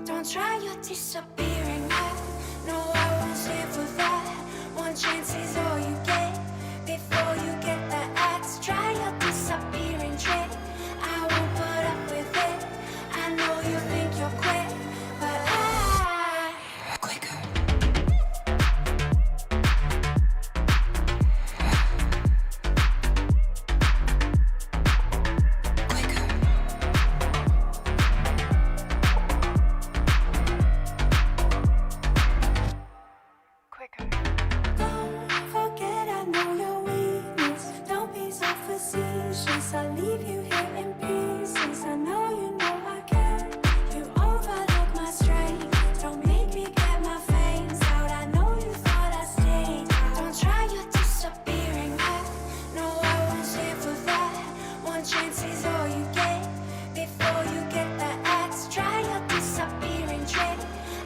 Don't try, you're disappearing now. No, I won't stand for that. One chance is all you get. Before you get the axe, try your disappearing trick. I won't put up with it. I know you think you're quick, but quicker. Don't forget, I know your weakness. Don't be so facetious. I leave you here in pieces. I know you know I care. You overlook my strength. Don't make me get my fangs out. I know you thought I stayed. Don't try, you're disappearing now. No, I won't stand for that. One chance is all you get. Before you get the axe, try your disappearing trick.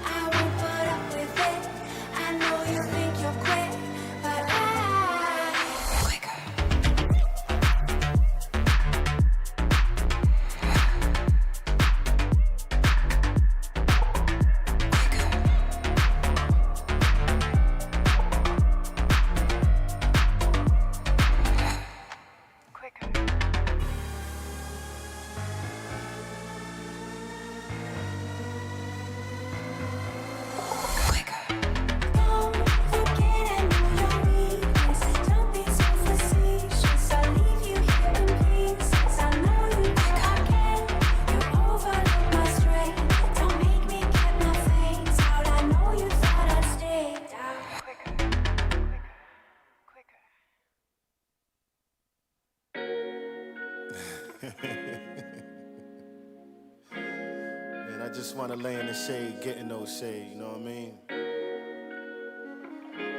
I won't put up with it. I know you think you're quick, but quicker. Don't forget, I know your weakness. Don't be so facetious. I leave you here in pieces. I know you know I care. You overlook my strength. Don't make me get my fangs out. I know you thought I'd stay down. Man, I just want to lay in the shade, get in those shade, you know what I mean?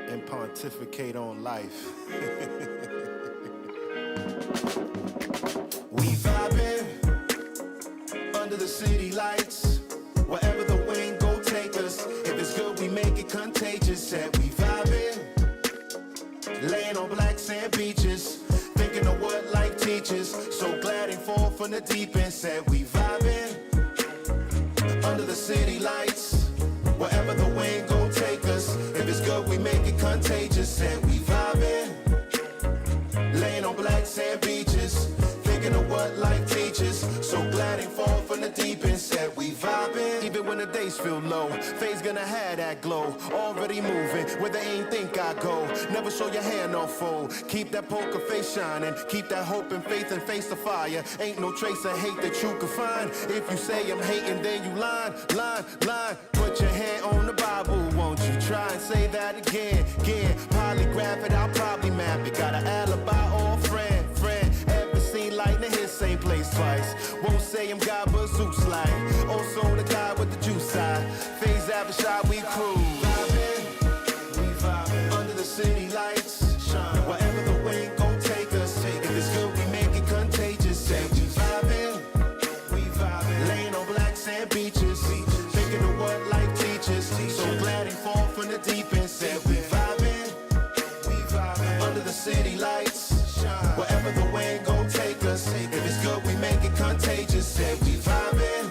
And pontificate on life. We vibing under the city lights. Wherever the wind go take us. If it's good, we make it contagious. Said we vibing, laying on black sand beaches, thinking of what life teaches. So glad ain't fall from the deep end. Said we vibing under the city lights. Wherever the wind go take us. If it's good, we make it contagious. Said we vibing, laying on black sand beaches, thinking of what life teaches. So glad ain't fall from the deep end. Said we vibing, even when the days feel low. Faith's gonna have that glow. Already moving where they ain't think I go. Never show your hand off fold. Keep that poker face shining. Keep that hope and faith and face the fire. Ain't no trace of hate that you can find. If you say I'm hating, then you lying. Put your hand on the Bible, won't you try and say that again? Polygraph it, I'll probably map it. Got an alibi or a friend. Ever seen lightning hit same place twice? Won't say I'm God, but Zeus like. Also the guy with the juice side. Phase Avishai, we cruise. We vibing under the city lights. Wherever the wind gon' take us. If it's good, we make it contagious. Say we vibing, laying on black sand beaches, thinking of what life teaches. So glad he fall from the deep end. Said we vibing under the city lights. Wherever the wind gon' take us. If it's good, we make it contagious. Said we vibing,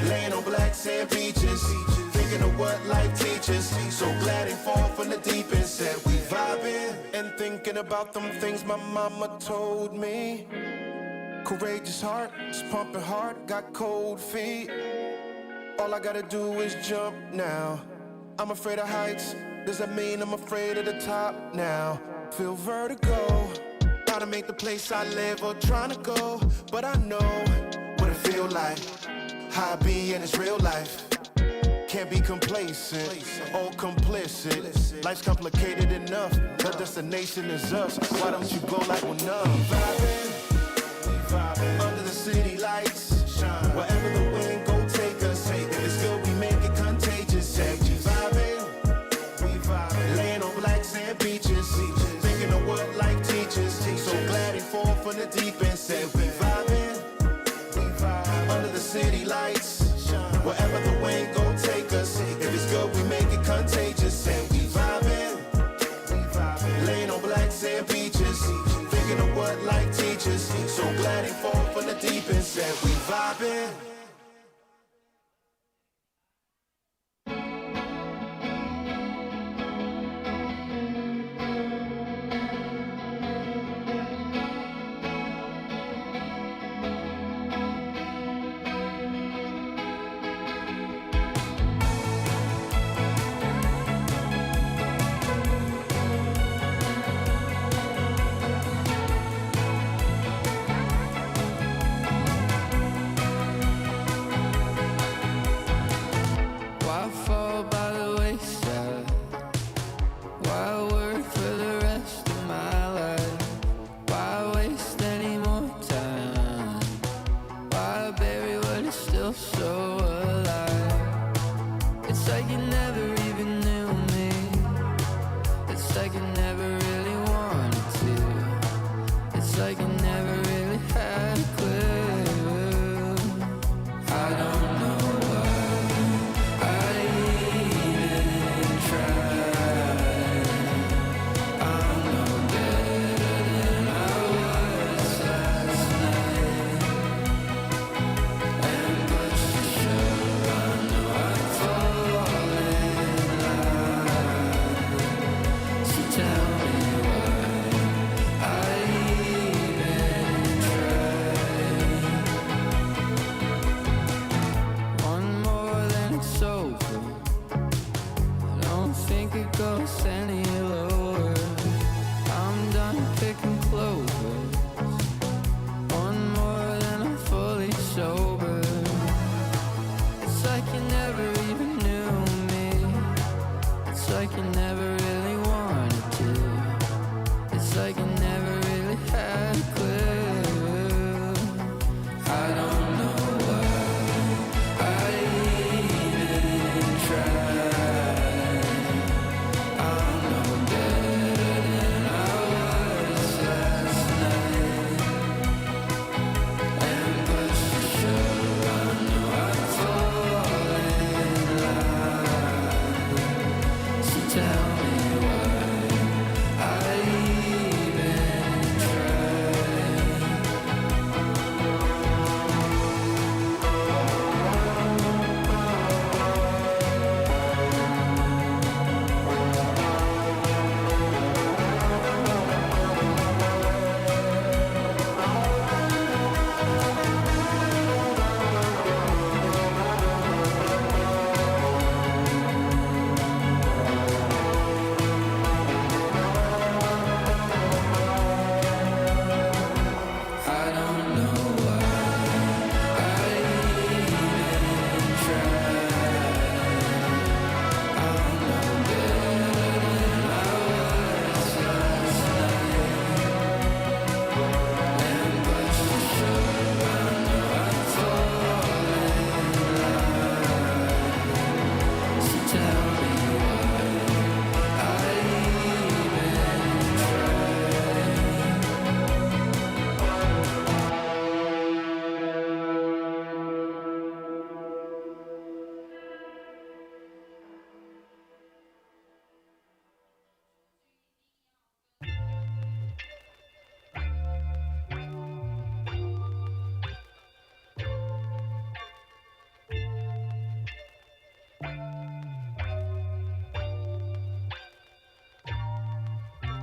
laying on black sand beaches, thinking of what life teaches. So glad he fall from the deep end. Said we vibing, and thinking about them things my mama told me. Courageous heart, it's pumping hard, got cold feet. All I gotta do is jump now. I'm afraid of heights, does that mean I'm afraid of the top now? Feel vertigo, gotta make the place I live or trying to go. But I know what it feel like, how I be in this real life. Can't be complacent or complicit. Life's complicated enough, the destination is us. Why don't you go like we're numb? Vibing under the city lights. Wherever the wind go take us. If it's good, we make it contagious. Say we vibing, laying on black sand beaches, thinking of what life teaches. So glad he fall from the deep end. Said we vibing under the city lights. Wherever the wind go take us. If it's good, we make it contagious. Say we vibing, laying on black sand beaches, thinking of what life teaches. So glad he fall from the deep end. Said we vibing.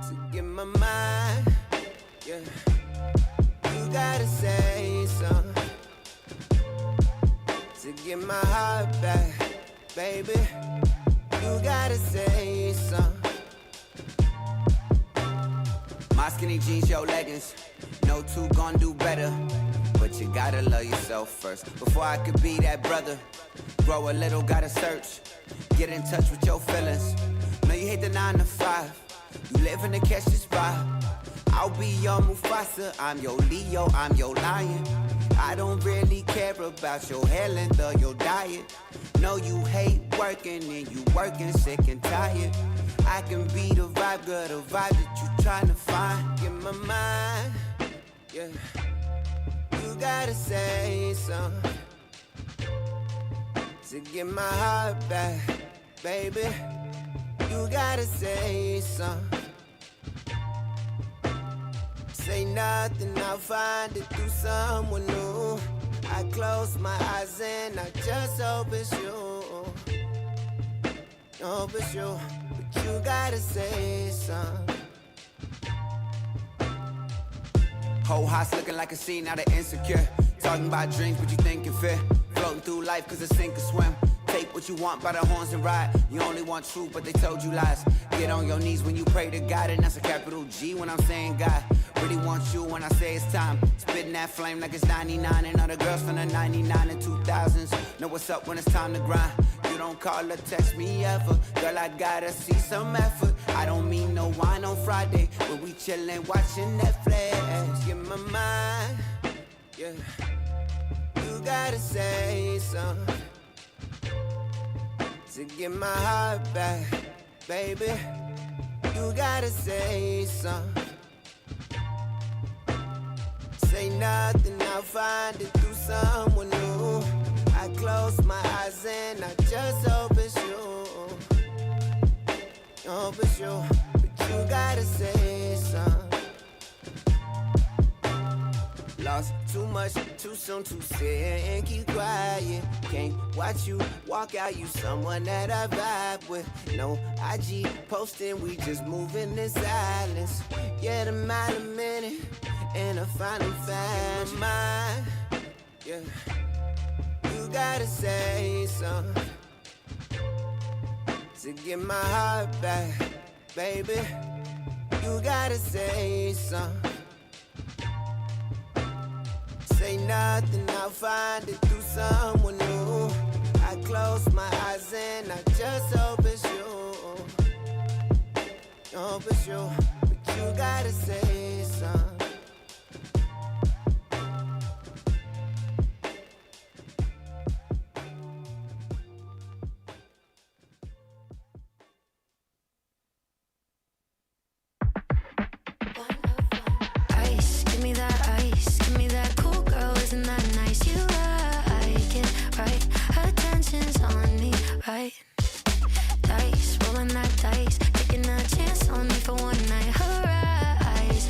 to get my mind, yeah. You gotta say something to get my heart back, baby. You gotta say something. My skinny jeans, your leggings, no two gon' do better. But you gotta love yourself first. Before I could be that brother, grow a little, gotta search. Get in touch with your feelings. No, you hate the 9 to 5. You live in the catch the spot. I'll be your Mufasa, I'm your Leo, I'm your lion. I don't really care about your hair length or your diet. No, you hate working and you working sick and tired. I can be the vibe, girl, the vibe that you tryna find. Get my mind, yeah. You gotta say something to get my heart back, baby. You gotta say something. Say nothing, I'll find it through someone new. I close my eyes and I just hope it's you. Hope it's you, but you gotta say something. Whole house looking like a scene out of Insecure. Talking about dreams, but you thinking fit. Floating through life cause it's sink or swim. Take what you want by the horns and ride. You only want truth, but they told you lies. Get on your knees when you pray to God, and that's a capital G when I'm saying God. Really want you when I say it's time. Spitting that flame like it's 99. And all the girls from the 99 and 2000s know what's up when it's time to grind. You don't call or text me ever. Girl, I gotta see some effort. I don't mean no wine on Friday, but we chillin' watching Netflix. Get my mind, yeah. You gotta say something to get my heart back, baby. You gotta say something. Say nothing, I'll find it through someone new. I close my eyes and I just hope it's you. Hope it's you, but you gotta say something. Lost too much, too soon to sit and keep quiet. Can't watch you walk out, you someone that I vibe with. No IG posting, we just moving in silence. Yeah, the mile a minute, and I finally found mine. Yeah, you gotta say something to get my heart back, baby. You gotta say something. Say nothing, I'll find it through someone new. I close my eyes and I just hope it's you. Hope it's you, but you gotta say something. Ice, give me that ice, give me that cool girl, isn't that nice? You like it, right? Attention's on me, right? Dice, rolling that dice, taking a chance on me for one night. Her eyes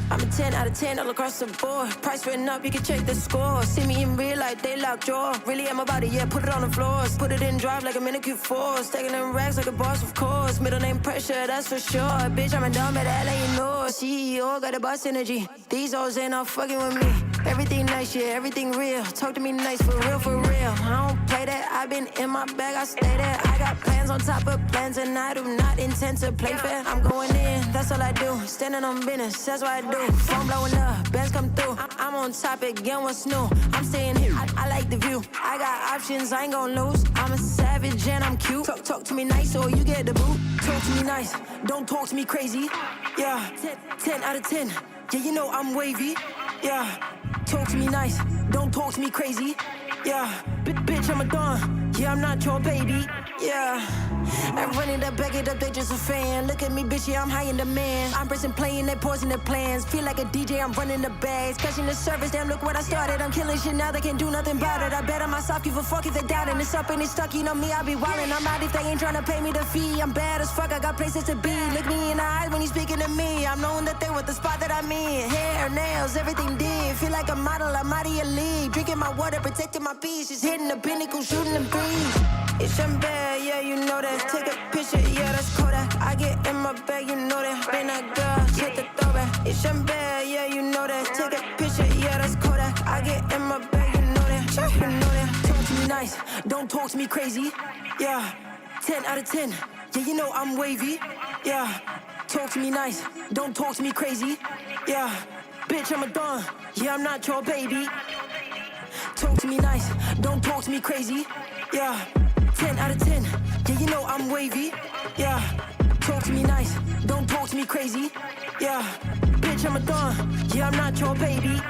I'm a 10 out of 10 all across the board. Price written up, you can check the score. See me in real life, they lock jaw. Really am about it, yeah, put it on the floors. Put it in drive like a manicure force. Stacking them racks like a boss, of course. Middle name pressure, that's for sure. Bitch, I'm a dumb at LA, you know. CEO, got a boss energy. These hoes ain't all fucking with me. Everything nice, yeah, everything real. Talk to me nice, for real, for real. I don't play that, I've been in my bag, I stay there. I got plans on top of plans, and I do not intend to play fair. I'm going in, that's all I do. Standing on business, that's what I do. Phone blowing up, bands come through. I'm on top again, what's new? I'm staying here, I like the view. I got options, I ain't gon' lose. I'm a savage and I'm cute. Talk to me nice or you get the boot. Talk to me nice, don't talk to me crazy. Yeah, 10 out of 10. Yeah, you know I'm wavy. Yeah, talk to me nice, don't talk to me crazy. Yeah, bitch, I'm a don. Yeah, I'm not your baby. Yeah, I run it up, back it up, they just a fan. Look at me, bitch, yeah, I'm high in demand. I'm pressing play and they pausing their plans. Feel like a DJ, I'm running the bags. Catching the service, damn, look what I started. I'm killing shit now, they can't do nothing about it. I bet on myself, give a fuck if they doubt it. It's up and it's stuck, you know me, I be wildin'. I'm out if they ain't tryna pay me the fee. I'm bad as fuck, I got places to be. Look me in the eyes when you speaking to me. I'm knowing that they want the spot that I'm in. Hair, nails, everything did. Feel like a model, I'm out of your league. Drinking my water, protecting my peace. Just hitting the pinnacle, shooting them breeze. It's your bad, yeah, you know that. Take a picture, yeah, that's Kodak. I get in my bag, you know that. Been a girl, hit the throwback. It's your bad, yeah, you know that. Take a picture, yeah, that's Kodak. I get in my bag, you know that. You know that. Talk to me nice, don't talk to me crazy. Yeah, 10 out of 10. Yeah, you know I'm wavy. Yeah, talk to me nice, don't talk to me crazy. Yeah, bitch, I'm a don. Yeah, I'm not your baby. Talk to me nice, don't talk to me crazy. Yeah, 10 out of 10. Yeah, you know I'm wavy. Yeah, talk to me nice, don't talk to me crazy. Yeah, bitch, I'm a don. Yeah, I'm not your baby.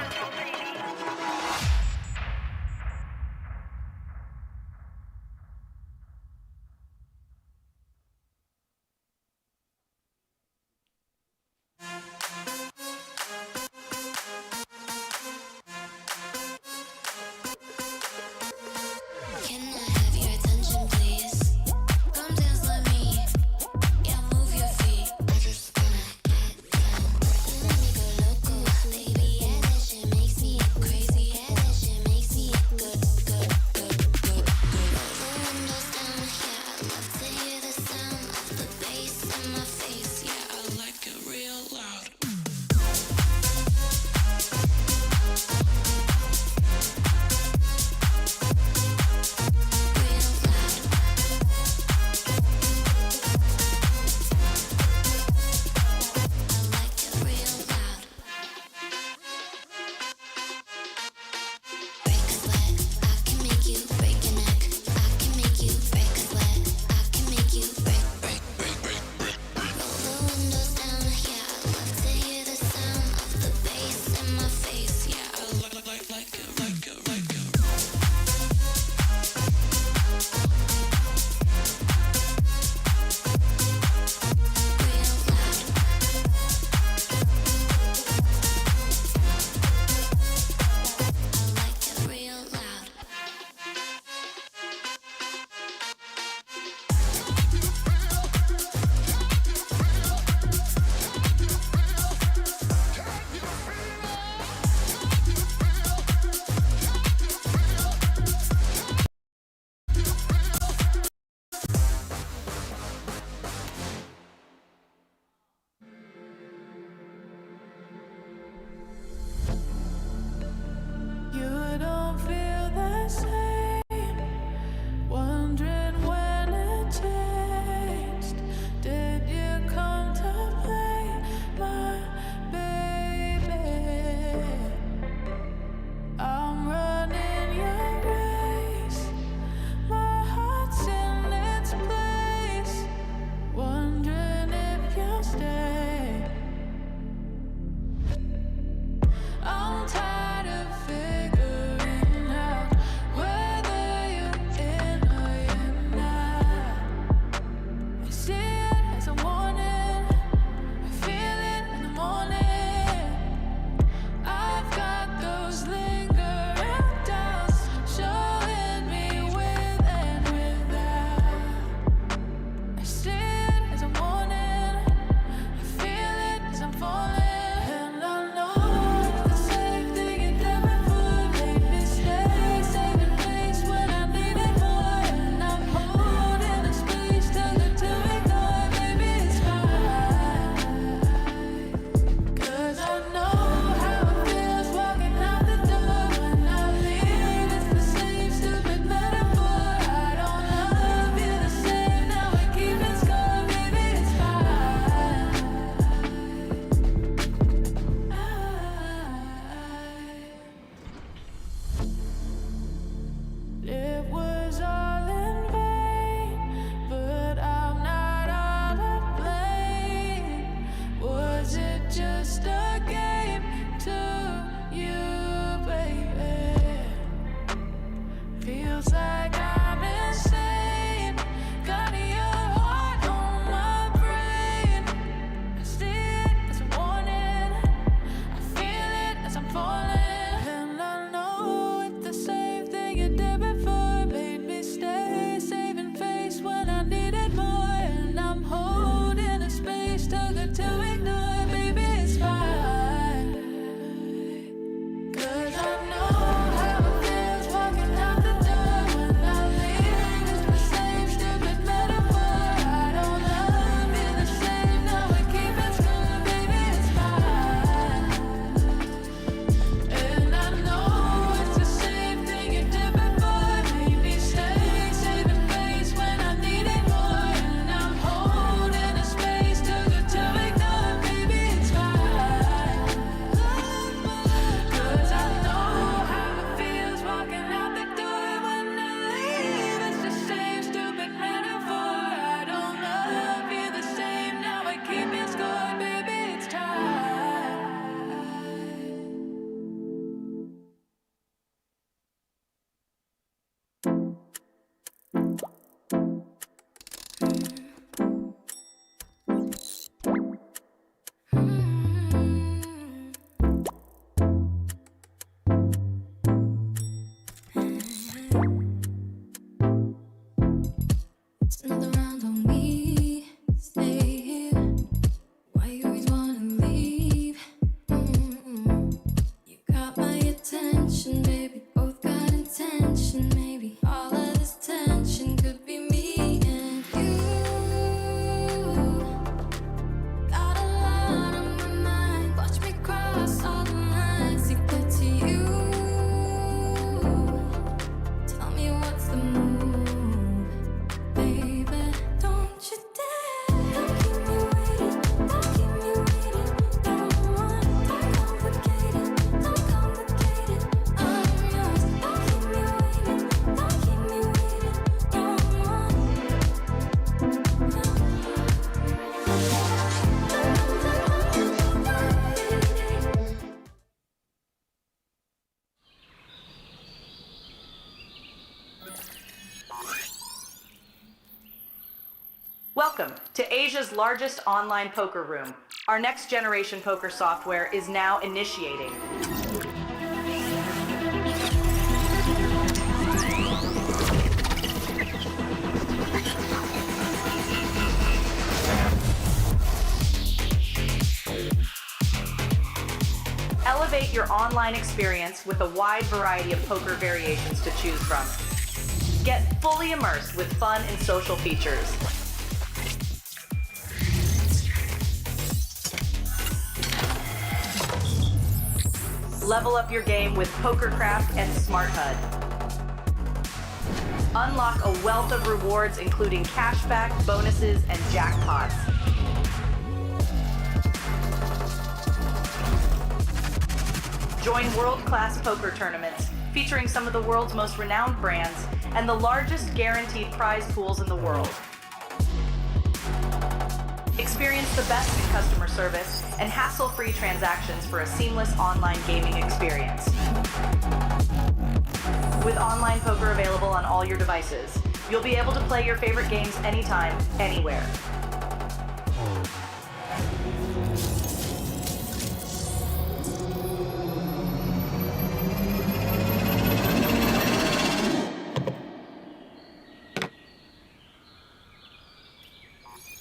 Make feels like I'm insane. Got your heart on my brain. I see it as a warning. I feel it as I'm falling. And I know it's the same thing you did before. Made me stay, saving face when I needed more. And I'm holding a space, too good to ignore. Baby, it's fine. 'Cause I know how it feels walking out the door when I leave. It's the same stupid metaphor. I don't love you the same, now we keep it good. Baby, it's fine. And I know it's the same thing you did before. Made me stay, saving face when I needed more. And I'm holding a space, too good to ignore. Baby, it's fine. 'Cause I know how it feels walking out the door when I leave. It's the same stupid metaphor. I don't love you the same, now I keep it score. Baby, it's time. It's another round on me. Stay here. Why you always wanna leave? You got my attention, baby. Both got intention. Maybe all of this tension could be me and you. Got a lot on my mind. Watch me cross all the lines to get to you. Tell me what's the move, baby. Don't you dare. Don't keep me waiting. Don't keep me waiting. Don't want. Don't complicate it. Don't complicate it. I'm yours. Don't keep me waiting. Don't keep me waiting. Don't want. Welcome to Asia's largest online poker room. Our next generation poker software is now initiating. Elevate your online experience with a wide variety of poker variations to choose from. Get fully immersed with fun and social features. Level up your game with PokerCraft and Smart HUD. Unlock a wealth of rewards including cashback, bonuses, and jackpots. Join world-class poker tournaments featuring some of the world's most renowned brands and the largest guaranteed prize pools in the world. Experience the best in customer service and hassle-free transactions for a seamless online gaming experience. With online poker available on all your devices, you'll be able to play your favorite games anytime, anywhere.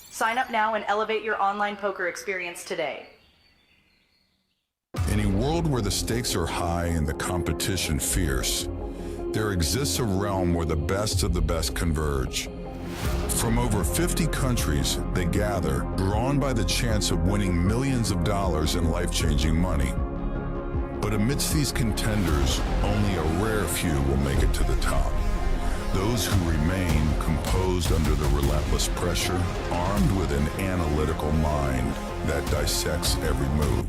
Sign up now and elevate your online poker experience today. In a world where the stakes are high and the competition fierce, there exists a realm where the best of the best converge. From over 50 countries, they gather, drawn by the chance of winning millions of dollars in life-changing money. But amidst these contenders, only a rare few will make it to the top. Those who remain composed under the relentless pressure, armed with an analytical mind that dissects every move,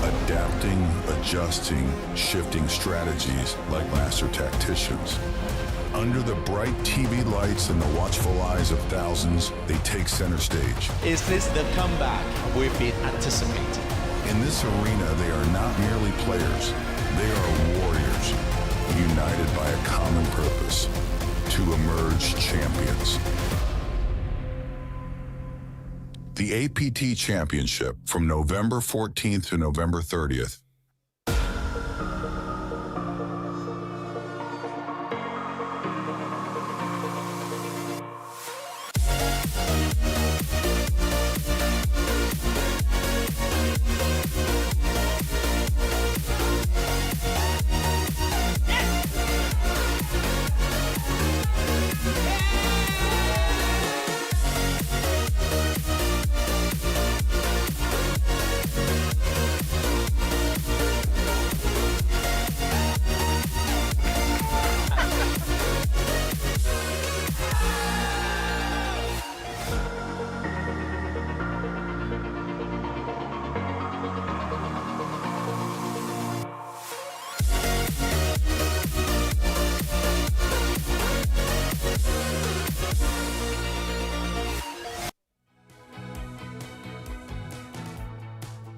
adapting, adjusting, shifting strategies like master tacticians. Under the bright TV lights and the watchful eyes of thousands, they take center stage. Is this the comeback we've been anticipating? In this arena, they are not merely players, they are warriors. united by a common purpose to emerge champions. The APT Championship from November 14th to November 30th.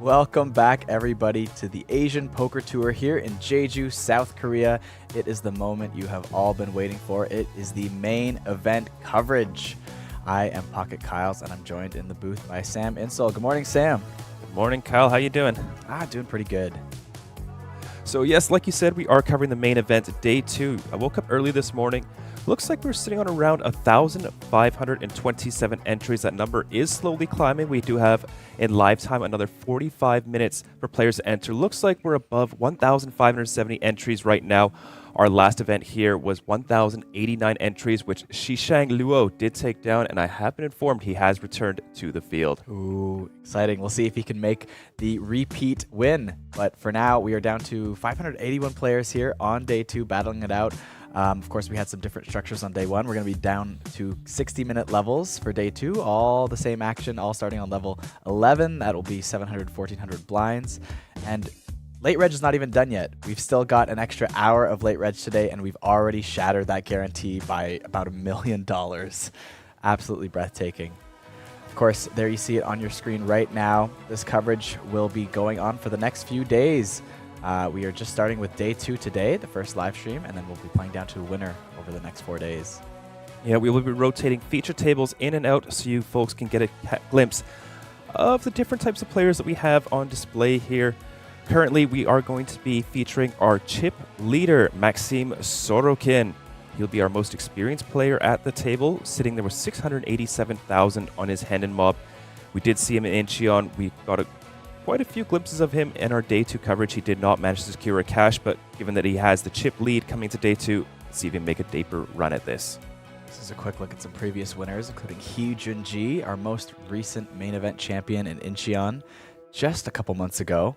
Welcome back, everybody, to the Asian Poker Tour here in Jeju, South Korea. It is the moment you have all been waiting for. It is the main event coverage. I am Pocket Kyles, and I'm joined in the booth by Sam Insole. Good morning, Sam. Good morning, Kyle. How you doing? Doing pretty good. So yes, like you said, we are covering the main event, day 2. I woke up early this morning. Looks like we're sitting on around 1,527 entries. That number is slowly climbing. We do have in live time another 45 minutes for players to enter. Looks like we're above 1,570 entries right now. Our last event here was 1,089 entries, which Shishang Luo did take down, and I have been informed he has returned to the field. Ooh, exciting. We'll see if he can make the repeat win. But for now, we are down to 581 players here on day 2, battling it out. Of course, we had some different structures on day 1. We're going to be down to 60-minute levels for day 2. All the same action, all starting on level 11. That will be 700, 1,400 blinds. And late reg is not even done yet. We've still got an extra hour of late reg today, and we've already shattered that guarantee by about $1 million. Absolutely breathtaking. Of course, there you see it on your screen right now. This coverage will be going on for the next few days. We are just starting with day 2 today, the first live stream, and then we'll be playing down to a winner over the next 4 days. Yeah, we will be rotating feature tables in and out so you folks can get a glimpse of the different types of players that we have on display here. Currently, we are going to be featuring our chip leader, Maxim Sorokin. He'll be our most experienced player at the table, sitting there with 687,000 on his hand and mob. We did see him in Incheon. We got quite a few glimpses of him in our day 2 coverage. He did not manage to secure a cash, but given that he has the chip lead coming to day 2, let's see if he can make a deeper run at this. This is a quick look at some previous winners, including Hee Junji, our most recent main event champion in Incheon, just a couple months ago.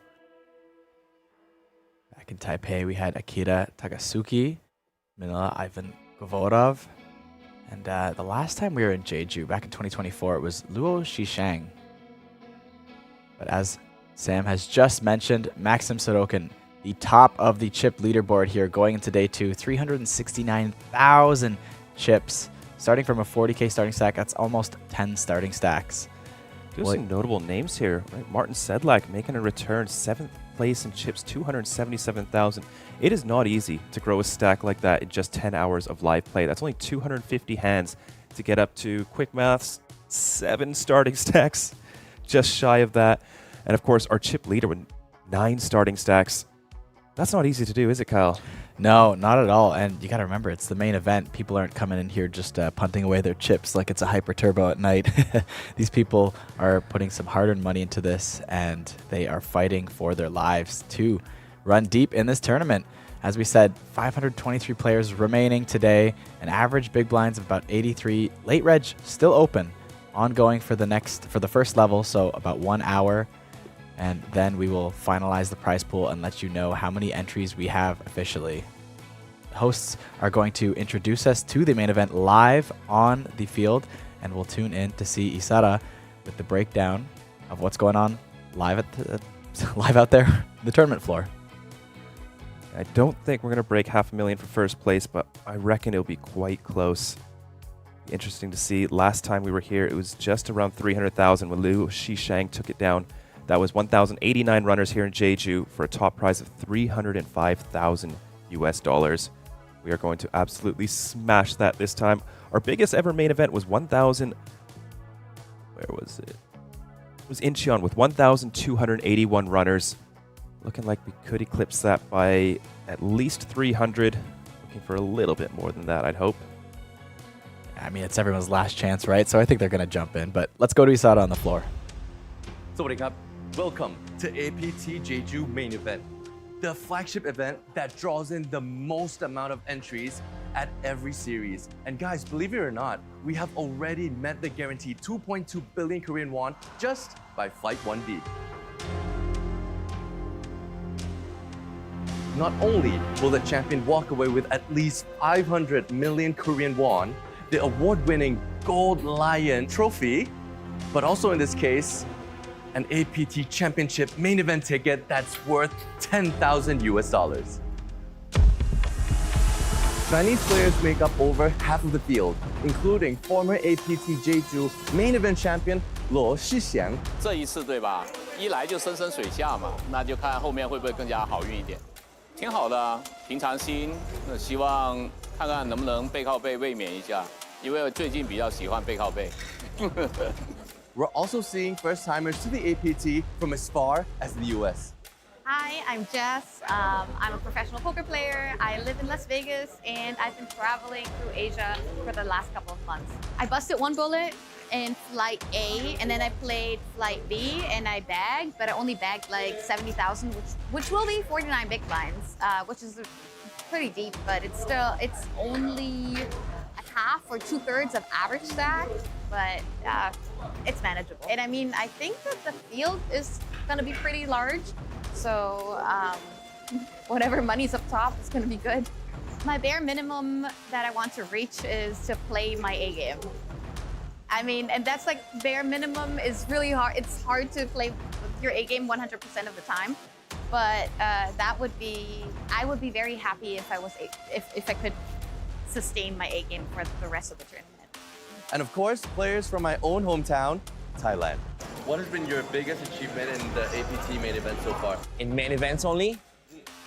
Back in Taipei, we had Akira Takasuki, Manila Ivan Govorov, and the last time we were in Jeju, back in 2024, it was Luo Shishang. But as Sam has just mentioned, Maxim Sorokin, the top of the chip leaderboard here going into day 2, 369,000 chips, starting from a 40k starting stack. That's almost 10 starting stacks. There's some notable names here, right? Martin Sedlak making a return, 7th place in chips, 277,000. It is not easy to grow a stack like that in just 10 hours of live play. That's only 250 hands to get up to, quick maths, 7 starting stacks, just shy of that. And of course, our chip leader with 9 starting stacks. That's not easy to do, is it, Kyle? No, not at all. And you got to remember, it's the main event. People aren't coming in here just punting away their chips like it's a hyper turbo at night. These people are putting some hard-earned money into this, and they are fighting for their lives to run deep in this tournament. As we said, 523 players remaining today, an average big blinds of about 83. Late reg still open, ongoing for the first level, so about 1 hour. And then we will finalize the prize pool and let you know how many entries we have officially. Hosts are going to introduce us to the main event live on the field, and we'll tune in to see Isara with the breakdown of what's going on live out there on the tournament floor. I don't think we're going to break 500,000 for first place, but I reckon it'll be quite close. Interesting to see. Last time we were here, it was just around 300,000 when Liu Shishang took it down. That was 1,089 runners here in Jeju for a top prize of 305,000 US dollars. We are going to absolutely smash that this time. Our biggest ever main event was 1,000. Where was it? It was Incheon with 1,281 runners. Looking like we could eclipse that by at least 300. Looking for a little bit more than that, I'd hope. I mean, it's everyone's last chance, right? So I think they're going to jump in. But let's go to Isada on the floor. Sawadee Welcome to APT Jeju main event, the flagship event that draws in the most amount of entries at every series. And guys, believe it or not, we have already met the guaranteed 2.2 billion Korean won just by Flight 1B. Not only will the champion walk away with at least 500 million Korean won, the award-winning Gold Lion trophy, but also in this case, an APT Championship main event ticket that's worth 10,000 US dollars. Chinese players make up over half of the field, including former APT Jeju main event champion Luo Shixiang. 这一次对吧？一来就深深水下嘛，那就看后面会不会更加好运一点。挺好的啊，平常心。那希望看看能不能背靠背卫冕一下，因为我最近比较喜欢背靠背。We're also seeing first-timers to the APT from as far as the US. Hi, I'm Jess. I'm a professional poker player. I live in Las Vegas, and I've been traveling through Asia for the last couple of months. I busted one bullet in Flight A, and then I played Flight B, and I bagged, but I only bagged like 70,000, which will be 49 big blinds, which is pretty deep, but it's only a half or 2/3 of average stack, but it's manageable. And I mean, I think that the field is gonna be pretty large. So whatever money's up top is going to be good. My bare minimum that I want to reach is to play my A game. I mean, and that's like bare minimum is really hard. It's hard to play your A game 100% of the time. But I would be very happy if I could sustain my A game for the rest of the tournament. And of course, players from my own hometown, Thailand. What has been your biggest achievement in the APT main event so far? In main events only,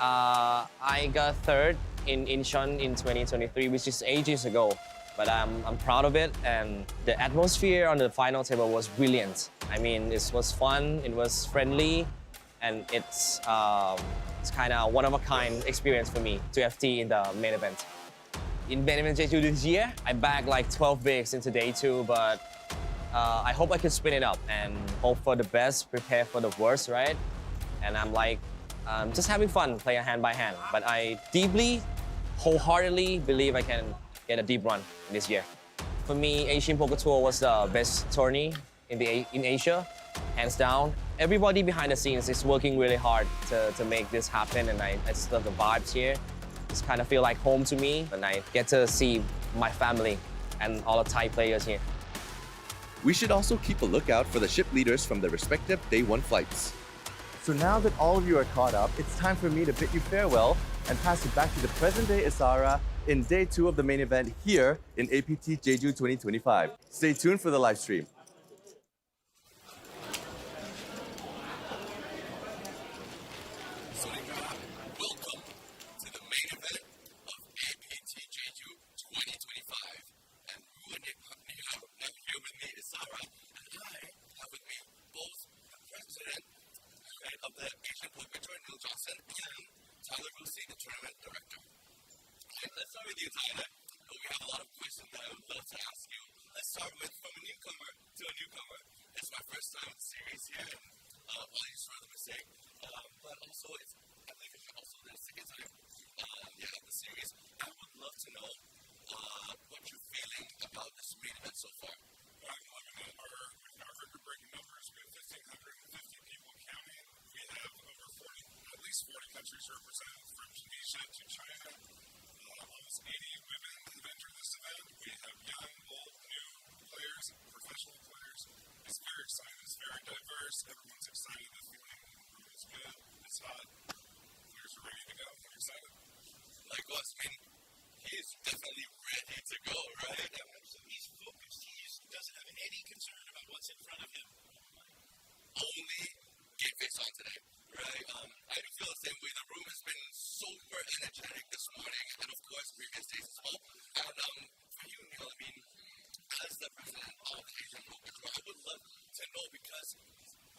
I got third in Incheon in 2023, which is ages ago. But I'm proud of it, and the atmosphere on the final table was brilliant. I mean, it was fun, it was friendly, and it's kind of one-of-a-kind experience for me to FT in the main event. In main event Jeju this year, I bagged like 12 bigs into day 2, but I hope I can spin it up and hope for the best, prepare for the worst, right? And I'm like, just having fun, playing hand by hand. But I deeply, wholeheartedly believe I can get a deep run this year. For me, Asian Poker Tour was the best tourney in Asia, hands down. Everybody behind the scenes is working really hard to make this happen, and I just love the vibes here. It's kind of feel like home to me, and I get to see my family and all the Thai players here. We should also keep a lookout for the ship leaders from the respective Day 1 flights. So now that all of you are caught up, it's time for me to bid you farewell and pass it back to the present-day Isara in Day 2 of the main event here in APT Jeju 2025. Stay tuned for the live stream. Welcome to the main event of APT Jeju 2025. And here with me is Sarah, and I have with me both the president of the Asian Poker Tour, Neil Johnson, and Tyler Rusi, the tournament director. And let's start with you, Tyler. We have a lot of questions that I would love to ask you. Let's start with from a newcomer to a newcomer. It's my first time in the series here, and all these sort of mistakes. But also, I believe it's also the second time of the series. I would love to know what you're feeling about this main event so far. Our record-breaking numbers, we have 1,550 people counting. We have at least 40 countries represented, from Tunisia to China. Almost 80 women have entered this event. We have young, old, new players, professional players. It's very exciting. It's very diverse. Everyone's excited. The feeling is good. It's hot. Players are ready to go. I'm excited. Like us, I mean, he's definitely ready to go, right? He's focused. He doesn't have any concern about what's in front of him. Only game face on today, right? I do feel the same way. The room has been super energetic. energetic this morning, and of course previous days as well. And for you, Neil, I mean, as the president of the Asian Poker Tour, I would love to know, because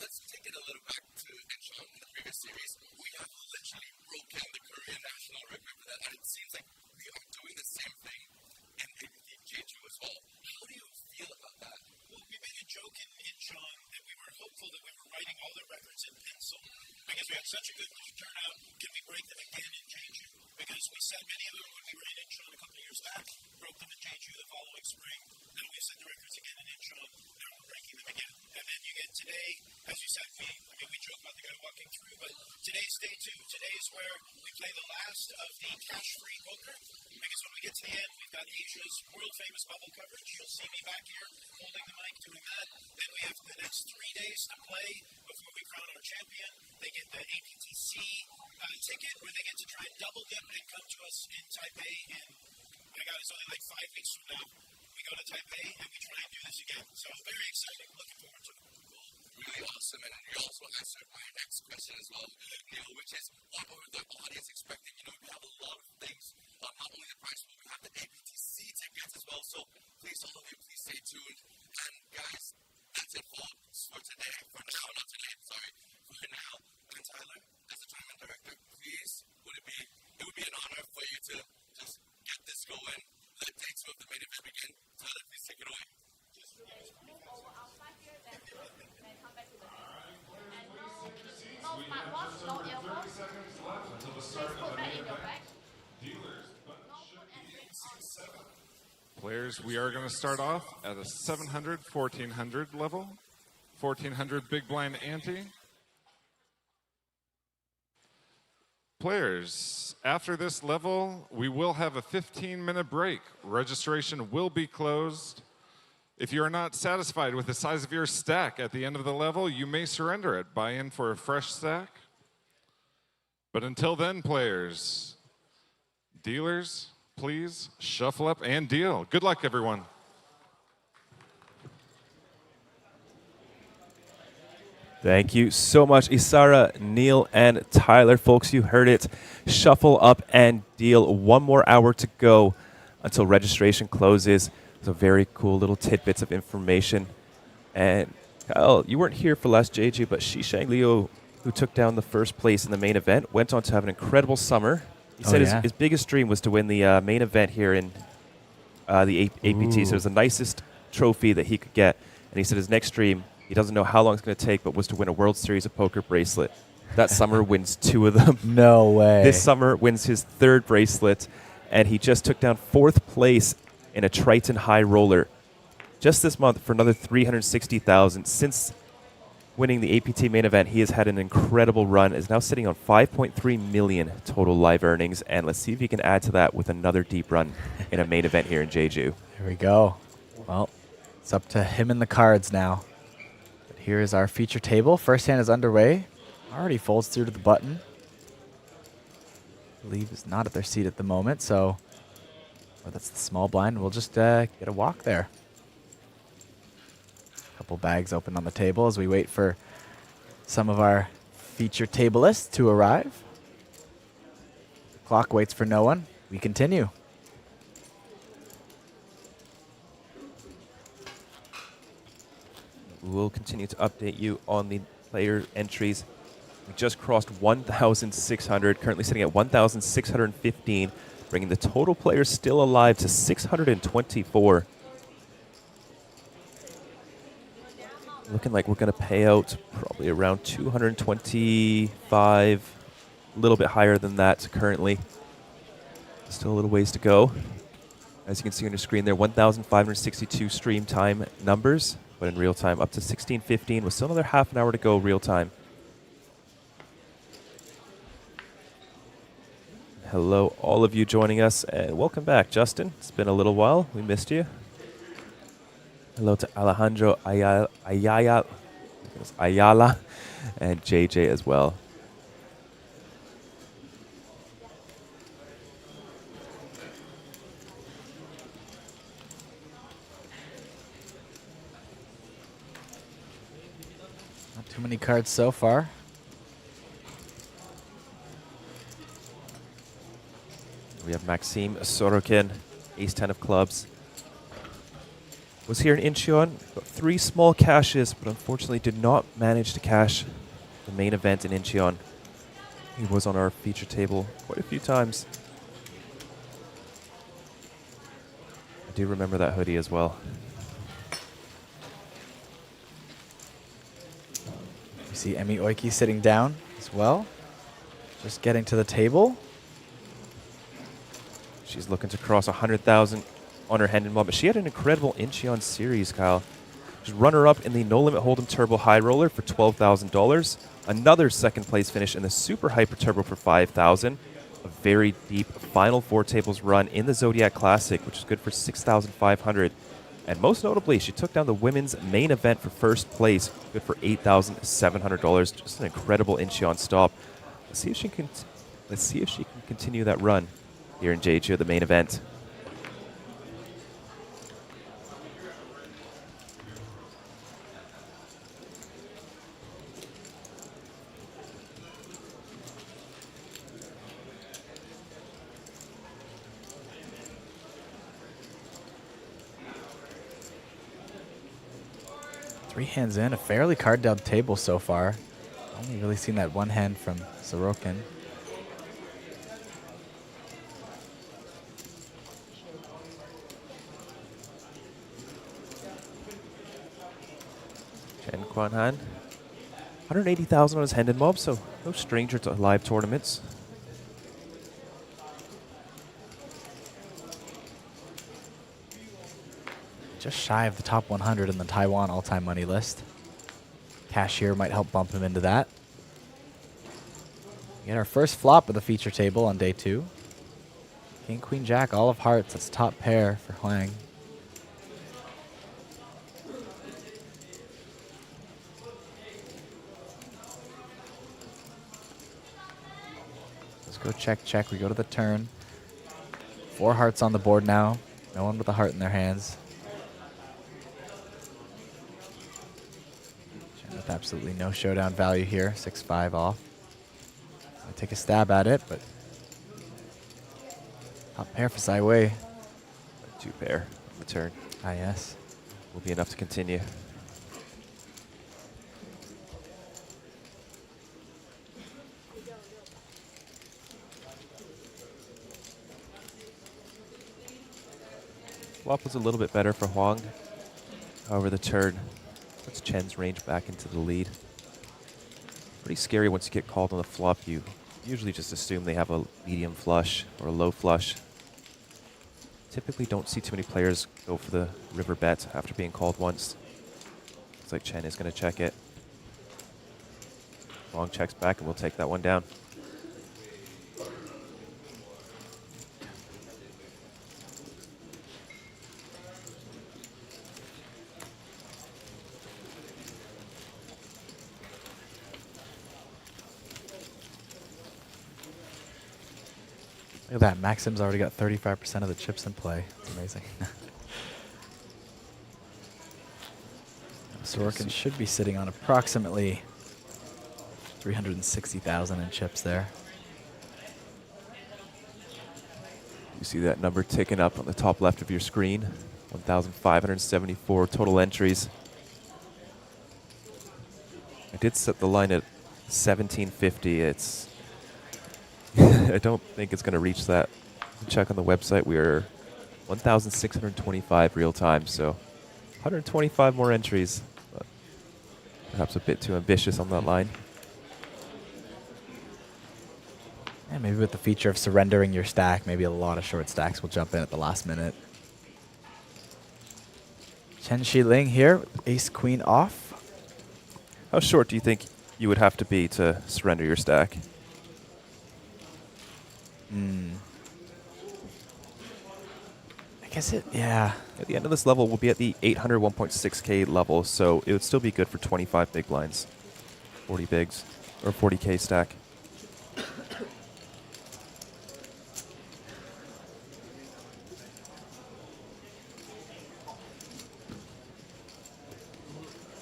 let's take it a little back to Incheon in the previous series. We have literally broken the Korean national record for that, and it seems like we are doing the same thing in APT Jeju as well. How do you feel about that? Well, we made a joke in Incheon that we were hopeful that we were writing all the records in Insole because we had such a good turnout. Can we break them again in Jeju? Because we set many of them when we were in Incheon a couple of years back, broke them in Jeju the following spring. Now we set the records again in Incheon. Now we're breaking them again. And then you get today, as you said, we joke about the guy walking through, but today's day 2. Today is where we play the last of the cash-free poker. Because when we get to the end, we've got Asia's world-famous bubble coverage. You'll see me back here holding the mic, doing that. Then we have the next 3 days to play before we crown our champion. They get the APTC ticket, where they get to try and double dip and come to us in Taipei in, my God, it's only like 5 weeks from now. We go to Taipei and we try and do this again. So very exciting. Looking forward to it. Really awesome, and you also answered my next question as well, Neil, which is what are the audience expecting? You know, we have a lot of things, not only the prize pool, we have the APTC tickets as well, so please, all of you, please stay tuned. And guys, that's it for today, for now, not today, sorry, for now. And Tyler, as the tournament director, please, it would be an honor for you to just get this going, let day 2 of the main event begin. Tyler, please take it away. Move over outside here, then come back to the main. And no smartwatch, no earphones. Please put that in your bag. Players, we are going to start off at a 700, 1400 level. 1400 big blind ante. Players, after this level, we will have a 15-minute break. Registration will be closed. If you are not satisfied with the size of your stack at the end of the level, you may surrender it. Buy in for a fresh stack. But until then, players, dealers, please shuffle up and deal. Good luck, everyone. Thank you so much, Isara, Neil, and Tyler. Folks, you heard it. Shuffle up and deal. 1 more hour to go until registration closes. So very cool little tidbits of information. And Kyle, you weren't here for last Jeju, but Shishang Liu, who took down the first place in the main event, went on to have an incredible summer. He said his biggest dream was to win the main event here in the APT. So it was the nicest trophy that he could get. And he said his next dream, he doesn't know how long it's going to take, but was to win a World Series of Poker bracelet. That summer wins 2 of them. No way. This summer wins his 3rd bracelet, and he just took down 4th place in a Triton High Roller just this month for another $360,000. Since winning the APT main event, he has had an incredible run, is now sitting on 5.3 million total live earnings, and let's see if he can add to that with another deep run in a main event here in Jeju. Here we go. Well, it's up to him and the cards now. But here is our feature table. First hand is underway. Already folds through to the button. I believe is not at their seat at the moment, so that's the small blind. We'll just get a walk there. Couple bags open on the table as we wait for some of our feature tablists to arrive. The clock waits for no one. We continue. We'll continue to update you on the player entries. We just crossed 1,600, currently sitting at 1,615, bringing the total players still alive to 624. Looking like we're going to pay out probably around 225, a little bit higher than that currently. Still a little ways to go. As you can see on your screen there, 1,562 stream time numbers, but in real time up to 16:15 with still another half an hour to go real time. Hello, all of you joining us, and welcome back, Justin. It's been a little while. We missed you. Hello to Alejandro Ayala and JJ as well. Not too many cards so far. We have Maxime Sorokin, ace-10 of clubs. Was here in Incheon, got 3 small cashes, but unfortunately did not manage to cash the main event in Incheon. He was on our feature table quite a few times. I do remember that hoodie as well. You see Emi Oiki sitting down as well, just getting to the table. She's looking to cross 100,000 on her Hendon Mob, but she had an incredible Incheon series, Kyle. She's runner-up in the No Limit Hold'em Turbo High Roller for $12,000. Another second place finish in the Super Hyper Turbo for $5,000. A very deep Final Four tables run in the Zodiac Classic, which is good for $6,500. And most notably, she took down the women's main event for first place, good for $8,700. Just an incredible Incheon stop. Let's see if she can continue that run here in Jeju, the main event. Three hands in, a fairly card down table so far. Only really seen that one hand from Sorokin. Chen Kwanhan, 180,000 on his Hendon Mob, so no stranger to live tournaments. Just shy of the top 100 in the Taiwan all-time money list. Cash here might help bump him into that. We get our first flop of the feature table on day 2. King, Queen, Jack, all of hearts. That's top pair for Huang. Let's go check, check. We go to the turn. 4 hearts on the board now. No one with a heart in their hands. With absolutely no showdown value here. 6-5 off. I take a stab at it, but top pair for Sai Wei. 2 pair on the turn. Ah, yes. Will be enough to continue. Flop was a little bit better for Huang. However, the turn puts Chen's range back into the lead. Pretty scary once you get called on the flop. You usually just assume they have a medium flush or a low flush. Typically don't see too many players go for the river bet after being called once. Looks like Chen is going to check it. Long checks back and we'll take that one down. Look at that. Maxim's already got 35% of the chips in play. It's amazing. Sorokin should be sitting on approximately 360,000 in chips there. You see that number ticking up on the top left of your screen. 1,574 total entries. I did set the line at 1,750. It's I don't think it's going to reach that. Check on the website. We are 1,625 real time, so 125 more entries. But perhaps a bit too ambitious on that line. And maybe with the feature of surrendering your stack, maybe a lot of short stacks will jump in at the last minute. Chen Shiling here, ace queen off. How short do you think you would have to be to surrender your stack? I guess yeah. At the end of this level, we'll be at the 800 1.6k level, so it would still be good for 25 big blinds. 40 bigs, or 40k stack.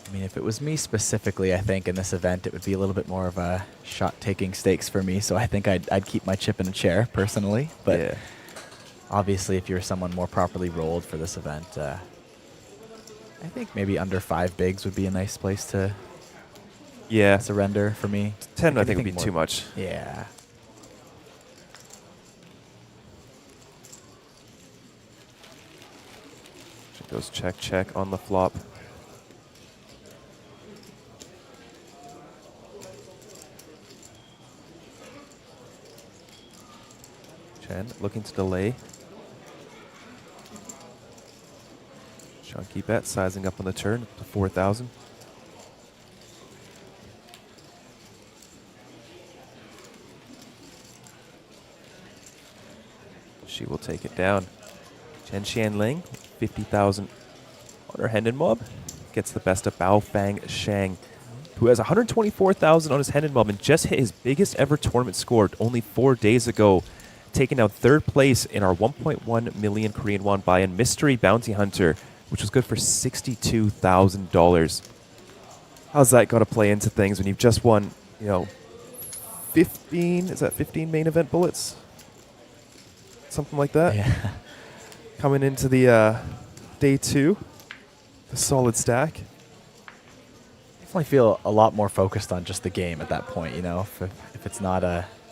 I mean, if it was me specifically, I think in this event, it would be a little bit more of a shot-taking stakes for me. So I think I'd keep my chip in a chair personally. But yeah. Obviously, if you're someone more properly rolled for this event, I think maybe under 5 bigs would be a nice place to surrender for me. 10 I think would be too much. Yeah. She goes check, check on the flop. Chen looking to delay. Chunky bet, sizing up on the turn to 4,000. She will take it down. Chen Xianling, 50,000 on her Hendon Mob. Gets the best of Bao Fang Shang, who has 124,000 on his Hendon Mob and just hit his biggest ever tournament score only 4 days ago, taking out 3rd place in our 1.1 million Korean won buy-in Mystery Bounty Hunter, which was good for $62,000. How's that got to play into things when you've just won, 15, is that 15 main event bullets? Something like that? Yeah. Coming into the day 2, the solid stack. Definitely feel a lot more focused on just the game at that point, if it's not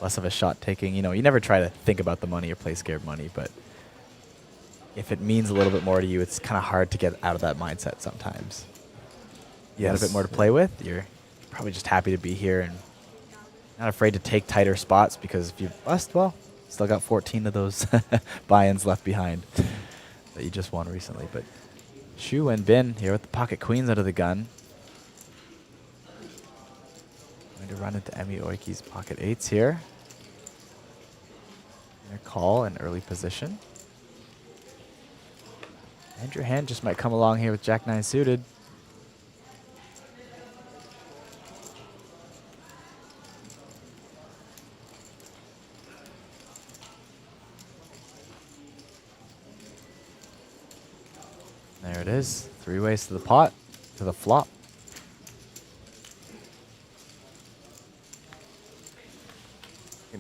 less of a shot taking, you never try to think about the money or play scared money, but if it means a little bit more to you, it's kind of hard to get out of that mindset sometimes. You got a bit more to play with, you're probably just happy to be here and not afraid to take tighter spots, because if you bust, well, still got 14 of those buy-ins left behind that you just won recently. But Shu and Bin here with the pocket queens out of the gun. Going to run into Emi Oiki's pocket 8s here. Their call in early position. And your hand just might come along here with Jack 9 suited. There it is. 3 ways to the pot, to the flop.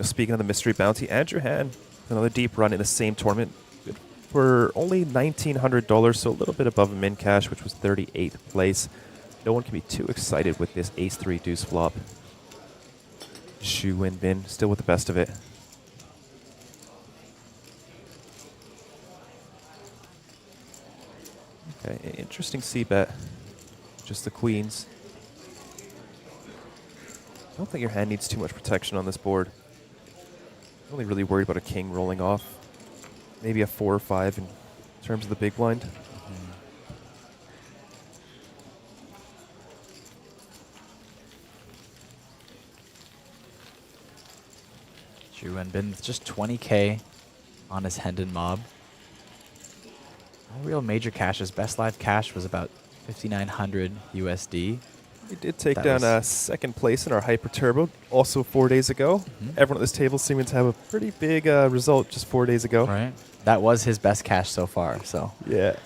Speaking of the mystery bounty, Andrew Han, another deep run in the same tournament. Good for only $1,900, so a little bit above a min cash, which was 38th place. No one can be too excited with this ace-3 deuce flop. Shu and Bin still with the best of it. Okay, interesting c-bet. Just the queens. I don't think your hand needs too much protection on this board. I'm only really worried about a king rolling off. Maybe a 4 or 5 in terms of the big blind. Shu Wenbin with just 20K on his Hendon Mob. No real major cashes. Best live cash was about 5,900 USD. We did take down second place in our Hyper Turbo also 4 days ago. Everyone at this table seeming to have a pretty big result just 4 days ago. Right. That was his best cash so far. So yeah.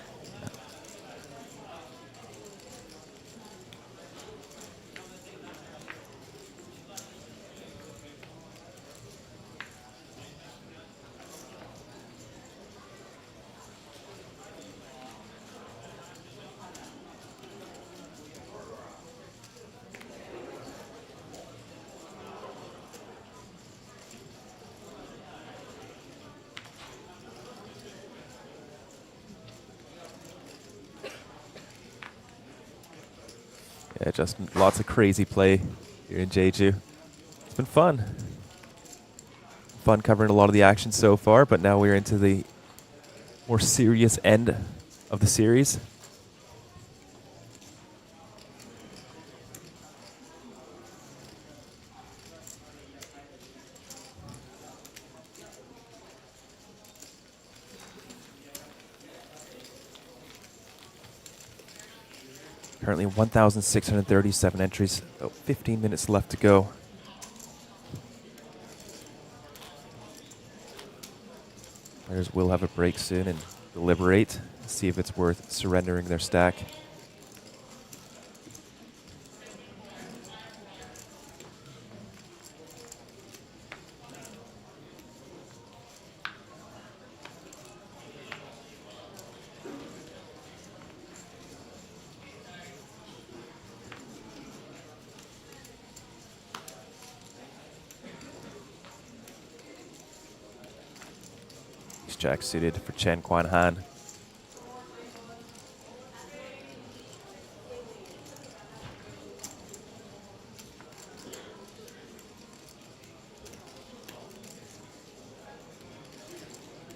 Yeah, just lots of crazy play here in Jeju. It's been fun. Fun covering a lot of the action so far, but now we're into the more serious end of the series. Currently 1,637 entries, about 15 minutes left to go. Players will have a break soon and deliberate, see if it's worth surrendering their stack. Ace-Jack suited for Chen Guanhan.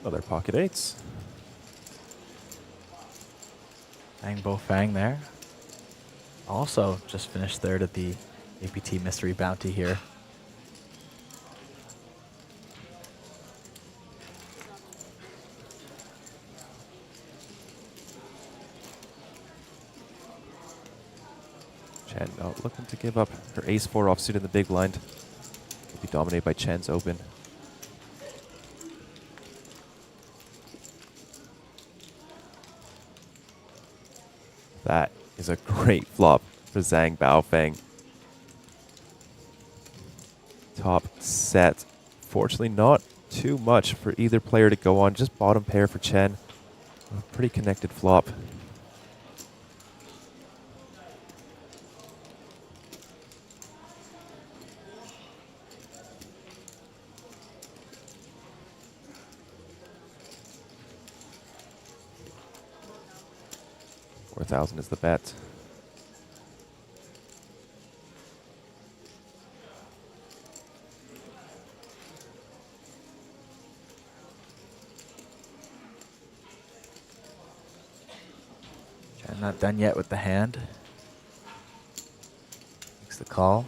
Another pocket eights. Fang Bo Fang there. Also just finished third at the APT Mystery Bounty here. Chen not looking to give up her ace-4 offsuit in the big blind. Will be dominated by Chen's open. That is a great flop for Zhang Baofeng. Top set. Fortunately, not too much for either player to go on. Just bottom pair for Chen. A pretty connected flop. $4,000 is the bet. Chen not done yet with the hand. Makes the call.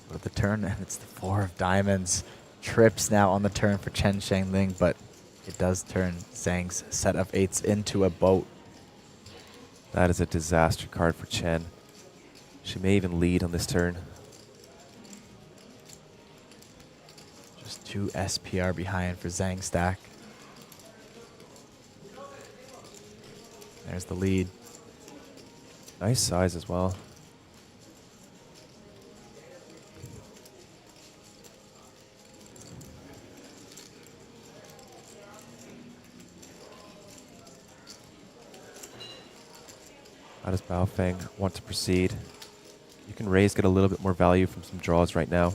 Go to the turn, and it's the 4 of diamonds. Trips now on the turn for Chen Shangling, but it does turn Zhang's set of 8s into a boat. That is a disaster card for Chen. She may even lead on this turn. Just 2 SPR behind for Zhang stack. There's the lead. Nice size as well. How does Baofeng want to proceed? You can raise, get a little bit more value from some draws right now.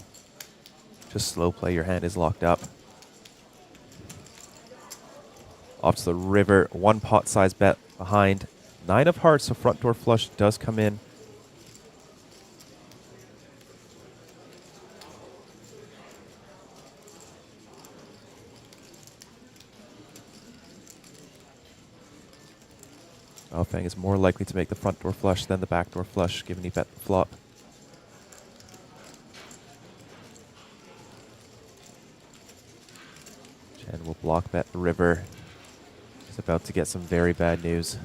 Just slow play, your hand is locked up. Off to the river, 1 pot size bet behind. 9 of hearts, so front door flush does come in. Baofeng is more likely to make the front door flush than the back door flush, given he bet the flop. Chen will block bet the river. He's about to get some very bad news.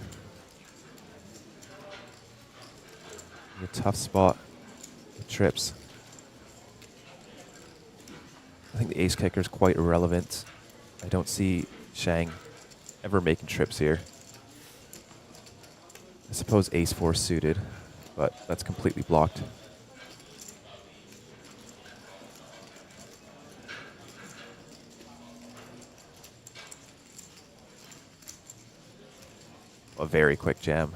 In a tough spot with trips. I think the ace kicker is quite irrelevant. I don't see Shang ever making trips here. I suppose ace-4 suited, but that's completely blocked. A very quick jam.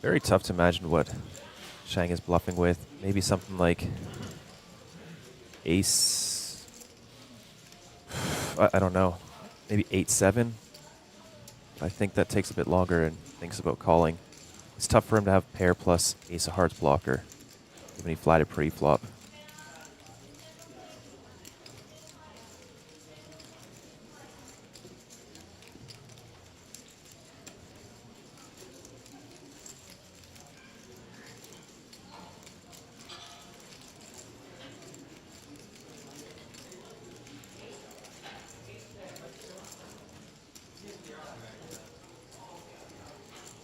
Very tough to imagine what Shang is bluffing with. Maybe something like ace. I don't know. Maybe 8-7. I think that takes a bit longer and thinks about calling. It's tough for him to have pair plus ace of hearts blocker, given he flatted pre-flop.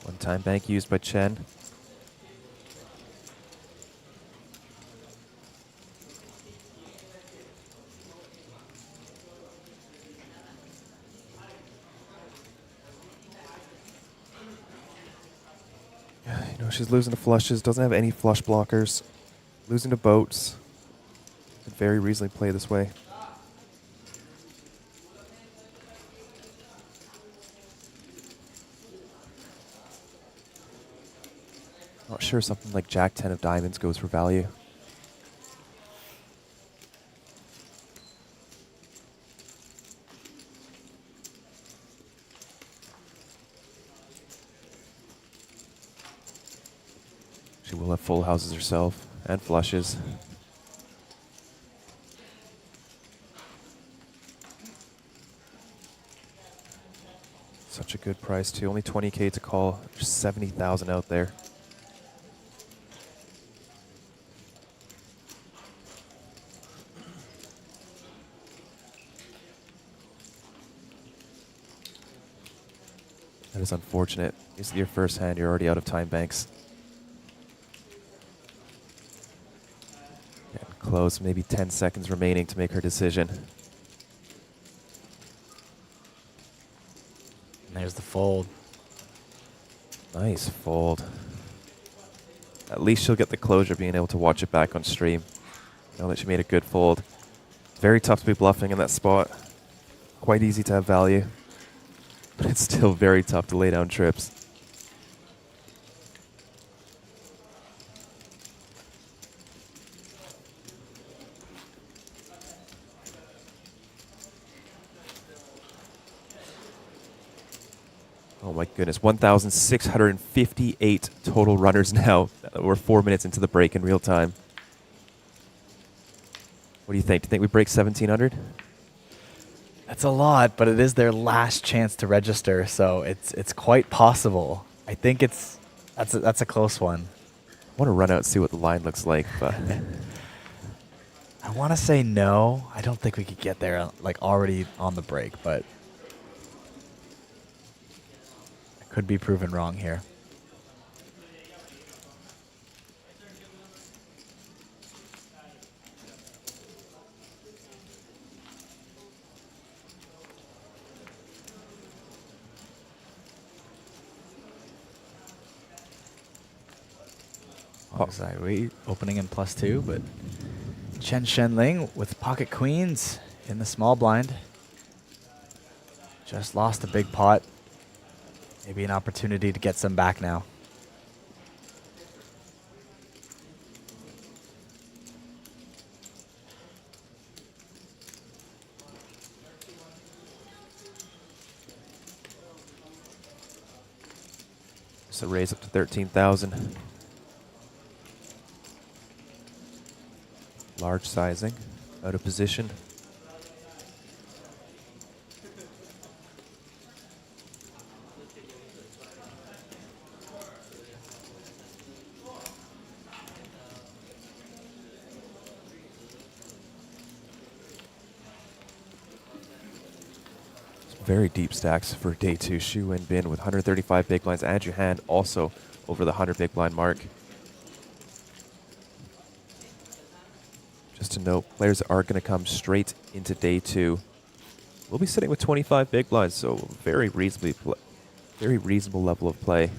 One-time bank used by Chen. You know, she's losing to flushes, doesn't have any flush blockers, losing to boats. Could very reasonably play this way. Not sure something like Jack 10 of diamonds goes for value. She will have full houses herself and flushes. Such a good price too. Only 20K to call. There's 70,000 out there. That is unfortunate. This is your first hand. You're already out of time banks. Getting close. Maybe 10 seconds remaining to make her decision. And there's the fold. Nice fold. At least she'll get the closure being able to watch it back on stream. Know that she made a good fold. Very tough to be bluffing in that spot. Quite easy to have value. But it's still very tough to lay down trips. Oh my goodness, 1,658 total runners now. We're 4 minutes into the break in real time. What do you think? Do you think we break 1,700? That's a lot, but it is their last chance to register, so it's quite possible. I think that's a close one. I want to run out and see what the line looks like, but I want to say no. I don't think we could get there like already on the break, but I could be proven wrong here. We opening in +2, but Chen Shenling with pocket queens in the small blind. Just lost a big pot. Maybe an opportunity to get some back now. Just a raise up to 13,000. Large sizing, out of position. Very deep stacks for day two. Shu and Bin with 135 big blinds. Add your hand also over the 100 big blind mark. Just to note, players are going to come straight into day two. We'll be sitting with 25 big blinds, so very reasonable level of play.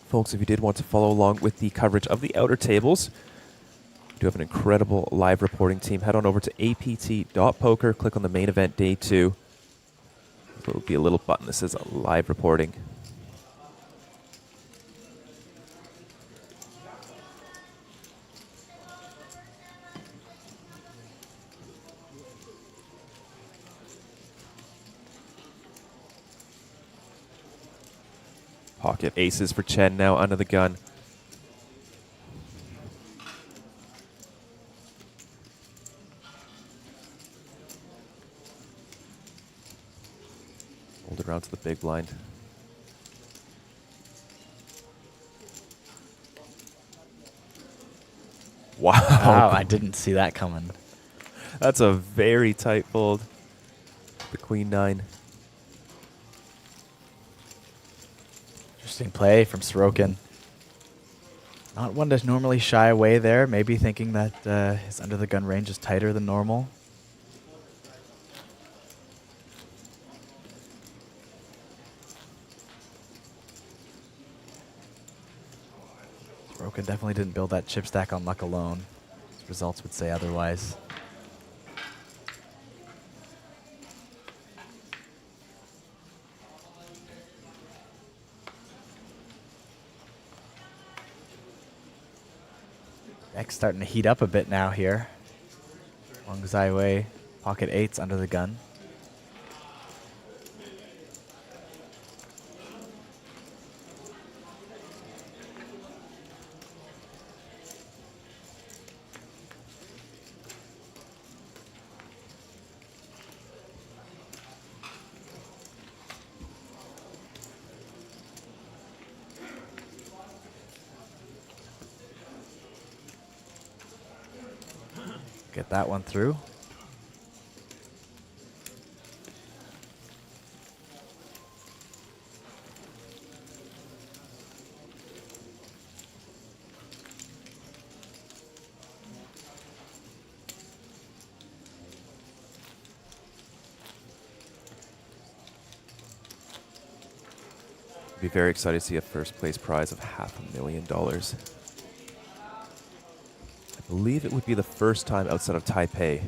Folks, if you did want to follow along with the coverage of the outer tables, we do have an incredible live reporting team. Head on over to apt.poker, click on the main event day two. There will be a little button that says live reporting. Pocket aces for Chen now under the gun. Hold it around to the big blind. Wow, I didn't see that coming. That's a very tight fold. The queen nine. Interesting play from Sorokin. Not one to normally shy away there. Maybe thinking that his under the gun range is tighter than normal. Sorokin definitely didn't build that chip stack on luck alone. Results would say otherwise. Deck's starting to heat up a bit now here. Wang Zaiwei, pocket eights under the gun. Get that one through. Be very excited to see a first place prize of $500,000. I believe it would be the first time outside of Taipei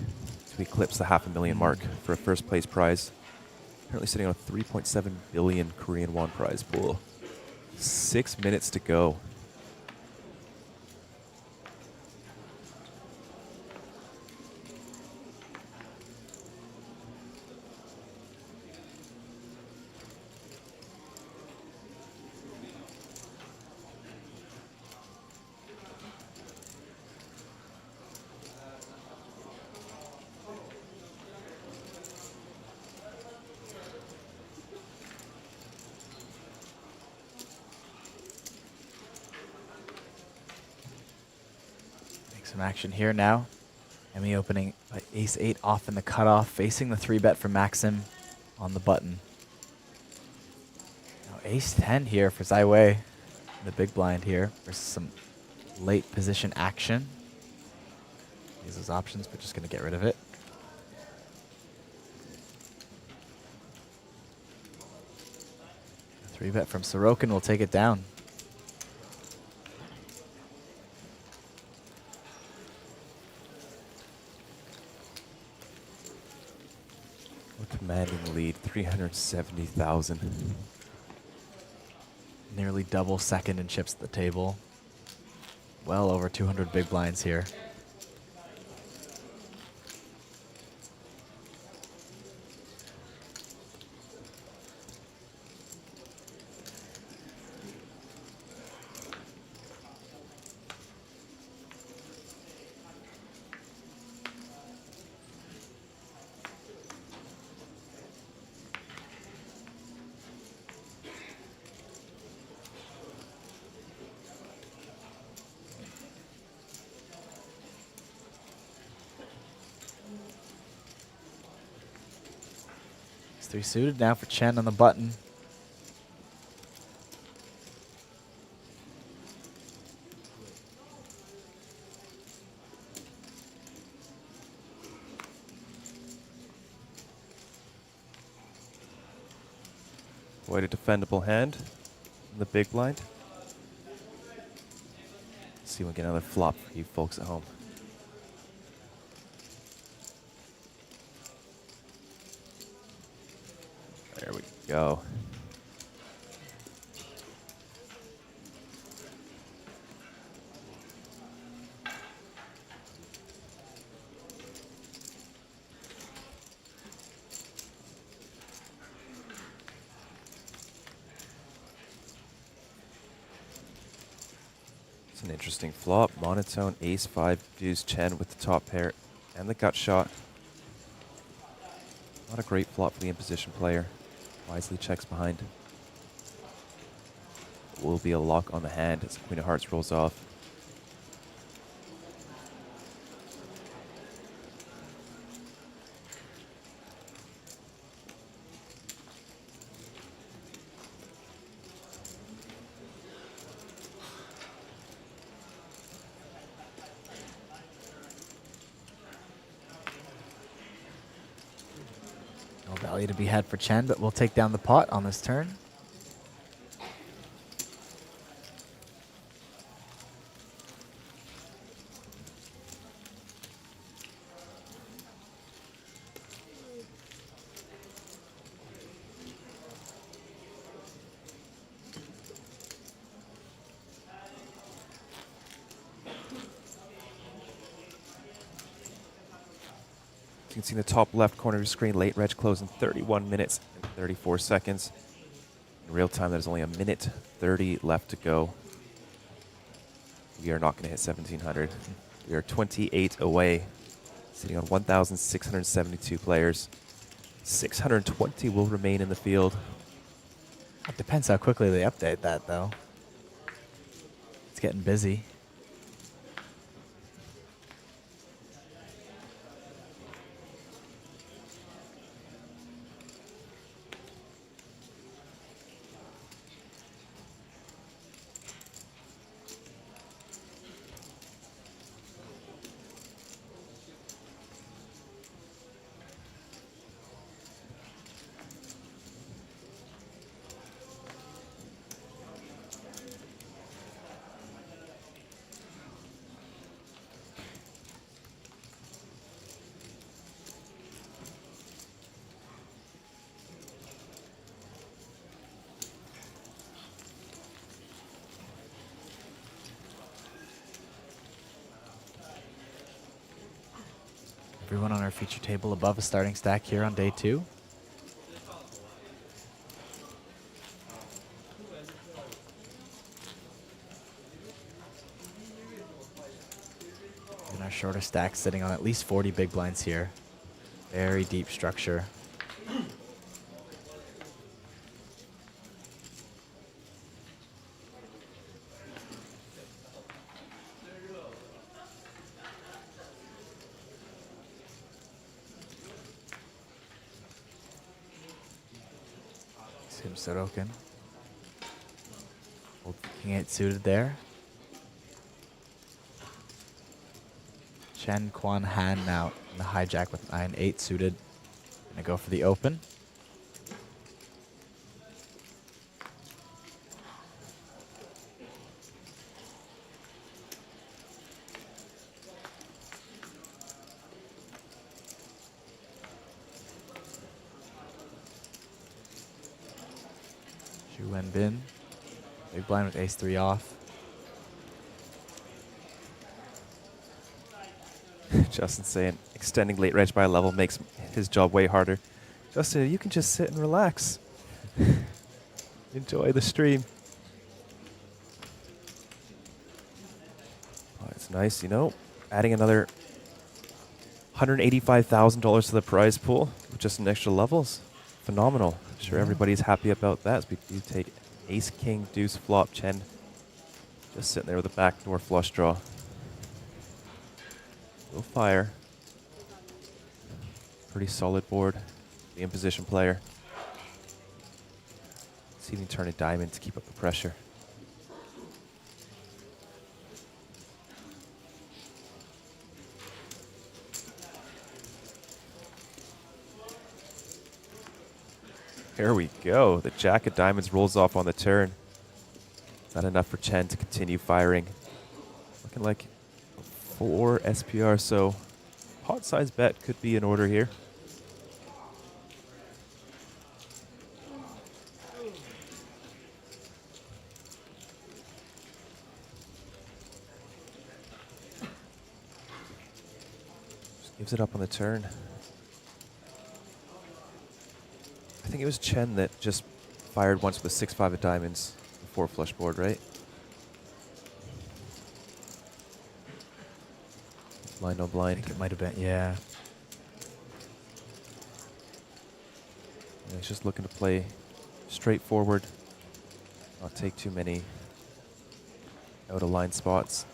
to eclipse the $500,000 mark for a first place prize. Currently sitting on a 3.7 billion Korean won prize pool. 6 minutes to go. Some action here now. Emmy opening by ace-8 off in the cutoff, facing the 3-bet from Maxim on the button. Now ace-10 here for Zaiwei, the big blind here versus some late position action. These as options, but just going to get rid of it. The 3-bet from Sorokin will take it down. Commanding lead, 370,000. Nearly double second in chips at the table. Well over 200 big blinds here. Three suited now for Chen on the button. Quite a defendable hand in the big blind. Let's see if we can get another flop for you folks at home. There we go. It's an interesting flop. Monotone, ace-5, deuce, Chen with the top pair and the gut shot. Not a great flop for the in-position player. Wisely checks behind. Will be a lock on the hand as Queen of Hearts rolls off. No value to be had for Chen, but we'll take down the pot on this turn. You can see in the top left corner of your screen, late reg close in 31 minutes and 34 seconds. In real time, there's only 1:30 left to go. We are not going to hit 1,700. We are 28 away, sitting on 1,672 players. 620 will remain in the field. It depends how quickly they update that, though. It's getting busy. Everyone on our feature table above a starting stack here on day 2. And our shorter stack sitting on at least 40 big blinds here. Very deep structure. Sim Sorokin. King 8 suited there. Chen Quan Han now in the hijack with 9-8 suited. Gonna go for the open. Xu Wenbin. Big blind with ace-3 off. Justin saying extending late reg by a level makes his job way harder. Justin, you can just sit and relax. Enjoy the stream. Oh, it's nice, you know, adding another $185,000 to the prize pool with just an extra levels. Phenomenal. Sure, everybody's happy about that. You take ace, king, deuce, flop, Chen. Just sitting there with a backdoor flush draw. Go fire. Pretty solid board. The in-position player. See if he can turn a diamond to keep up the pressure. There we go. The jack of diamonds rolls off on the turn. Not enough for Chen to continue firing. Looking like 4 SPR, so pot size bet could be in order here. Just gives it up on the turn. I think it was Chen that just fired once with a 6-5 of diamonds before flush board, right? Blind on blind. I think it might have been, yeah. Yeah, he's just looking to play straightforward, not take too many out of line spots.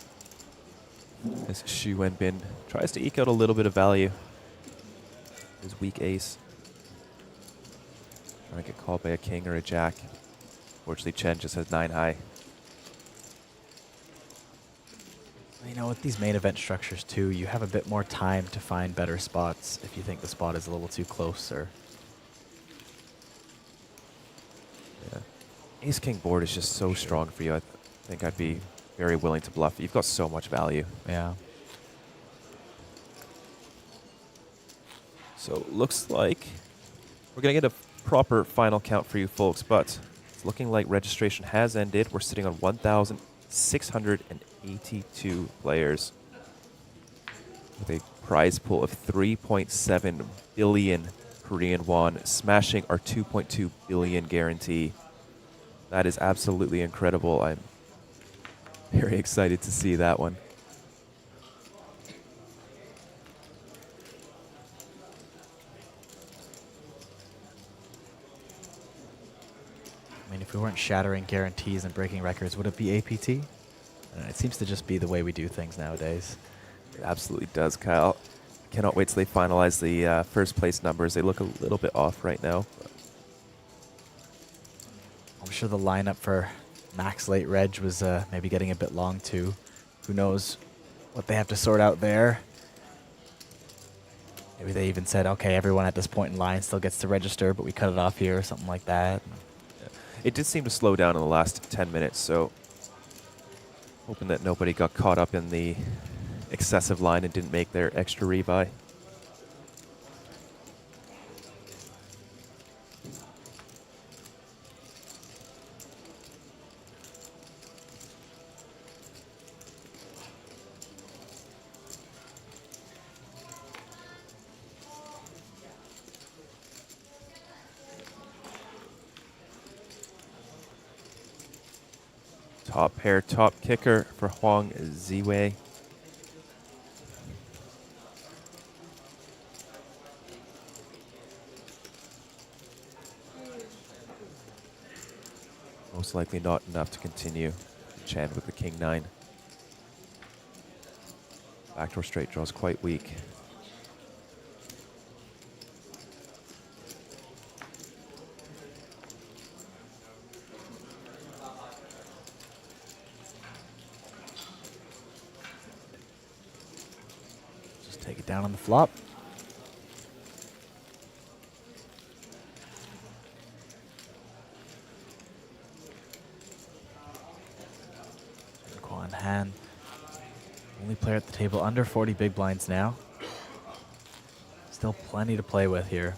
As Xu Wenbin tries to eke out a little bit of value. His weak ace. Trying to get called by a king or a jack. Fortunately, Chen just has 9 high. You know, with these main event structures too, you have a bit more time to find better spots if you think the spot is a little too close or... Yeah. Ace-king board is just so strong for you. I think I'd be very willing to bluff. You've got so much value. Yeah. So looks like we're going to get a proper final count for you folks, but it's looking like registration has ended. We're sitting on 1,682 players with a prize pool of 3.7 billion Korean won, smashing our 2.2 billion guarantee. That is absolutely incredible. I'm very excited to see that one. I mean, if we weren't shattering guarantees and breaking records, would it be APT? It seems to just be the way we do things nowadays. It absolutely does, Kyle. Cannot wait till they finalize the first place numbers. They look a little bit off right now. I'm sure the lineup for Max Late Reg was maybe getting a bit long too. Who knows what they have to sort out there. Maybe they even said, okay, everyone at this point in line still gets to register, but we cut it off here or something like that. It did seem to slow down in the last 10 minutes, so hoping that nobody got caught up in the excessive line and didn't make their extra rebuy. Top pair, top kicker for Huang Ziwei. Most likely not enough to continue Chen with the King 9. Backdoor straight draws quite weak. Just take it down on the flop. Quan Han, only player at the table under 40 big blinds now. Still plenty to play with here.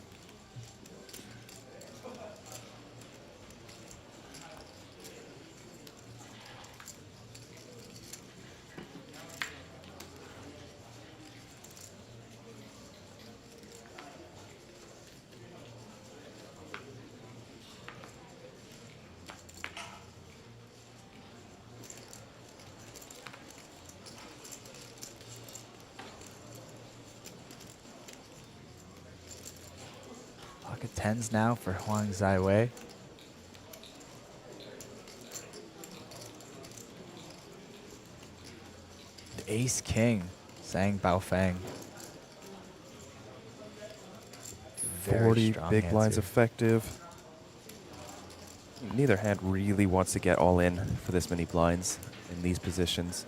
Pocket tens now for Huang Ziwei. Ace King, Sang Baofeng. 40 big blinds effective. Neither hand really wants to get all in for this many blinds in these positions.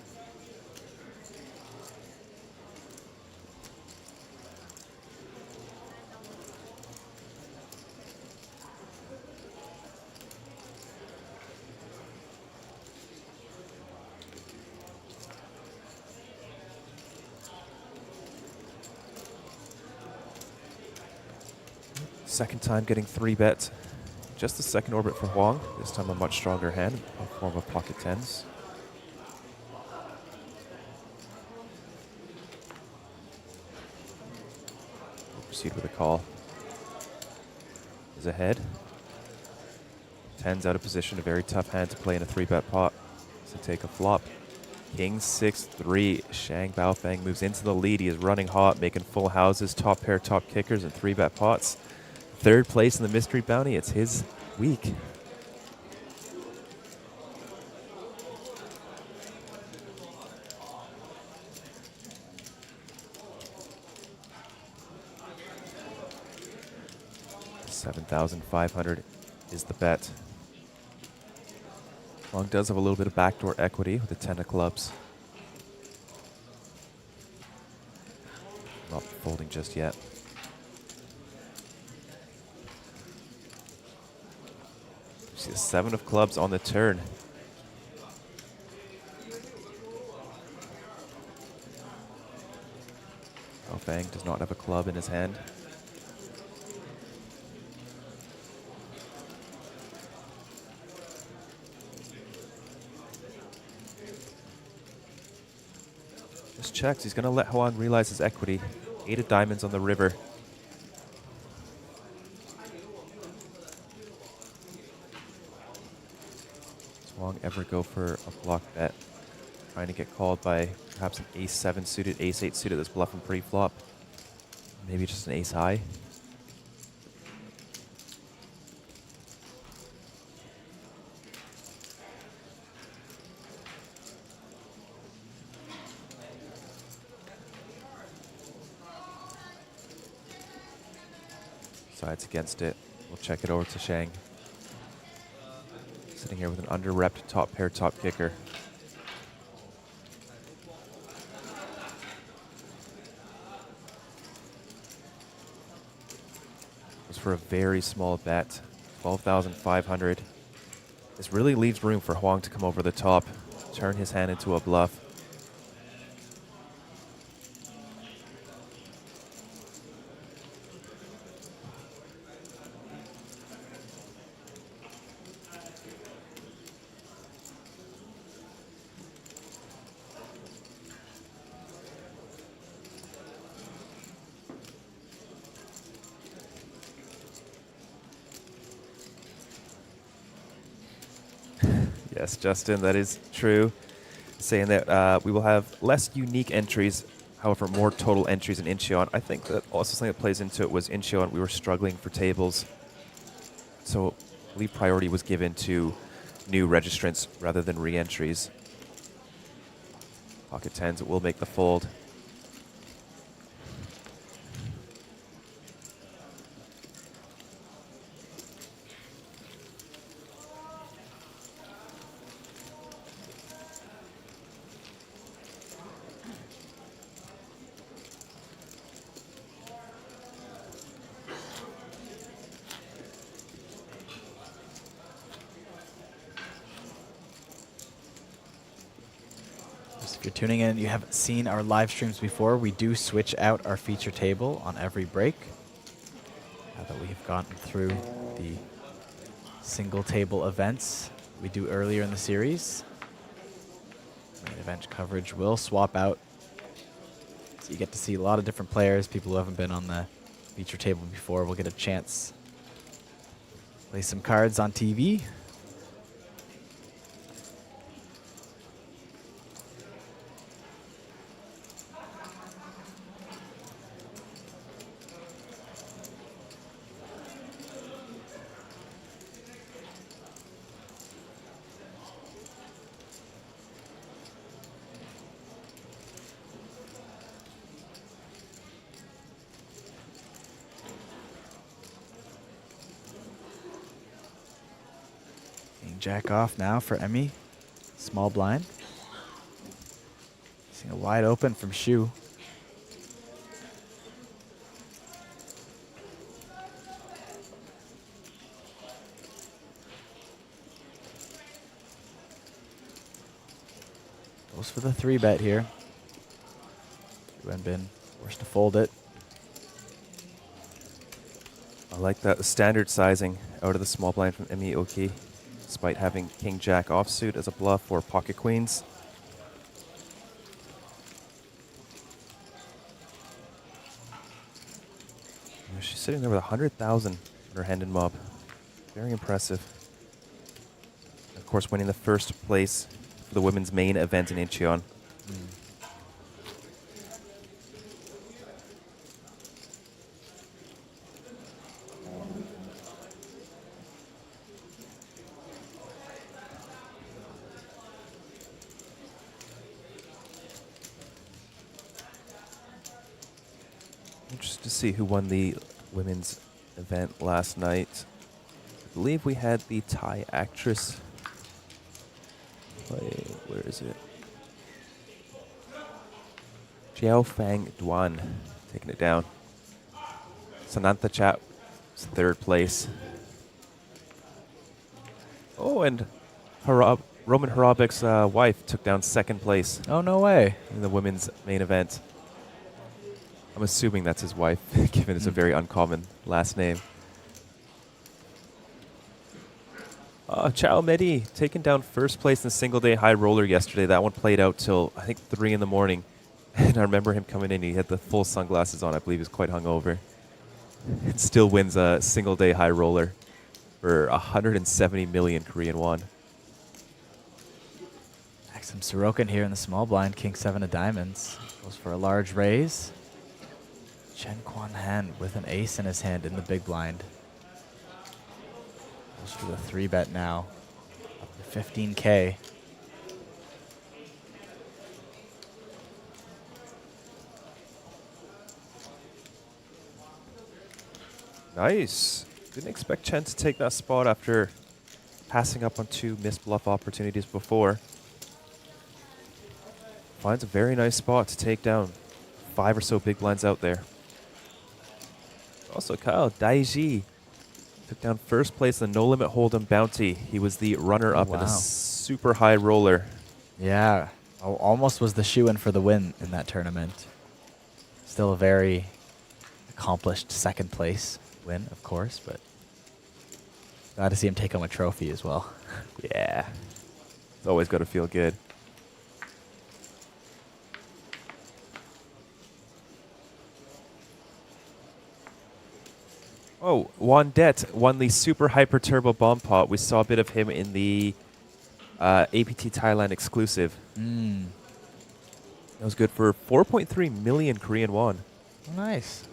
Second time getting 3-bet. Just the second orbit for Huang. This time a much stronger hand in the form of pocket tens. We'll proceed with a call. Is ahead. Tens out of position. A very tough hand to play in a 3-bet pot. So take a flop. King 6-3. Shang Baofeng moves into the lead. He is running hot, making full houses, top pair, top kickers, and 3-bet pots. Third place in the mystery bounty. It's his week. $7,500 is the bet. Long does have a little bit of backdoor equity with the 10 of clubs. Not folding just yet. See the 7 of clubs on the turn. Baofeng does not have a club in his hand. Just to check. He's going to let Hwan realize his equity. 8 of diamonds on the river. Does Hwang ever go for a block bet? Trying to get called by perhaps an ace-7 suited, ace-8 suited that's bluffing pre-flop. Maybe just an ace-high. Sides against it. We'll check it over to Shang. Sitting here with an under-repped top pair top kicker. Goes for a very small bet, 12,500. This really leaves room for Hwang to come over the top, turn his hand into a bluff. Yes, Justin, that is true. Saying that we will have less unique entries, however, more total entries in Incheon. I think that also something that plays into it was Incheon. We were struggling for tables. So I believe priority was given to new registrants rather than re-entries. Pocket 10s will make the fold. If you're tuning in, you haven't seen our live streams before, we do switch out our feature table on every break. Now that we've gotten through the single table events we do earlier in the series, main event coverage will swap out. So you get to see a lot of different players, people who haven't been on the feature table before will get a chance to play some cards on TV. Jack off now for Emmy. Small blind. Seeing a wide open from Shu. Goes for the 3-bet here. Yuan Bin forced to fold it. I like that standard sizing out of the small blind from Emmy Oki, despite having King Jack offsuit as a bluff or pocket queens. She's sitting there with 100,000 in her hand and mob. Very impressive. Of course, winning the first place for the women's main event in Incheon. Interested to see who won the women's event last night. I believe we had the Thai actress play. Where is it? Jiao Fang Duan taking it down. Sanantha Chat was 3rd place. Oh, and Roman Harabek's wife took down 2nd place. Oh, no way. In the women's main event. I'm assuming that's his wife, given it's a very uncommon last name. Chao Medi taking down 1st place in the single day high roller yesterday. That one played out till, I think, 3 in the morning. And I remember him coming in, he had the full sunglasses on, I believe he was quite hungover. And still wins a single day high roller for 170 million Korean won. Maxim Sorokin here in the small blind, king 7 of diamonds. Goes for a large raise. Chen Kwan Han with an ace in his hand in the big blind. Goes for the 3-bet now. Up to 15K. Nice. Didn't expect Chen to take that spot after passing up on 2 missed bluff opportunities before. Finds a very nice spot to take down 5 or so big blinds out there. Also, Kyle Daiji took down first place in the No Limit Hold'em Bounty. He was the runner-up in a super high roller. Yeah, almost was the shoe-in for the win in that tournament. Still a very accomplished second place win, of course, but glad to see him take home a trophy as well. Yeah, it's always got to feel good. Oh, Wandet won the Super Hyper Turbo Bomb Pot. We saw a bit of him in the APT Thailand exclusive. That was good for 4.3 million Korean won. Nice.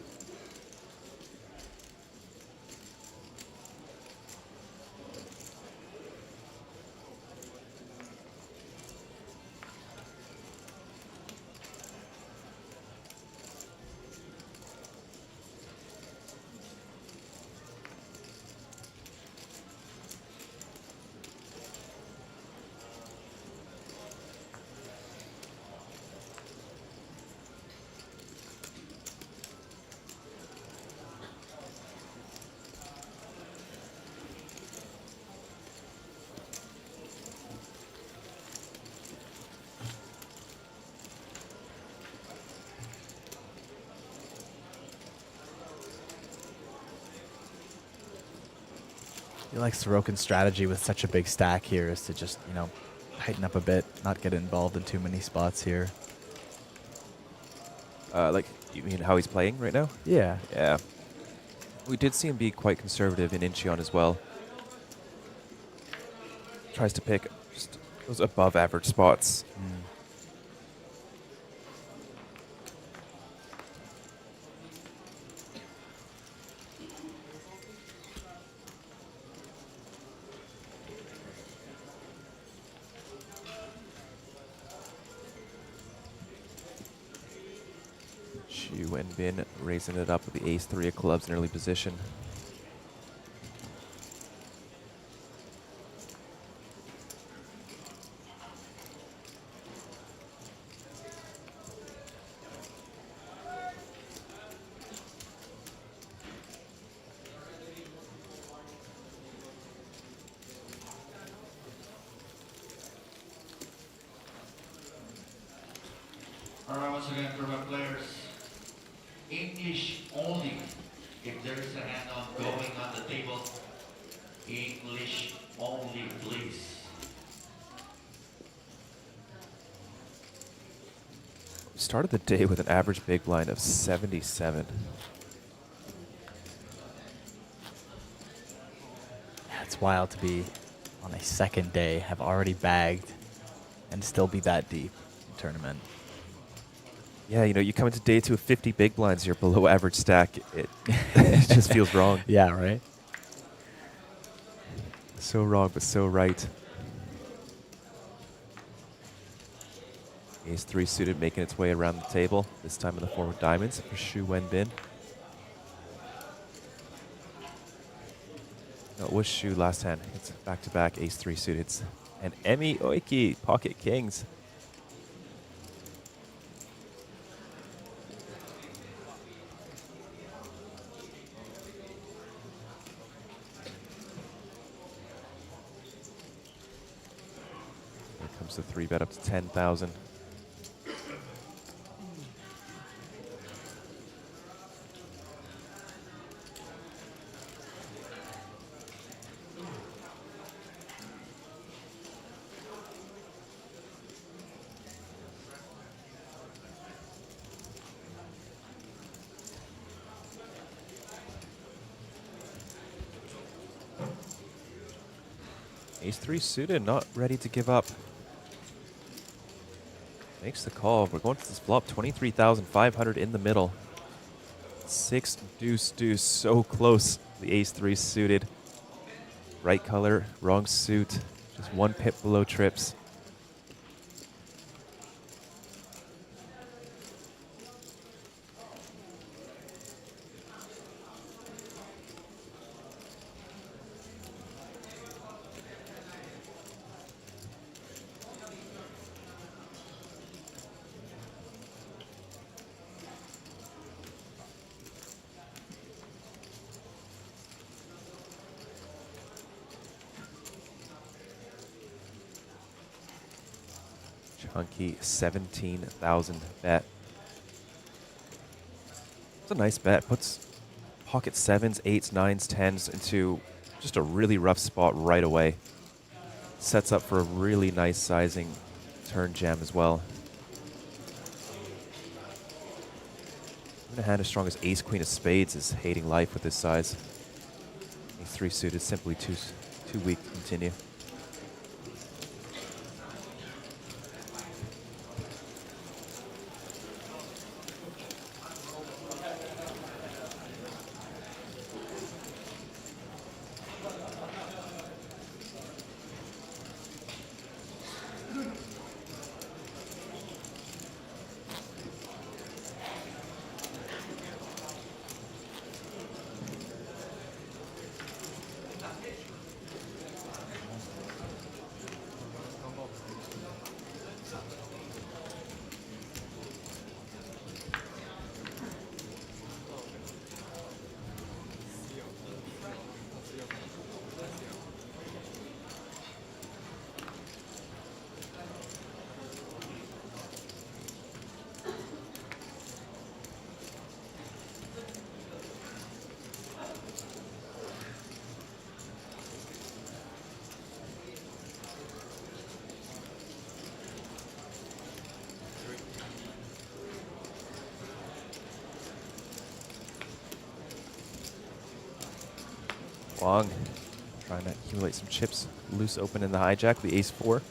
I feel like Sorokin's strategy with such a big stack here is to just, you know, tighten up a bit, not get involved in too many spots here. Like, you mean how he's playing right now? Yeah. Yeah. We did see him be quite conservative in Incheon as well. Tries to pick just those above average spots. Xu Wenbin raising it up with the ace-3 of clubs in early position. Alright, once again for my players, English only. If there is a hand on going on the table, English only, please. Started the day with an average big blind of 77. Yeah, it's wild to be on a second day, have already bagged, and still be that deep in tournament. Yeah, you know, you come into day 2 with 50 big blinds, you're below average stack. It just feels wrong. Yeah, right? So wrong, but so right. Ace-3 suited making its way around the table, this time in the form of diamonds for Xu Wenbin. No, it was Xu last hand. It's back-to-back ace-3 suited. And Emi Oiki, pocket kings. Here comes the 3-bet up to 10,000. Ace-3 suited, not ready to give up. Makes the call. We're going to this flop, 23,500 in the middle. 6 deuce deuce, so close. The Ace-3 suited. Right color, wrong suit. Just 1 pip below trips. Chunky 17,000 bet. It's a nice bet. Puts pocket 7s, 8s, 9s, 10s into just a really rough spot right away. Sets up for a really nice sizing turn jam as well. Even a hand as strong as Ace Queen of Spades is hating life with this size. Ace-3 suited simply too weak to continue. Wong trying to accumulate some chips loose open in the hijack, the Ace-4.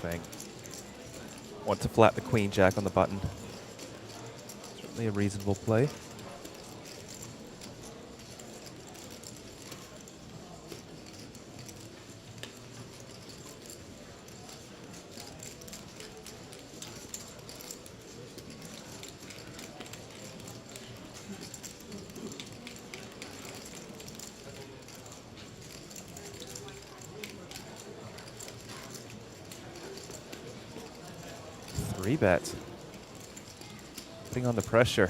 Fang. Want to flat the Queen Jack on the button. Certainly a reasonable play. Bet. Putting on the pressure.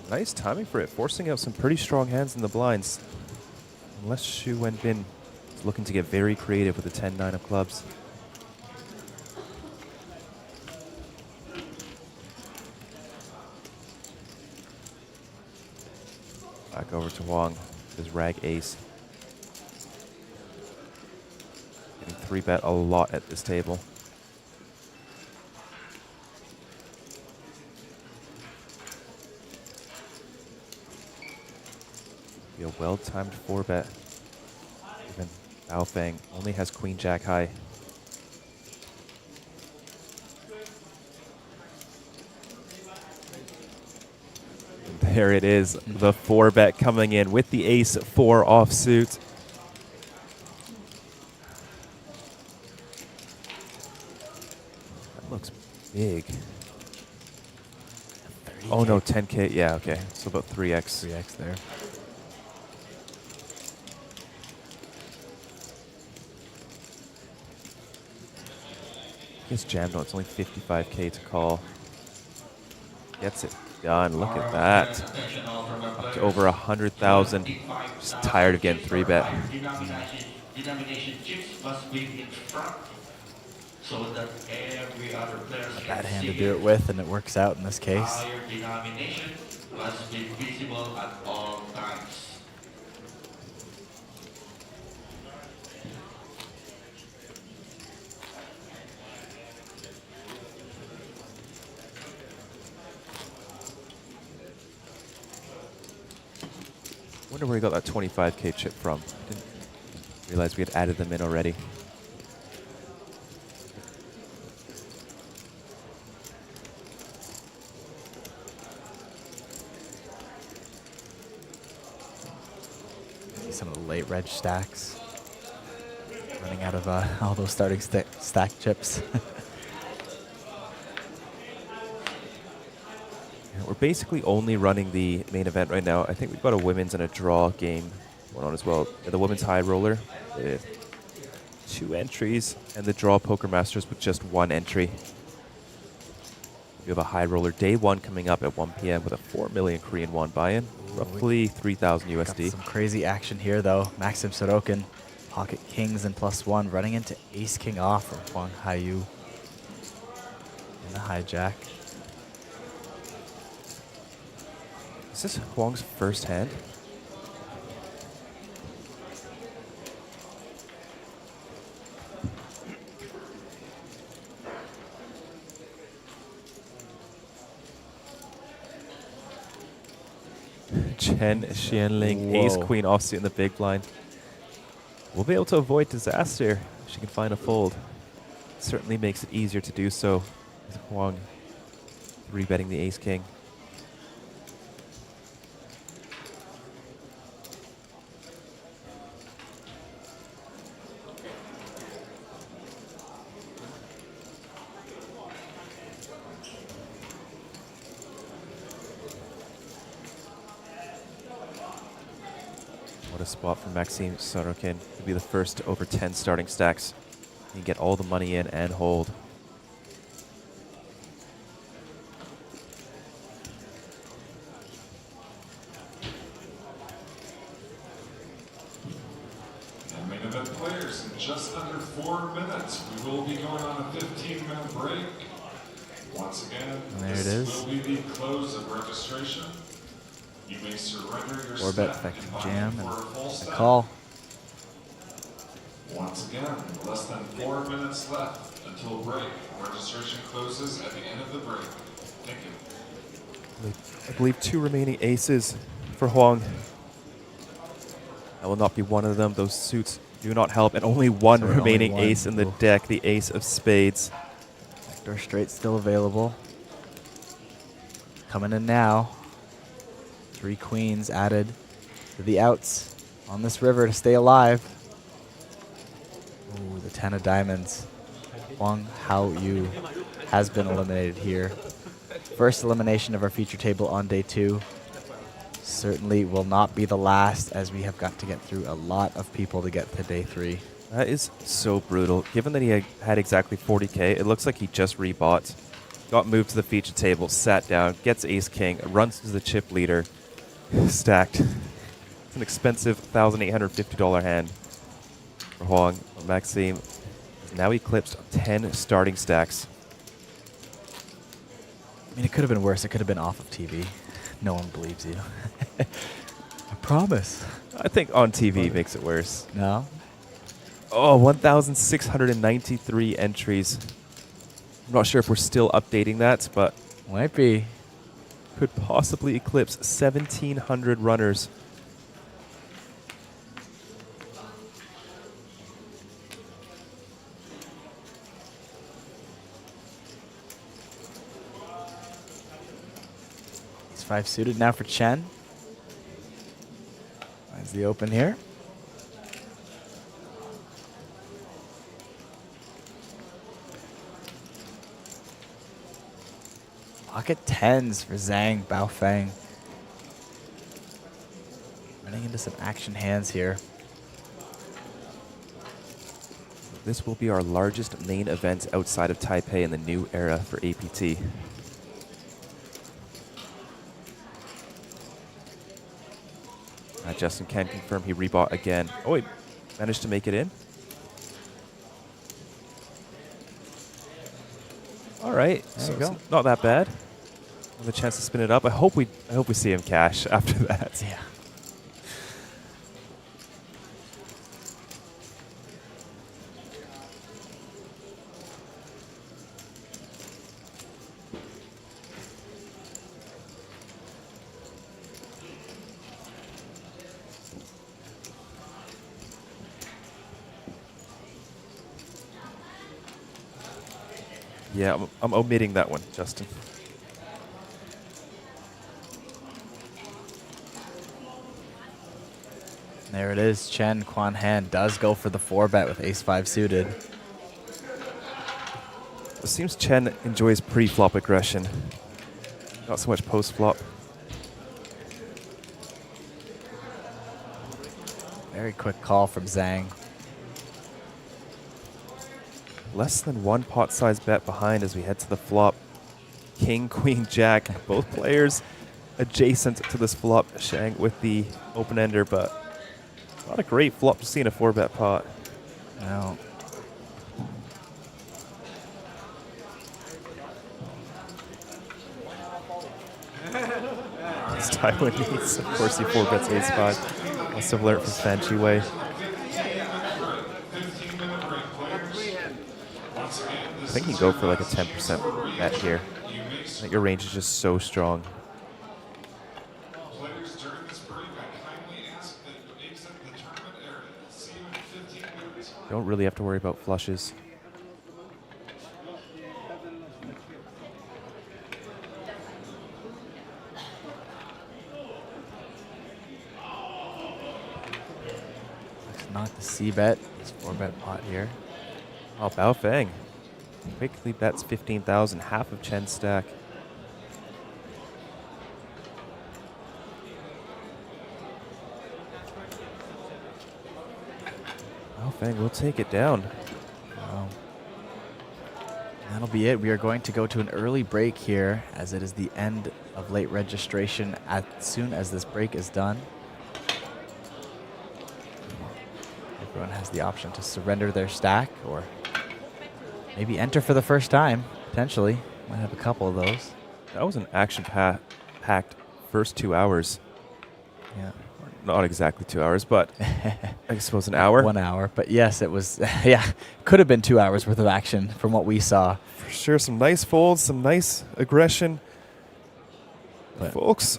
Nice timing for it, forcing out some pretty strong hands in the blinds. Unless Xu Wenbin is looking to get very creative with the 10-9 of clubs. Back over to Wong, his rag ace. Getting 3-bet a lot at this table. Be a well-timed 4-bet. Even Bao Feng only has Queen Jack high. There it is, the 4-bet coming in with the Ace-4 offsuit. That looks big. Oh no, 10K, yeah, okay. So about 3x. 3x there. Gets jammed on, it's only 55K to call. Gets it. done. Look at that. Up to over 100,000. Just tired of getting 3-bet. Denomination chips must be in front so that every other player A can bad hand to see do it with, and it works out in this case. higher denomination must be visible at all times. Wonder where he got that 25K chip from. Didn't realize we had added them in already. Some of the late reg stacks. Running out of all those starting stack chips. We're basically only running the main event right now. I think we've got a women's and a draw game going on as well. The women's high roller with 2 entries, and the draw poker masters with just 1 entry. We have a high roller day 1 coming up at 1 p.m. with a 4 million Korean won buy-in, roughly 3,000 USD. Got some crazy action here though. Maxim Sorokin, pocket kings and +1, running into ace king off from Huang Haiyu in the hijack. Is this Huang's first hand? Chen Xianling, ace queen offsuit in the big blind. We'll be able to avoid disaster if she can find a fold. Certainly makes it easier to do so with Huang 3-betting the ace king. What a spot for Maxime Sorokin to be the first to over 10 starting stacks. You can get all the money in and hold. And main event players, in just under 4 minutes, we will be going on a 15-minute break. Once again, there it this is. will be the close of registration. You may surrender your 4-bet stack effective and jam buy and for a full a stack. call. Once again, less than 4 minutes left until break. Registration closes at the end of the break. Thank you. I believe 2 remaining aces for Huang. That will not be one of them. Those suits do not help. And only one Sorry, only remaining one. ace in the deck, the ace of spades. Backdoor straight still available. Coming in now. 3 queens added to the outs on this river to stay alive. Ooh, the 10 of diamonds. Huang Hao-yu has been eliminated here. First elimination of our feature table on day 2. Certainly will not be the last, as we have got to get through a lot of people to get to day 3. That is so brutal. Given that he had exactly 40K, it looks like he just rebought. Got moved to the feature table, sat down, gets ace king, runs to the chip leader, stacked. It's an expensive $1,850 hand for Huang. Maxime is now eclipsed 10 starting stacks. I mean, it could have been worse. It could have been off of TV. No one believes you. I promise. I think on TV makes it worse. No? Oh, 1,693 entries. I'm not sure if we're still updating that, but might be. Could possibly eclipse 1,700 runners. He's 5 suited now for Chen. Finds the open here. Pocket 10s for Zhang Baofeng. Running into some action hands here. This will be our largest main event outside of Taipei in the new era for APT. Justin can confirm he rebought again. Oh, he managed to make it in. All right, There so you go. it's not that bad. Another chance to spin it up. I hope we see him cash after that. Yeah. Yeah, I'm omitting that one, Justin. There it is. Chen Quan Han does go for the 4-bet with ace-5 suited. It seems Chen enjoys pre-flop aggression, not so much post-flop. Very quick call from Zhang. Less than one pot size bet behind as we head to the flop. King, Queen, Jack, both players adjacent to this flop. Shang with the open ender, but not a great flop to see in a 4-bet pot. No. It's Taiwanese. Of course, he 4-bets ace-5. Must have learned from Fan Chi Wei. I think you go for like a 10% bet here. I think your range is just so strong. Don't really have to worry about flushes. It's not the C-bet. It's 4-bet pot here. Oh, Baofeng quickly bets 15,000, half of Chen's stack. Baofeng will take it down. Wow. That'll be it. We are going to go to an early break here as it is the end of late registration as soon as this break is done. Everyone has the option to surrender their stack or maybe enter for the first time, potentially. Might have a couple of those. That was an action-packed first 2 hours. Yeah. Not exactly 2 hours, but I suppose an hour. 1 hour, but yes, it was, yeah, could have been 2 hours worth of action from what we saw. For sure, some nice folds, some nice aggression. But folks,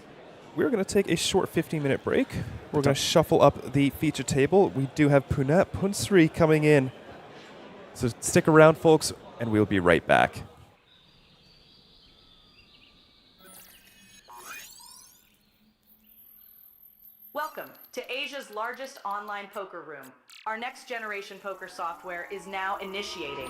we're going to take a short 15-minute break. We're going to shuffle up the feature table. We do have Punat Punsri coming in. So stick around, folks, and we'll be right back. Welcome to Asia's largest online poker room. Our next generation poker software is now initiating.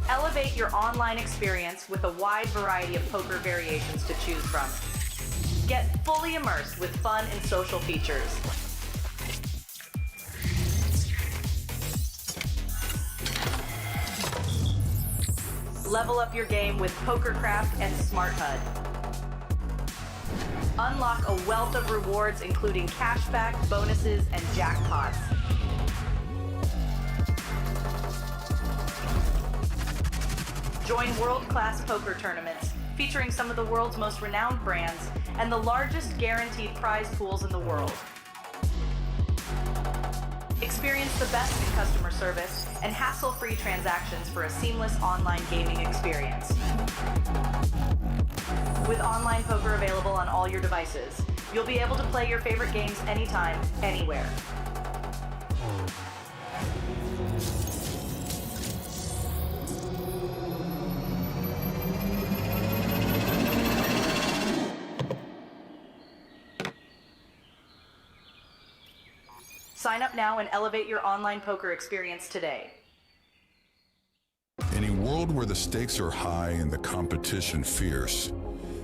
Elevate your online experience with a wide variety of poker variations to choose from. Get fully immersed with fun and social features. Level up your game with PokerCraft and Smart HUD. Unlock a wealth of rewards including cashback, bonuses, and jackpots. Join world-class poker tournaments featuring some of the world's most renowned brands and the largest guaranteed prize pools in the world. Experience the best in customer service and hassle-free transactions for a seamless online gaming experience. With online poker available on all your devices, you'll be able to play your favorite games anytime, anywhere. Sign up now and elevate your online poker experience today. In a world where the stakes are high and the competition fierce,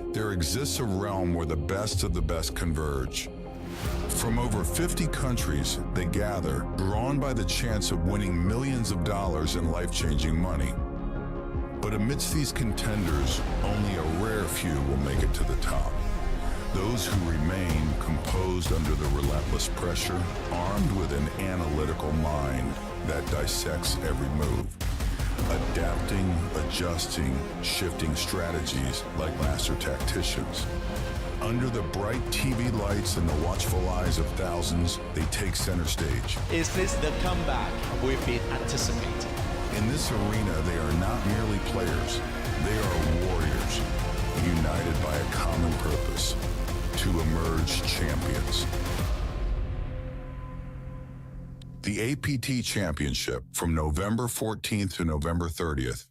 there exists a realm where the best of the best converge. From over 50 countries, they gather, drawn by the chance of winning millions of dollars in life-changing money. But amidst these contenders, only a rare few will make it to the top. Those who remain composed under the relentless pressure, armed with an analytical mind that dissects every move, adapting, adjusting, shifting strategies like master tacticians. Under the bright TV lights and the watchful eyes of thousands, they take center stage. Is this the comeback we've been anticipating? In this arena, they are not merely players. They are warriors, united by a common purpose: to emerge champions. The APT Championship from November 14th to November 30th.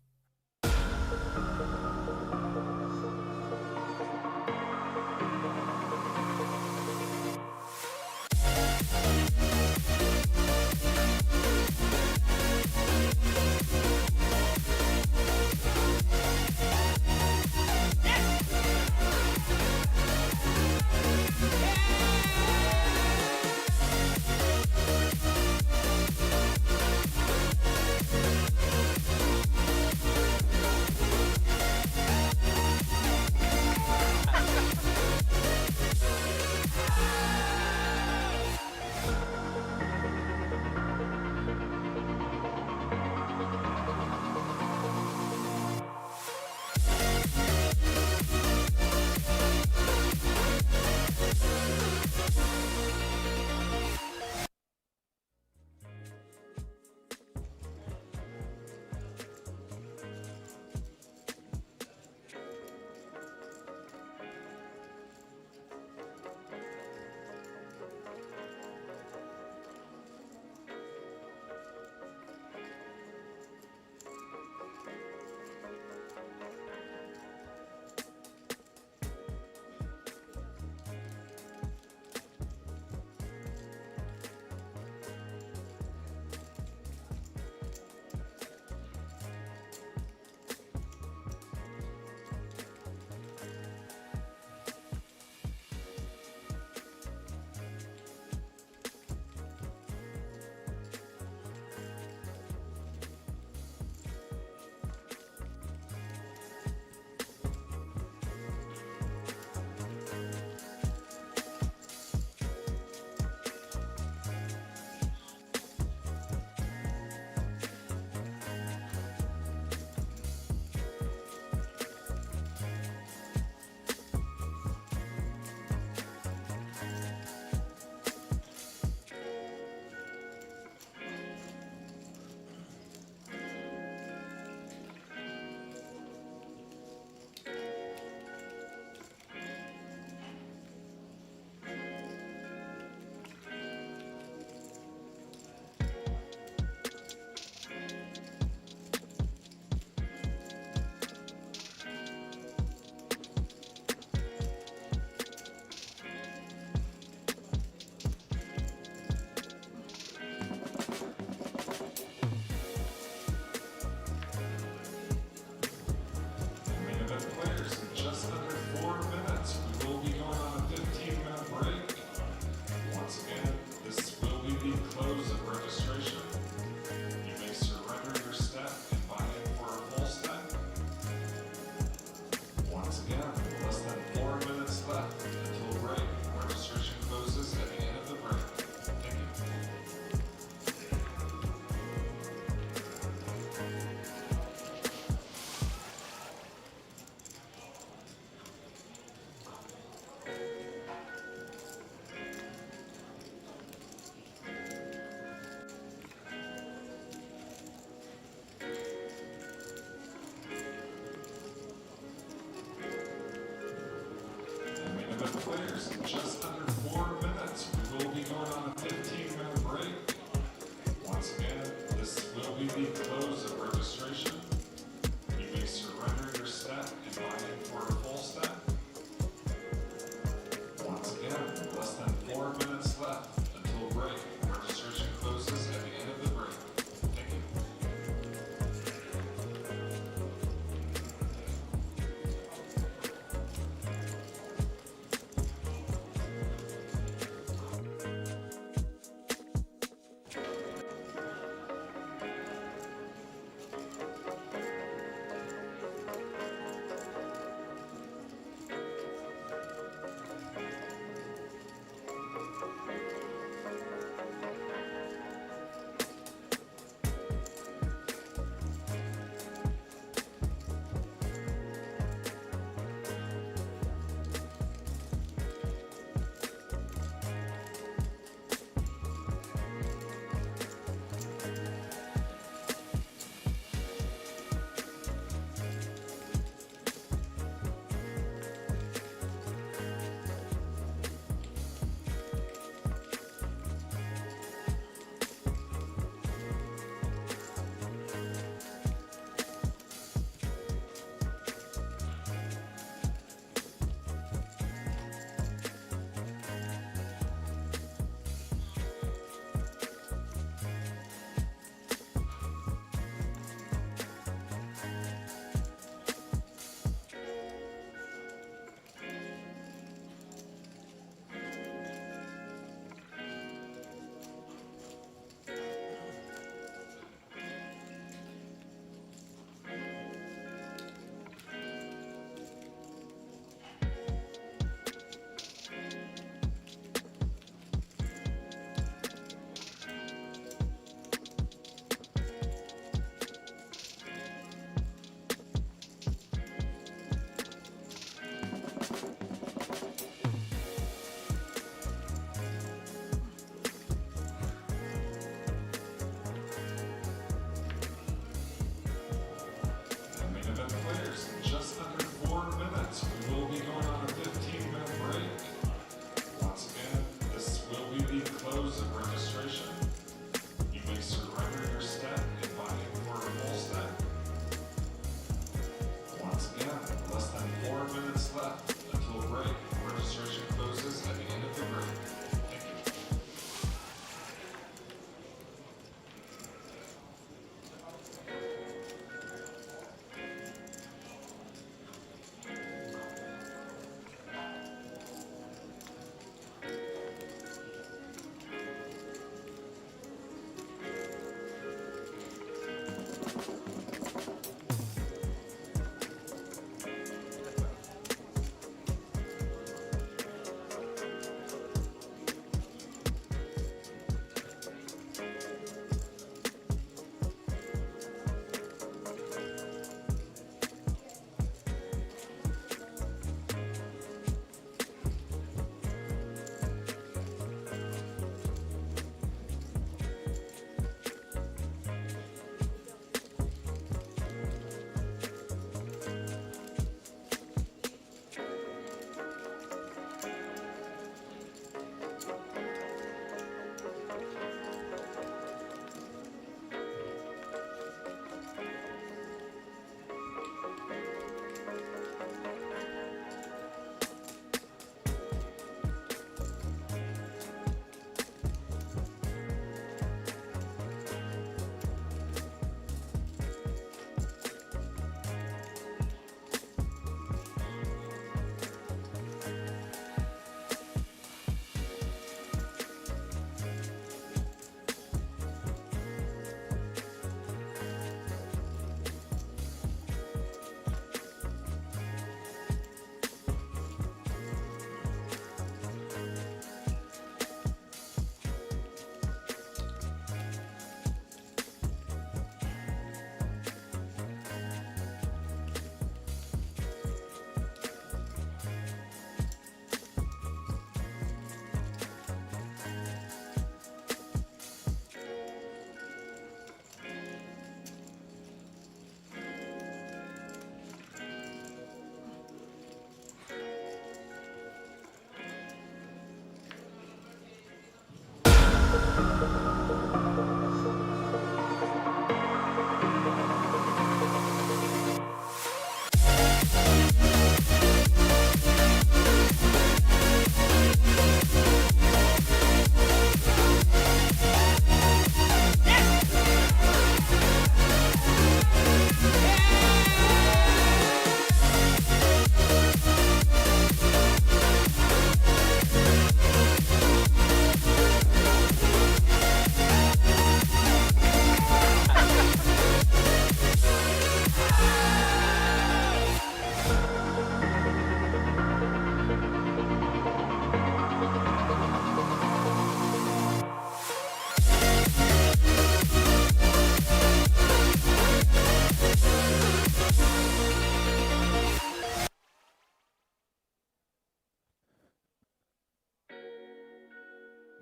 Players, just under 4 minutes. We will be going on a 15-minute break. Once again, this will be the close of registration. You may surrender your stack and buy in for a full stack. Once again, less than 4 minutes left until break. Registration closes at the end of the break. Thank you.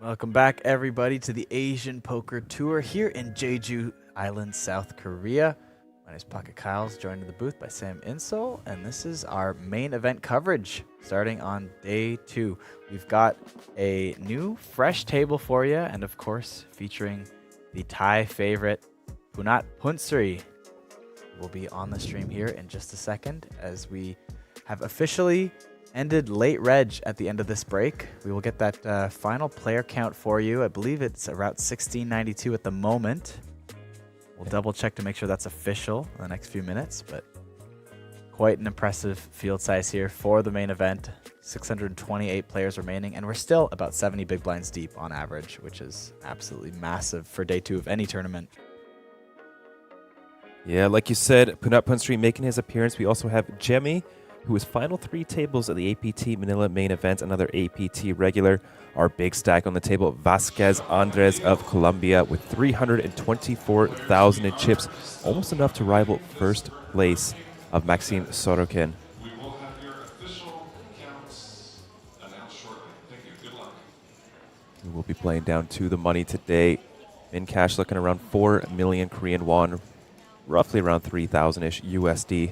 Welcome back, everybody, to the Asian Poker Tour here in Jeju Island, South Korea. My name is Pocket Kyles, joined in the booth by Sam Insole, and this is our main event coverage starting on day 2. We've got a new, fresh table for you, and of course, featuring the Thai favorite, Punat Punsri. Will be on the stream here in just a second as we have officially ended late reg at the end of this break. We will get that final player count for you. I believe it's around 1692 at the moment. We'll double check to make sure that's official in the next few minutes, but quite an impressive field size here for the main event. 628 players remaining, and we're still about 70 big blinds deep on average, which is absolutely massive for day 2 of any tournament. Yeah, like you said, Punat Punsri making his appearance. We also have Jemmy, who is final 3 tables at the APT Manila main event, another APT regular. Our big stack on the table, Vasquez Andres of Colombia with 324,000 in chips, almost enough to rival first place of Maxime Sorokin. We will have your official counts announced shortly. Thank you. Good luck. We will be playing down to the money today. In cash looking around 4 million Korean won, roughly around 3,000-ish USD.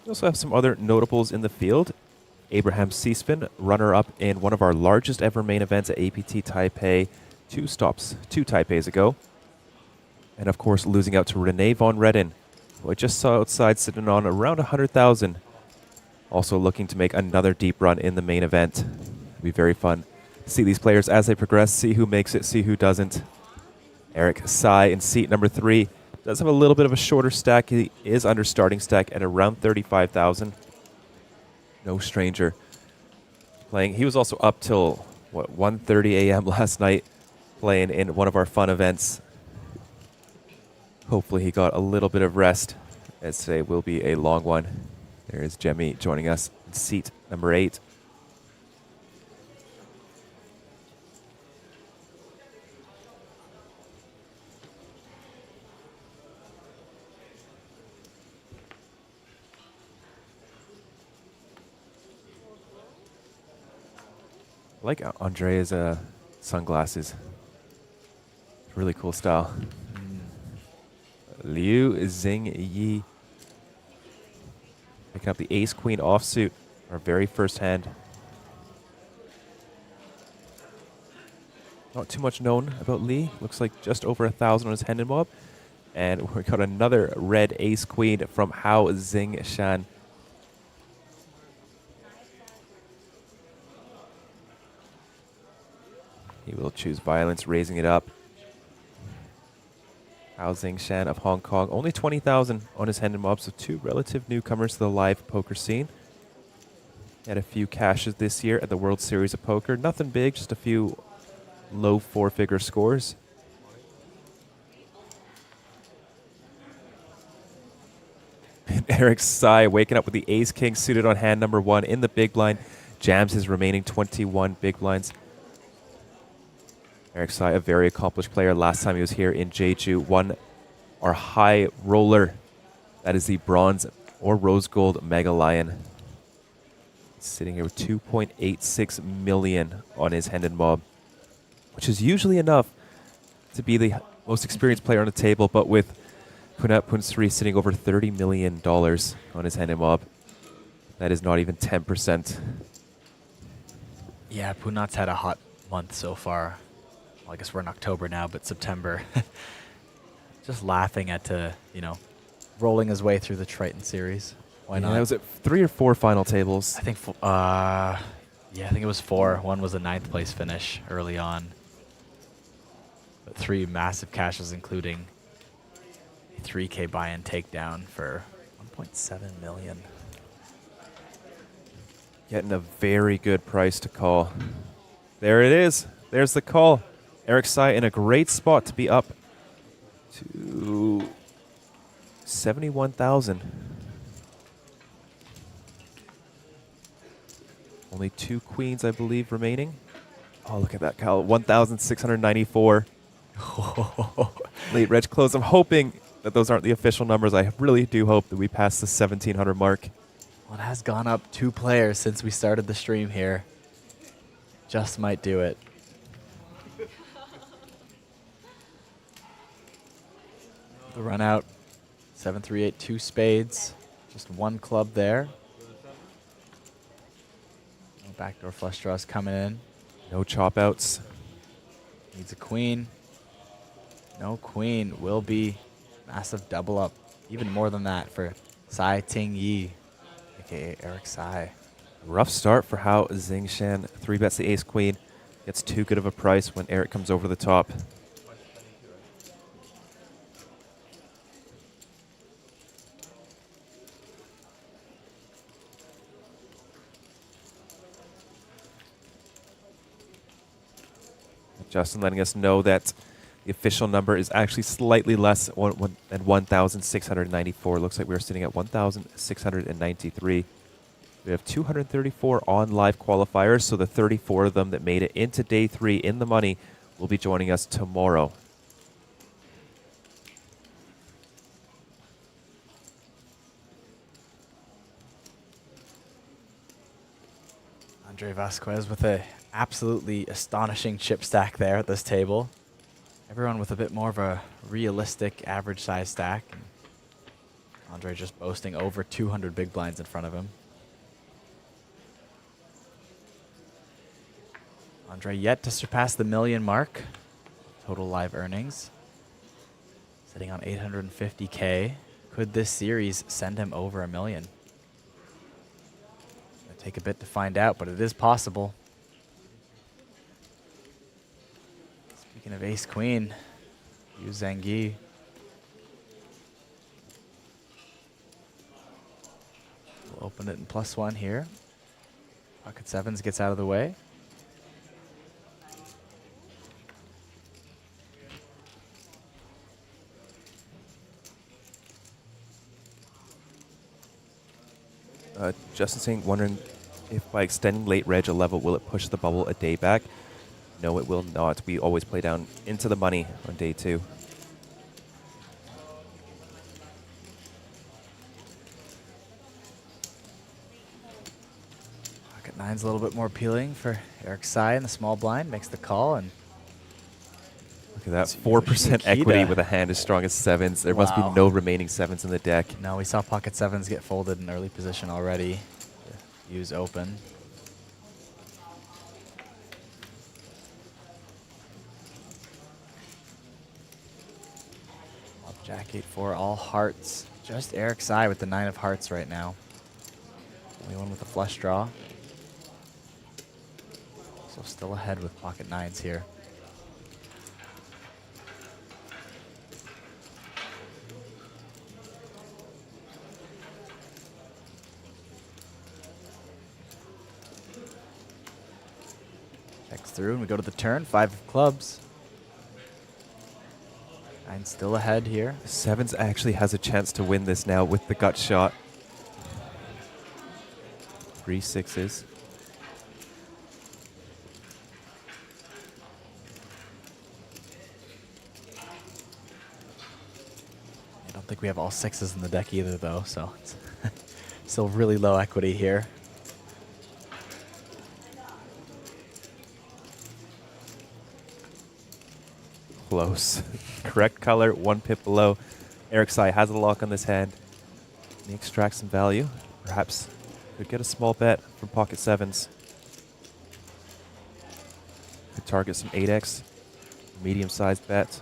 We also have some other notables in the field. Abraham Seaspin, runner-up in one of our largest ever main events at APT Taipei, 2 Taipeis ago. And of course, losing out to Renee von Redden, who I just saw outside sitting on around 100,000. Also looking to make another deep run in the main event. It'll be very fun to see these players as they progress, see who makes it, see who doesn't. Eric Tsai in seat number 3. Does have a little bit of a shorter stack. He is under starting stack at around 35,000. No stranger. Playing. He was also up till, 1:30 a.m. last night playing in one of our fun events. Hopefully he got a little bit of rest, as today will be a long one. There is Jemmy joining us in seat number 8. I like Andrea's sunglasses. Really cool style. Liu Xingyi picking up the ace-queen offsuit, our very first hand. Not too much known about Li. Looks like just over 1,000 on his hand and mob. And we got another red ace-queen from Hao Zingshan. He will choose violence, raising it up. Hao Zingshan of Hong Kong, only 20,000 on his hand and mob, so 2 relative newcomers to the live poker scene. Had a few cashes this year at the World Series of Poker. Nothing big, just a few low 4-figure scores. And Eric Tsai waking up with the ace-king suited on hand number 1 in the big blind. Jams his remaining 21 big blinds. Eric Tsai, a very accomplished player. Last time he was here in Jeju, won our high roller. That is the bronze or rose gold Mega Lion. Sitting here with 2.86 million on his hand and mob, which is usually enough to be the most experienced player on the table, but with Punat Punsri sitting over $30 million on his hand and mob, that is not even 10%. Yeah, Punat's had a hot month so far. Well, I guess we're in October now, but September. Just laughing at, rolling his way through the Triton series. Why not? Yeah, was it 3 or 4 final tables? I think, I think it was 4. One was a 9th place finish early on. But 3 massive cashes, including a 3K buy-in takedown for 1.7 million. Getting a very good price to call. There it is. There's the call. Eric Tsai in a great spot to be up to 71,000. Only 2 queens, I believe, remaining. Oh, look at that, Kyle. 1,694. Late reg close. I'm hoping that those aren't the official numbers. I really do hope that we pass the 1,700 mark. Well, it has gone up 2 players since we started the stream here. Just might do it. The run out. 7-3-8, 2 spades. Just 1 club there. No backdoor flush draws coming in. No chop outs. Needs a queen. No queen. Will be massive double up. Even more than that for Sai Ting Yi, aka Eric Sai. Rough start for how Zingshan 3-bets the ace queen. Gets too good of a price when Eric comes over the top. Justin letting us know that the official number is actually slightly less than 1,694. Looks like we're sitting at 1,693. We have 234 on live qualifiers, so the 34 of them that made it into day 3 in the money will be joining us tomorrow. Andre Vasquez with a absolutely astonishing chip stack there at this table. Everyone with a bit more of a realistic average size stack. And Andre just boasting over 200 big blinds in front of him. Andre yet to surpass the 1 million mark. Total live earnings. Sitting on 850K. Could this series send him over 1 million? It'll take a bit to find out, but it is possible. Speaking of ace queen, Yu Zhangyi. We'll open it in +1 here. Pocket sevens gets out of the way. Justin saying, wondering if by extending late reg a level, will it push the bubble a day back? No, it will not. We always play down into the money on day 2. Pocket nine's a little bit more appealing for Eric Sai in the small blind. Makes the call and look at that, 4% equity with a hand as strong as 7s. There must be no remaining 7s in the deck. No, we saw pocket sevens get folded in early position already. Use open. Jack 8-4, all hearts. Just Eric Sai with the 9 of hearts right now. Only one with a flush draw. So still ahead with pocket nines here. Checks through and we go to the turn. 5 of clubs. 9 still ahead here. 7s actually has a chance to win this now with the gut shot. 3 6s. I don't think we have all 6s in the deck either though, so it's still really low equity here. Close. Correct color, 1 pip below. Eric Sai has a lock on this hand. Can he extract some value? Perhaps could get a small bet from pocket 7s. Could target some 8x, medium-sized bet.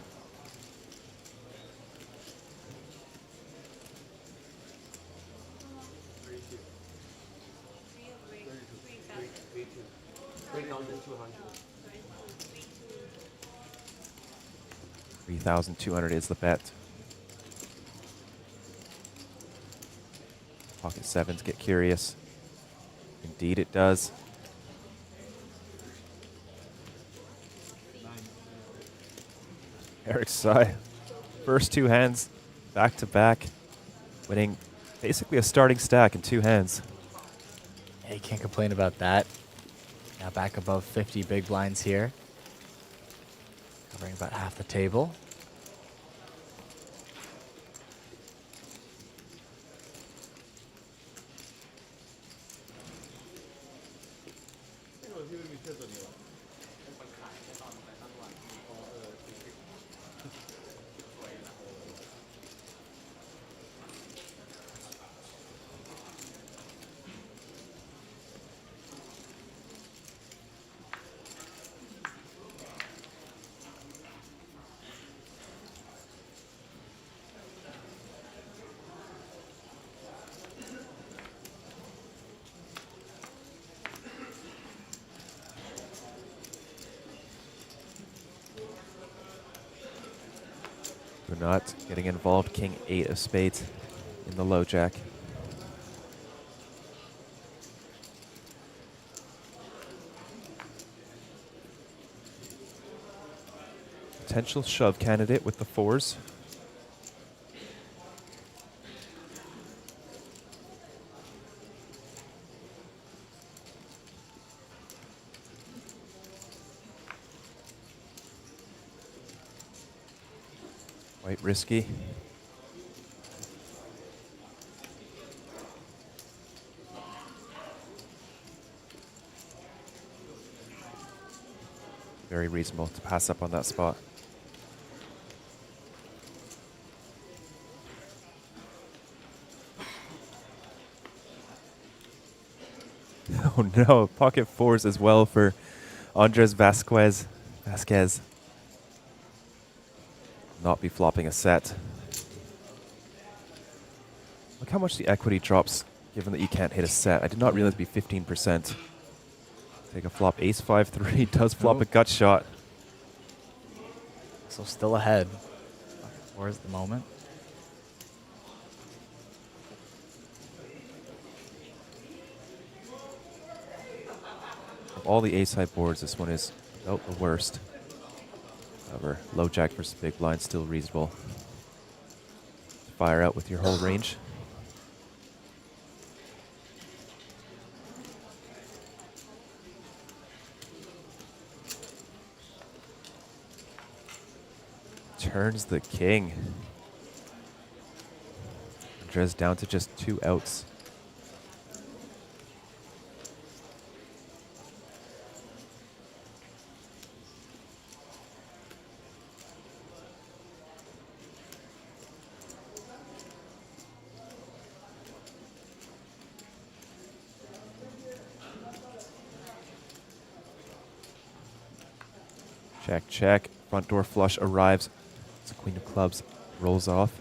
$3,200 is the bet. Pocket 7s get curious. Indeed it does. Eric Sai, first 2 hands back to back, winning basically a starting stack in 2 hands. Yeah, you can't complain about that. Now back above 50 big blinds here. Covering about half the table. Not getting involved. King 8 of spades in the low jack. Potential shove candidate with the 4s. Quite risky. Very reasonable to pass up on that spot. Oh no, pocket 4s as well for Andres Vasquez. Not be flopping a set. Look how much the equity drops given that you can't hit a set. I did not realize it'd be 15%. Take a flop, ace 5-3, does flop a gut shot. So still ahead. Where's the moment? Of all the ace high boards, this one is about the worst. However, low jack versus big blind still reasonable. Fire out with your whole range. Turns the king. Andres down to just 2 outs. Check, check. Front door flush arrives. It's a queen of clubs. Rolls off.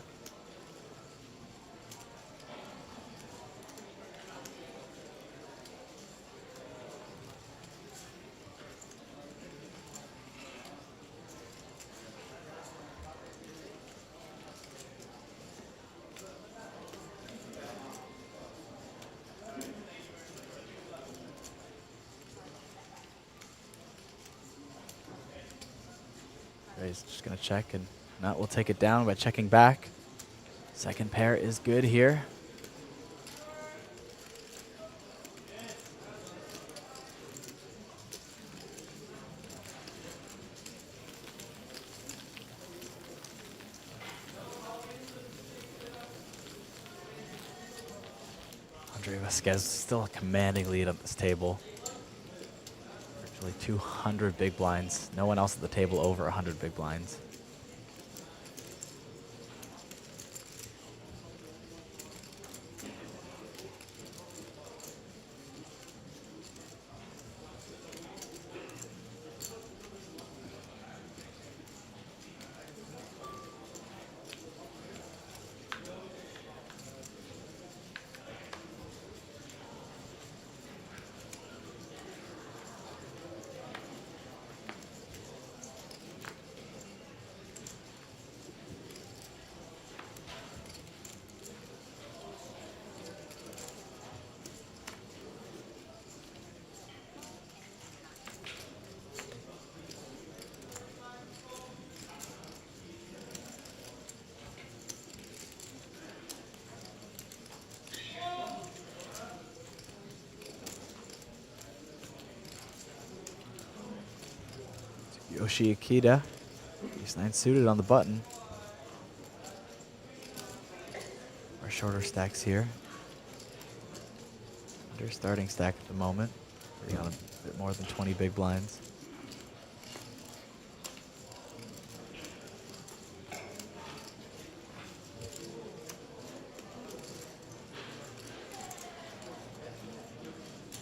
He's just going to check, and Matt will take it down by checking back. Second pair is good here. Andre Vasquez still a commanding lead on this table. Virtually 200 big blinds. No one else at the table over 100 big blinds. Yoshi Akita, ace-9 suited on the button. Our shorter stacks here. Under starting stack at the moment, sitting on a bit more than 20 big blinds.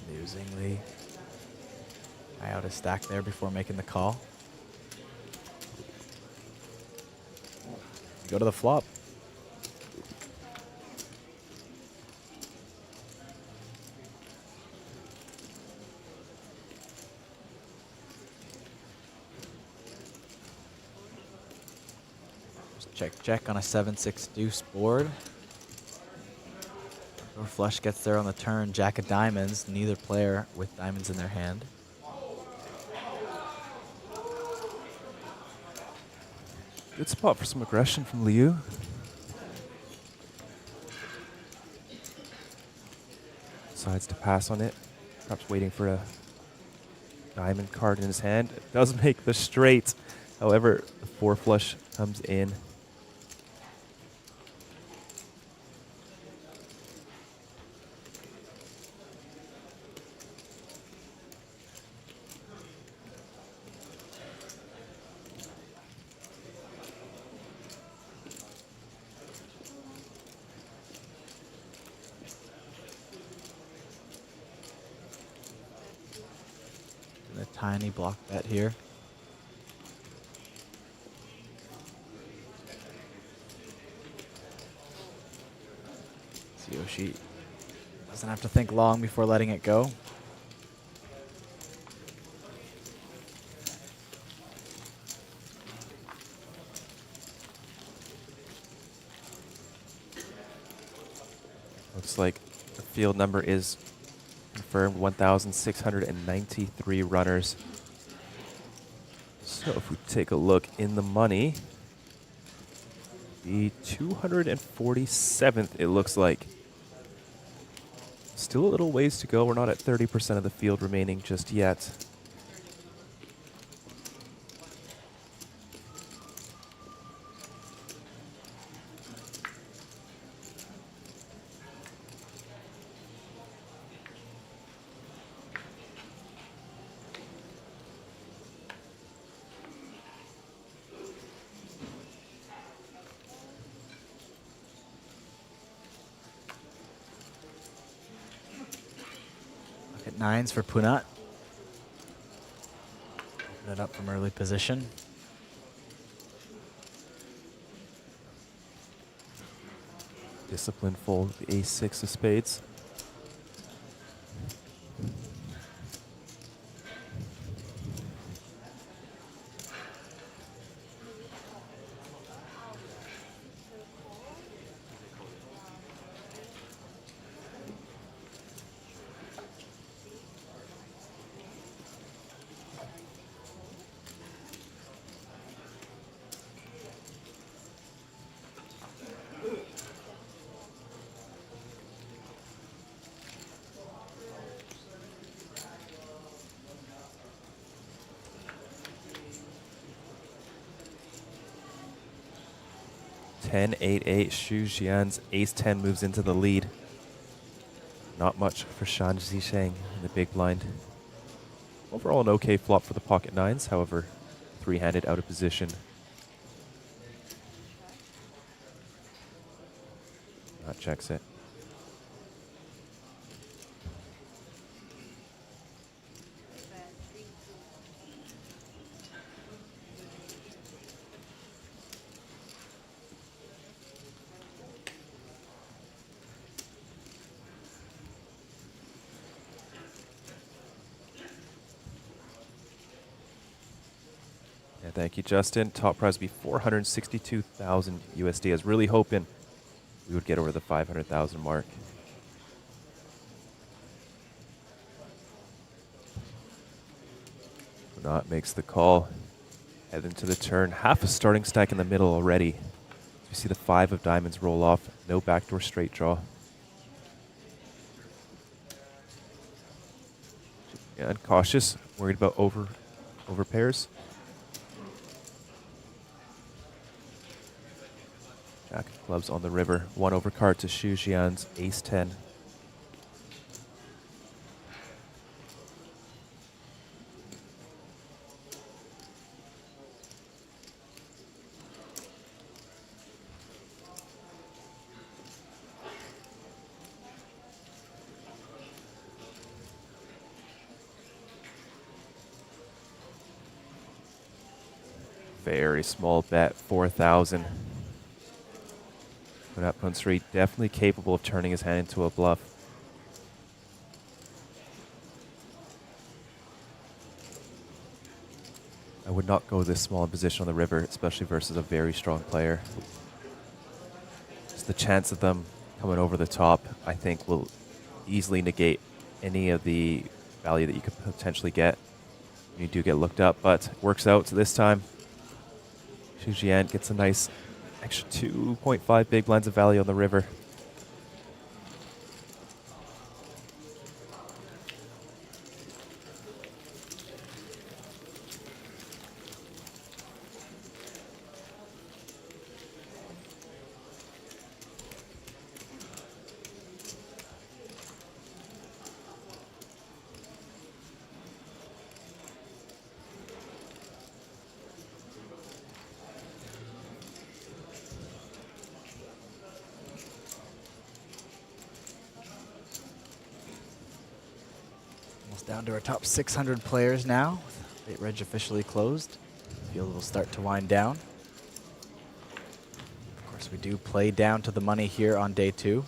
Amusingly, eye out a stack there before making the call. Go to the flop. Just check on a 7-6 deuce board. Or flush gets there on the turn. Jack of diamonds. Neither player with diamonds in their hand. Good spot for some aggression from Liu. Decides to pass on it. Perhaps waiting for a diamond card in his hand. It does make the straight. However, the 4 flush comes in. A tiny block bet here. Yoshi doesn't have to think long before letting it go. Looks like the field number is confirmed, 1,693 runners. So if we take a look in the money, the 247th, it looks like. Still a little ways to go. We're not at 30% of the field remaining just yet. At 9s for Punat. Open it up from early position. Disciplined fold, the ace-6 of spades. Ten, 8-8. Xu Xian's ace-10 moves into the lead. Not much for Shan Zisheng in the big blind. Overall, an okay flop for the pocket nines. However, three-handed out of position. That checks it. Yeah, thank you, Justin. Top prize will be 462,000 USD. I was really hoping we would get over the 500,000 mark. Not makes the call. Head into the turn. Half a starting stack in the middle already. You see the 5 of diamonds roll off. No backdoor straight draw. Yeah, and cautious. Worried about over pairs. Jack of clubs on the river. 1 over card to Xu Xian's ace-10. Very small bet, 4,000. But Punsri definitely capable of turning his hand into a bluff. I would not go this small in position on the river, especially versus a very strong player. Just the chance of them coming over the top, I think, will easily negate any of the value that you could potentially get. You do get looked up, but it works out this time. Xu Jian gets a nice extra 2.5 big blinds of value on the river. Down to our top 600 players now. Date reg officially closed. Field will start to wind down. Of course, we do play down to the money here on day 2.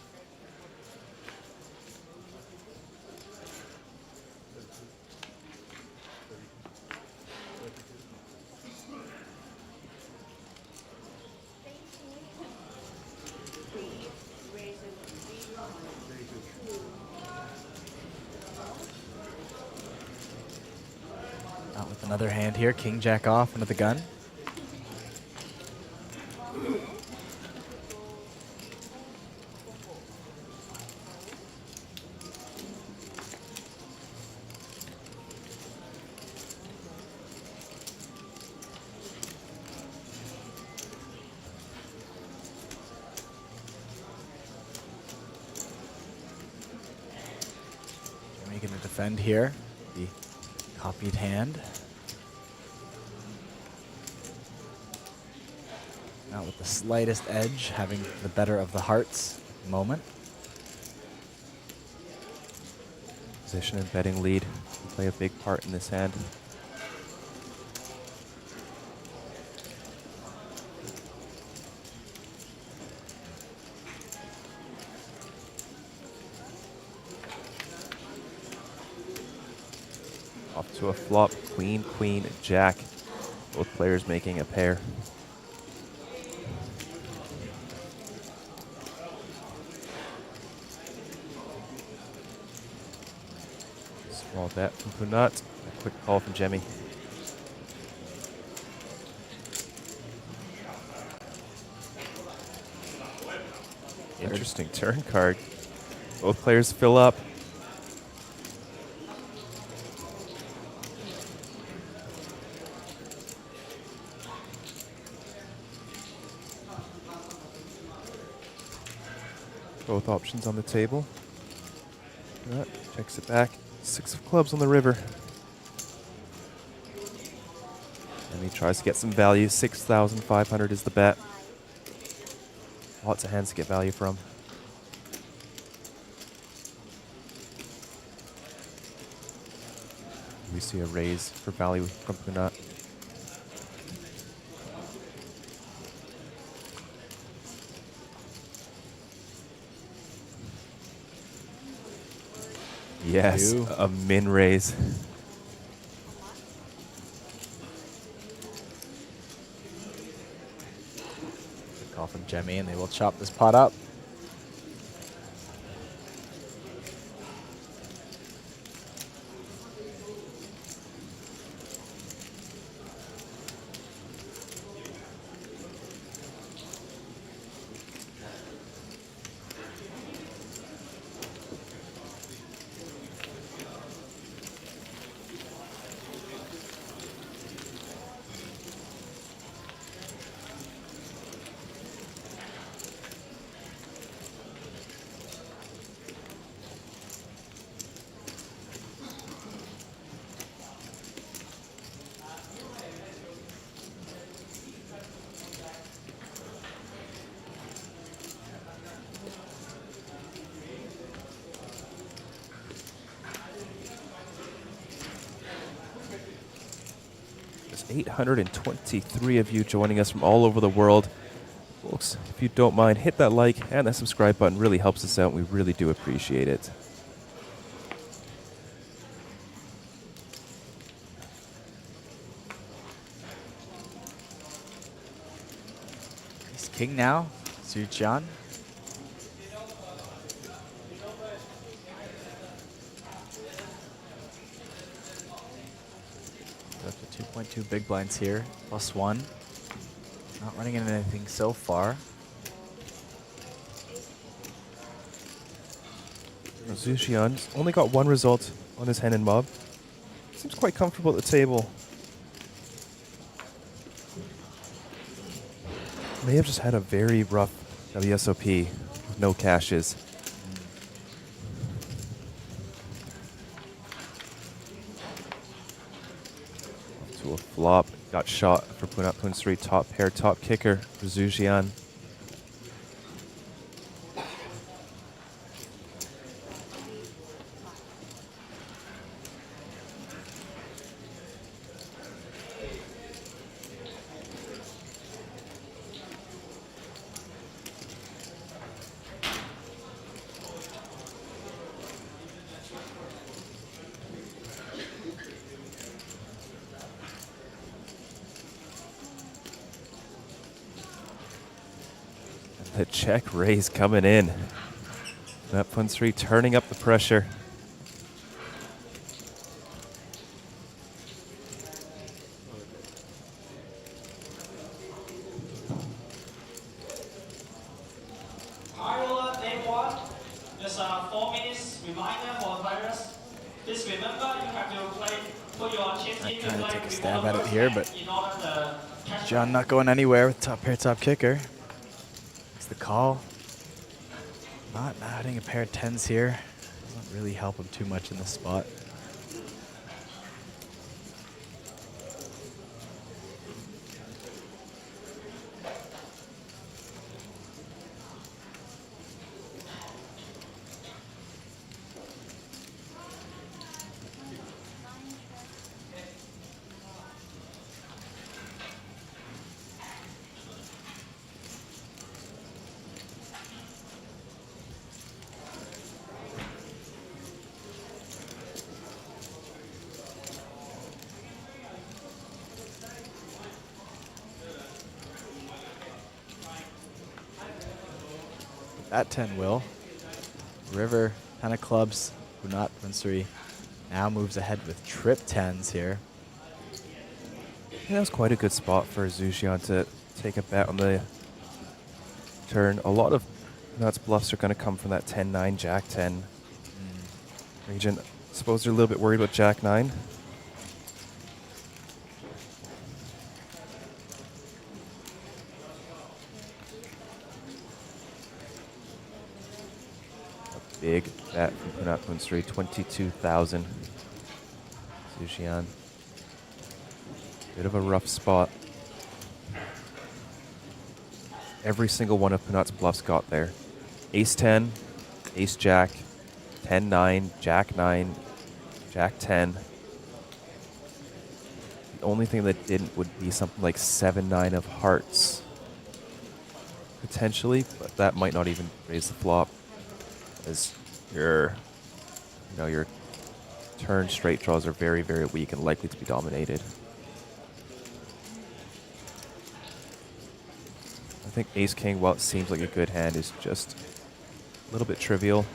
Out with another hand here, king jack off into the gun. Jimmy going to defend here. The copied hand. Now with the slightest edge, having the better of the hearts moment. Position and betting lead can play a big part in this hand. Off to a flop, queen, queen, jack. Both players making a pair. Small bet from Punat. A quick call from Jemmy. Interesting turn card. Both players fill up. Both options on the table. Checks it back. 6 of clubs on the river. And he tries to get some value. 6,500 is the bet. Lots of hands to get value from. We see a raise for value from Punat. Yes, a min raise. Good call from Jemmy, and they will chop this pot up. There's 823 of you joining us from all over the world. Folks, if you don't mind, hit that like and that subscribe button. Really helps us out. We really do appreciate it. king now, Zhu Jian. Up to 2.2 big blinds here, +1. Not running into anything so far. Zhu Jian's only got one result on his hand and mob. Seems quite comfortable at the table. May have just had a very rough WSOP with no cashes. To a flop, got shot for putting up Pun 3 top pair, top kicker for Zhu Jian. The check raise coming in. That Pun 3 turning up the pressure. Hi, Lola, day one. Just 4 minutes reminder for the virus. Please remember you have to play, put your chips in to Trying to play take a with stab one at it first here, hand but in order to catch John not going anywhere with top pair, top kicker. It's the call. Not adding a pair of 10s here. Doesn't really help him too much in this spot. That 10 will. River, 10 of clubs, Hunat Pun now moves ahead with trip 10s here. Yeah, that was quite a good spot for Zhu Jian to take a bet on the turn. A lot of Hunat's bluffs are going to come from that 10-9, Jack 10 region. I suppose they're a little bit worried about Jack 9. Big bet from Hunat Pun 3, 22,000. Zhu Jian. Bit of a rough spot. Every single one of Punat's bluffs got there. Ace 10, Ace Jack, 10 9, Jack 9, Jack 10. The only thing that didn't would be something like 7 9 of hearts. Potentially, but that might not even raise the flop. As your turn straight draws are very, very weak and likely to be dominated. I think Ace King, while it seems like a good hand, is just a little bit trivial.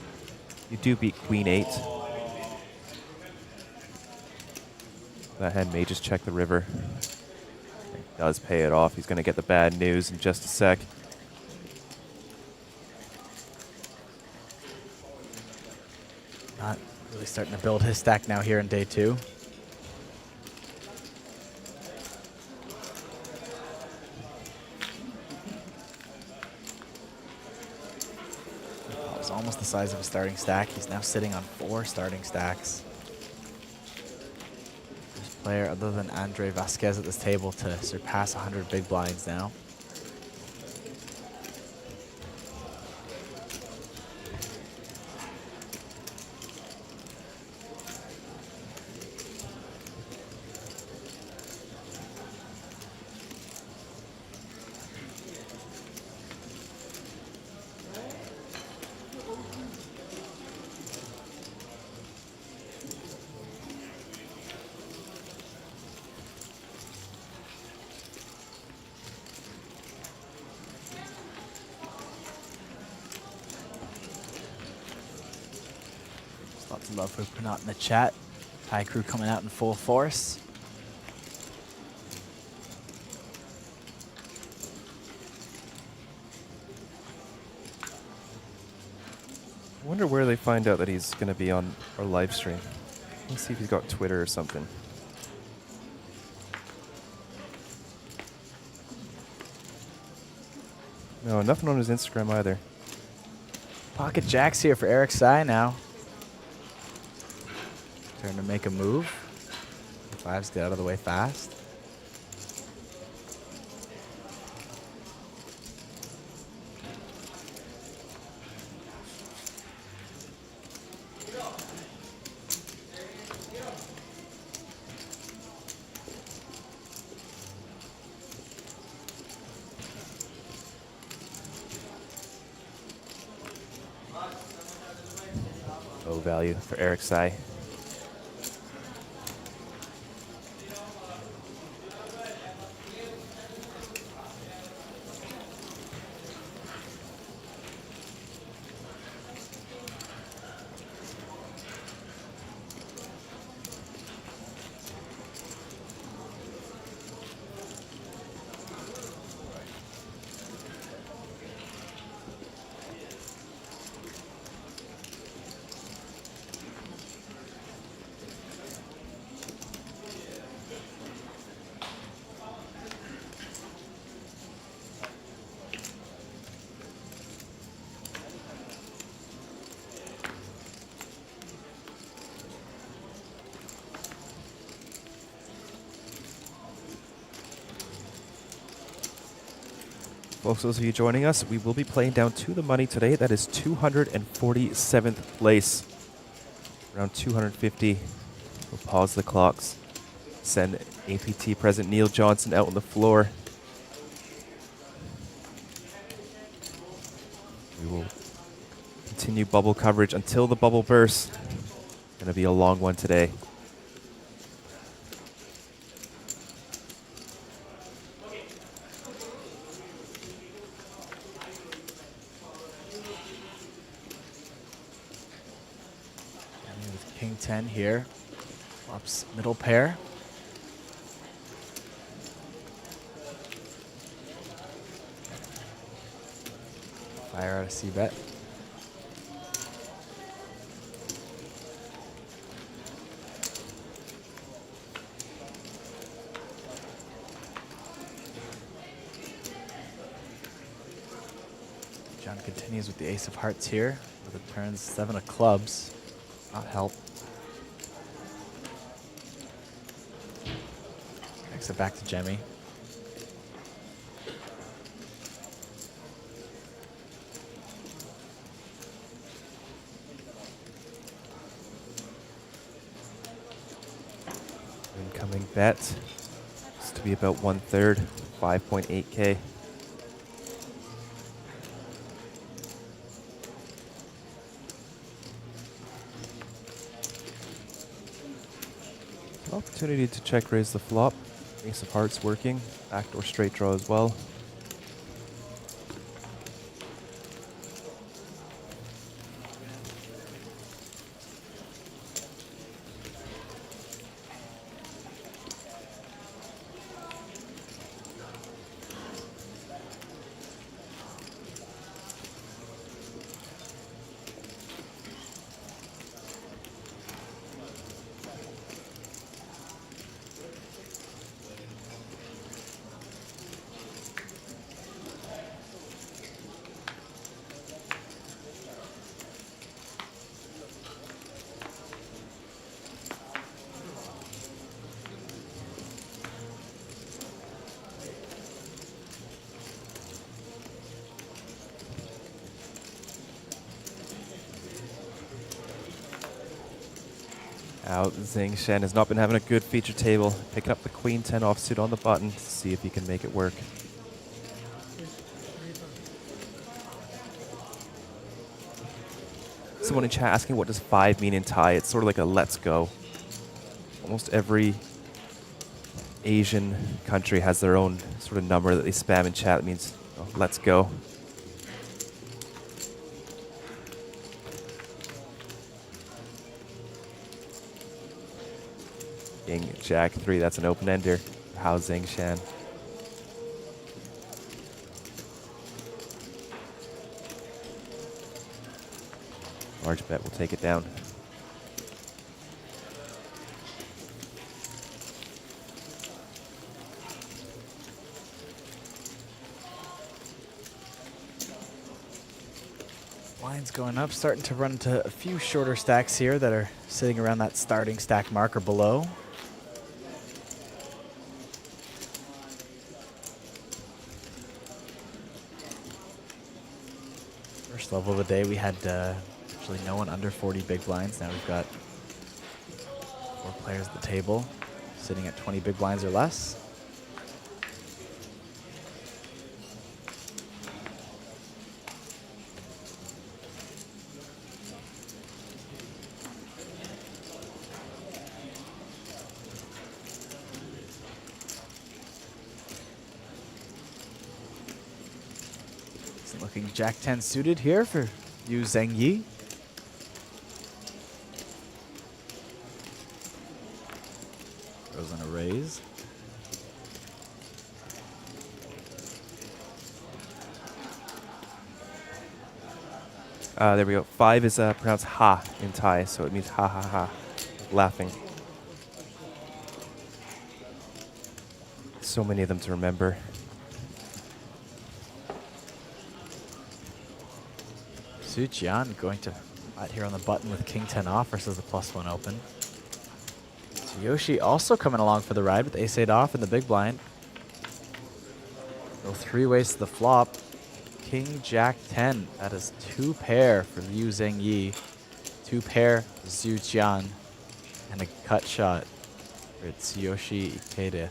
You do beat Queen 8. That hand may just check the river. It does pay it off. He's going to get the bad news in just a sec. Not really starting to build his stack now here in day 2. That was almost the size of a starting stack. He's now sitting on 4 starting stacks. First player other than Andre Vasquez at this table to surpass 100 big blinds now. Lots of love for putting out in the chat. Thai crew coming out in full force. I wonder where they find out that he's going to be on our live stream. Let's see if he's got Twitter or something. No, nothing on his Instagram either. Pocket jacks here for Eric Sai now. Turn to make a move. Fives get out of the way fast. Low value for Eric Sai. Folks, those of you joining us, we will be playing down to the money today. That is 247th place. Around 250. We'll pause the clocks. Send APT President Neil Johnson out on the floor. We will continue bubble coverage until the bubble bursts. Going to be a long one today. King 10 here. Flops middle pair. Fire out a C-bet. John continues with the ace of hearts here. With it turns 7 of clubs. Not help. Next it back to Jemmy. Incoming bet. It's to be about 1/3, 5.8K. Opportunity to check raise the flop. Ace of hearts working. Backdoor straight draw as well. Out, Zhang Shen has not been having a good feature table. Picking up the Queen 10 offsuit on the button to see if he can make it work. Someone in chat asking what does 5 mean in Thai. It's sort of like a let's go. Almost every Asian country has their own sort of number that they spam in chat. It means let's go. King Jack 3, that's an open ender. Hao Zingshan. Large bet will take it down. Lines going up, starting to run into a few shorter stacks here that are sitting around that starting stack mark or below. First level of the day, we had actually no one under 40 big blinds. Now we've got 4 players at the table sitting at 20 big blinds or less. Looking Jack 10 suited here for Yu Zhengyi. Goes on a raise. There we go. 5 is pronounced ha in Thai, so it means ha ha ha, laughing. So many of them to remember. Su Jian going to flat here on the button with King 10 off versus the +1 open. Tsuyoshi also coming along for the ride with Ace-8 off in the big blind. Go 3 ways to the flop. King Jack 10. That is 2 pair for Liu Zhengyi. 2 pair Zhu Jian. And a cut shot for Tsuyoshi Ikeda.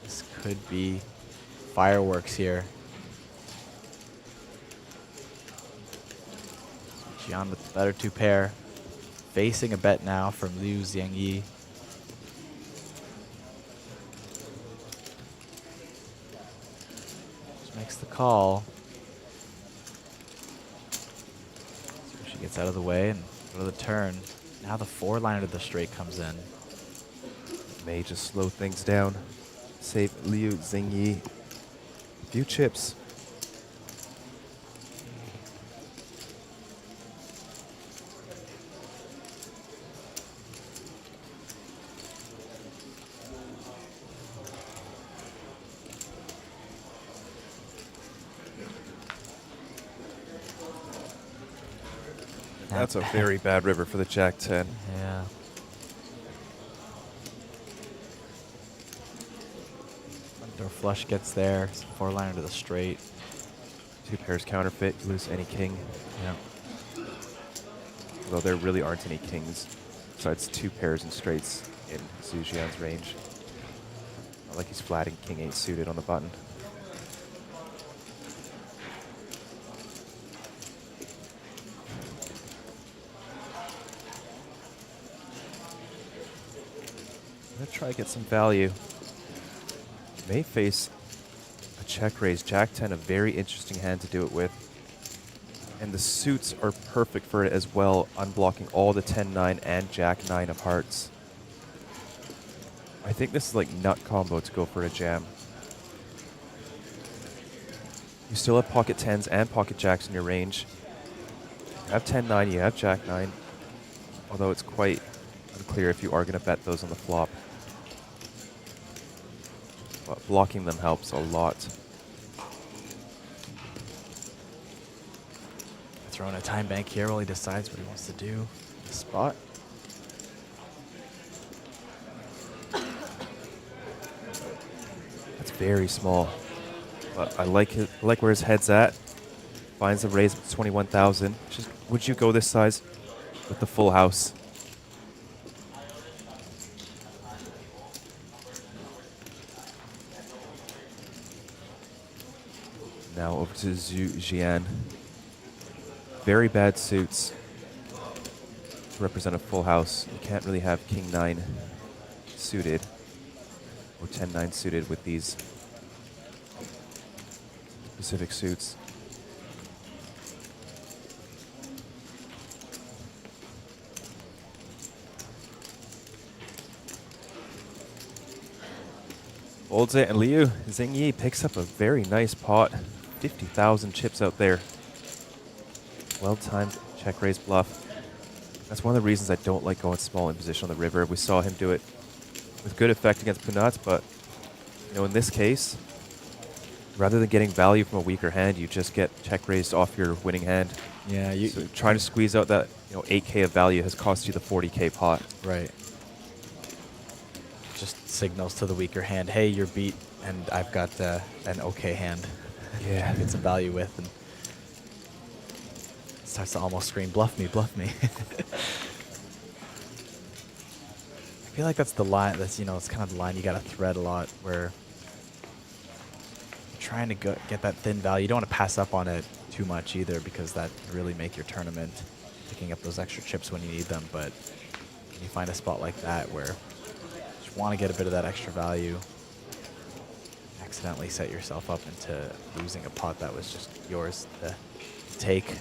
This could be fireworks here. Jian with the better 2 pair. Facing a bet now from Liu Zhengyi. Just makes the call. So she gets out of the way and go to the turn. Now the 4-liner to the straight comes in. May just slow things down. Save Liu Zhengyi. Few chips. That's a very bad river for the Jack 10. Yeah. Front door flush gets there. 4-liner to the straight. 2 pairs counterfeit. You lose any king. Yeah. Although there really aren't any kings besides 2 pairs and straights in Zhu Jian's range. Not like he's flatting King 8 suited on the button. I'm gonna try to get some value. May face a check raise. Jack 10, a very interesting hand to do it with. And the suits are perfect for it as well, unblocking all the 10-9 and Jack 9 of hearts. I think this is like nut combo to go for a jam. You still have pocket 10s and pocket jacks in your range. You have 10-9, you have Jack 9. Although it's quite unclear if you are going to bet those on the flop. But blocking them helps a lot. Throwing a time bank here while he decides what he wants to do. Spot. That's very small. But I like it. I like where his head's at. Finds a raise of 21,000. Just would you go this size with the full house? Now over to Zhu Jian. Very bad suits to represent a full house. You can't really have King 9 suited or 10-9 suited with these specific suits. Folds it, and Liu Xingyi picks up a very nice pot. 50,000 chips out there. Well-timed check-raise bluff. That's one of the reasons I don't like going small in position on the river. We saw him do it with good effect against Punat, but in this case, rather than getting value from a weaker hand, you just get check-raised off your winning hand. Yeah, so trying to squeeze out that 8K of value has cost you the 40K pot. Right. Just signals to the weaker hand, hey, you're beat, and I've got an okay hand. Yeah. Get some value with, and starts to almost scream, bluff me, bluff me. I feel like that's the line, it's kind of the line you got to thread a lot, where you're trying to get that thin value. You don't want to pass up on it too much either, because that can really make your tournament, picking up those extra chips when you need them. But when you find a spot like that where you just want to get a bit of that extra value, accidentally set yourself up into losing a pot that was just yours to take.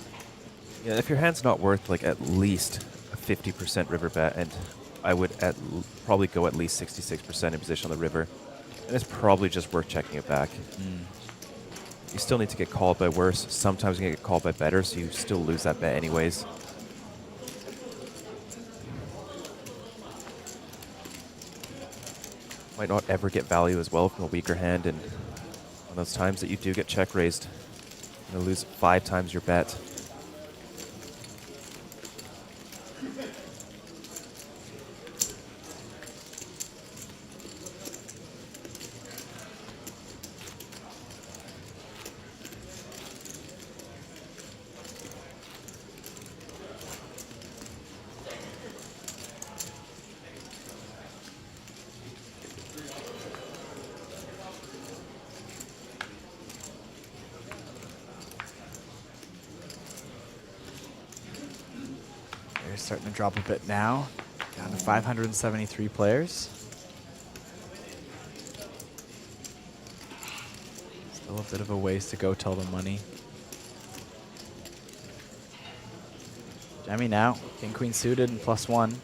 Yeah, if your hand's not worth like at least a 50% river bet, and I would probably go at least 66% in position on the river, and it's probably just worth checking it back. You still need to get called by worse. Sometimes you get called by better, so you still lose that bet anyways. Might not ever get value as well from a weaker hand, and on those times that you do get check raised, you're going to lose 5 times your bet. Starting to drop a bit now, down to 573 players. Still a bit of a ways to go till the money. Jemmy now, king queen suited and +1.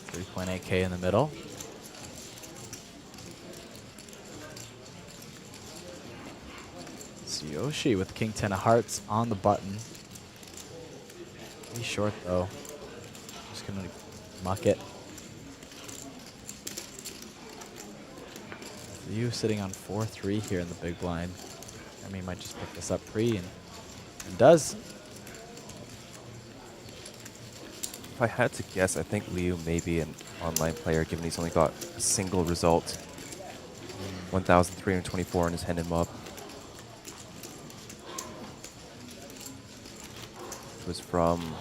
$3.8K in the middle. Yoshi with king 10 of hearts on the button. Pretty short though. Just gonna muck it. Liu sitting on 4-3 here in the big blind. I mean, might just pick this up pre and does. If I had to guess, I think Liu may be an online player, given he's only got a single result. 1,324 in his hand and mob. Was from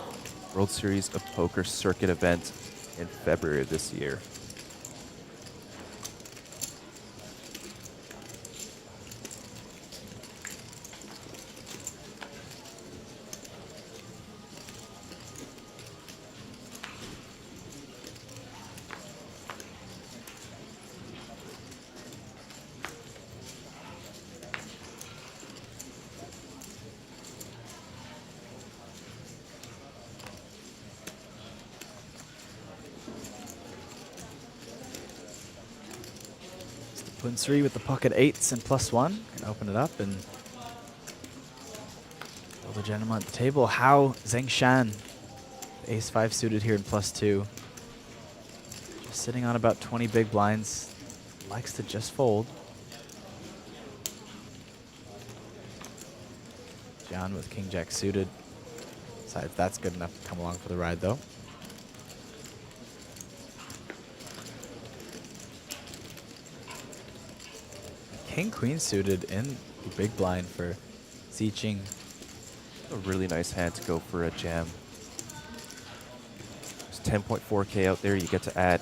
World Series of Poker Circuit event in February of this year. Queen 3 with the pocket 8s and +1. Can open it up and build a gentleman at the table. Hao Zhengshan, ace 5 suited here in +2. Just sitting on about 20 big blinds. Likes to just fold. John with king jack suited. Decides that's good enough to come along for the ride though. King queen suited in the big blind for Ziqing. A really nice hand to go for a jam. There's 10.4K out there. You get to add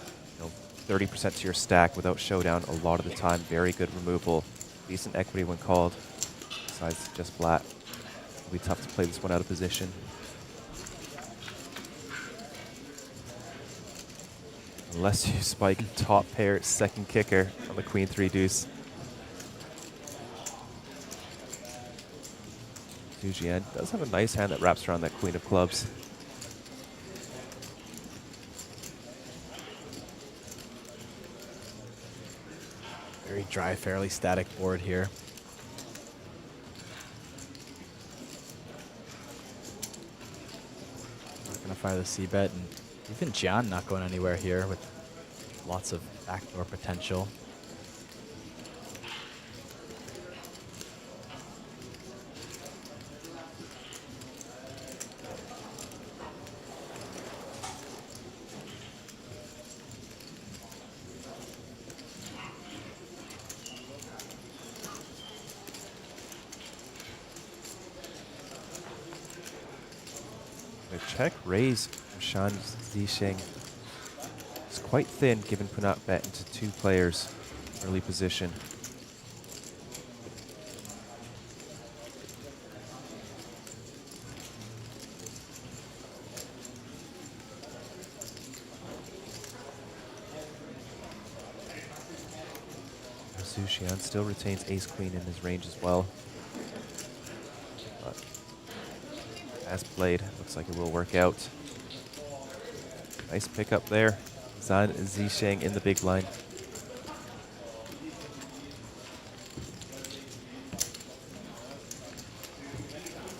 30% to your stack without showdown a lot of the time. Very good removal. Decent equity when called. Besides just flat. It'll be tough to play this one out of position. Unless you spike top pair second kicker on the queen 3 deuce. Zhu Jian does have a nice hand that wraps around that queen of clubs. Very dry, fairly static board here. Not gonna fire the C-bet, and even Jian not going anywhere here with lots of backdoor potential. Check raise from Shan Zixing. It's quite thin given Punat bet into 2 players early position. Zhu Xian still retains ace-queen in his range as well. But as played, looks like it will work out. Nice pickup there. Zhan Zixing in the big blind.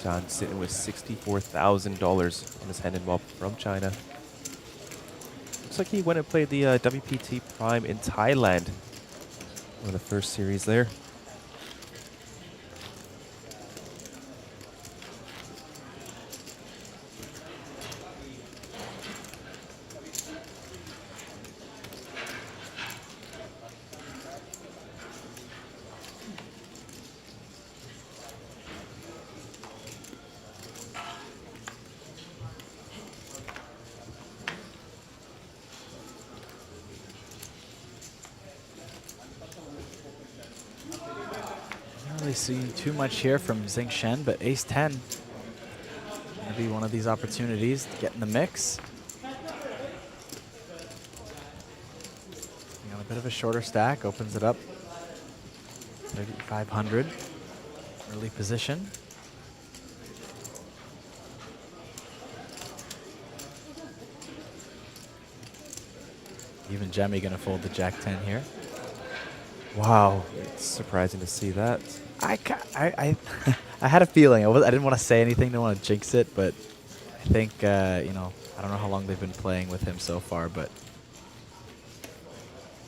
John sitting with $64,000 on his hand and wall from China. Looks like he went and played the WPT Prime in Thailand. One of the first series there. See too much here from Xing Shen, but ace 10 maybe one of these opportunities to get in the mix. You know, a bit of a shorter stack opens it up. 3,500 early position. Even Jemmy gonna fold the Jack 10 here. Wow, it's surprising to see that. I had a feeling. I didn't want to say anything, didn't want to jinx it, but I think, you know, I don't know how long they've been playing with him so far, but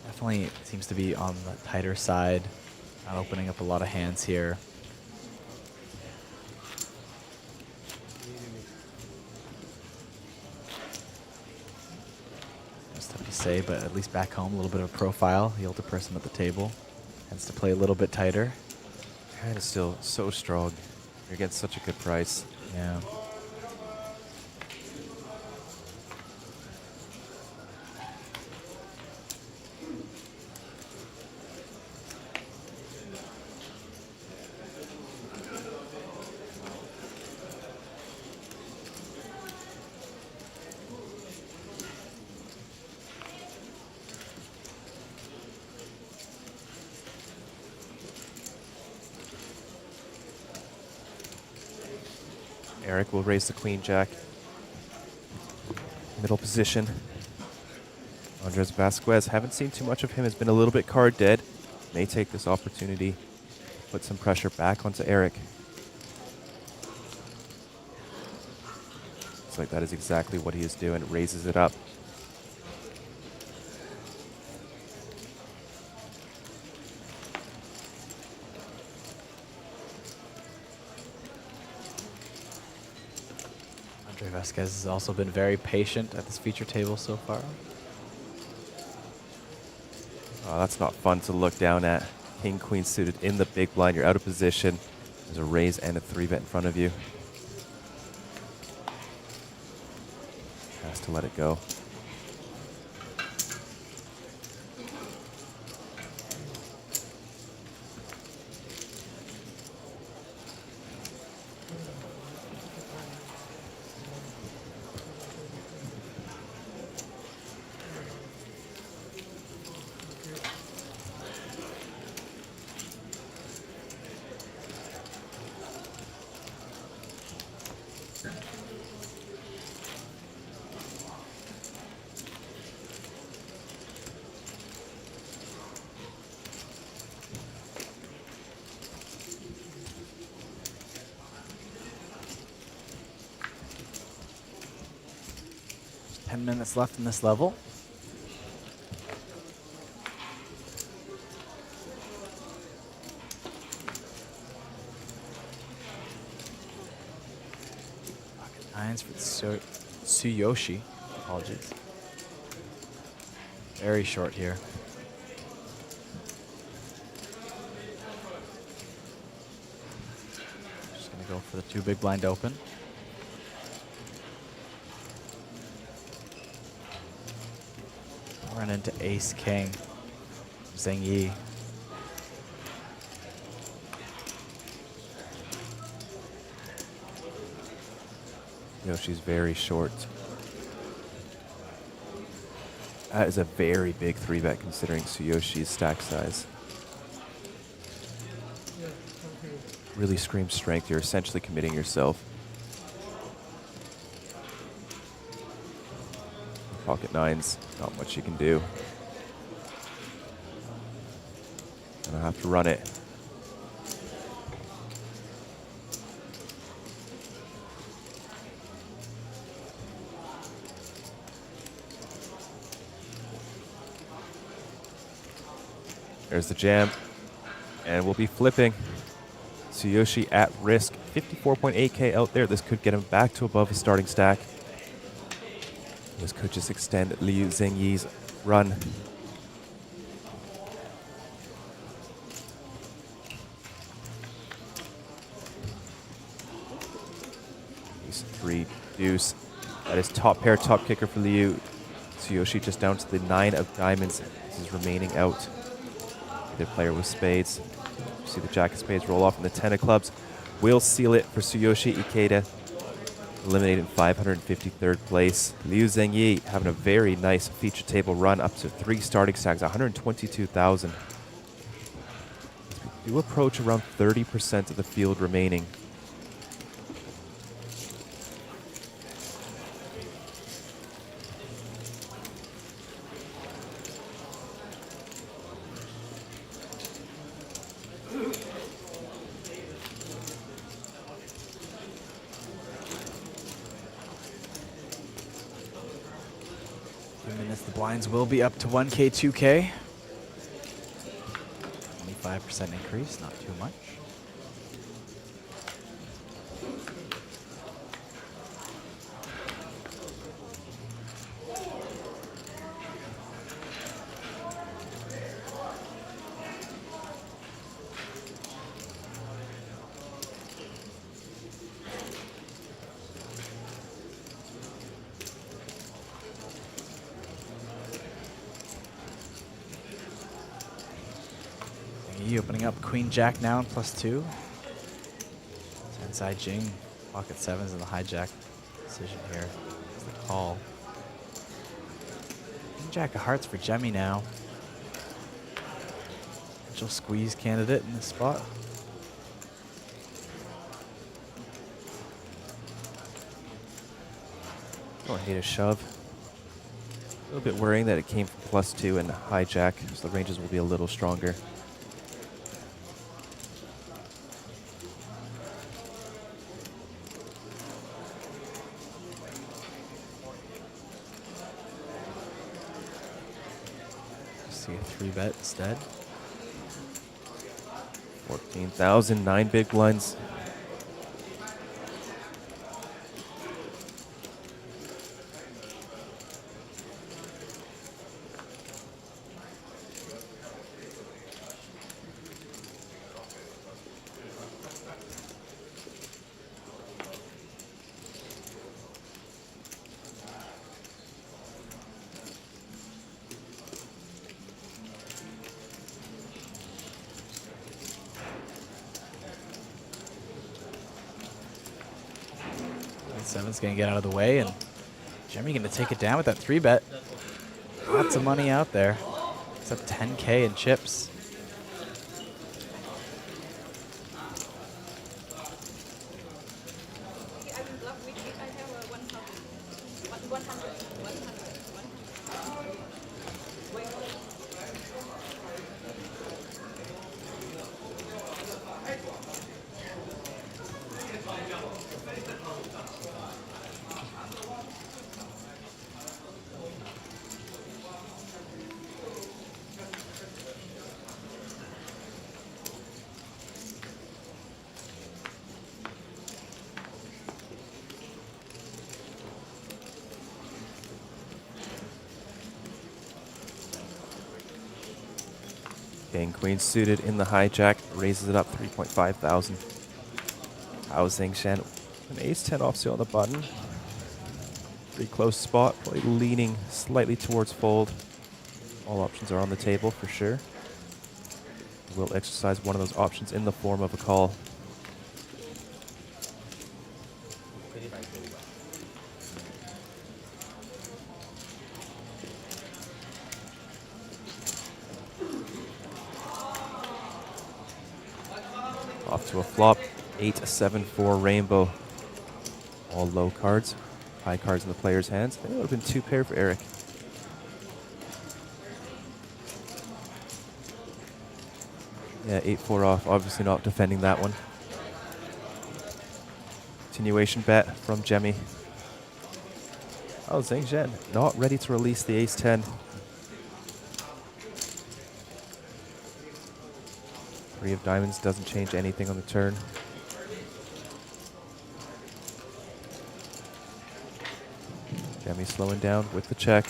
definitely seems to be on the tighter side, not opening up a lot of hands here. It's tough to say, but at least back home, a little bit of a profile. The older person at the table tends to play a little bit tighter. Hand is still so strong. You're getting such a good price. Yeah. Eric will raise the queen jack. Middle position. Andres Vasquez, haven't seen too much of him, has been a little bit card dead. May take this opportunity to put some pressure back onto Eric. Looks like that is exactly what he is doing, raises it up. Vasquez has also been very patient at this feature table so far. Oh, that's not fun to look down at. King, queen suited in the big blind. You're out of position. There's a raise and a 3-bet in front of you. Has to let it go. 10 minutes left in this level. Pocket nines for Tsuyoshi. Apologies. Very short here. Just gonna go for the 2 big blind open. Run into Ace King, Zheng Yi. Yoshi's very short. That is a very big 3-bet considering Tsuyoshi's stack size. Really screams strength. You're essentially committing yourself. Pocket nines, not much you can do. And I have to run it. There's the jam. And we'll be flipping. Tsuyoshi at risk. 54.8k out there. This could get him back to above his starting stack. This could just extend Liu Zhengyi's run. Ace 3 deuce. That is top pair, top kicker for Liu. Tsuyoshi just down to the 9 of diamonds. This is remaining out. Either player with spades. See the jack of spades roll off in the 10 of clubs. Will seal it for Tsuyoshi Ikeda. Eliminated in 553rd place. Liu Zhengyi having a very nice feature table run up to 3 starting stacks, 122,000. We do approach around 30% of the field remaining. The blinds will be up to 1K, 2K. 25% increase, not too much. Opening up Queen Jack now in +2. Inside Jing, pocket 7s in the hijack decision here. It's the call. Queen Jack of Hearts for Jemmy now. Potential squeeze candidate in this spot. Don't hate a shove. A little bit worrying that it came from +2 and hijack, so the ranges will be a little stronger. See a 3-bet instead. 14,000, 9 big blinds. Seven's gonna get out of the way, and Jimmy gonna take it down with that 3-bet. Lots of money out there. It's up 10K in chips. King, queen suited in the hijack, raises it up 3.5 thousand. Hao Zingshan, an ace-10 offsuit on the button. Pretty close spot, probably leaning slightly towards fold. All options are on the table for sure. We'll exercise one of those options in the form of a call. Off to a flop, 8-7-4 rainbow. All low cards, high cards in the player's hands. I think it would have been 2 pair for Eric. Yeah, 8-4 off, obviously not defending that one. Continuation bet from Jemmy. Oh, Zhengzhen not ready to release the ace-10. 3 of diamonds doesn't change anything on the turn. Jemmy slowing down with the check.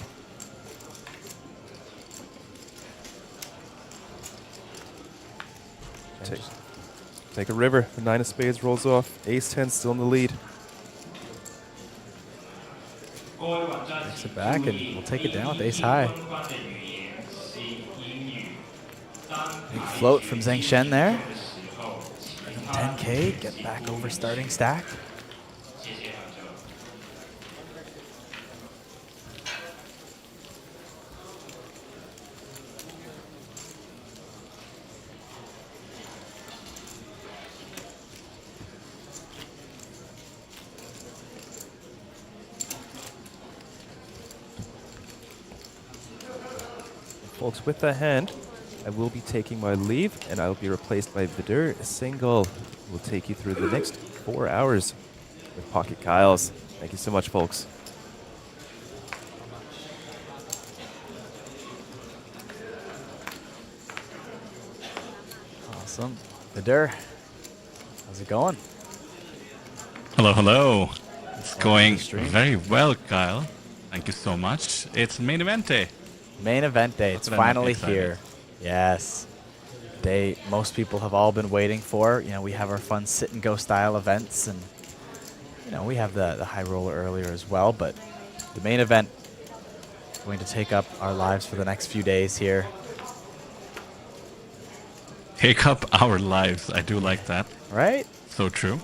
Take a river. The 9 of spades rolls off. Ace-10 still in the lead. Takes it back and we'll take it down with ace high. Big float from Zheng Shen there. 10K, get back over starting stack. Folks, with that hand, I will be taking my leave, and I will be replaced by Vidur Single. We'll take you through the next 4 hours with Pocket Kyles. Thank you so much, folks. Awesome. Vidur, how's it going? Hello, hello. It's going very well, Kyle. Thank you so much. It's main event day. Main event day. It's finally here. Yes. Day most people have all been waiting for. You know, we have our fun sit and go style events, and you know, we have the high roller earlier as well, but the main event is going to take up our lives for the next few days here. Take up our lives. I do like that. Right? So true.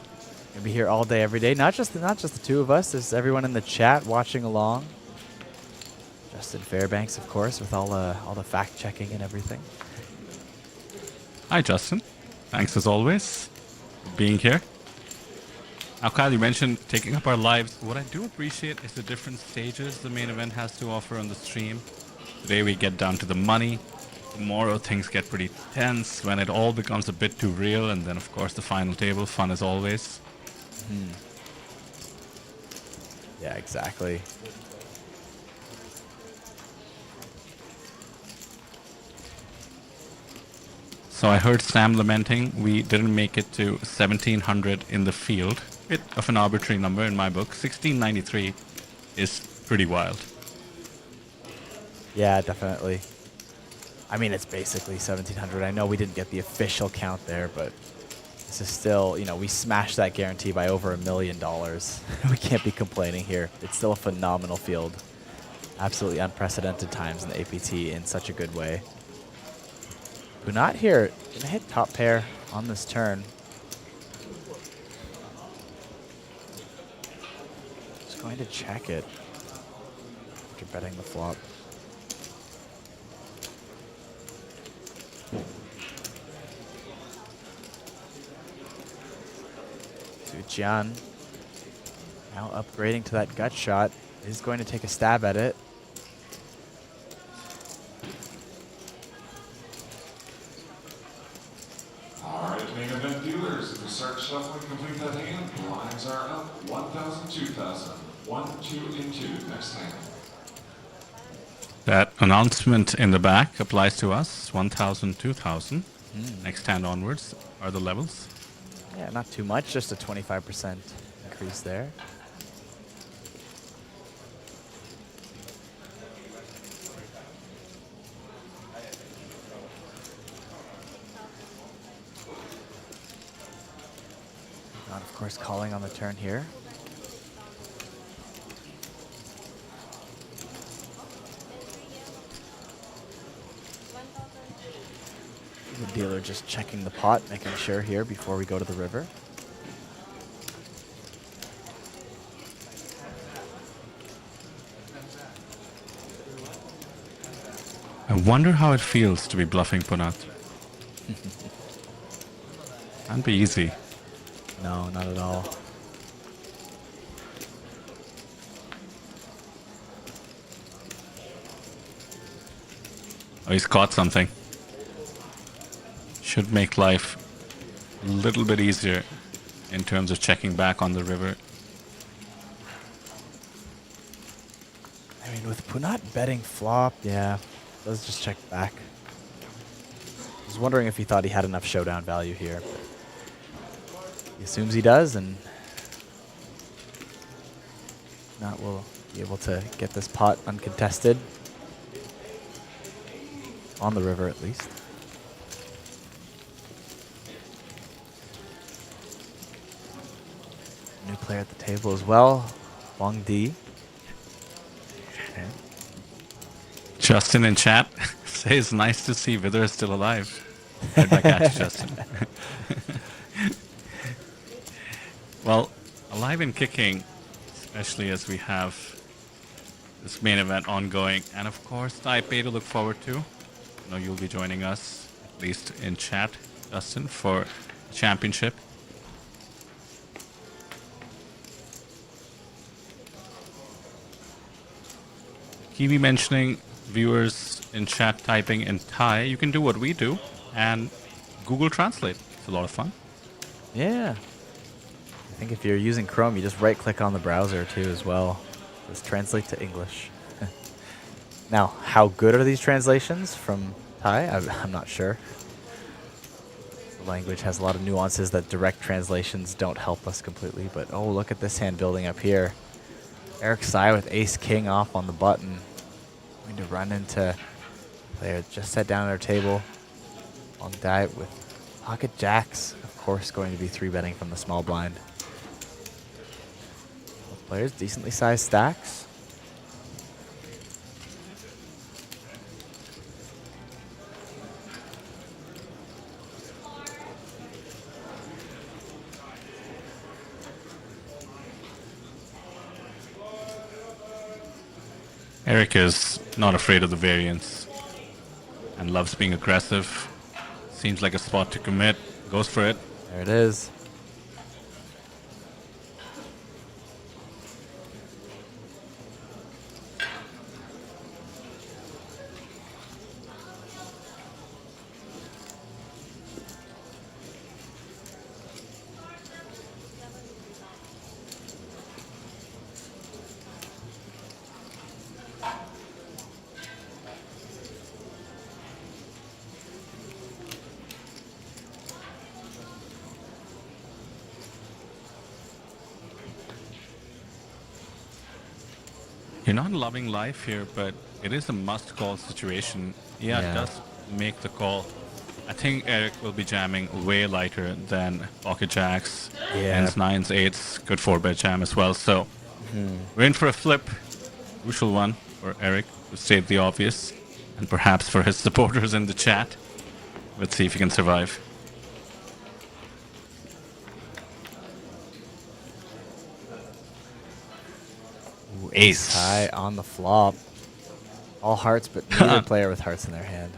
Gonna be here all day, every day. Not just the two of us. There's everyone in the chat watching along. Justin Fairbanks, of course, with all the fact checking and everything. Hi, Justin. Thanks as always for being here. Now, Kyle, you mentioned taking up our lives. What I do appreciate is the different stages the main event has to offer on the stream. Today we get down to the money. Tomorrow things get pretty tense when it all becomes a bit too real, and then of course the final table, fun as always. Yeah, exactly. So I heard Sam lamenting we didn't make it to 1700 in the field. Bit of an arbitrary number in my book. 1693 is pretty wild. Yeah, definitely. I mean, it's basically 1700. I know we didn't get the official count there, but this is still, you know, we smashed that guarantee by over $1 million. We can't be complaining here. It's still a phenomenal field. Absolutely unprecedented times in the APT in such a good way. Bunat here, gonna hit top pair on this turn. Just going to check it after betting the flop. Jian now upgrading to that gut shot. Is going to take a stab at it. Alright, main event dealers, if we start shuffling, complete that hand. Lines are up 1,000, 2,000. 1, 2, and 2. Next hand. That announcement in the back applies to us. 1,000, 2,000. Next hand onwards are the levels. Yeah, not too much, just a 25% increase there. course, calling on the turn here. The dealer just checking the pot, making sure here before we go to the river. I wonder how it feels to be bluffing Punat. Can't be easy. No, not at all. Oh, he's caught something. Should make life a little bit easier in terms of checking back on the river. I mean, with Punat betting flop, yeah, does just check back. I was wondering if he thought he had enough showdown value here. But he assumes he does, and Punat will be able to get this pot uncontested. On the river, at least. New player at the table as well, Wang Di. Okay. Justin in chat says, nice to see Wither is still alive. Right back at you, Justin. Well, alive and kicking, especially as we have this main event ongoing. And of course, the IP to look forward to. I know you'll be joining us, at least in chat, Justin, for the championship. Kiwi mentioning viewers in chat typing in Thai. You can do what we do and Google Translate. It's a lot of fun. Yeah. I think if you're using Chrome, you just right-click on the browser too as well. Just translate to English. Now, how good are these translations from Thai? I'm not sure. The language has a lot of nuances that direct translations don't help us completely. But oh, look at this hand building up here. Eric Sai with ace-king off on the button. Going to run into player just set down at our table. Long die with pocket jacks. Of course, going to be 3-betting from the small blind. Both players decently sized stacks. Eric is not afraid of the variance and loves being aggressive. Seems like a spot to commit. Goes for it. There it is. You're not loving life here, but it is a must-call situation. Yeah, it does make the call. I think Eric will be jamming way lighter than pocket jacks, and 9s, 8s, good 4-bet jam as well. So we're in for a flip, crucial one for Eric, to state the obvious, and perhaps for his supporters in the chat. Let's see if he can survive. Ace high on the flop. All hearts, but neither player with hearts in their hand.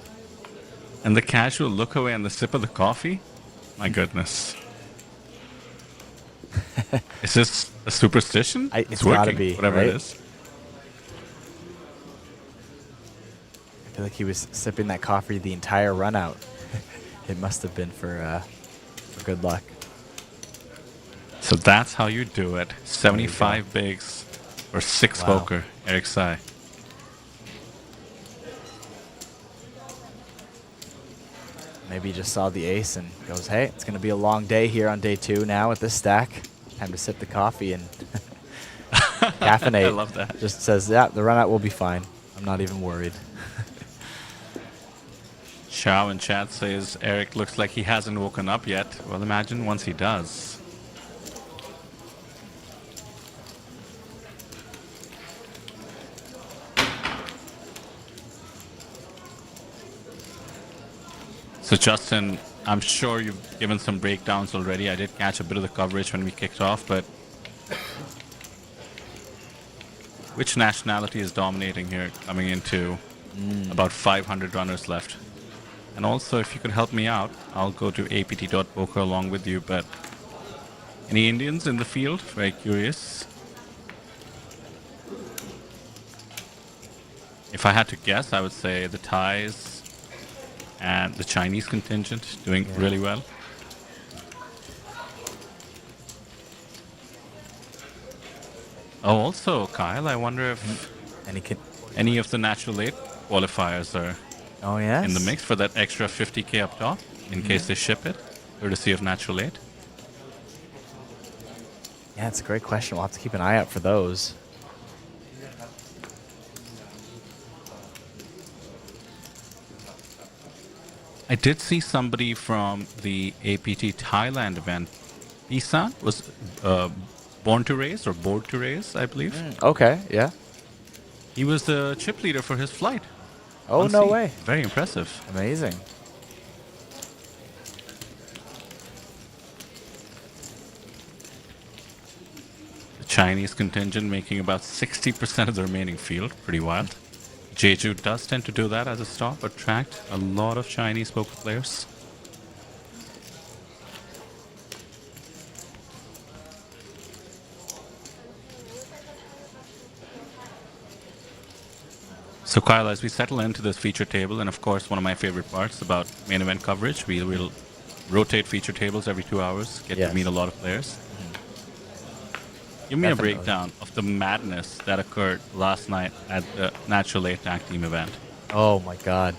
And the casual look away and the sip of the coffee? My goodness. Is this a superstition? It's gotta be, whatever right? it is. I feel like he was sipping that coffee the entire run out. It must have been for good luck. So that's how you do it. 75 bigs or 6 poker, Eric Sai. Maybe he just saw the ace and goes, hey, it's going to be a long day here on day 2 now with this stack. Time to sip the coffee and caffeinate. I love that. Just says, yeah, the run out will be fine. I'm not even worried. Chow in chat says Eric looks like he hasn't woken up yet. Well, imagine once he does. So Justin, I'm sure you've given some breakdowns already. I did catch a bit of the coverage when we kicked off, but which nationality is dominating here coming into about 500 runners left? And also, if you could help me out, I'll go to apt.poker along with you, but any Indians in the field? Very curious. If I had to guess, I would say the Thais and the Chinese contingent doing really well. Oh, also, Kyle, I wonder if any of the Natural 8 qualifiers are in the mix for that extra 50k up top, in case they ship it, courtesy of Natural 8. Yeah, it's a great question. We'll have to keep an eye out for those. I did see somebody from the APT Thailand event. Isan was born to race or board to race, I believe. Okay, yeah. He was the chip leader for his flight. Oh, no way. Very impressive. Amazing. The Chinese contingent making about 60% of the remaining field. Pretty wild. Jeju does tend to do that as a stop, attract a lot of Chinese poker players. So Kyle, as we settle into this feature table, and of course one of my favorite parts about main event coverage, we will rotate feature tables every 2 hours, get to meet a lot of players. Give me a breakdown of the madness that occurred last night at the Natural 8 Tag Team event. Oh my god.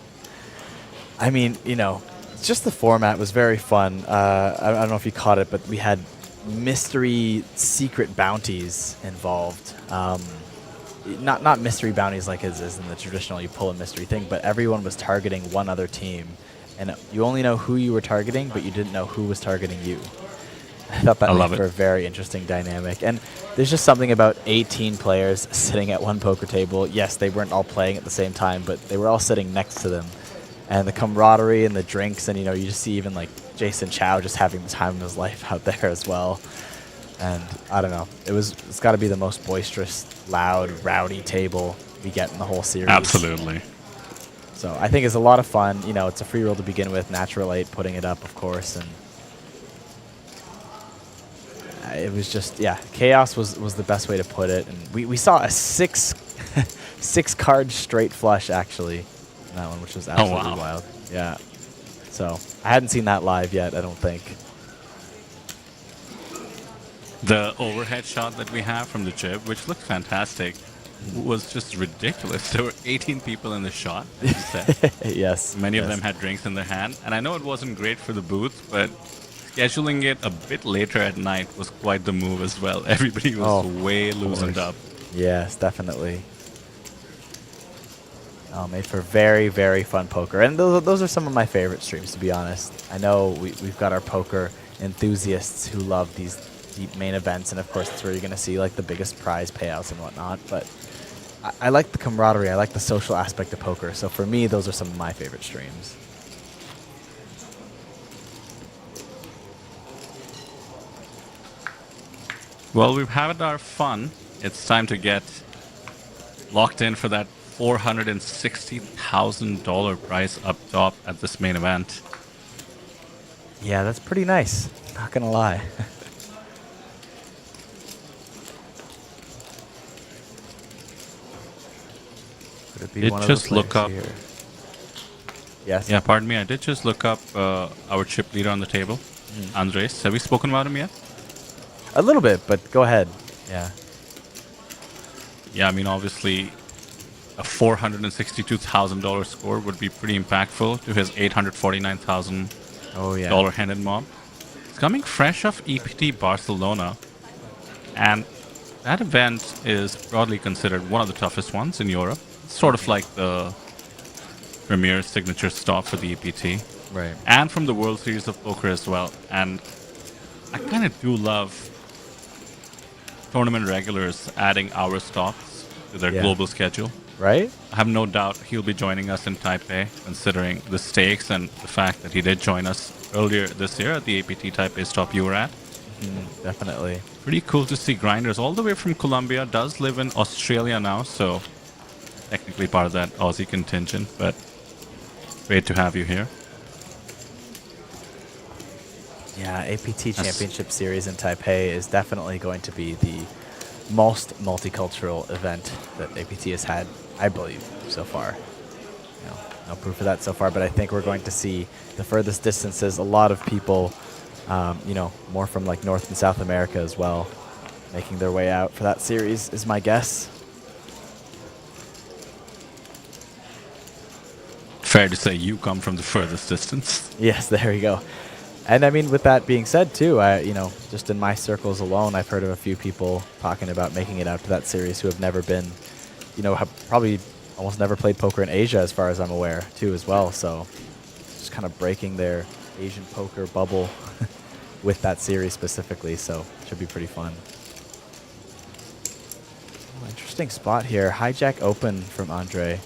I mean, you know, just the format was very fun. I don't know if you caught it, but we had mystery secret bounties involved. Not mystery bounties like as in the traditional you pull a mystery thing, but everyone was targeting one other team. And you only know who you were targeting, but you didn't know who was targeting you. I thought that made for a very interesting dynamic. And there's just something about 18 players sitting at one poker table. Yes, they weren't all playing at the same time, but they were all sitting next to them. And the camaraderie and the drinks, and you know, you just see even like Jason Chow just having the time of his life out there as well. And I don't know, it's got to be the most boisterous, loud, rowdy table we get in the whole series. Absolutely. So I think it's a lot of fun. You know, it's a free roll to begin with. Natural 8 putting it up, of course, and it was just, yeah, chaos was the best way to put it. And we saw a six card straight flush actually in that one, which was absolutely wild. Yeah. So I hadn't seen that live yet, I don't think. The overhead shot that we have from the jib, which looked fantastic, was just ridiculous. There were 18 people in the shot, as you said. Yes. Many of them had drinks in their hand. And I know it wasn't great for the booth, but scheduling it a bit later at night was quite the move as well. Everybody was way loosened up. Yes, definitely. Made for very, very fun poker. And those are some of my favorite streams, to be honest. I know we've got our poker enthusiasts who love these deep main events, and of course it's where you're going to see like the biggest prize payouts and whatnot. But I like the camaraderie. I like the social aspect of poker. So for me, those are some of my favorite streams. Well, we've had our fun. It's time to get locked in for that $460,000 prize up top at this main event. Yeah, that's pretty nice. Not going to lie. Did just look up. Here? Yes. Yeah, pardon me. I did just look up our chip leader on the table, Andres. Have we spoken about him yet? A little bit, but go ahead. Yeah. Yeah, I mean, obviously, a $462,000 score would be pretty impactful to his $849,000 handed mob. It's coming fresh off APT Barcelona, and that event is broadly considered one of the toughest ones in Europe. It's sort of like the premier signature stop for the APT. Right. And from the World Series of Poker as well. And I kind of do love tournament regulars adding hour stops to their global schedule. right? I have no doubt he'll be joining us in Taipei, considering the stakes and the fact that he did join us earlier this year at the APT Taipei stop you were at. Definitely. Pretty cool to see grinders all the way from Colombia. Does live in Australia now, so technically part of that Aussie contingent, but great to have you here. Yeah, APT Championship Series in Taipei is definitely going to be the most multicultural event that APT has had, I believe, so far. No proof of that so far, but I think we're going to see the furthest distances, a lot of people, more from like North and South America as well, making their way out for that series is my guess. Fair to say you come from the furthest distance. Yes, there you go. And I mean, with that being said, too, just in my circles alone, I've heard of a few people talking about making it out to that series who have never been, have probably almost never played poker in Asia, as far as I'm aware, too, as well. So just kind of breaking their Asian poker bubble with that series specifically. So it should be pretty fun. Oh, interesting spot here. Hijack open from Andre.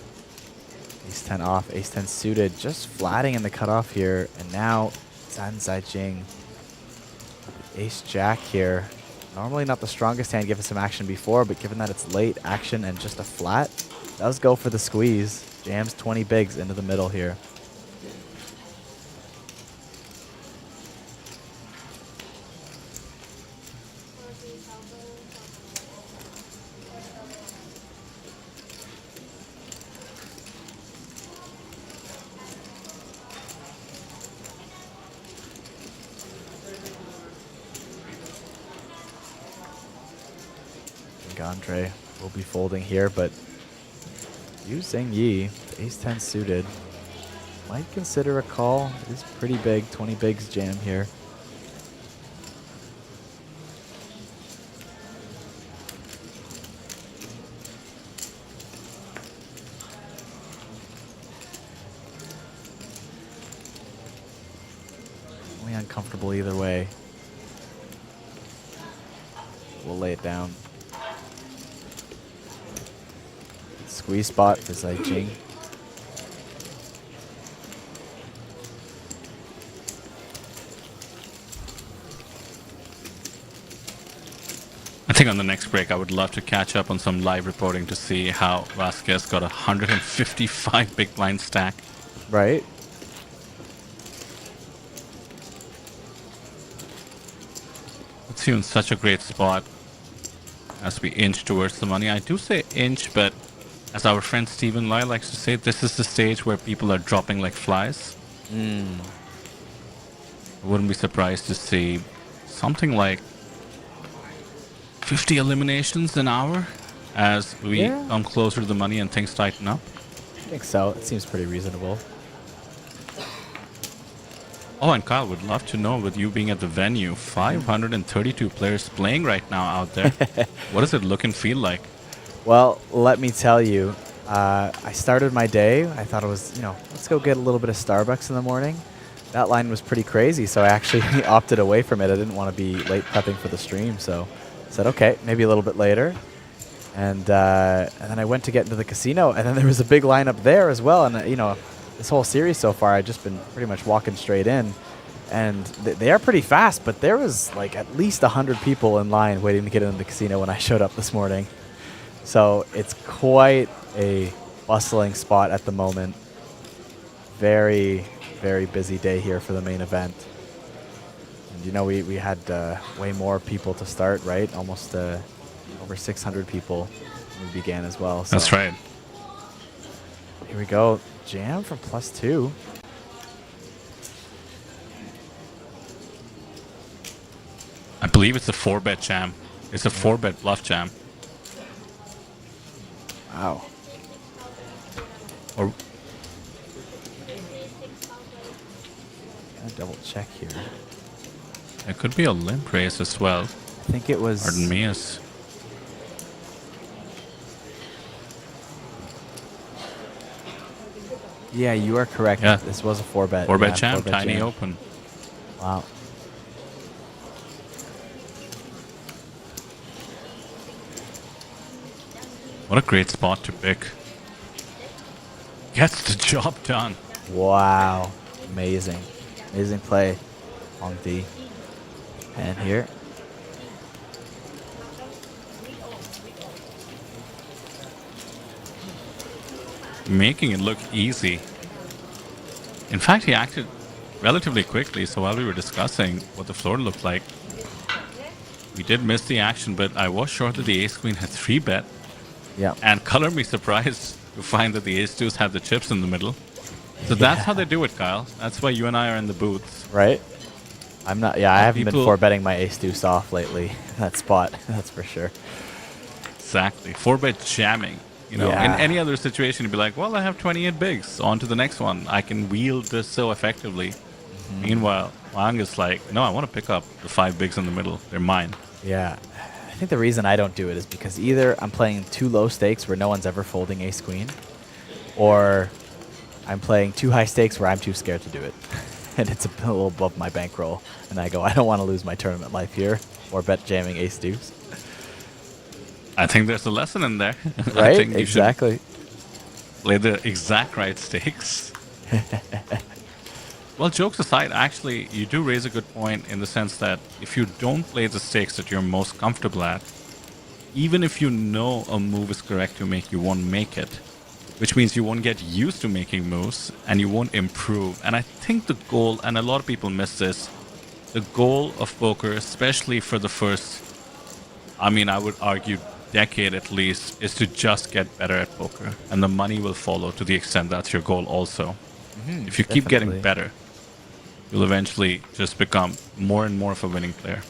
Ace 10 off, Ace 10 suited, just flatting in the cutoff here. And now Zan Zaijing, Ace Jack here. Normally not the strongest hand given some action before, but given that it's late action and just a flat, does go for the squeeze. Jams 20 bigs into the middle here. Andre will be folding here, but Yu Zhengyi, ace 10 suited, might consider a call. It is pretty big, 20 bigs jam here. Only uncomfortable either way. We'll lay it down. Squeeze spot for Zaijing. I think on the next break, I would love to catch up on some live reporting to see how Vasquez got a 155 big blind stack. Right. Puts you in such a great spot as we inch towards the money. I do say inch, but as our friend Stephen Lai likes to say, this is the stage where people are dropping like flies. I wouldn't be surprised to see something like 50 eliminations an hour as we come closer to the money and things tighten up. I think so. It seems pretty reasonable. Oh, and Kyle, would love to know, with you being at the venue, 532 players playing right now out there. What does it look and feel like? Well, let me tell you, I started my day. I thought it was, let's go get a little bit of Starbucks in the morning. That line was pretty crazy, so I actually opted away from it. I didn't want to be late prepping for the stream, so I said, okay, maybe a little bit later. And then I went to get into the casino, and then there was a big line up there as well. And, this whole series so far, I've just been pretty much walking straight in. And they are pretty fast, but there was like at least 100 people in line waiting to get into the casino when I showed up this morning. So it's quite a bustling spot at the moment. Very, very busy day here for the main event. And we had way more people to start, right? Almost over 600 people when we began as well. So that's right. Here we go. Jam from +2. I believe it's a 4-bet jam. It's a 4-bet bluff jam. Wow. Or I'll double check here. it could be a limp raise as well. I think it was. Pardon me. As yeah, you are correct. Yeah. This was a 4-bet. 4-bet jam, 4-bet tiny jam. open. Wow. What a great spot to pick. gets the job done. Wow. Amazing. Amazing play, Hong Di. And here. Making it look easy. In fact, he acted relatively quickly, so while we were discussing what the floor looked like, we did miss the action, but I was sure that the ace-queen had 3-bet. Yeah. And color me surprised to find that the ace-2s have the chips in the middle. So that's how they do it, Kyle. That's why you and I are in the booths. Right? I'm not, yeah, I haven't been People- 4-betting my ace-2 soft lately. That spot, that's for sure. Exactly. 4-bet jamming. You know, Yeah. in any other situation, you'd be like, well, I have 28 bigs. On to the next one. I can wield this so effectively. Meanwhile, Wang is like, no, I want to pick up the 5 bigs in the middle. They're mine. Yeah. I think the reason I don't do it is because either I'm playing too low stakes where no one's ever folding ace-queen, or I'm playing too high stakes where I'm too scared to do it. And it's a little above my bankroll. And I go, I don't want to lose my tournament life here, or bet jamming ace-deuce. I think there's a lesson in there. I Right? think you Exactly. should play the exact right stakes. Well, jokes aside, actually, you do raise a good point in the sense that if you don't play the stakes that you're most comfortable at, even if you know a move is correct to make, you won't make it. Which means you won't get used to making moves and you won't improve. And I think the goal, and a lot of people miss this, the goal of poker, especially for the first, I mean, I would argue decade at least, is to just get better at poker. And the money will follow to the extent that's your goal also. If you keep getting Definitely. better, you'll eventually just become more and more of a winning player.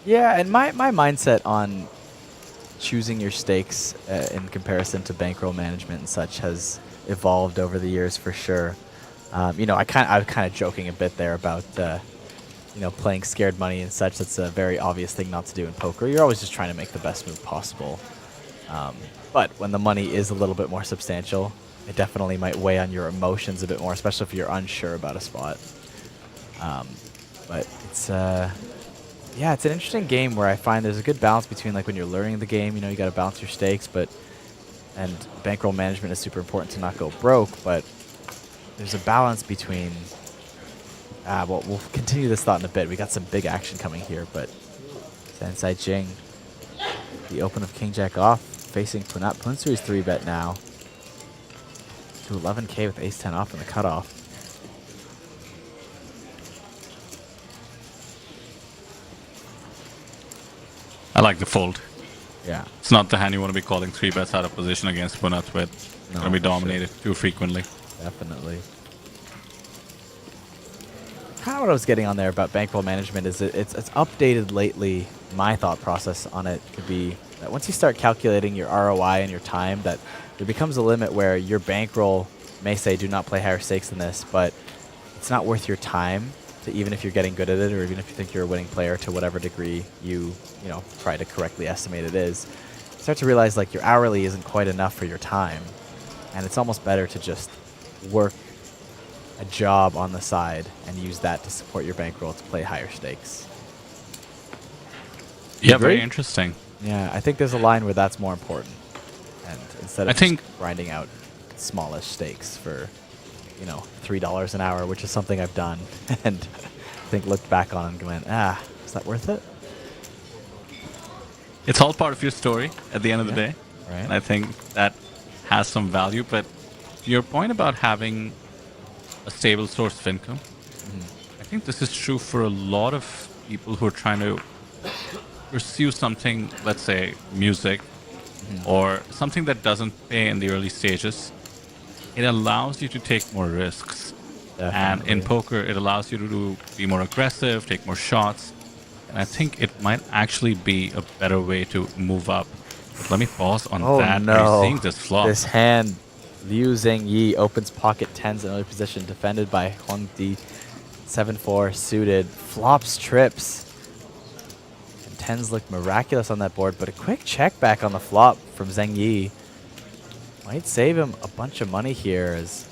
Yeah, and my mindset on choosing your stakes in comparison to bankroll management and such has evolved over the years for sure. You know, I was kind of joking a bit there about you know, playing scared money and such. That's a very obvious thing not to do in poker. You're always just trying to make the best move possible. But when the money is a little bit more substantial, it definitely might weigh on your emotions a bit more, especially if you're unsure about a spot. But it's yeah, it's an interesting game where I find there's a good balance between, like, when you're learning the game, you know, you got to balance your stakes, and bankroll management is super important to not go broke, but there's a balance between, well, we'll continue this thought in a bit. We got some big action coming here, but Sensei Jing, the open of King Jack off, facing Punat. Punsui's 3-bet now to 11K with Ace 10 off in the cutoff. I like the fold. Yeah. It's not the hand you want to be calling 3-bets out of position against Punat with. No, Going to be for dominated too frequently. Definitely. Kind of what I was getting on there about bankroll management is it's updated lately. My thought process on it could be that once you start calculating your ROI and your time, that there becomes a limit where your bankroll may say do not play higher stakes than this, but it's not worth your time to, even if you're getting good at it, or even if you think you're a winning player to whatever degree you know, try to correctly estimate it is. You start to realize, like, your hourly isn't quite enough for your time, and it's almost better to just work a job on the side and use that to support your bankroll to play higher stakes. Yeah, Agree? very interesting. Yeah, I think there's a line where that's more important, and instead of just grinding out smallish stakes for, you know, $3 an hour, which is something I've done, and I think looked back on and went, is that worth it? It's all part of your story at the end of the day. Right. And I think that has some value. But to your point about having a stable source of income, I think this is true for a lot of people who are trying to pursue something, let's say music, or something that doesn't pay in the early stages. It allows you to take more risks. And in poker, it allows you to be more aggressive, take more shots. And I think it might actually be a better way to move up. But let me pause on that. No. Are you seeing this flop? This hand, Liu Zhengyi opens pocket 10s in early position, defended by Huang Di. 7-4 suited, flops trips. And 10s look miraculous on that board, but a quick check back on the flop from Zhengyi might save him a bunch of money here, as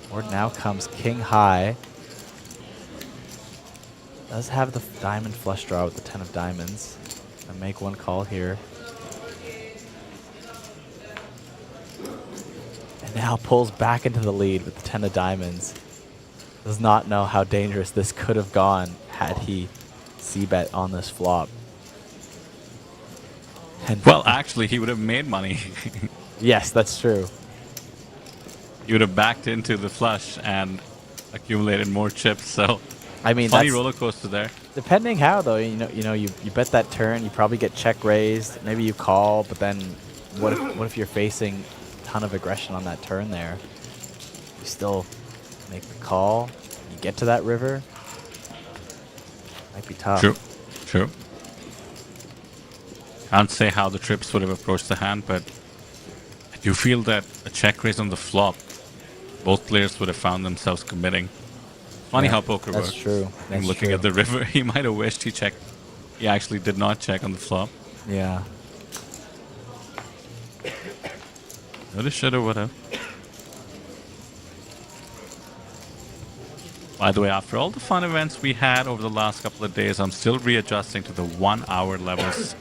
board now comes king high. Does have the diamond flush draw with the 10 of diamonds. And make one call here. And now pulls back into the lead with the 10 of diamonds. Does not know how dangerous this could have gone had he c-bet on this flop. And Well, actually, he would have made money. yes, that's true. He would have backed into the flush and accumulated more chips. So, I mean, funny that's roller coaster there. depending how though. You bet that turn. You probably get check raised. Maybe you call, but then what if you're facing a ton of aggression on that turn there? You still make the call. You get to that river. Might be tough. True. True. Can't say how the trips would have approached the hand, but I do feel that a check raise on the flop, both players would have found themselves committing. Funny Yeah, how poker that's works. true. I'm That's looking true. at the river. He might have wished he checked. He actually did not check on the flop. Yeah. Woulda, shoulda, woulda. By the way, after all the fun events we had over the last couple of days, I'm still readjusting to the 1 hour levels.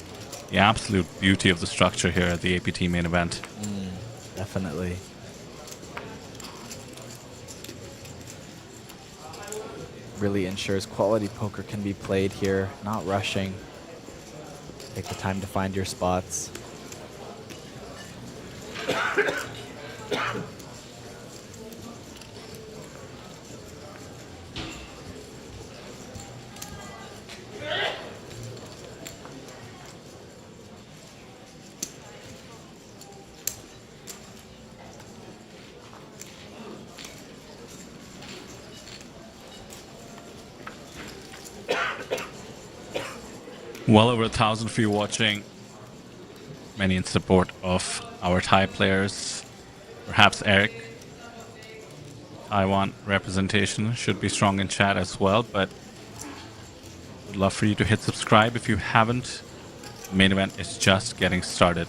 The absolute beauty of the structure here at the APT main event. Definitely. Really ensures quality poker can be played here, not rushing. Take the time to find your spots. Well over 1,000 for you watching. Many in support of our Thai players. Perhaps Eric. Taiwan representation should be strong in chat as well, but would love for you to hit subscribe if you haven't. The main event is just getting started.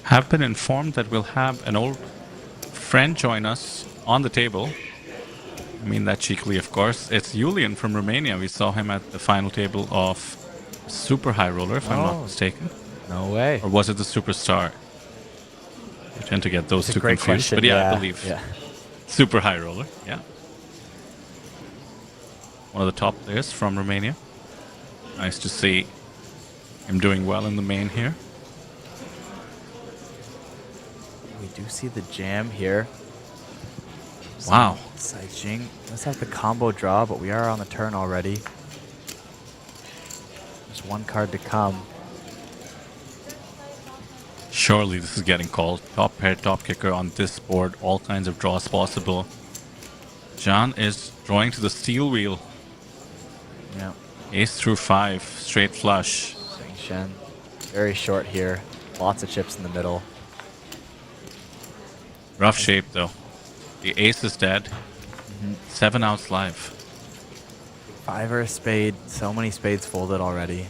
Have been informed that we'll have an old friend join us on the table. I mean that cheekily, of course. It's Julian from Romania. We saw him at the final table of Super High Roller, if I'm not mistaken. No way. Or was it the Superstar? I tend to get those It's a two great confused. question, But yeah, yeah, I believe. yeah. Super High Roller, yeah. One of the top players from Romania. Nice to see him doing well in the main here. We do see the jam here. Wow. Sai Jing does have the combo draw, but we are on the turn already. Just one card to come. Surely this is getting called. Top pair, top kicker on this board. All kinds of draws possible. John is drawing to the steel wheel. Yeah. Ace through 5, straight flush. Zheng Shen, very short here. Lots of chips in the middle. Rough shape though. The ace is dead. 7 outs live. Fiver, spade. So many spades folded already.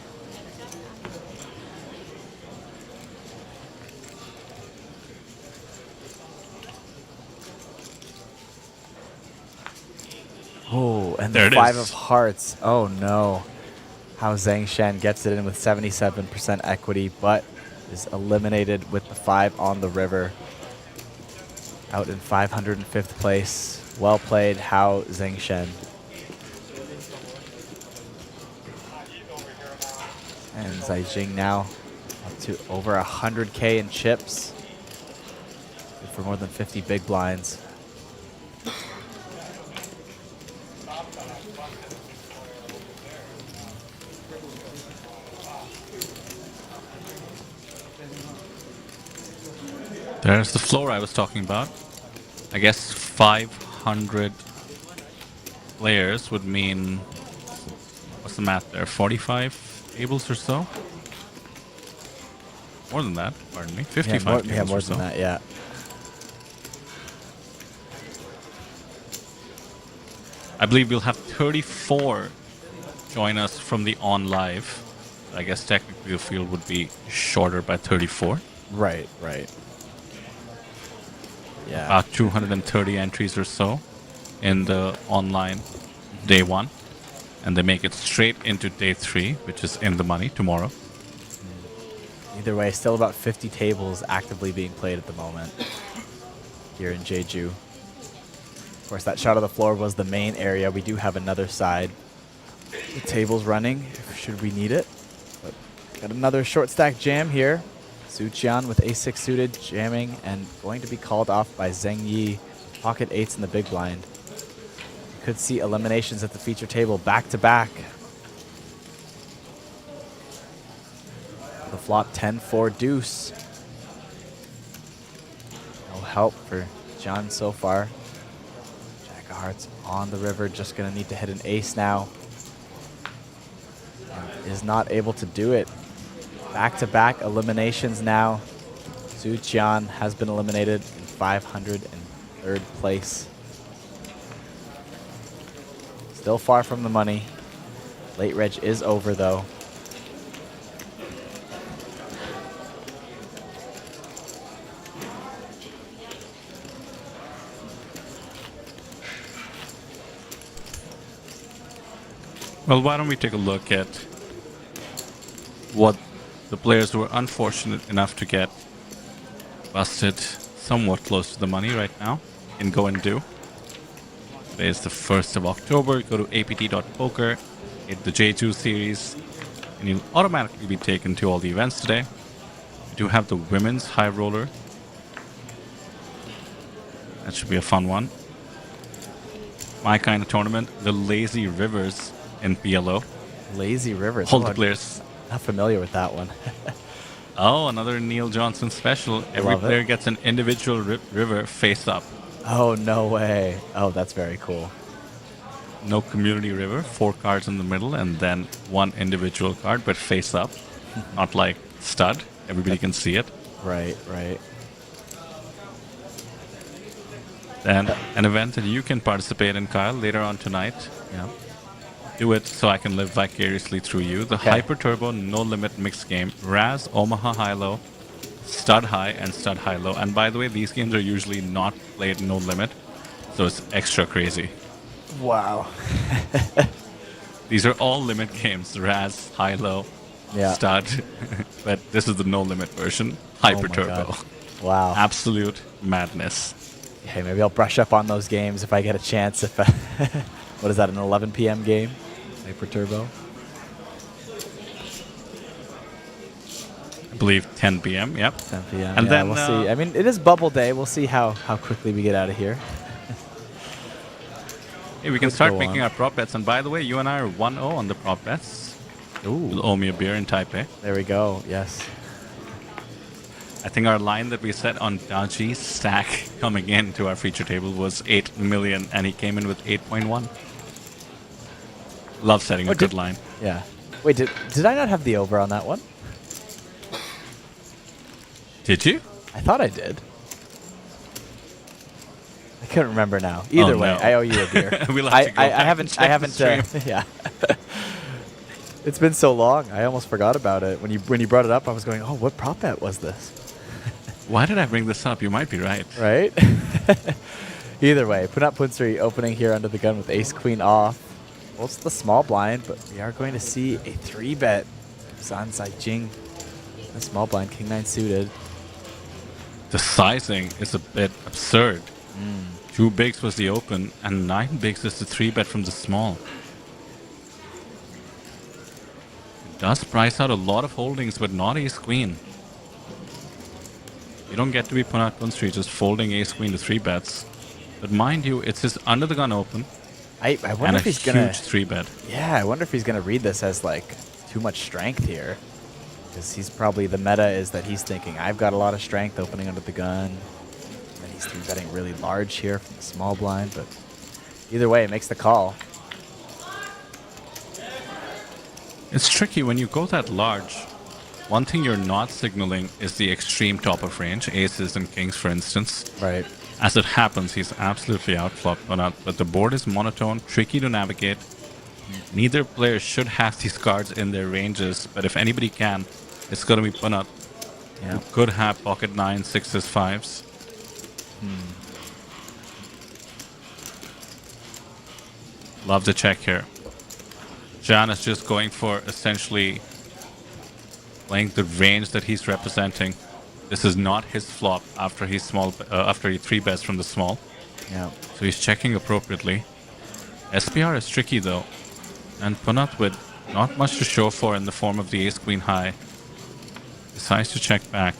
Oh, and There the it 5 is. of hearts. Oh no. How Zheng Shen gets it in with 77% equity, but is eliminated with the 5 on the river. Out in 505th place. Well played, Hao Zheng Shen. And Zai Jing now up to over 100K in chips. Good for more than 50 big blinds. There's the floor I was talking about. I guess 500 players would mean, what's the math there, 45 tables or so? More than that, pardon me. 55 more, tables more or than so. that, yeah. I believe we'll have 34 join us from the on live. I guess technically the field would be shorter by 34. Right, right. Yeah. About 230 entries or so in the online day 1. And they make it straight into day 3, which is in the money tomorrow. Either way, still about 50 tables actively being played at the moment here in Jeju. Of course, that shot of the floor was the main area. We do have another side with tables running, should we need it. But got another short stack jam here. Su Qian with ace-6 suited, jamming, and going to be called off by Zheng Yi. Pocket 8s in the big blind. You could see eliminations at the feature table back-to-back. The flop 10-4 deuce. No help for John so far. Jack of hearts on the river, just gonna need to hit an ace now. Is not able to do it. Back-to-back eliminations now. Su Qian has been eliminated in 503rd place. Still far from the money. Late reg is over though. Well, why don't we take a look at what the players who were unfortunate enough to get busted somewhat close to the money right now can go and do. Today is the 1st of October. Go to apt.poker, hit the Jeju series, and you'll automatically be taken to all the events today. We do have the women's high roller. That should be a fun one. My kind of tournament, the Lazy Rivers in PLO. Lazy Rivers. All the players. Not familiar with that one. Oh, another Neil Johnson special. Every player gets an individual river face up. Oh, no way. Oh, that's very cool. No community river, 4 cards in the middle, and then 1 individual card, but face up. Not like stud. Everybody can see it. Right, right. Then an event that you can participate in, Kyle, later on tonight. Yeah. Do it so I can live vicariously through you. The Hyper Turbo No Limit mixed game. Raz, Omaha High Low, Stud High, and Stud High Low. And by the way, these games are usually not played no limit, so it's extra crazy. Wow. These are all limit games. Raz, High Low, Stud. But this is the no limit version. Hyper Turbo. God. Wow. Absolute madness. Hey, maybe I'll brush up on those games if I get a chance. If what is that, an 11 p.m. game? Hyper Turbo? I believe 10 p.m. Yep. 10 p.m. And yeah, then we'll see. I mean, it is bubble day. We'll see how quickly we get out of here. Hey, we can start making our prop bets. And by the way, you and I are 1-0 on the prop bets. Ooh. You'll owe me a beer in Taipei. There we go. Yes. I think our line that we set on Daji's stack coming into our feature table was 8 million, and he came in with 8.1. Love setting a good line. Yeah. Wait, did I not have the over on that one? Did you? I thought I did. I couldn't remember now. Either way, I owe you a beer. We'll have to go back I haven't. Yeah. It's been so long. I almost forgot about it. When you brought it up, I was going, "Oh, what prop bet was this?" Why did I bring this up? You might be right. Right? Either way, Punat Punsuri opening here under the gun with ace queen off. Well, it's the small blind, but we are going to see a 3-bet. Zan Sai Jing. The small blind, king 9 suited. The sizing is a bit absurd. 2 bigs was the open, and 9 bigs is the 3-bet from the small. It does price out a lot of holdings, but not ace queen. You don't get to be Punat Punsuri just folding ace queen to 3-bets. But mind you, it's his under the gun open. I wonder if he's gonna huge 3-bet. Yeah, I wonder if he's gonna read this as like too much strength here, because he's probably the meta is that he's thinking I've got a lot of strength opening under the gun, and he's 3-betting really large here from the small blind. But either way, it makes the call. It's tricky when you go that large. One thing you're not signaling is the extreme top of range, aces and kings, for instance. Right. As it happens, he's absolutely outflopped Punat, but the board is monotone, tricky to navigate. Neither player should have these cards in their ranges, but if anybody can, it's going to be Punat. Yeah. Who could have pocket 9s, 6s, 5s. Love the check here. Jan is just going for essentially playing the range that he's representing. This is not his flop after he 3-bets from the small. Yeah. So he's checking appropriately. SPR is tricky though. And Punat, with not much to show for in the form of the ace-queen high, decides to check back.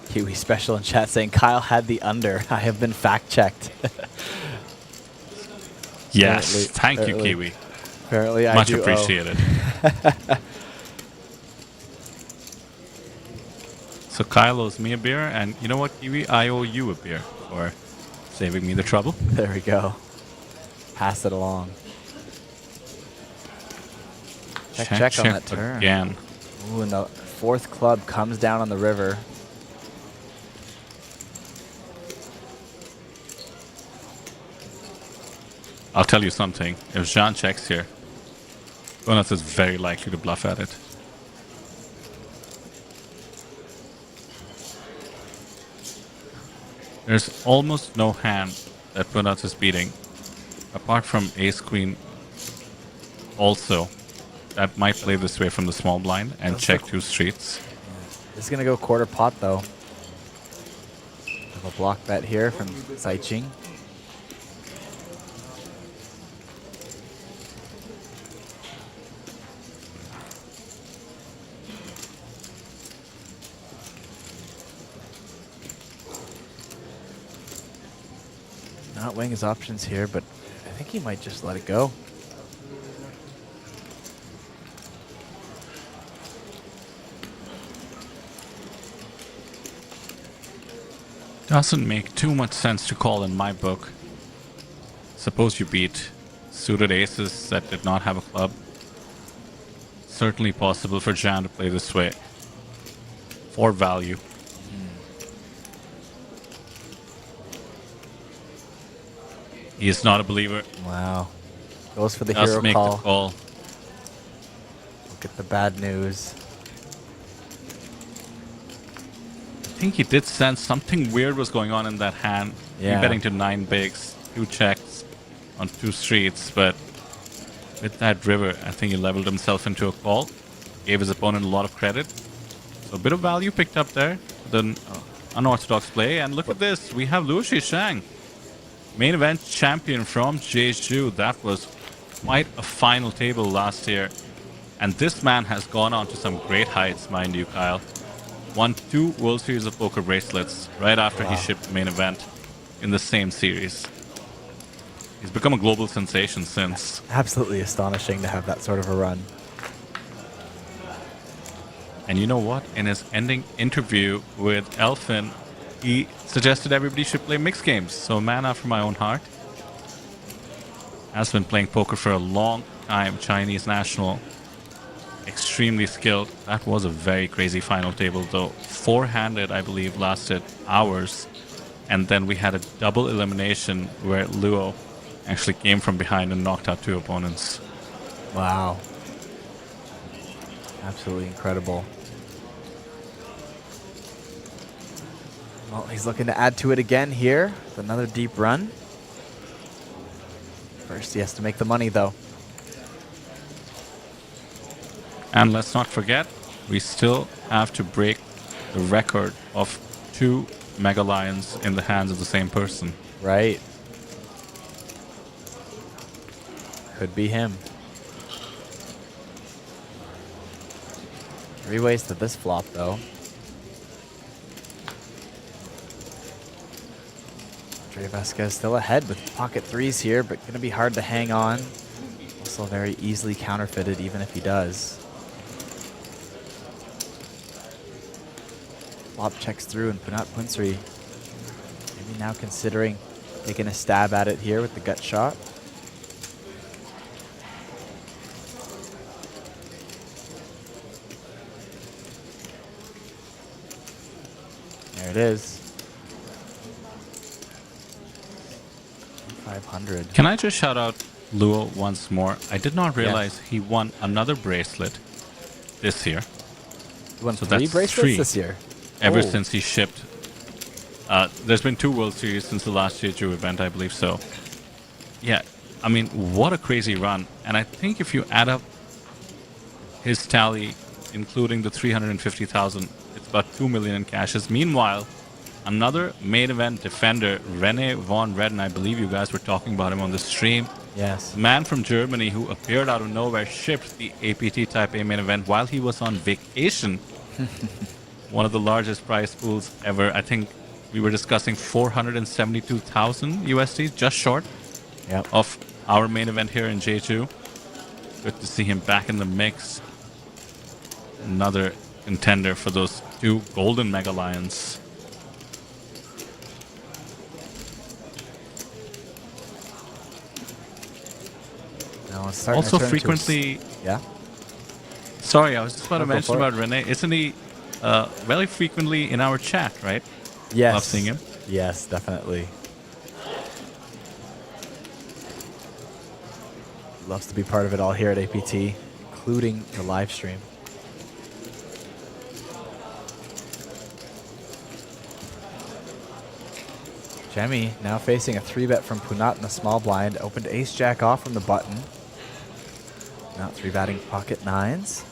Kiwi Special in chat saying Kyle had the under. I have been fact-checked. Yes, thank you, Kiwi. Apparently I Much do appreciated. So Kyle owes me a beer, and you know what, Kiwi? I owe you a beer for saving me the trouble. There we go. Pass it along. Check on that turn. Again. Ooh, and the fourth club comes down on the river. I'll tell you something. If Jean checks here, Jonas is very likely to bluff at it. There's almost no hand that Jonas is beating, apart from ace-queen also, that might play this way from the small blind and check 2 streets. This is going to go quarter pot, though. Have a block bet here from Saiching. Not weighing his options here, but I think he might just let it go. Doesn't make too much sense to call in my book. Suppose you beat suited aces that did not have a club. Certainly possible for Jan to play this way. For value. He is not a believer. Wow. Goes for the Does hero make call. the call. Look at the bad news. I think he did sense something weird was going on in that hand. Yeah. He betting to 9 bigs, 2 checks on 2 streets, but with that river, I think he leveled himself into a call. Gave his opponent a lot of credit. So a bit of value picked up there. Then unorthodox play. And look at this. We have Luo Shishang, main event champion from Jeju. That was quite a final table last year. And this man has gone on to some great heights, mind you, Kyle. Won 2 World Series of Poker bracelets right after he shipped the main event in the same series. He's become a global sensation since. Absolutely astonishing to have that sort of a run. And you know what? In his ending interview with Elfin, he suggested everybody should play mixed games. So a man after my own heart. Has been playing poker for a long time. Chinese national. Extremely skilled. That was a very crazy final table though. 4-handed, I believe, lasted hours. And then we had a double elimination where Luo actually came from behind and knocked out 2 opponents. Wow. Absolutely incredible. Well, he's looking to add to it again here with another deep run. First, he has to make the money, though. And let's not forget, we still have to break the record of 2 Mega Lions in the hands of the same person. Right. Could be him. 3 ways to this flop, though. Andre Vasquez still ahead with pocket threes here, but going to be hard to hang on. Also very easily counterfeited, even if he does. Flop checks through, and Punat Punsri maybe now considering taking a stab at it here with the gut shot. There it is. 500. Can I just shout out Luo once more? I did not realize he won another bracelet this year. He won so 3 that's bracelets 3 this year? Ever Oh. since he shipped. There's been 2 World Series since the last Jeju event, I believe so. Yeah, I mean, what a crazy run. And I think if you add up his tally, including the 350,000, it's about 2 million in cashes. Meanwhile, another main event defender, Rene von Redden, I believe you guys were talking about him on the stream. Yes. Man from Germany who appeared out of nowhere, shipped the APT Type A main event while he was on vacation. One of the largest prize pools ever. I think we were discussing 472,000 USD, just short of our main event here in Jeju. Good to see him back in the mix. Another contender for those 2 golden Mega Lions. Now it's starting Also to turn frequently... yeah? Sorry, I was just about to No, go mention for it. about Rene. Isn't he very frequently in our chat, right? Yes. Love seeing him. Yes, definitely. Loves to be part of it all here at APT, including the live stream. Jemmy now facing a 3-bet from Punat in the small blind. Opened ace-jack off from the button. Not 3-batting pocket 9s.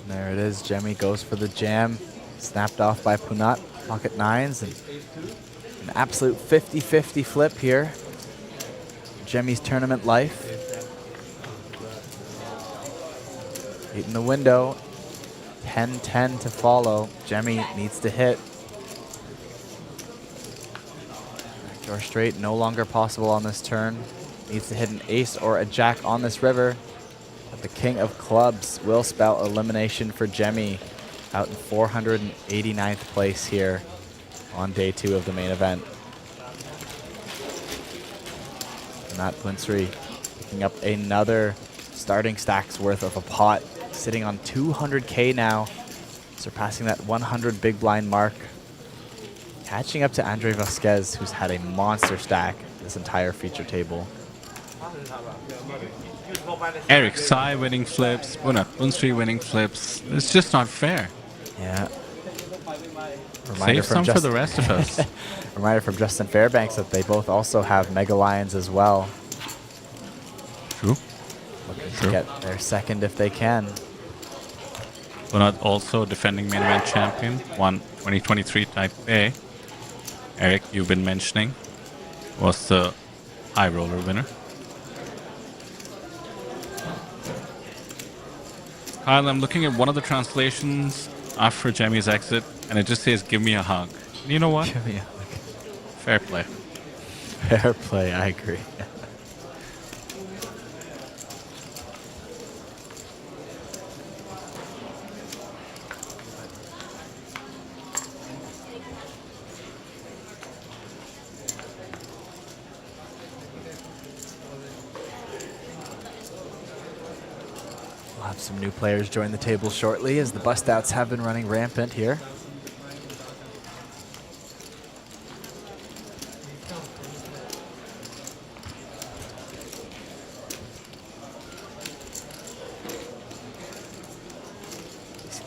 There it is. Jemmy goes for the jam. Snapped off by Punat. Pocket 9s. And an absolute 50-50 flip here. Jemmy's tournament life. 8 in the window. 10-10 to follow. Jemmy needs to hit. Backdoor straight no longer possible on this turn. Needs to hit an ace or a jack on this river. But the king of clubs will spell elimination for Jemmy, out in 489th place here on day 2 of the main event. Matt Punsri picking up another starting stacks worth of a pot, sitting on 200K now, surpassing that 100 big blind mark. Catching up to Andre Vasquez, who's had a monster stack this entire feature table. Eric Sai winning flips, Punat Punsri winning flips. It's just not fair. Yeah. Save some for the rest of us. Reminder from Justin Fairbanks that they both also have Mega Lions as well. True. Looking to get their second if they can. Punat also defending main event champion, won 2023 Type A. Eric, you've been mentioning, was the high roller winner. Kyle, I'm looking at one of the translations after Jemmy's exit, and it just says, "Give me a hug." And you know what? Give me a hug. Fair play. Fair play, I agree. We'll have some new players join the table shortly, as the bust outs have been running rampant here.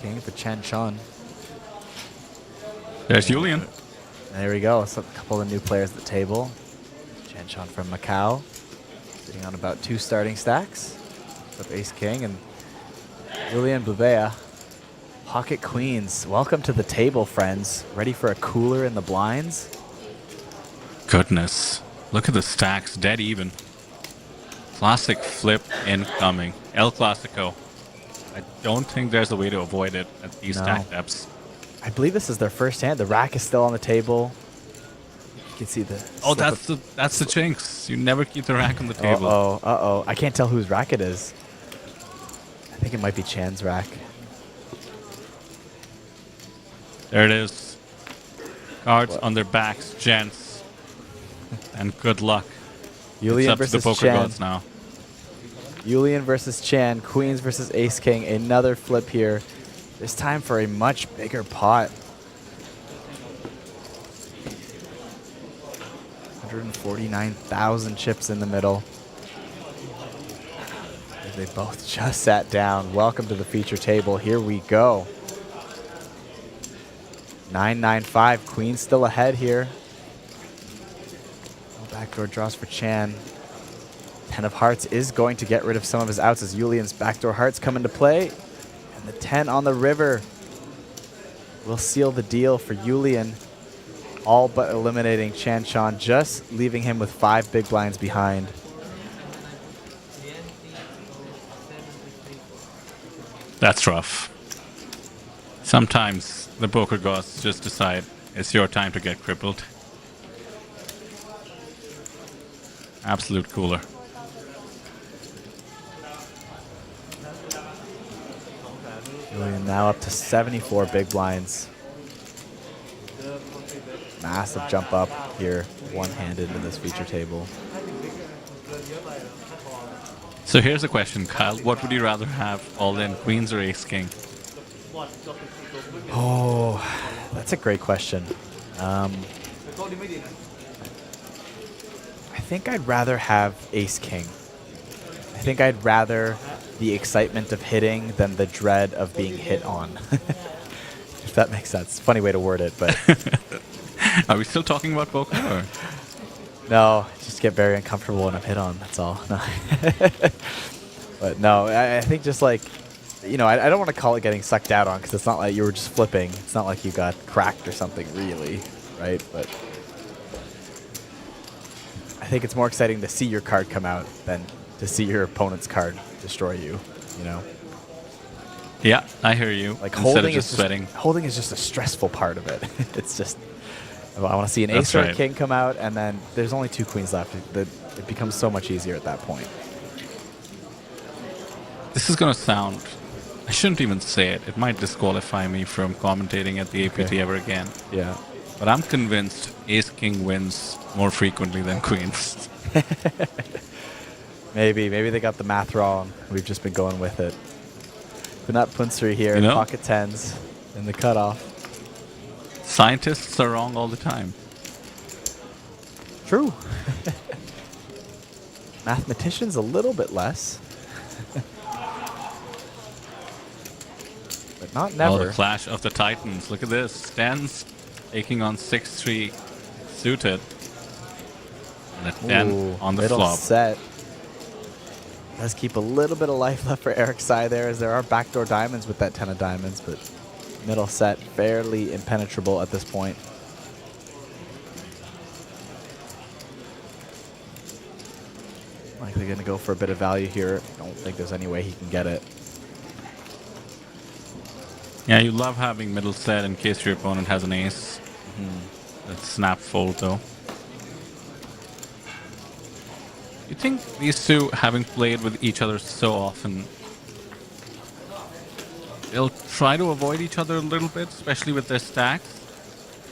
King for Chen Chun. There's Julian. There we go. So a couple of new players at the table. Chen Chun from Macau, sitting on about 2 starting stacks. Up Ace King, and Julian Bubea Pocket Queens, welcome to the table, friends. Ready for a cooler in the blinds? Goodness. Look at the stacks, dead even. Classic flip incoming. El Clasico. I don't think there's a way to avoid it at these stack depths. I believe this is their first hand. The rack is still on the table. You can see the... Oh, that's the jinx. You never keep the rack on the table. Uh-oh. I can't tell whose rack it is. I think it might be Chan's rack. There it is. Cards on their backs, gents. And good luck. Julian it's up to the versus poker Chan. gods now. Julian versus Chan. Queens versus Ace King. Another flip here. This time for a much bigger pot. 149,000 chips in the middle. They both just sat down. Welcome to the feature table. Here we go. 995. Queen still ahead here. Backdoor draws for Chan. 10 of hearts is going to get rid of some of his outs as Julian's backdoor hearts come into play. And the 10 on the river will seal the deal for Julian. All but eliminating Chan, just leaving him with 5 big blinds behind. That's rough. Sometimes the poker gods just decide it's your time to get crippled. Absolute cooler. Julian now up to 74 big blinds. Massive jump up here, one-handed into this feature table. So here's a question, Kyle. What would you rather have, all in, queens or ace king? Oh, that's a great question. I think I'd rather have ace king. I think I'd rather the excitement of hitting than the dread of being hit on. If that makes sense. Funny way to word it, but... Are we still talking about poker? Or? No, just get very uncomfortable when I'm hit on, that's all. No. But no, I think just like, you know, I don't want to call it getting sucked out on because it's not like you were just flipping. It's not like you got cracked or something really, right? But I think it's more exciting to see your card come out than to see your opponent's card destroy you, you know? Yeah, I hear you. Like Instead holding of just sweating. Holding is just a stressful part of it. It's just, I want to see an That's ace or a right. king come out, and then there's only 2 queens left. It becomes so much easier at that point. This is going to sound... I shouldn't even say it. It might disqualify me from commentating at the APT ever again. Yeah. But I'm convinced ace-king wins more frequently than queens. Maybe they got the math wrong. We've just been going with it. Kunat Punsri here, You know? pocket 10s in the cutoff. Scientists are wrong all the time. True. Mathematicians a little bit less. But not never. Oh, the clash of the titans. Look at this. Stans taking on 6-3 suited. And a 10 on the middle flop. set. Does keep a little bit of life left for Eric's side there, as there are backdoor diamonds with that 10 of diamonds, but middle set fairly impenetrable at this point. Likely going to go for a bit of value here. Don't think there's any way he can get it. Yeah, you love having middle set in case your opponent has an ace. That's snap fold though. You think these two, having played with each other so often, they'll try to avoid each other a little bit, especially with their stacks?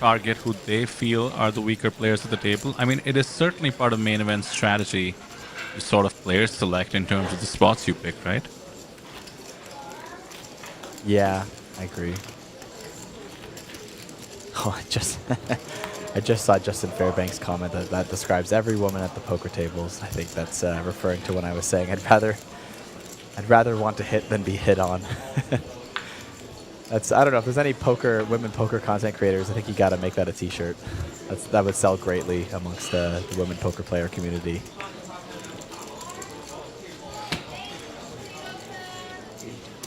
Target who they feel are the weaker players at the table. I mean, it is certainly part of main event strategy to sort of players select in terms of the spots you pick, right? Yeah, I agree. Oh, I just saw Justin Fairbanks' comment that describes every woman at the poker tables. I think that's referring to when I was saying I'd rather want to hit than be hit on. I don't know if there's any women poker content creators. I think you got to make that a T-shirt. That would sell greatly amongst the women poker player community.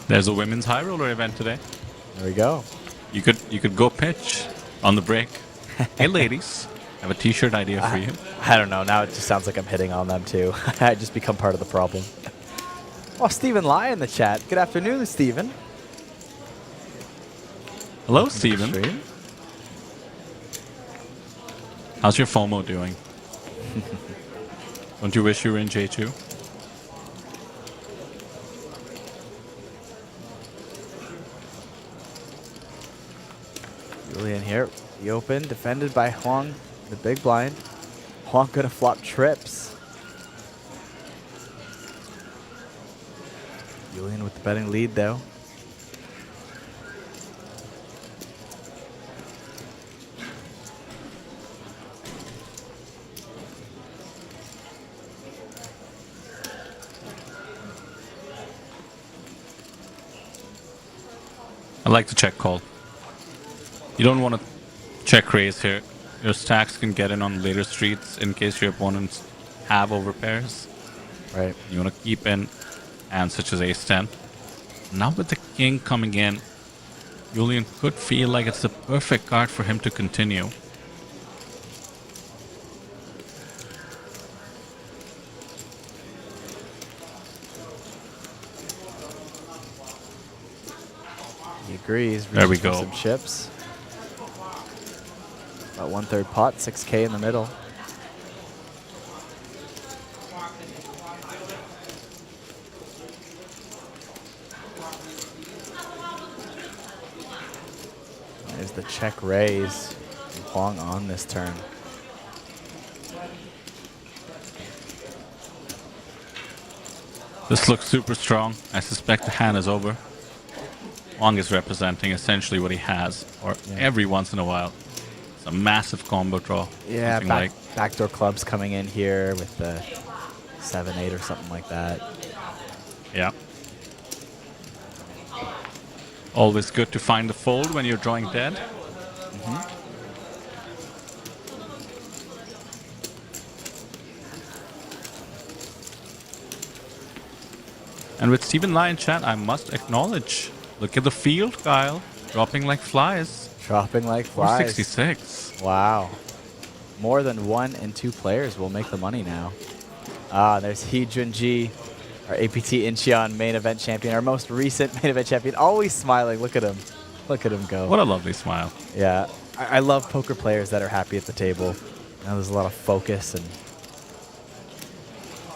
There's a women's high roller event today. There we go. You could go pitch on the break. Hey, ladies, I have a T-shirt idea for you. I don't know. Now it just sounds like I'm hitting on them too. I just become part of the problem. Oh, Stephen Lai in the chat. Good afternoon, Stephen. Hello, Stephen. How's your FOMO doing? Don't you wish you were in Jeju? Julian here. The open, defended by Huang, the big blind. Huang gonna flop trips. Julian with the betting lead though. I like to check call. You don't want to check raise here. Your stacks can get in on later streets in case your opponents have overpairs. Right. You want to keep in hands such as ace-10. Now with the king coming in, Julian could feel like it's the perfect card for him to continue. He agrees. There we Reaches for go. Some chips. About 1/3 pot, 6K in the middle. There's the check raise. Huang on this turn. This looks super strong. I suspect the hand is over. Huang is representing essentially what he has, or every once in a while. It's a massive combo draw. Yeah, Something backdoor clubs coming in here with the 7-8 or something like that. Yeah. Always good to find the fold when you're drawing dead. And with Stephen Lai in chat, I must acknowledge. Look at the field, Kyle. Dropping like flies. Dropping like flies. 466. Wow. More than 1 and 2 players will make the money now. Ah, there's Hee Junji, our APT Incheon main event champion, our most recent main event champion. Always smiling. Look at him. Look at him go. What a lovely smile. Yeah. I love poker players that are happy at the table. You know, there's a lot of focus and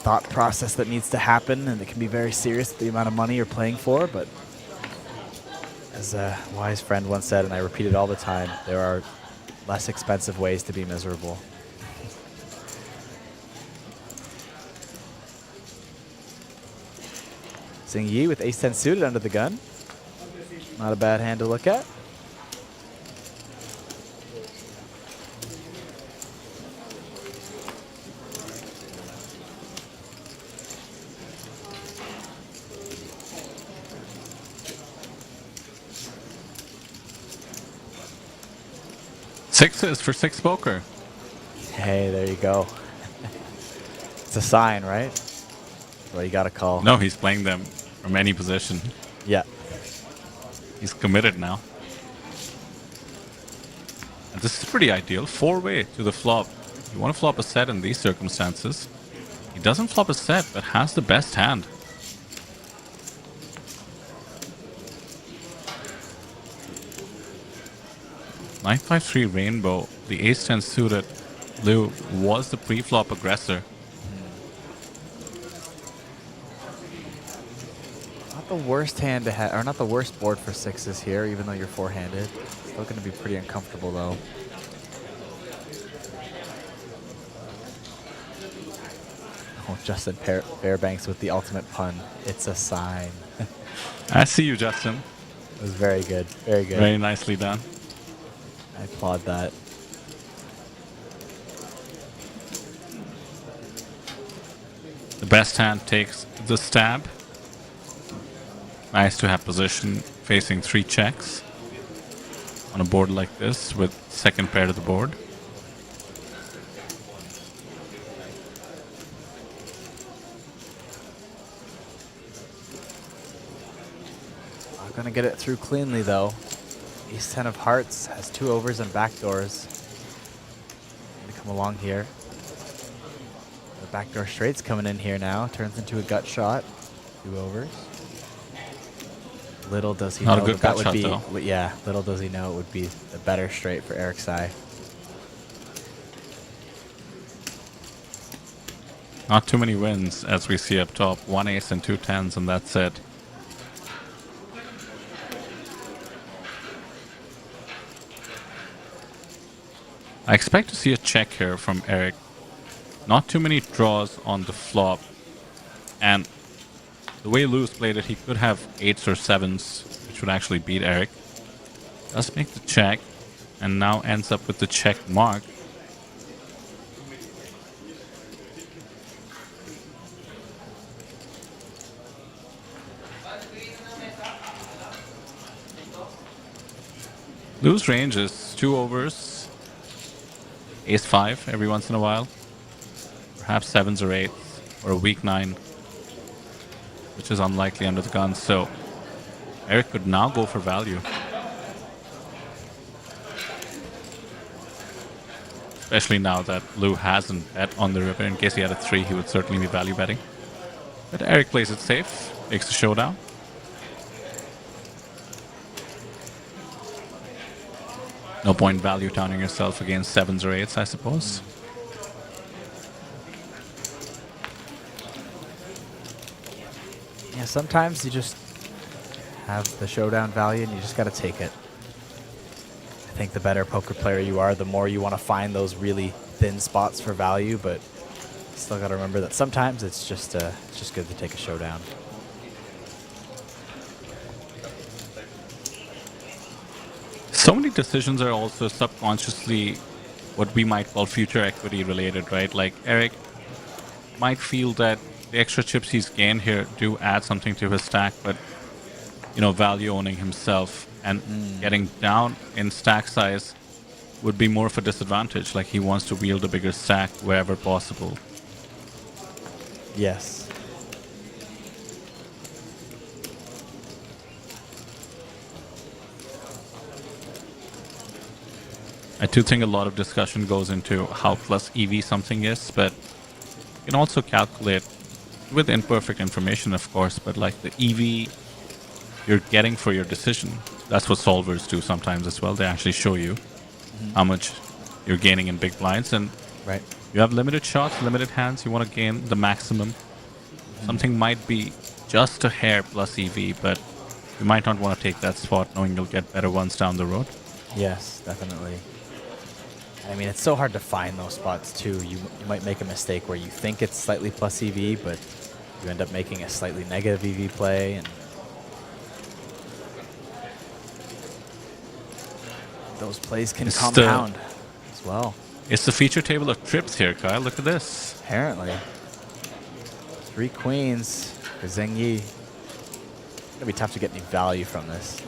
thought process that needs to happen, and it can be very serious with the amount of money you're playing for, but as a wise friend once said, and I repeat it all the time, there are less expensive ways to be miserable. Xing Yi with ace-10 suited under the gun. Not a bad hand to look at. Sixes for 6 poker. Hey, there you go. It's a sign, right? Well, you got to call. No, he's playing them from any position. Yeah. He's committed now. And this is pretty ideal. 4-way to the flop. You want to flop a set in these circumstances. He doesn't flop a set, but has the best hand. Nine 5-3 rainbow. The ace-10 suited. Liu was the pre-flop aggressor. Not the worst hand to have, or not the worst board for sixes here, even though you're four-handed. Still going to be pretty uncomfortable though. Oh, Justin Fairbanks with the ultimate pun. It's a sign. I see you, Justin. It was very good. Very good. Very nicely done. I applaud that. The best hand takes the stab. Nice to have position facing 3 checks on a board like this with second pair to the board. Not gonna get it through cleanly though. Ace-10 of hearts has 2 overs and backdoors. Gonna come along here. The backdoor straight's coming in here now. Turns into a gut shot. 2 overs. Little does he Not know a good that gut would be, shot, though. yeah, little does he know it would be a better straight for Eric Sai. Not too many wins as we see up top. 1 ace and 2 tens, and that's it. I expect to see a check here from Eric. Not too many draws on the flop. And the way Lou's played it, he could have 8s or 7s, which would actually beat Eric. Does make the check, and now ends up with the check mark. Lou's range is 2 overs, ace-5 every once in a while, perhaps 7s or 8s, or a weak 9, which is unlikely under the gun, so Eric could now go for value. Especially now that Lou hasn't bet on the river. In case he had a 3, he would certainly be value betting. But Eric plays it safe, takes the showdown. No point value towning yourself against 7s or 8s, I suppose. Yeah, sometimes you just have the showdown value and you just got to take it. I think the better poker player you are, the more you want to find those really thin spots for value, but still got to remember that sometimes it's just good to take a showdown. So many decisions are also subconsciously what we might call future equity related, right? Like Eric might feel that the extra chips he's gained here do add something to his stack, but value owning himself and getting down in stack size would be more of a disadvantage. Like he wants to wield a bigger stack wherever possible. Yes. I do think a lot of discussion goes into how plus EV something is, but you can also calculate with imperfect information, of course, but like the EV you're getting for your decision. That's what solvers do sometimes as well. They actually show you how much you're gaining in big blinds, and right. You have limited shots, limited hands. You want to gain the maximum. Something might be just a hair plus EV, but you might not want to take that spot knowing you'll get better ones down the road. Yes, definitely. I mean, it's so hard to find those spots too. You might make a mistake where you think it's slightly plus EV, but you end up making a slightly negative EV play, and those plays can compound as well. It's the feature table of trips here, Kyle. Look at this. Apparently. 3 queens for Zheng Yi. It's gonna be tough to get any value from this.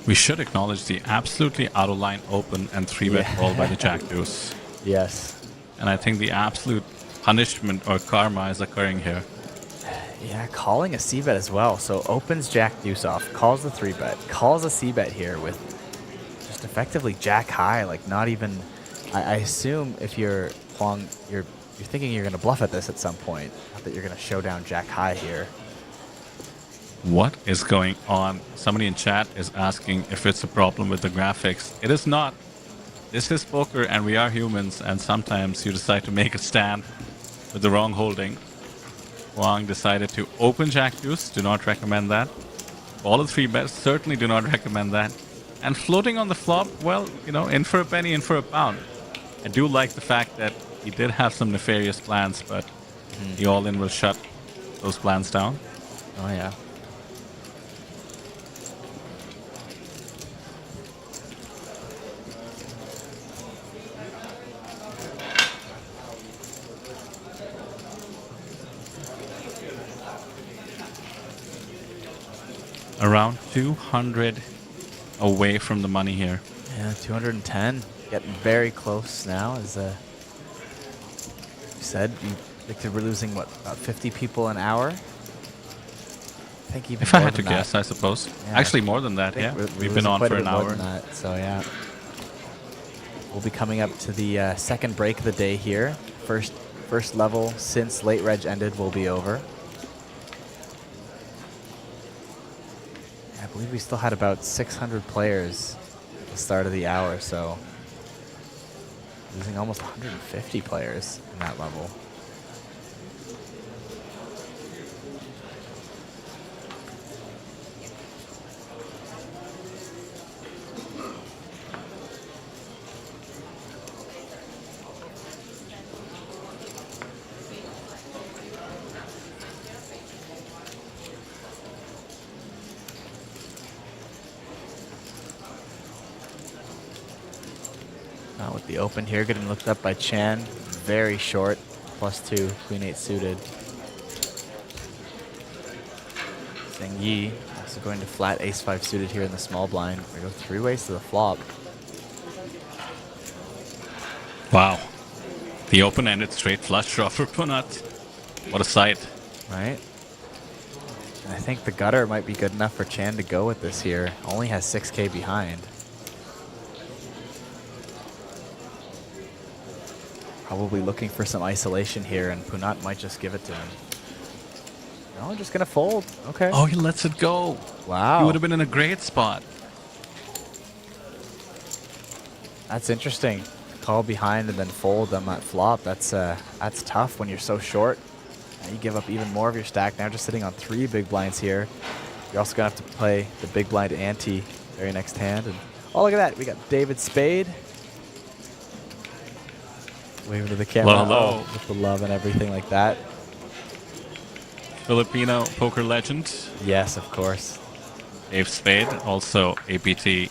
We should acknowledge the absolutely out of line open and 3-bet call by the Jack Deuce. Yes. And I think the absolute punishment or karma is occurring here. Yeah, calling a C-bet as well. So opens Jack Deuce off, calls the 3-bet, calls a C-bet here with just effectively Jack high, like not even. I assume if you're Huang, you're thinking you're going to bluff at this at some point, not that you're going to show down Jack high here. What is going on? Somebody in chat is asking if it's a problem with the graphics. It is not. This is poker and we are humans, and sometimes you decide to make a stand with the wrong holding. Wang decided to open Jack Deuce. Do not recommend that. All the 3-bets certainly do not recommend that. And floating on the flop, well, in for a penny, in for a pound. I do like the fact that he did have some nefarious plans, but the all-in will shut those plans down. Oh, yeah. Around 200 away from the money here. Yeah, 210. Getting very close now. As you said, you predicted we're losing, what, about 50 people an hour? I think even If I more had to than that. guess, I suppose. Yeah. Actually, more than that, I think yeah. we're We've been losing on quite for a an bit more hour. than that, so yeah. We'll be coming up to the second break of the day here. First level since late reg ended will be over. I believe we still had about 600 players at the start of the hour, so losing almost 150 players in that level. Now with the open here, getting looked up by Chan. Very short, +2, Queen 8 suited. Zheng Yi also going to flat Ace 5 suited here in the small blind. We go 3 ways to the flop. Wow. The open ended straight flush draw for Punat. What a sight. Right? And I think the gutter might be good enough for Chan to go with this here. Only has 6K behind. Probably looking for some isolation here, and Punat might just give it to him. No, just gonna fold. Okay. Oh, he lets it go. Wow. He would have been in a great spot. That's interesting. Call behind and then fold on that flop. That's tough when you're so short. Now you give up even more of your stack. Now just sitting on 3 big blinds here. You're also gonna have to play the big blind ante very next hand. And oh, look at that. We got David Spade. Waving to the camera. Hello. Oh, with the love and everything like that. Filipino poker legend. Yes, of course. Dave Spade, also APT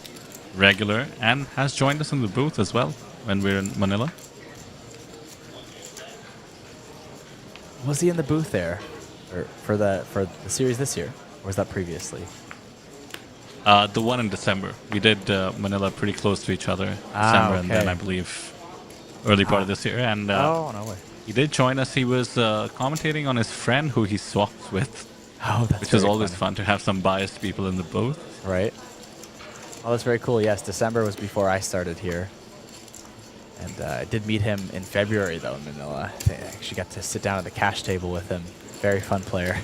regular, and has joined us in the booth as well when we're in Manila. Was he in the booth there, or for the series this year, or was that previously? The one in December. We did Manila pretty close to each other. December, and then I believe early part of this year. And oh, no way. He did join us. He was commentating on his friend who he swapped with. Oh, that's which is very always funny. fun to have some biased people in the booth. Right. Oh, that's very cool. Yes, December was before I started here. And I did meet him in February, though, in Manila. I actually got to sit down at the cash table with him. Very fun player.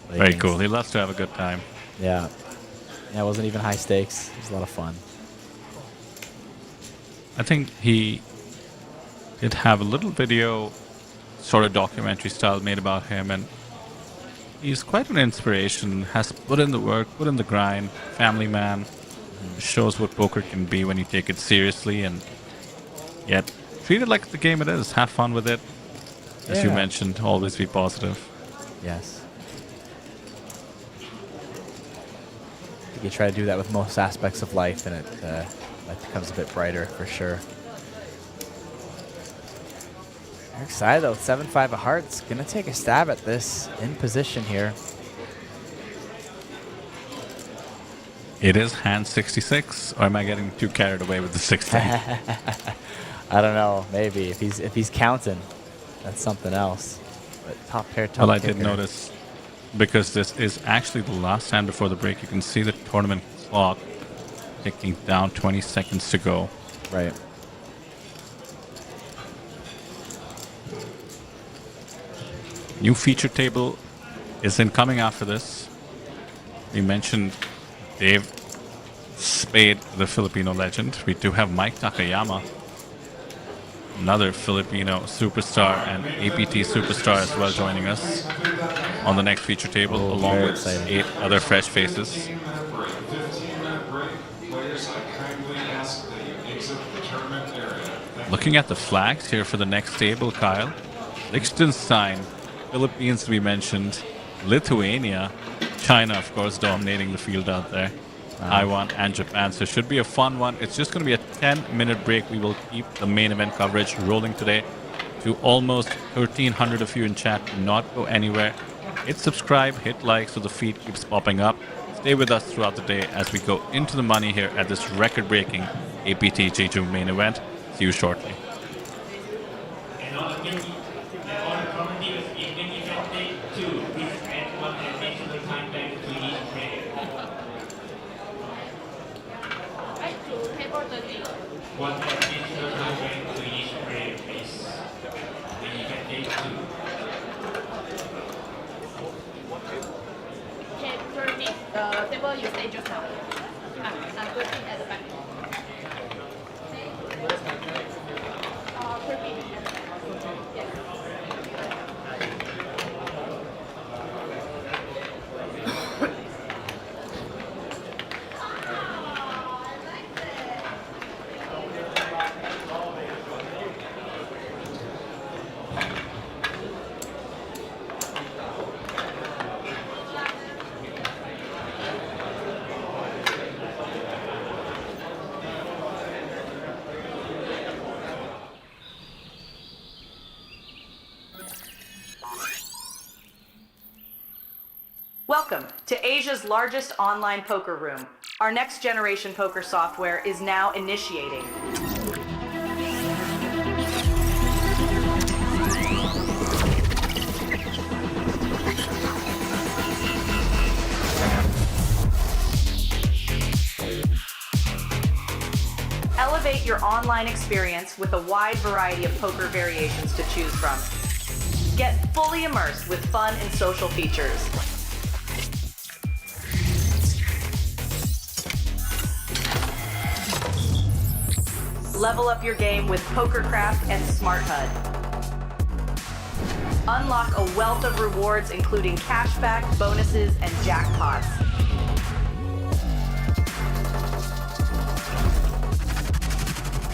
Very cool. He loves to have a good time. Yeah. Yeah, it wasn't even high stakes. It was a lot of fun. I think he did have a little video, sort of documentary style, made about him, and he's quite an inspiration. Has put in the work, put in the grind, family man. Shows what poker can be when you take it seriously, and yet treat it like the game it is. Have fun with it. As you mentioned, always be positive. Yes. I think you try to do that with most aspects of life, and it becomes a bit brighter for sure. You're excited though. 7-5 of hearts. Gonna take a stab at this in position here. It is hand 66, or am I getting too carried away with the 60? I don't know. Maybe if he's counting, that's something else. But top pair, top Well, I did kicker. notice, because this is actually the last hand before the break, you can see the tournament clock ticking down, 20 seconds to go. Right. New feature table is incoming after this. We mentioned Dave Spade, the Filipino legend. We do have Mike Takayama, another Filipino superstar and APT superstar as well, joining us on the next feature table, along with 8 other fresh faces. 15-minute break. Players, I kindly ask that you exit the tournament area. Looking at the flags here for the next table, Kyle. Liechtenstein, Philippines to be mentioned, Lithuania, China, of course, dominating the field out there. Taiwan and Japan. So it should be a fun one. It's just going to be a 10-minute break. We will keep the main event coverage rolling today. To almost 1,300 of you in chat, do not go anywhere. Hit subscribe, hit like so the feed keeps popping up. Stay with us throughout the day as we go into the money here at this record-breaking APT Jeju main event. See you shortly. And on the community evening event day 2, please add one additional time bank to each player. One additional time bank to each player, please. And event day 2. Okay, perfect. The table you stay just now. I'm putting at the back. Perfect. Yes. Welcome to Asia's largest online poker room. Our next generation poker software is now initiating. Elevate your online experience with a wide variety of poker variations to choose from. Get fully immersed with fun and social features. Level up your game with PokerCraft and Smart HUD. Unlock a wealth of rewards including cashback, bonuses, and jackpots.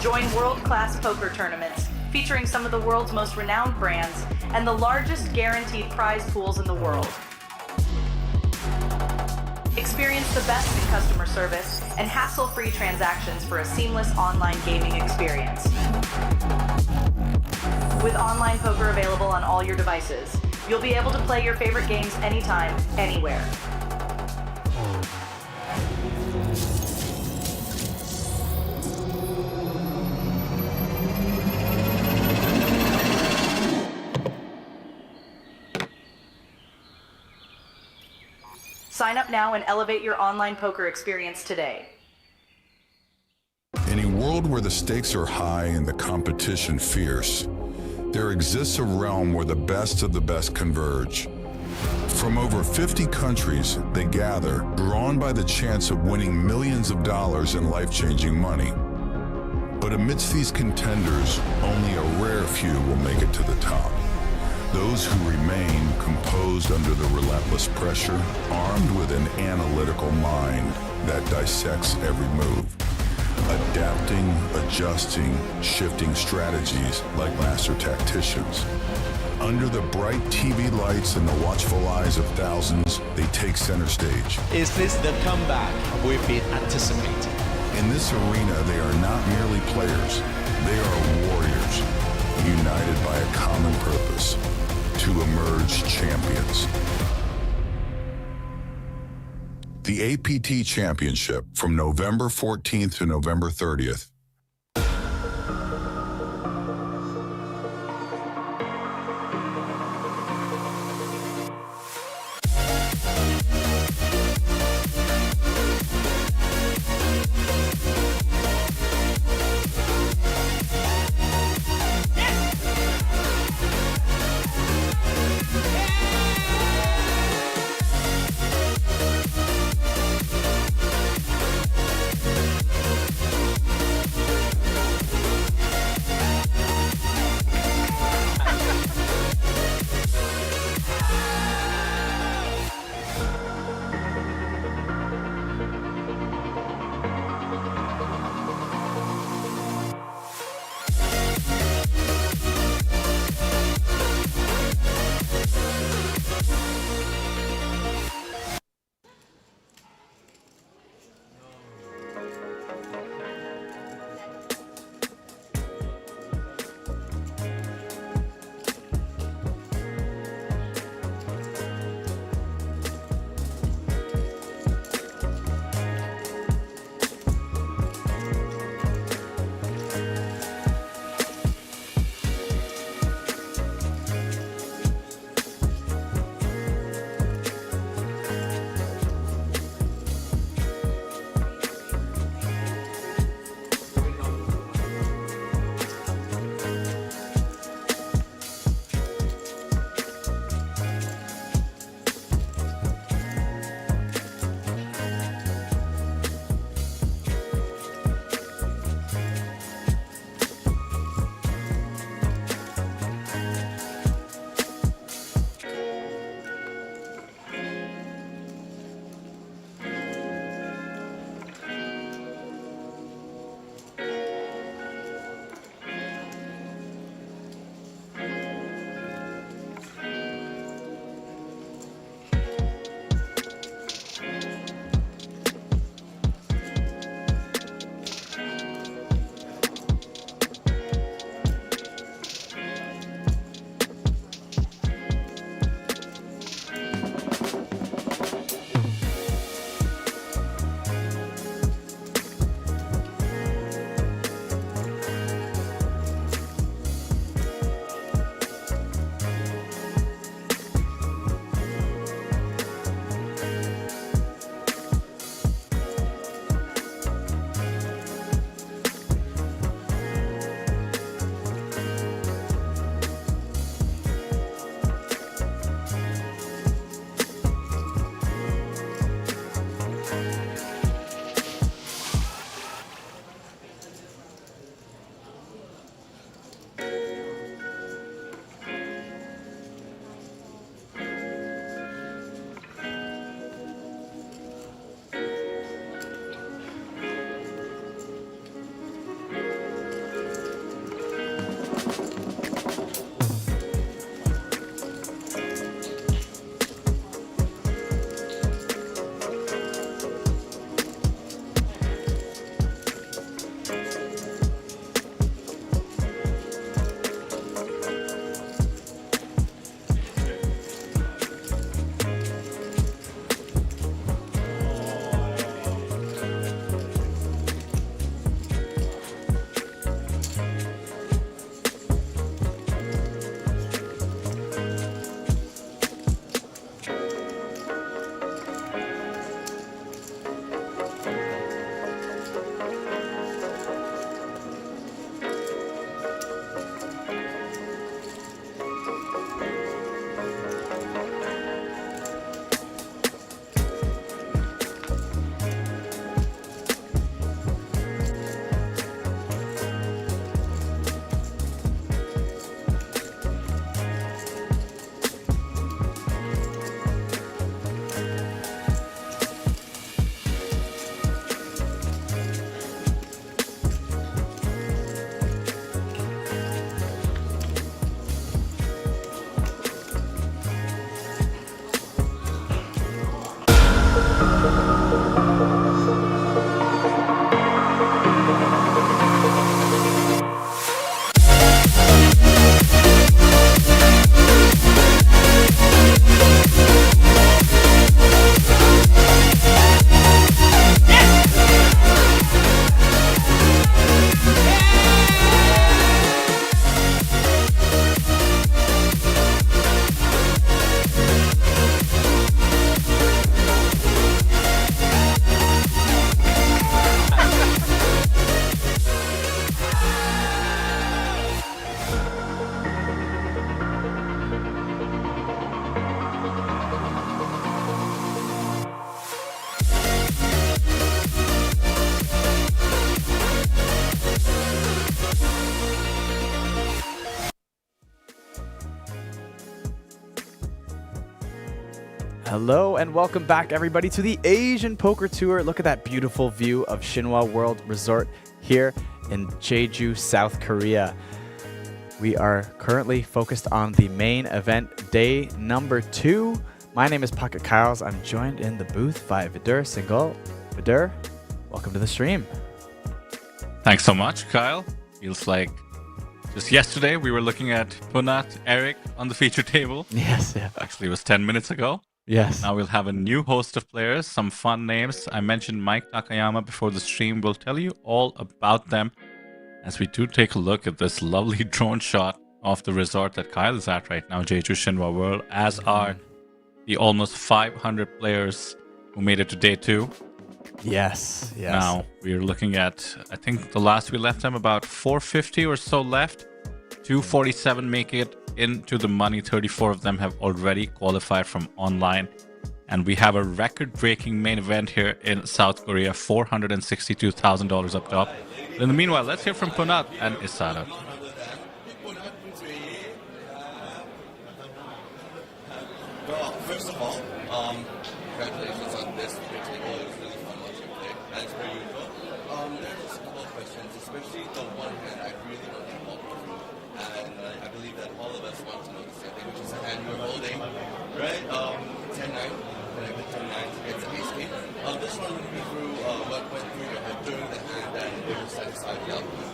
Join world-class poker tournaments featuring some of the world's most renowned brands and the largest guaranteed prize pools in the world. Experience the best in customer service and hassle-free transactions for a seamless online gaming experience. With online poker available on all your devices, you'll be able to play your favorite games anytime, anywhere. Sign up now and elevate your online poker experience today. In a world where the stakes are high and the competition fierce, there exists a realm where the best of the best converge. From over 50 countries, they gather, drawn by the chance of winning millions of dollars in life-changing money. But amidst these contenders, only a rare few will make it to the top. Those who remain composed under the relentless pressure, armed with an analytical mind that dissects every move, adapting, adjusting, shifting strategies like master tacticians. Under the bright TV lights and the watchful eyes of thousands, they take center stage. Is this the comeback we've been anticipating? In this arena, they are not merely players, they are warriors, united by a common purpose: to emerge champions. The APT Championship from November 14th to November 30th. Hello and welcome back, everybody, to the Asian Poker Tour. Look at that beautiful view of Shinhwa World Resort here in Jeju, South Korea. We are currently focused on the main event, day number 2. My name is Pocket Kyles. I'm joined in the booth by Vidur Singhal. Vidur, welcome to the stream. Thanks so much, Kyle. Feels like just yesterday we were looking at Punat, Eric on the feature table. Yes, yeah. Actually, it was 10 minutes ago. Yes. Now we'll have a new host of players, some fun names. I mentioned Mike Takayama before the stream. We'll tell you all about them as we do take a look at this lovely drone shot of the resort that Kyle is at right now, Jeju Shinhwa World, as are the almost 500 players who made it to day 2. Yes, yes. Now we're looking at, I think the last we left them, about 450 or so left. 247 make it into the money. 34 of them have already qualified from online. And we have a record-breaking main event here in South Korea, $462,000 up top. But in the meanwhile, let's hear from Punat and Isara. Well, first of all, congratulations on this feature table. It was really fun watching you play, as per usual. There's a couple of questions, especially the one hand I really want to walk through. And I believe that all of us want to know the same thing, which is the hand you're holding, right? 10-9, connected 10-9 to get to ace king. This one would be through what went through your head during the hand and it was satisfied the outcome.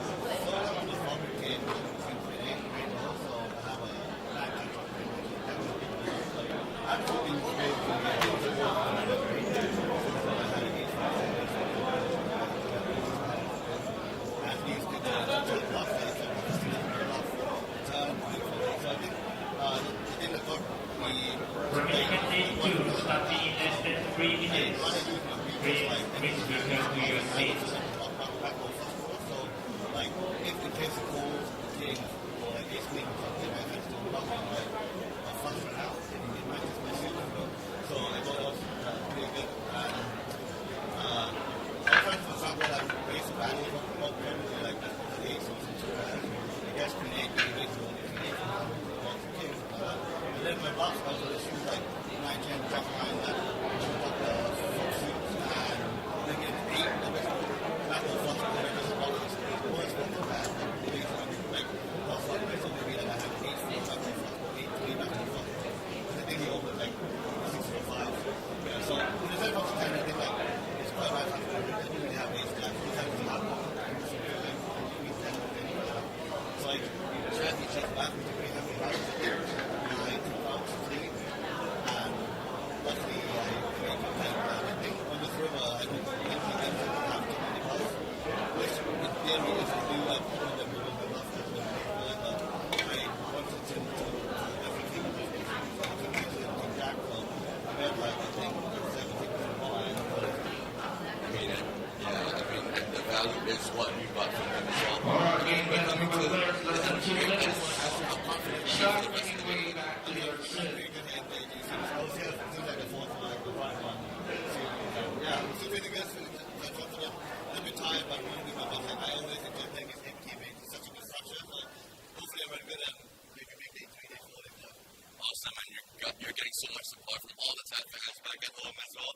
You're getting so much support from all the Tat fans back at home as well.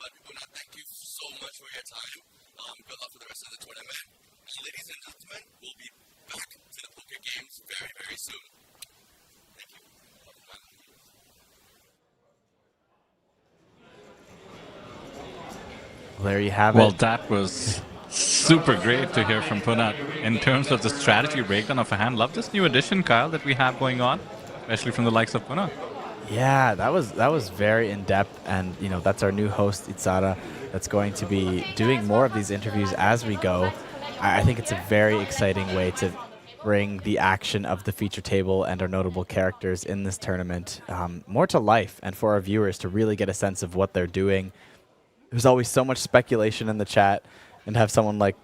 But Punat, thank you so much for your time. Good luck for the rest of the tournament. And ladies and gentlemen, we'll be back to the poker games very, very soon. Thank you. There you have Well, it. that was super great to hear from Punat in terms of the strategy breakdown of a hand. Love this new addition, Kyle, that we have going on, especially from the likes of Punat. Yeah, that was very in-depth, and you know, that's our new host, Isara, that's going to be doing more of these interviews as we go. I think it's a very exciting way to bring the action of the feature table and our notable characters in this tournament more to life, and for our viewers to really get a sense of what they're doing. There's always so much speculation in the chat, and have someone like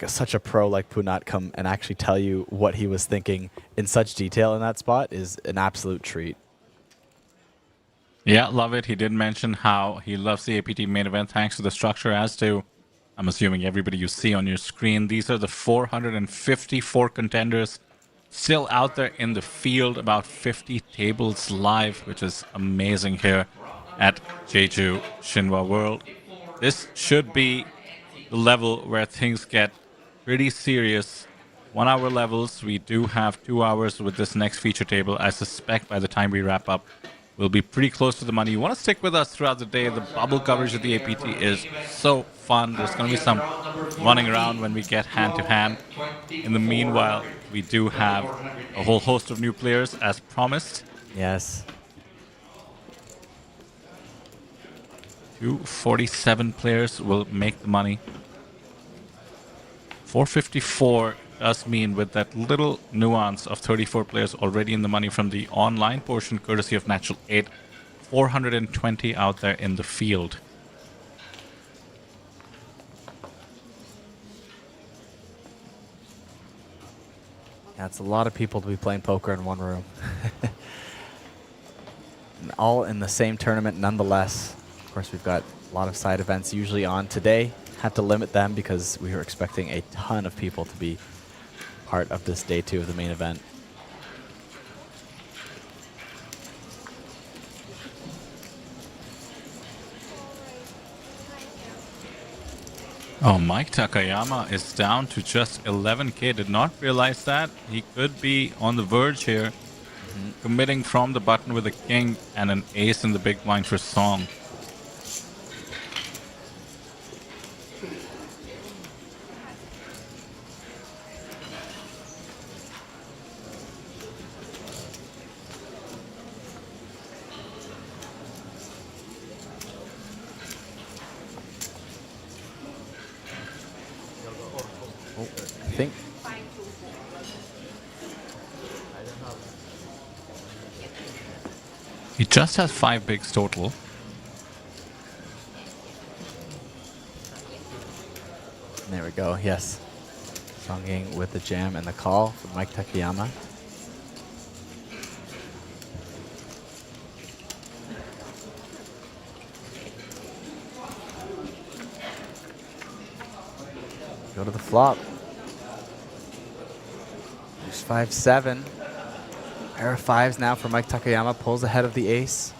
such a pro like Punat come and actually tell you what he was thinking in such detail in that spot is an absolute treat. Yeah, love it. He did mention how he loves the APT main event thanks to the structure, as to, I'm assuming, everybody you see on your screen. These are the 454 contenders still out there in the field, about 50 tables live, which is amazing here. at Jeju Shinhwa World. This should be the level where things get pretty serious. 1 hour levels. We do have 2 hours with this next feature table. I suspect by the time we wrap up, we'll be pretty close to the money. You want to stick with us throughout the day. The bubble coverage of the APT is so fun. There's going to be some running around when we get hand to hand. In the meanwhile, we do have a whole host of new players as promised. Yes. 247 players will make the money. 454 does mean, with that little nuance of 34 players already in the money from the online portion, courtesy of Natural 8, 420 out there in the field. Yeah, it's a lot of people to be playing poker in one room. And all in the same tournament nonetheless. Of course, we've got a lot of side events usually on today. Had to limit them because we were expecting a ton of people to be part of this day 2 of the main event. Oh, Mike Takayama is down to just 11k. Did not realize that. He could be on the verge here. Committing from the button with a king and an ace in the big blind for Song. I think he just has 5 bigs total. There we go, yes. Songing with the jam and the call from Mike Takayama. Go to the flop. There's 5-7. Pair of 5s now for Mike Takayama. Pulls ahead of the ace.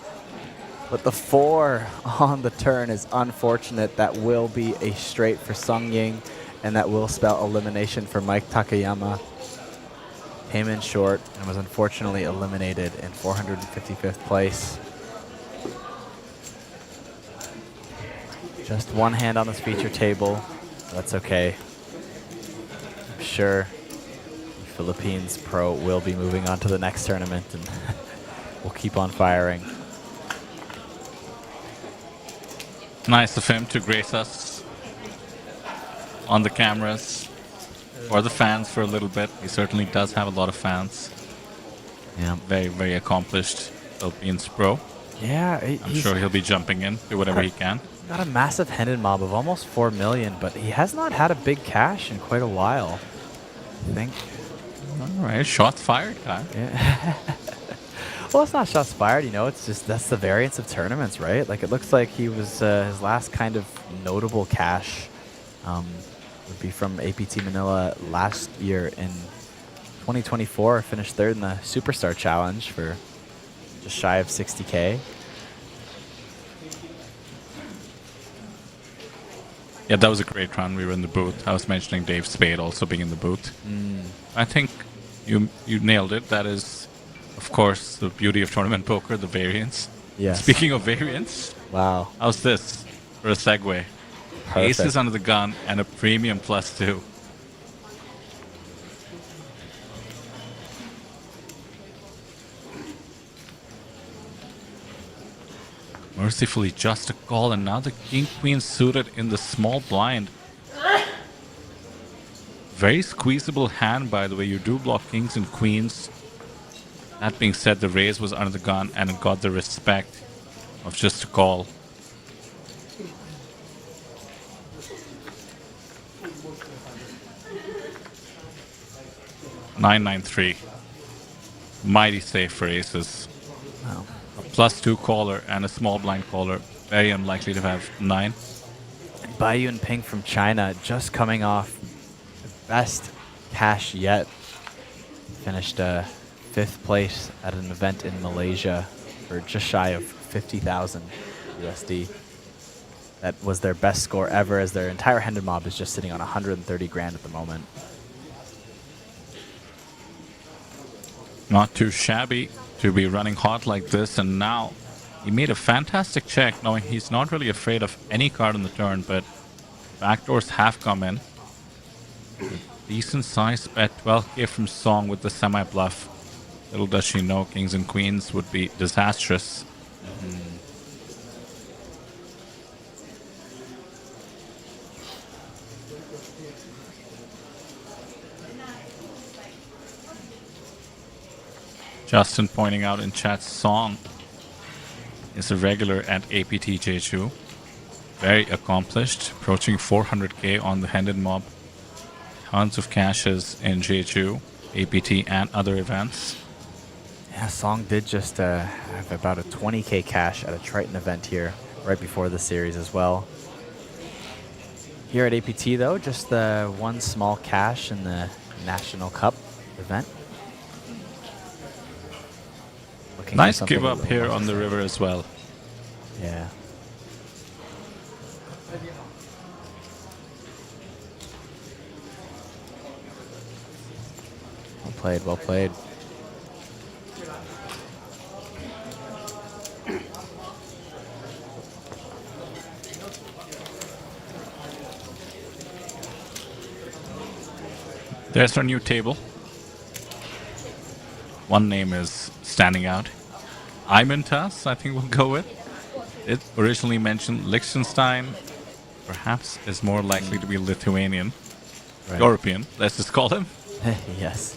But the 4 on the turn is unfortunate. That will be a straight for Sung Ying, and that will spell elimination for Mike Takayama. Came in short and was unfortunately eliminated in 455th place. Just one hand on this feature table. That's okay. I'm sure the Philippines pro will be moving on to the next tournament, and we'll keep on firing. Nice of him to grace us on the cameras for the fans for a little bit. He certainly does have a lot of fans. Yeah. Very, very accomplished Philippines pro. Yeah, I'm sure he'll be jumping in, do whatever he can. Got a massive Hendon mob of almost 4 million, but he has not had a big cash in quite a while, I think. All right, shots fired, guy. Yeah. Well, it's not shots fired, you know, it's just that's the variance of tournaments, right? Like, it looks like he was, his last kind of notable cash would be from APT Manila last year in 2024. Finished 3rd in the Superstar Challenge for just shy of 60K. Yeah, that was a great run. We were in the booth. I was mentioning Dave Spade also being in the booth. I think you nailed it. That is, of course, the beauty of tournament poker, the variance. Yes. Speaking of variance, wow. How's this for a segue? Perfect. Aces under the gun and a premium +2. Mercifully just a call, and now the king-queen suited in the small blind. Very squeezable hand, by the way. You do block kings and queens. That being said, the raise was under the gun and it got the respect of just a call. $993. Mighty safe for aces. Wow. A +2 caller and a small blind caller. Very unlikely to have 9. Baiyun and Ping from China just coming off the best cash yet. Finished 5th place at an event in Malaysia for just shy of $50,000 USD. That was their best score ever, as their entire handed mob is just sitting on 130 grand at the moment. Not too shabby to be running hot like this, and now he made a fantastic check, knowing he's not really afraid of any card on the turn, but backdoors have come in. Decent size bet, 12k from Song with the semi-bluff. Little does she know kings and queens would be disastrous. Justin pointing out in chat, Song is a regular at APT Jeju. Very accomplished, approaching 400k on the handed mob. Tons of cashes in Jeju, APT, and other events. Yeah, Song did just have about a 20k cash at a Triton event here right before the series as well. Here at APT, though, just the one small cash in the National Cup event. Looking Nice give up here on the river as well. Yeah. Well played, well played. There's our new table. One name is standing out. Imentas, I think we'll go with. It originally mentioned Liechtenstein. Perhaps is more likely to be Lithuanian. Right. European, let's just call him. Yes.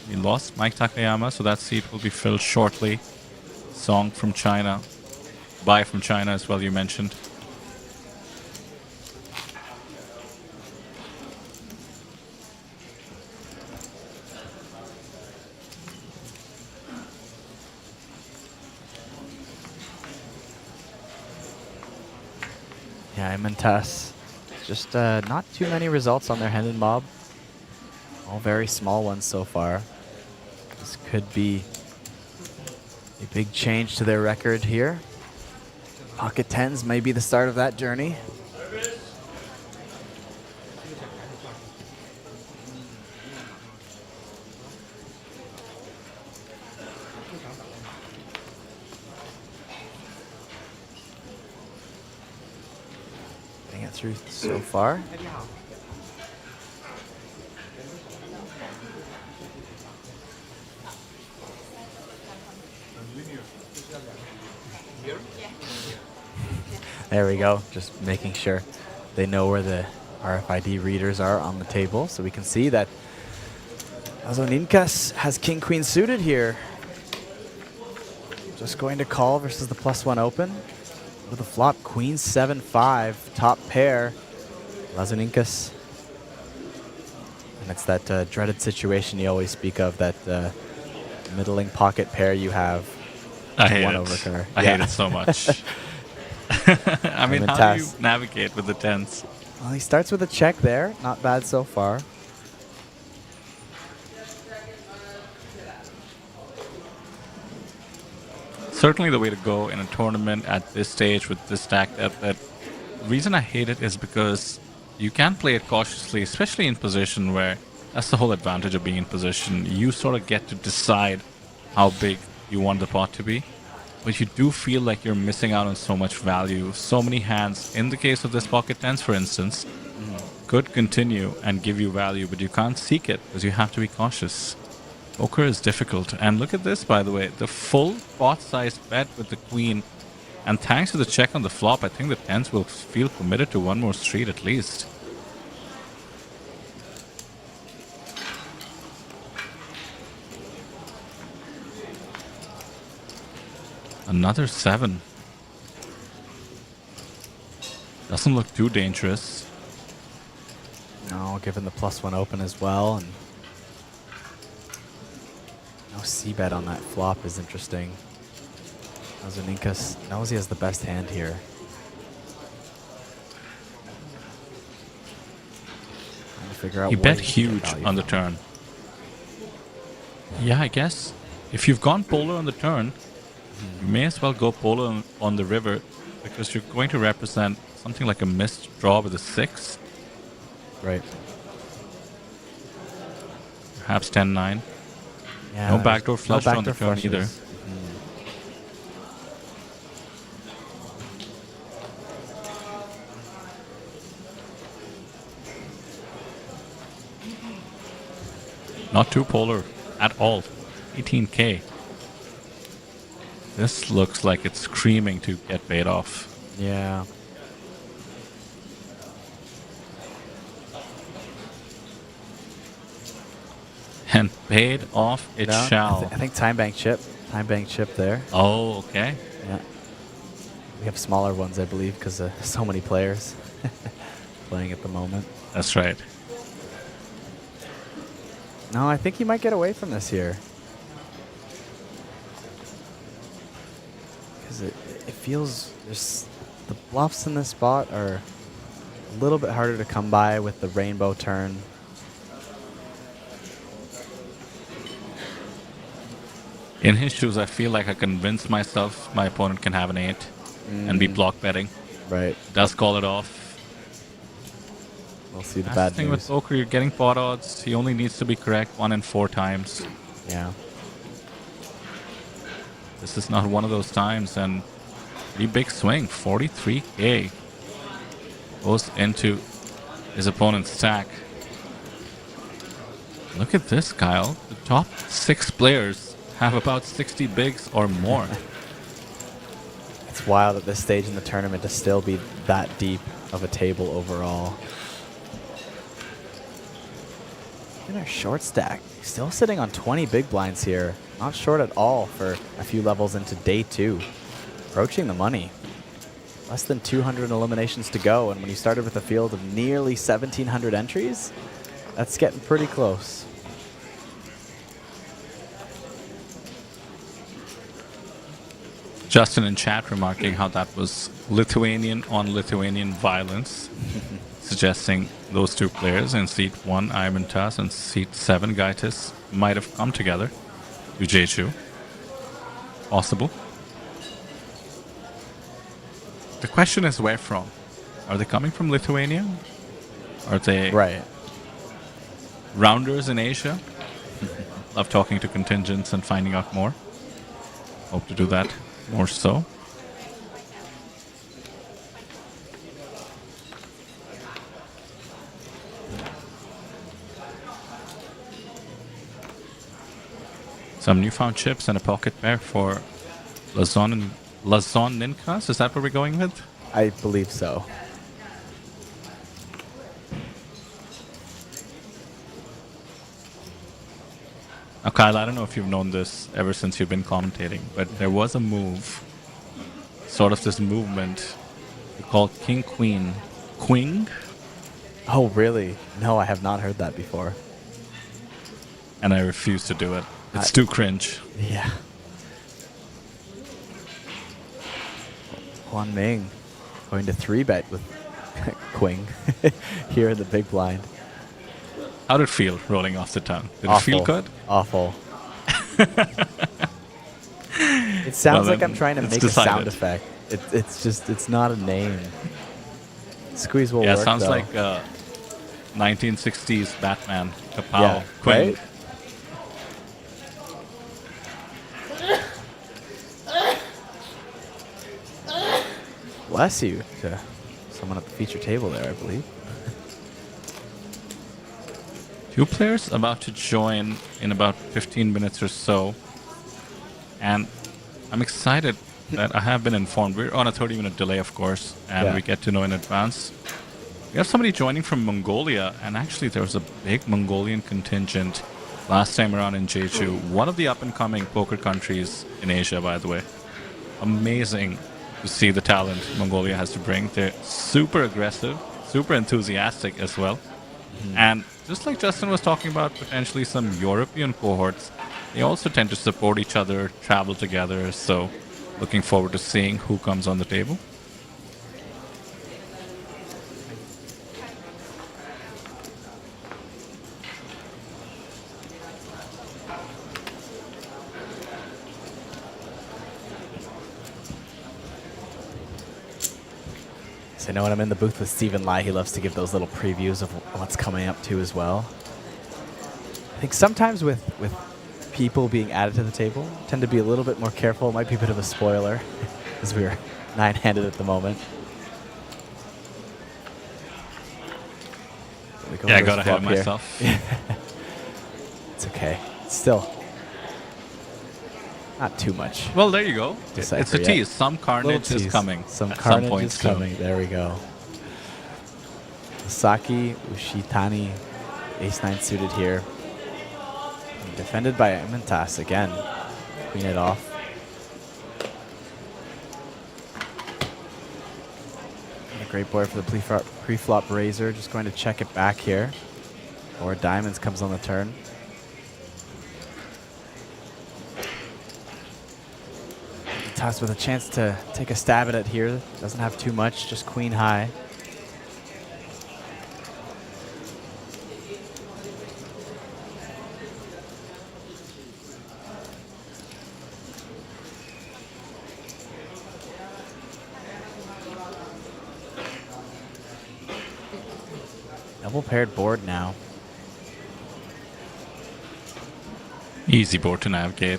We lost Mike Takayama, so that seat will be filled shortly. Song from China. Bai from China as well, you mentioned. Yeah, Imentas. Just not too many results on their handed mob. All very small ones so far. This could be a big change to their record here. Pocket tens may be the start of that journey. Getting it through so far. There we go, just making sure they know where the RFID readers are on the table, so we can see that Lazoninkas has king-queen suited here. Just going to call versus the +1 open. With a flop, queen 7-5, top pair. Lazoninkas. And it's that dreaded situation you always speak of, that middling pocket pair you have. I hate one it. over her. I hate it so much. I mean, how do you navigate with the tens? Well, he starts with a check there. Not bad so far. Certainly the way to go in a tournament at this stage with this stack depth. The reason I hate it is because you can play it cautiously, especially in position, where that's the whole advantage of being in position. You sort of get to decide how big you want the pot to be. But you do feel like you're missing out on so much value. So many hands, in the case of this pocket tens, for instance, could continue and give you value, but you can't seek it because you have to be cautious. Poker is difficult. And look at this, by the way. The full pot-sized bet with the queen. And thanks to the check on the flop, I think the tens will feel committed to one more street at least. Another 7. Doesn't look too dangerous. No, given the +1 open as well. And no c-bet on that flop is interesting. Lazoninkas knows he has the best hand here. Trying to figure out He where bet he can get huge value on the from. turn. Yeah, I guess if you've gone polar on the turn, You may as well go polo on the river because you're going to represent something like a missed draw with a 6. Right. Perhaps 10-9. Yeah, No backdoor flush on the backdoor turn either. flushes. Not too polar at all. 18k. This looks like it's screaming to get paid off. Yeah. And paid off it No, shall. I think time bank chip. Time bank chip there. Oh, okay. Yeah. We have smaller ones, I believe, because so many players playing at the moment. That's right. No, I think he might get away from this here. Because it feels there's the bluffs in this spot are a little bit harder to come by with the rainbow turn. In his shoes, I feel like I convinced myself my opponent can have an 8 and be block betting. Right. Does call it off. We'll see the That's bad the thing news. with poker, you're getting pot odds. He only needs to be correct 1 in 4 times. Yeah. This is not one of those times, and pretty big swing, 43k goes into his opponent's stack. Look at this, Kyle. The top 6 players have about 60 bigs or more. It's wild at this stage in the tournament to still be that deep of a table overall. In our short stack, still sitting on 20 big blinds here. Not short at all for a few levels into day 2. Approaching the money. Less than 200 eliminations to go, and when you started with a field of nearly 1,700 entries, that's getting pretty close. Justin in chat remarking how that was Lithuanian on Lithuanian violence, suggesting those two players in seat 1, Ivan Tas, and seat 7, Gaitis, might have come together to Jeju. Possible. The question is where from? Are they coming from Lithuania? Are they rounders in Asia? Love talking to contingents and finding out more. Hope to do that more so. Some newfound chips and a pocket pair for Lazon Ninkas. Is that what we're going with? I believe so. Now, Kyle, I don't know if you've known this ever since you've been commentating, but there was a move, sort of this movement called King Queen. Queen? Oh, really? No, I have not heard that before. And I refuse to do it. It's too cringe. Yeah. Huan Ming going to 3-bet with Queen here in the big blind. How did it feel rolling off the tongue? Did Awful. it feel good? Awful. It sounds Well, like I'm trying to it's make decided. a sound effect. It's just, it's not a name. Squeeze will Yeah, work, it sounds though. like 1960s Batman. Kapow. Yeah, Queen. right? Bless you to someone at the feature table there, I believe. Few players about to join in about 15 minutes or so. And I'm excited that I have been informed. We're on a 30-minute delay, of course, and Yeah. we get to know in advance. We have somebody joining from Mongolia, and actually there was a big Mongolian contingent last time around in Jeju, one of the up-and-coming poker countries in Asia, by the way. Amazing to see the talent Mongolia has to bring. They're super aggressive, super enthusiastic as well. And just like Justin was talking about potentially some European cohorts, they also tend to support each other, travel together, so looking forward to seeing who comes on the table. So I know when I'm in the booth with Stephen Lai, he loves to give those little previews of what's coming up too as well. I think sometimes with people being added to the table, tend to be a little bit more careful. It might be a bit of a spoiler, as we're 9-handed at the moment. Yeah, I got ahead of myself. It's okay. Still, not too much. Well, there you go. Decipher It's a yet. tease. Some carnage is tease. coming. Some at carnage point is soon. coming. There we go. Saki Ushitani, ace-9 suited here. Defended by Ementas again. Queen it off. And a great board for the pre-flop raiser. Just going to check it back here. Or diamonds comes on the turn. Toss with a chance to take a stab at it here. Doesn't have too much, just queen high. Double paired board now. Easy board to navigate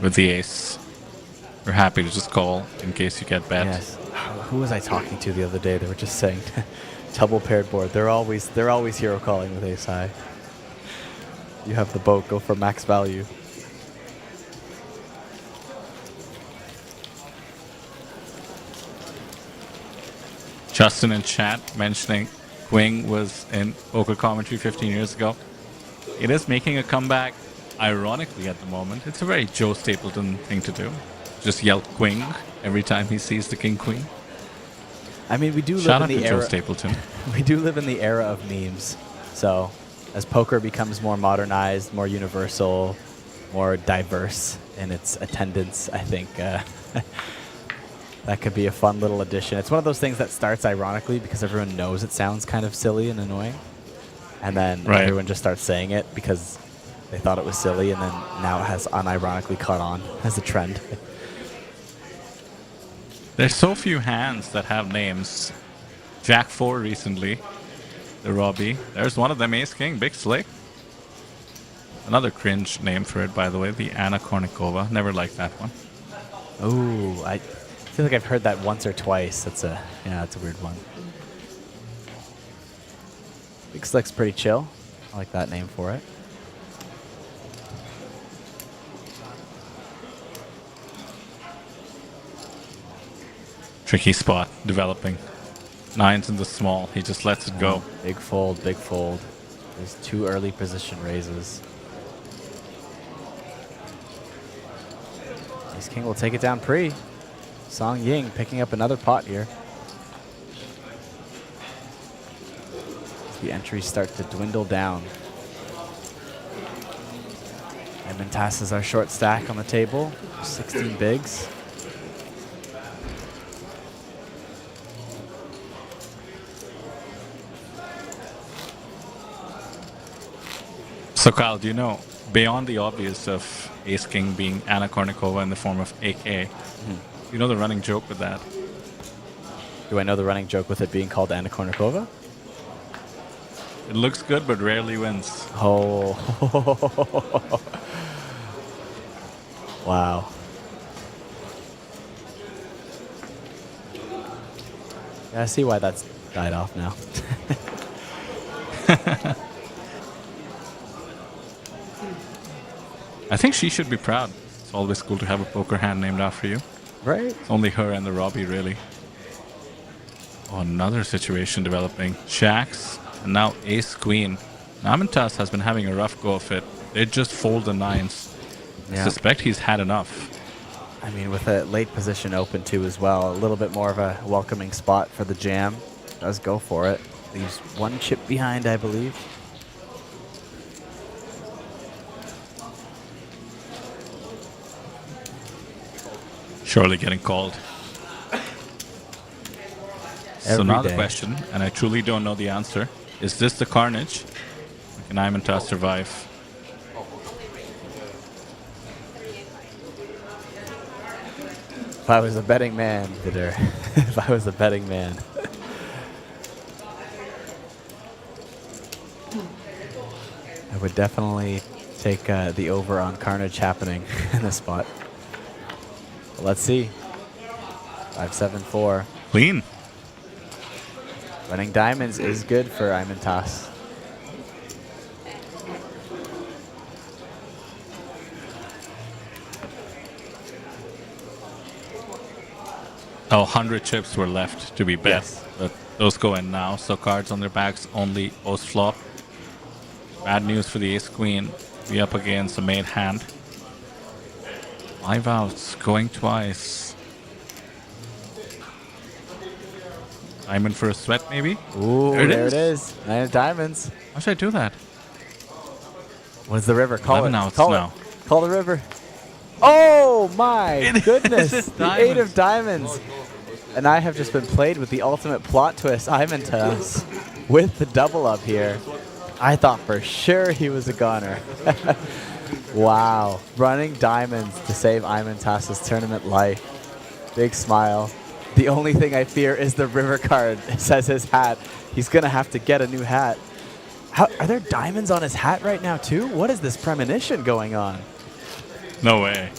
with the ace. We're happy to just call in case you get bet. Yes. Who was I talking to the other day? They were just saying double paired board. They're always hero calling with ace high. You have the boat, go for max value. Justin in chat mentioning Quing was in poker commentary 15 years ago. It is making a comeback, ironically, at the moment. It's a very Joe Stapleton thing to do. Just yell Quing every time he sees the king queen. I mean, we do Shout live out in the to era. Joe Stapleton. We do live in the era of memes. So, as poker becomes more modernized, more universal, more diverse in its attendance, I think that could be a fun little addition. It's one of those things that starts ironically because everyone knows it sounds kind of silly and annoying. And then everyone just starts saying it because they thought it was silly, and then now it has unironically caught on as a trend. There's so few hands that have names. Jack 4 recently, the Robbie. There's one of them, Ace King, Big Slick. Another cringe name for it, by the way, the Anna Kournikova. Never liked that one. Oh, I feel like I've heard that once or twice. That's a weird one. Big Slick's pretty chill. I like that name for it. Tricky spot developing. Nines in the small. He just lets it go. Big fold, big fold. There's 2 early position raises. Ace King will take it down pre. Song Ying picking up another pot here. As the entries start to dwindle down. Ementas is our short stack on the table. 16 bigs. So Kyle, do you know, beyond the obvious of Ace King being Anna Kournikova in the form of AK, you know the running joke with that? Do I know the running joke with it being called Anna Kournikova? It looks good, but rarely wins. Oh. Wow. Yeah, I see why that's died off now. I think she should be proud. It's always cool to have a poker hand named after you. Right. It's only her and the Robbie, really. Oh, another situation developing. Shacks, and now Ace Queen. Ementas has been having a rough go of it. They just fold the nines. I suspect he's had enough. I mean, with a late position open too as well, a little bit more of a welcoming spot for the jam. Does go for it. Leaves 1 chip behind, I believe. Surely getting called. So now the question, and I truly don't know the answer, is this the carnage? Can Ementas survive? If I was a betting man, Vidar, if I was a betting man, I would definitely take the over on carnage happening in this spot. But let's see. 5-7-4. Clean. Running diamonds is good for Imantas. Oh, 100 chips were left to be bet. Yes. But those go in now, so cards on their backs only post flop. Bad news for the ace queen. Be up against a made hand. 5 outs, going twice. Diamond for a sweat, maybe? Ooh, there it is. 9 of diamonds. How should I do that? What is the river? Call 11 it. outs Call now. it. Call the river. Oh my goodness. It's The 8 of diamonds. And I have just been played with the ultimate plot twist. Imantas with the double up here. I thought for sure he was a goner. Wow. Running diamonds to save Imantas' tournament life. Big smile. The only thing I fear is the river card, says his hat. He's going to have to get a new hat. Are there diamonds on his hat right now, too? What is this premonition going on? No way.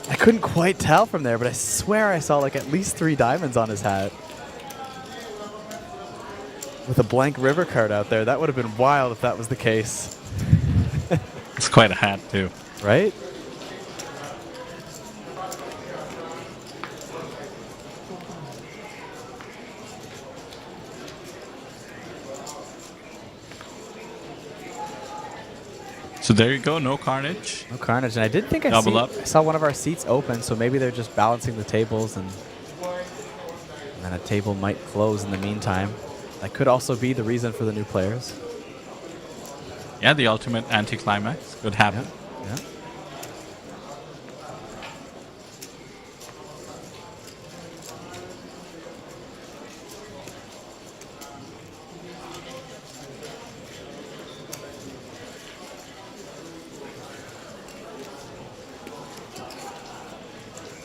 I couldn't quite tell from there, but I swear I saw like at least 3 diamonds on his hat. With a blank river card out there, that would have been wild if that was the case. It's quite a hat, too. Right? So there you go, no carnage. No carnage. And I did think I saw one of our seats open, so maybe they're just balancing the tables and then a table might close in the meantime. That could also be the reason for the new players. Yeah, the ultimate anticlimax could happen. Yeah.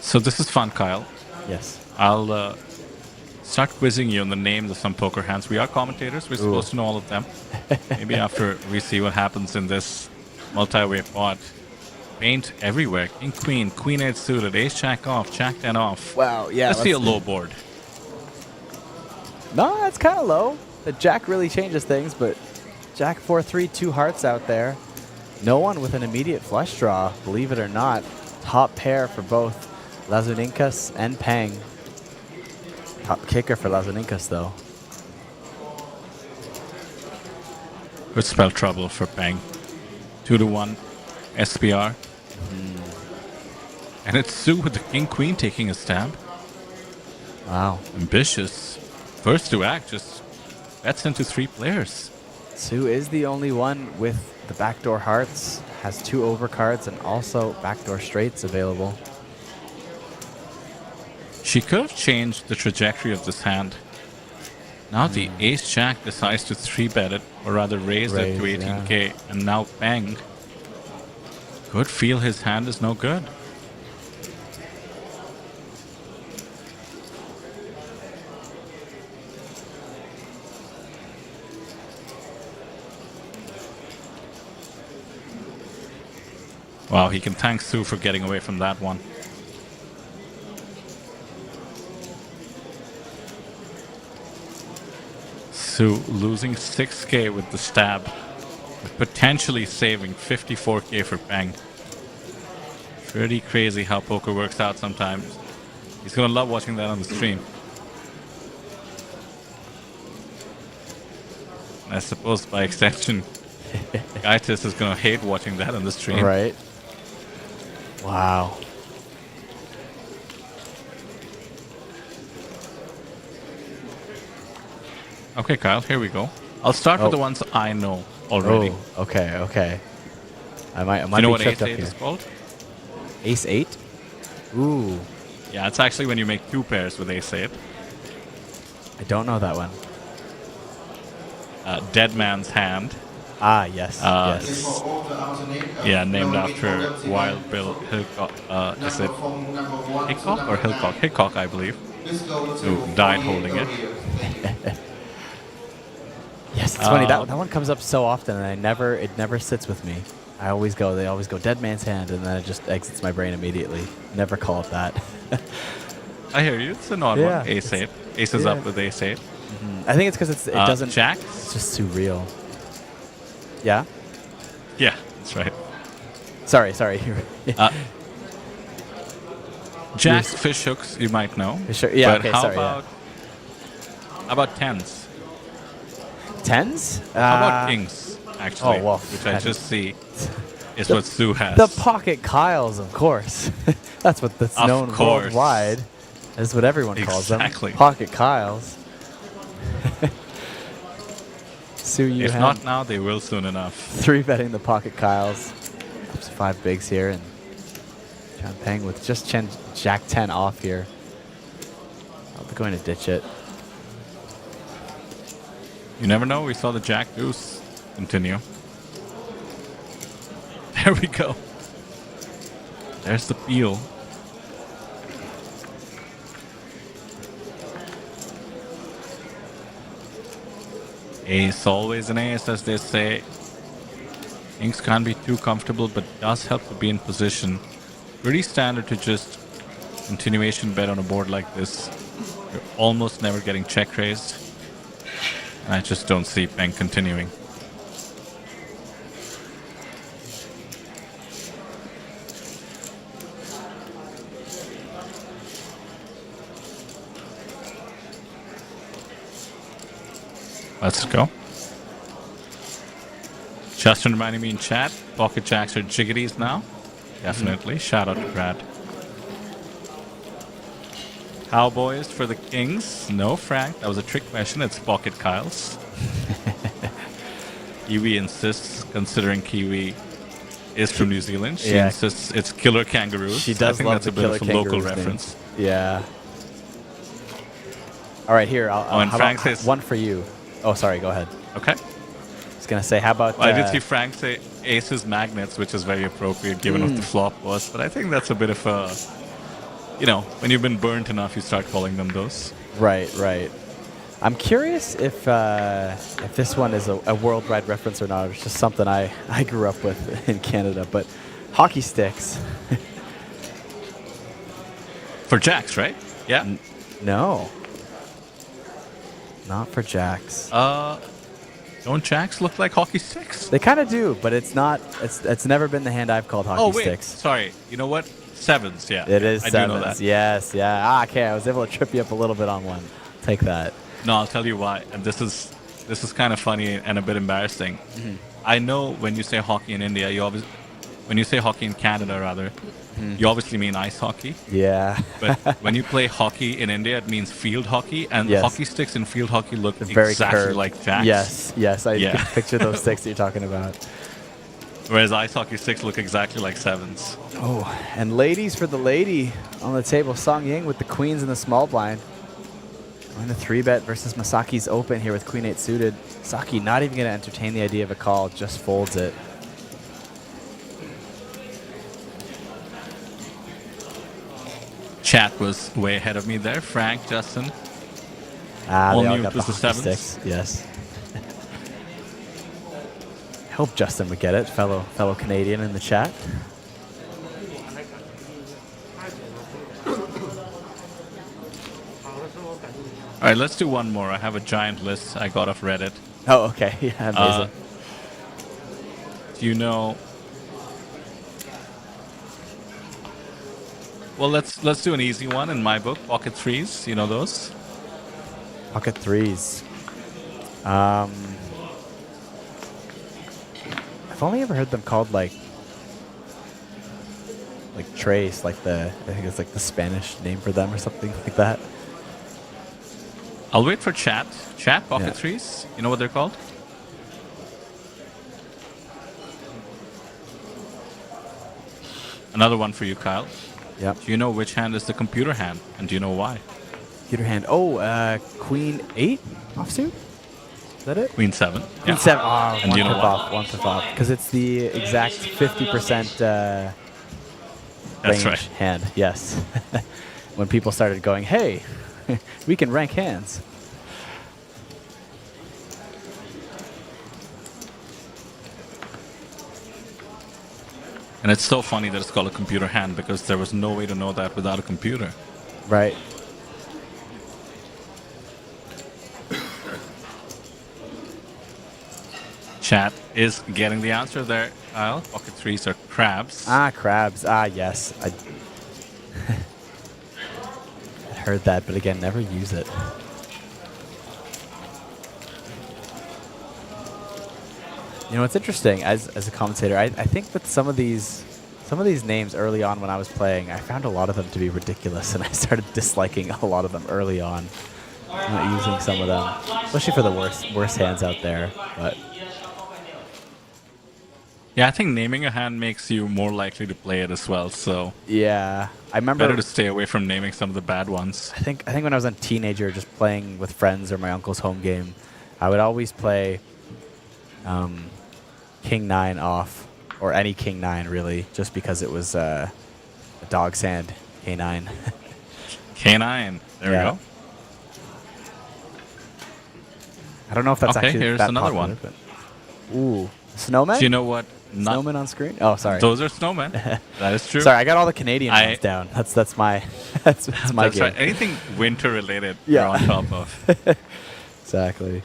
So this is fun, Kyle. Yes. I'll start quizzing you on the names of some poker hands. We are commentators. We're supposed to know all of them. Maybe after we see what happens in this multi-way pot. Paint everywhere. King, queen, queen 8 suited, ace jack off, jack 10 off. Wow, yeah. Let's see a low board. No, that's kind of low. The jack really changes things, but jack 4-3, 2 hearts out there. No one with an immediate flush draw, believe it or not. Top pair for both Lazuninkas and Peng. Top kicker for Lazuninkas, though. Could spell trouble for Peng. 2-1, SPR. And it's Sue with the king queen taking a stab. Wow. Ambitious. First to act, just bets into 3 players. Sue is the only one with the backdoor hearts, has 2 overcards and also backdoor straights available. She could have changed the trajectory of this hand. Now the ace jack decides to 3-bet it, or rather raise it to 18k, yeah. And now Peng could feel his hand is no good. Wow, he can thank Sue for getting away from that one. Sue losing 6k with the stab, but potentially saving 54k for Peng. Pretty crazy how poker works out sometimes. He's gonna love watching that on the stream. I suppose by extension, Gaitis is gonna hate watching that on the stream. Right. Wow. Okay, Kyle, here we go. I'll start with the ones I know already. Oh, okay, okay. I might you know be what tripped ace up 8 here. is called? Ace 8? Ooh. Yeah, it's actually when you make 2 pairs with ace 8. I don't know that one. Dead Man's Hand. Ah, yes. Yes. Yeah, named after Wild Bill Hickok. Is it Hickok or Hillcock? Hickok, I believe. Who died holding it. Yes, it's funny. That one comes up so often, and it never sits with me. They always go dead man's hand, and then it just exits my brain immediately. Never call it that. I hear you. It's an odd one. Ace 8. Ace is up with Ace 8. I think it's because it doesn't. Jack? It's just too real. Yeah? Yeah, that's right. Sorry. Jack's fish hooks, you might know. Yeah, but okay, how sorry. How about tens? Tens? How about kings, actually? Oh, well. Which I just see is what Sue has. The pocket Kyles, of course. That's what that's known worldwide. That's what everyone calls them. Exactly. Pocket Kyles. Sue, you if have not now, they will soon enough. 3-betting the pocket Kyles. Up to 5 bigs here, and John Peng with just Jack 10 off here. I'll be going to ditch it. You never know. We saw the Jack Deuce continue. There we go. There's the peel. Ace, always an ace, as they say. Kings can't be too comfortable, but does help to be in position. Pretty standard to just continuation bet on a board like this. You're almost never getting check raised. And I just don't see Peng continuing. Let's go. Justin reminding me in chat, pocket jacks are jiggities now. Definitely. Shout out to Brad. Cowboys for the Kings. No, Frank. That was a trick question. It's pocket Kyles. Kiwi insists, considering Kiwi is from New Zealand. She insists it's killer kangaroos. She does I think love that's a the bit of a killer local kangaroos reference. thing. Yeah. All right, here. I'll and Frank says one for you. Oh, sorry. Go ahead. Okay. I was gonna say, how about? Well, I did see Frank say aces magnets, which is very appropriate given what the flop was. But I think that's a bit of a, when you've been burnt enough, you start calling them those. Right. I'm curious if this one is a worldwide reference or not. It's just something I grew up with in Canada. But hockey sticks. For jacks, right? Yeah. No. Not for jacks. Don't jacks look like hockey sticks? They kind of do, but it's not. It's never been the hand I've called hockey sticks. Sorry. You know what? Sevens, yeah. It is sevens. I do know that. Yes, yeah. Okay, I was able to trip you up a little bit on one. Take that. No, I'll tell you why. And this is kind of funny and a bit embarrassing. I know when you say hockey in India, when you say hockey in Canada, rather, you obviously mean ice hockey. Yeah. But when you play hockey in India, it means field hockey, and hockey sticks in field hockey look very exactly curved. like jacks. Yes, I can picture those sticks that you're talking about. Whereas ice hockey sticks look exactly like sevens. Oh, and ladies for the lady on the table. Song Ying with the queens in the small blind. Going to 3-bet versus Masaki's open here with queen 8 suited. Saki not even going to entertain the idea of a call, just folds it. Chat was way ahead of me there. Frank, Justin. They all knew got it was the the hockey sevens. sticks. Yes. I hope Justin would get it, fellow Canadian in the chat. All right, let's do one more. I have a giant list I got off Reddit. Oh, okay. Yeah, amazing. Do you know? Well, let's do an easy one in my book. Pocket threes. You know those? Pocket threes. I've only ever heard them called like trace, I think it's like the Spanish name for them or something like that. I'll wait for chat. Chat, pocket threes. You know what they're called? Another one for you, Kyle. Yeah. Do you know which hand is the computer hand, and do you know why? Computer hand. Oh, queen 8 offsuit? Is that it? Queen 7. Queen 7. Oh, and do you know why? One pip off. Because it's the exact 50% That's range right. hand. Yes. When people started going, hey, we can rank hands. And it's so funny that it's called a computer hand because there was no way to know that without a computer. Right. Chat is getting the answer there, Kyle. Pocket threes are crabs. Ah, crabs. Ah, yes. I heard that, but again, never use it. You know, it's interesting as a commentator. I think with some of these names early on when I was playing, I found a lot of them to be ridiculous, and I started disliking a lot of them early on. I'm not using some of them, especially for the worst hands out there. But yeah, I think naming a hand makes you more likely to play it as well. So yeah, I remember better to stay away from naming some of the bad ones. I think when I was a teenager, just playing with friends or my uncle's home game, I would always play King 9 off, or any King 9 really, just because it was a dog's hand K9. K9, there we go. I don't know if that's okay, actually here's that another popular, one. but ooh, snowman. Do you know what? Snowman on screen? Oh, sorry. Those are snowmen. That is true. Sorry, I got all the Canadian ones down. That's my that's my That's game. right. Anything winter related, Yeah. you're on top of. Exactly.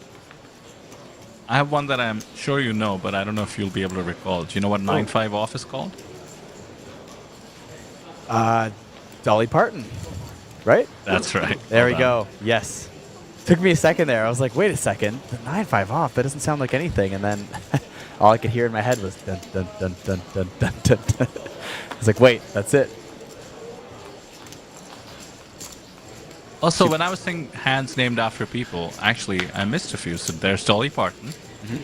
I have one that I'm sure you know, but I don't know if you'll be able to recall. Do you know what 9-5 off is called? Dolly Parton, right? That's right. There Well we go. Yes. Took me a second there. I was like, wait a second. The 9-5 off, that doesn't sound like anything. And then all I could hear in my head was dun dun dun dun dun dun dun. Dun. I was like, wait, that's it. Also, when I was saying hands named after people, actually, I missed a few. So there's Dolly Parton.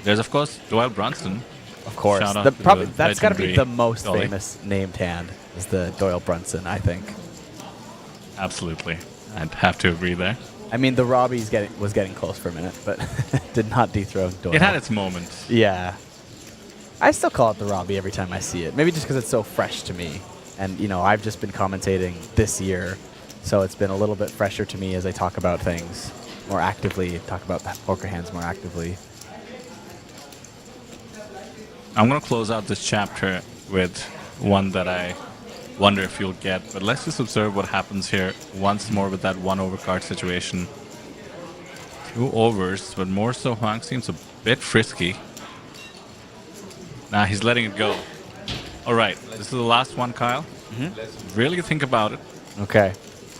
There's, of course, Doyle Brunson. Of course. Shout out to That's got to be legendary the most Dolly. famous named hand, is the Doyle Brunson, I think. Absolutely. I'd have to agree there. I mean, the Robbie was getting close for a minute, but did not dethrone Doyle. It had its moment. Yeah. I still call it the Robbie every time I see it. Maybe just because it's so fresh to me. And, you know, I've just been commentating this year, so it's been a little bit fresher to me as I talk about things more actively, talk about poker hands more actively. I'm going to close out this chapter with one that I wonder if you'll get, but let's just observe what happens here once more with that 1 overcard situation. 2 overs, but more so Huang seems a bit frisky. Nah, he's letting it go. All right, this is the last one, Kyle. Really think about it. Okay.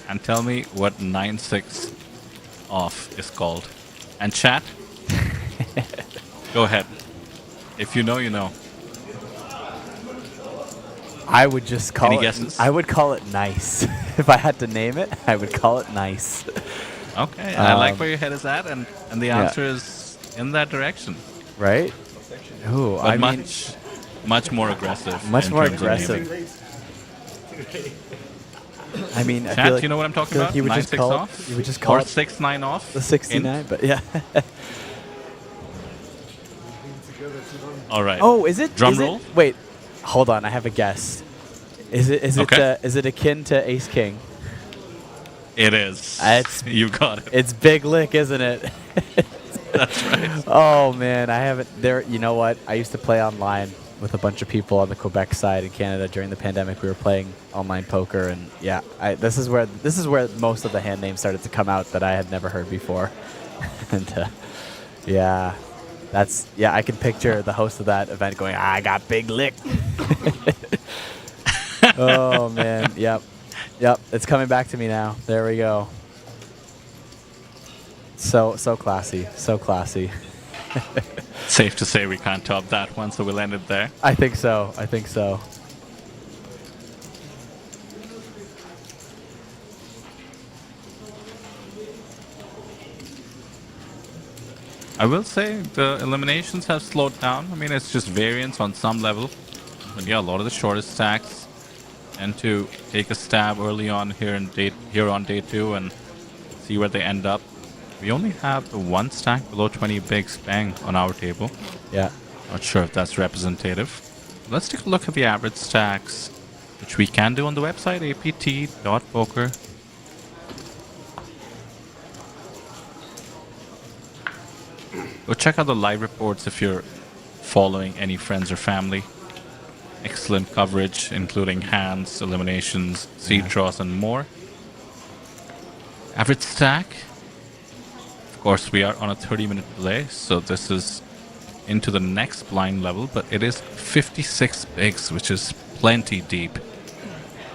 And tell me what 9-6 off is called. And chat, go ahead. If you know, you know. I would just call Any it. guesses? I would call it nice. If I had to name it, I would call it nice. Okay, I like where your head is at, and the answer is in that direction. Right? Ooh, But I mean, much more aggressive. much in more terms of naming. aggressive. I mean, I Chat, feel like, you know what I'm talking feel about? like you would just 9-6 call off? it. You would just call or it 6-9 off. the 69, but yeah. All right. Oh, is it? Drum is roll? It, wait, hold on. I have a guess. Is it akin to Ace King? It is. It's You got it. It's Big Lick, isn't it? That's right. Oh man, I haven't. There. You know what? I used to play online with a bunch of people on the Quebec side in Canada during the pandemic. We were playing online poker, and yeah, this is where most of the hand names started to come out that I had never heard before. And yeah, I can picture the host of that event going, "I got Big Lick." Oh man, yep, it's coming back to me now. There we go. So classy, so classy. Safe to say we can't top that one, so we'll end it there. I think so. I will say the eliminations have slowed down. I mean, it's just variance on some level. But yeah, a lot of the shortest stacks tend to take a stab early on here on day 2 and see where they end up. We only have the 1 stack below 20 bigs bang on our table. Yeah. Not sure if that's representative. Let's take a look at the average stacks, which we can do on the website, apt.poker. Go check out the live reports if you're following any friends or family. excellent coverage, including hands, eliminations, seed draws, and more. Average stack. Of course, we are on a 30-minute delay, so this is into the next blind level, but it is 56 bigs, which is plenty deep.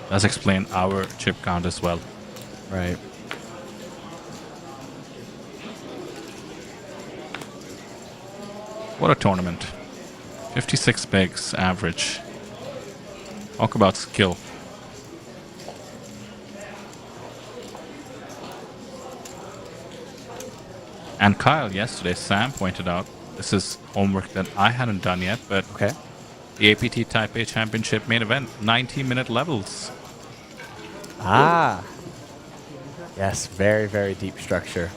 Does explain our chip count as well. Right. What a tournament. 56 bigs average. Talk about skill. And Kyle, yesterday, Sam pointed out, this is homework that I hadn't done yet, but the APT Taipei Championship main event, 90-minute levels. Ah. Yes, very, very deep structure.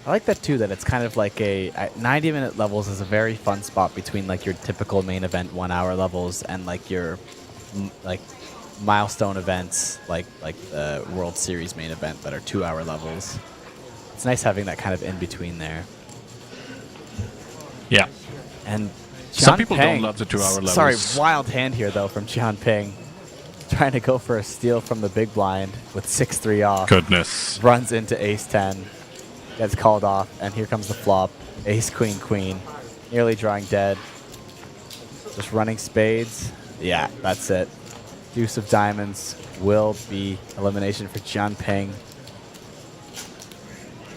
I like that too, that it's kind of like a 90-minute levels is a very fun spot between like your typical main event 1 hour levels and like your like milestone events like the World Series main event that are 2 hour levels. It's nice having that kind of in between there. Yeah. And some people don't love the 2 hour levels. Sorry, wild hand here though from Jian Ping. Trying to go for a steal from the big blind with 6-3 off. Goodness. Runs into ace-10. Gets called off, and here comes the flop. Ace, queen, queen. Nearly drawing dead. Just running spades. Yeah, that's it. Deuce of diamonds will be elimination for Jian Ping.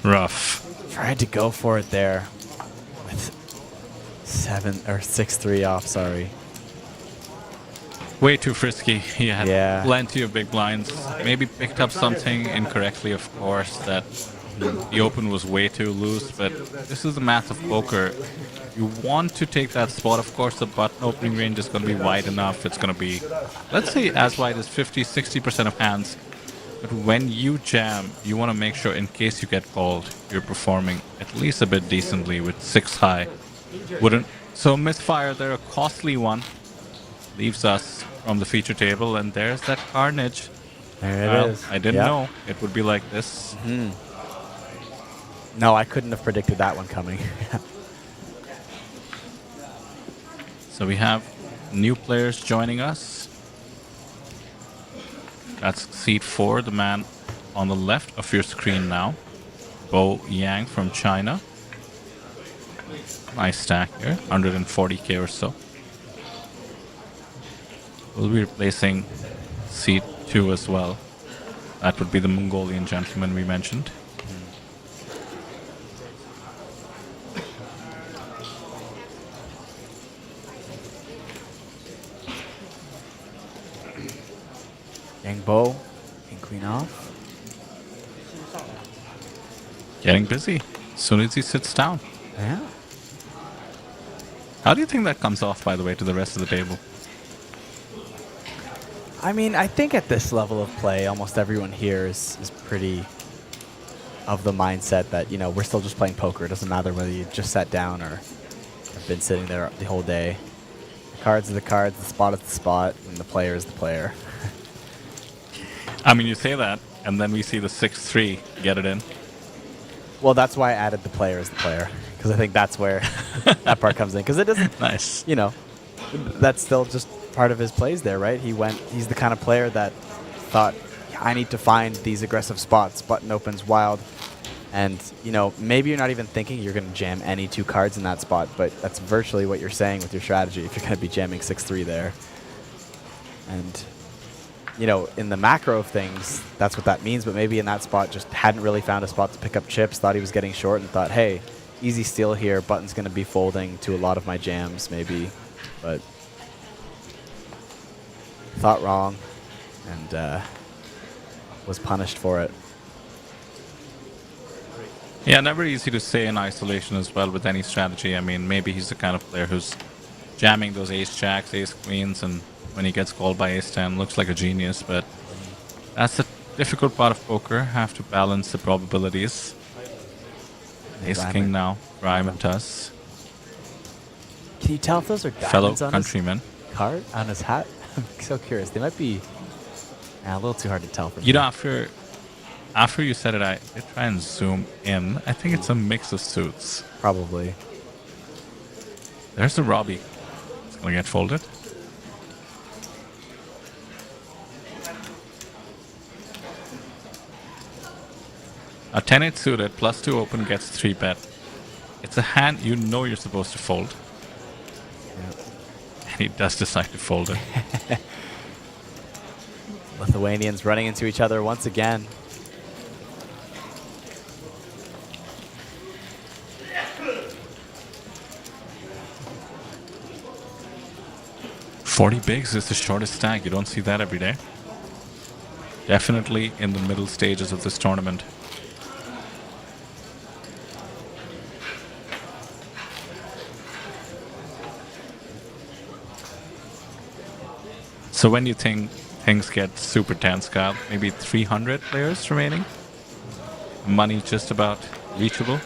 Rough. Tried to go for it there with 6-3 off, sorry. Way too frisky. He had plenty of big blinds. Maybe picked up something incorrectly, of course, that the open was way too loose, but this is the math of poker. You want to take that spot. Of course, the button opening range is going to be wide enough. It's going to be, let's say, as wide as 50-60% of hands. But when you jam, you want to make sure, in case you get called, you're performing at least a bit decently with 6 high. So misfire there, a costly one. Leaves us from the feature table, and there's that carnage. There it is. I didn't know it would be like this. No, I couldn't have predicted that one coming. So we have new players joining us. That's seat 4, the man on the left of your screen now. Bo Yang from China. Nice stack here, 140k or so. We'll be replacing seat 2 as well. That would be the Mongolian gentleman we mentioned. Yang Bo, King Queen off. Getting busy as soon as he sits down. Yeah. How do you think that comes off, by the way, to the rest of the table? I mean, I think at this level of play, almost everyone here is pretty of the mindset that, you know, we're still just playing poker. It doesn't matter whether you just sat down or have been sitting there the whole day. The cards are the cards, the spot is the spot, and the player is the player. I mean, you say that, and then we see the 6-3 get it in. Well, that's why I added the player as the player, because I think that's where that part comes in. Because it doesn't, nice. You know, that's still just part of his plays there, right? He's the kind of player that thought, I need to find these aggressive spots. Button opens wild. And, you know, maybe you're not even thinking you're going to jam any 2 cards in that spot, but that's virtually what you're saying with your strategy if you're going to be jamming 6-3 there. And, you know, in the macro of things, that's what that means. But maybe in that spot, just hadn't really found a spot to pick up chips, thought he was getting short, and thought, hey, easy steal here. Button's going to be folding to a lot of my jams, maybe. But thought wrong and was punished for it. Yeah, never easy to say in isolation as well with any strategy. I mean, maybe he's the kind of player who's jamming those ace-jacks, ace-queens, and when he gets called by ace-10, looks like a genius, but that's the difficult part of poker. Have to balance the probabilities. Ace-king now, Ryman Tuss. Can you tell if those are fellow diamonds on countrymen. his card, on his hat? I'm so curious. They might be a little too hard to tell from You know, here. after After you said it, I did try and zoom in. I think it's a mix of suits. Probably. There's the Robbie. It's gonna get folded. A 10-8 suited plus 2 open gets 3 bet. It's a hand you know you're supposed to fold. And he does decide to fold it. Lithuanians running into each other once again. $40 bigs is the shortest stack. You don't see that every day. Definitely in the middle stages of this tournament. So when you think things get super tense, Kyle, maybe 300 players remaining? Money just about reachable?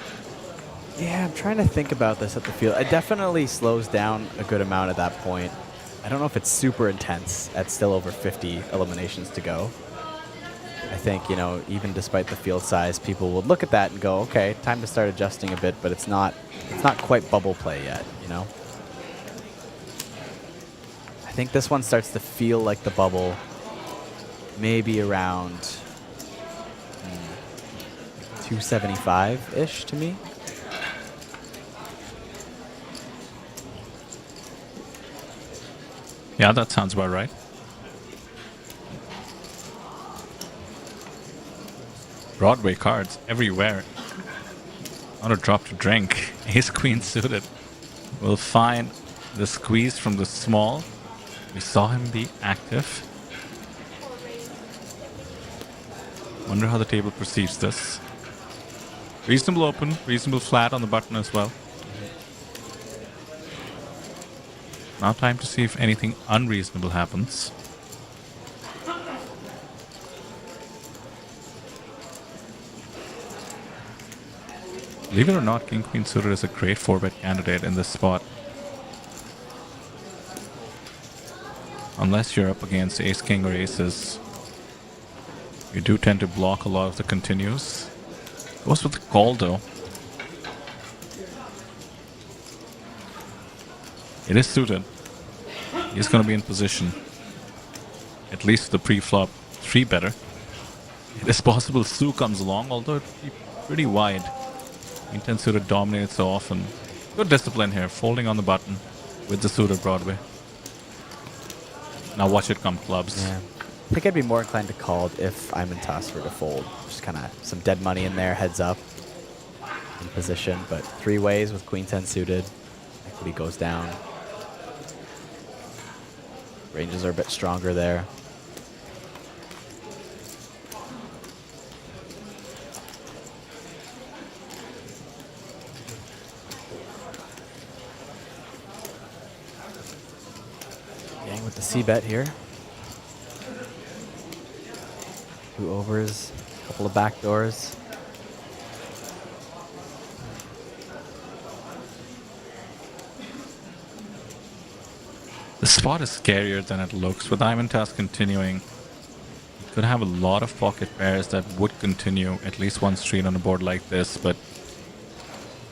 Yeah, I'm trying to think about this at the field. It definitely slows down a good amount at that point. I don't know if it's super intense at still over 50 eliminations to go. I think, you know, even despite the field size, people will look at that and go, okay, time to start adjusting a bit, but it's not quite bubble play yet, you know? I think this one starts to feel like the bubble maybe around 275-ish to me. Yeah, that sounds about right. Broadway cards everywhere. Not a drop to drink. Ace Queen suited. We'll find the squeeze from the small. We saw him be active. Wonder how the table perceives this. Reasonable open, reasonable flat on the button as well. Now time to see if anything unreasonable happens. Believe it or not, King Queen suited is a great 4-bet candidate in this spot. Unless you're up against Ace King or Aces, you do tend to block a lot of the continues. Goes with the call though. It is suited. He's going to be in position. At least the pre-flop 3-better. It is possible Sue comes along, although it would be pretty wide. Queen 10 suited dominates so often. Good discipline here, folding on the button with the suited Broadway. Now watch it come clubs. Yeah. I think I'd be more inclined to call if I'm in toss for to fold. Just kind of some dead money in there, heads up, in position. But 3 ways with Queen 10 suited. Equity goes down. Ranges are a bit stronger there. Yang with the C-bet here. 2 overs, a couple of backdoors. The spot is scarier than it looks. With Ivan Task continuing, you could have a lot of pocket pairs that would continue at least one street on a board like this, but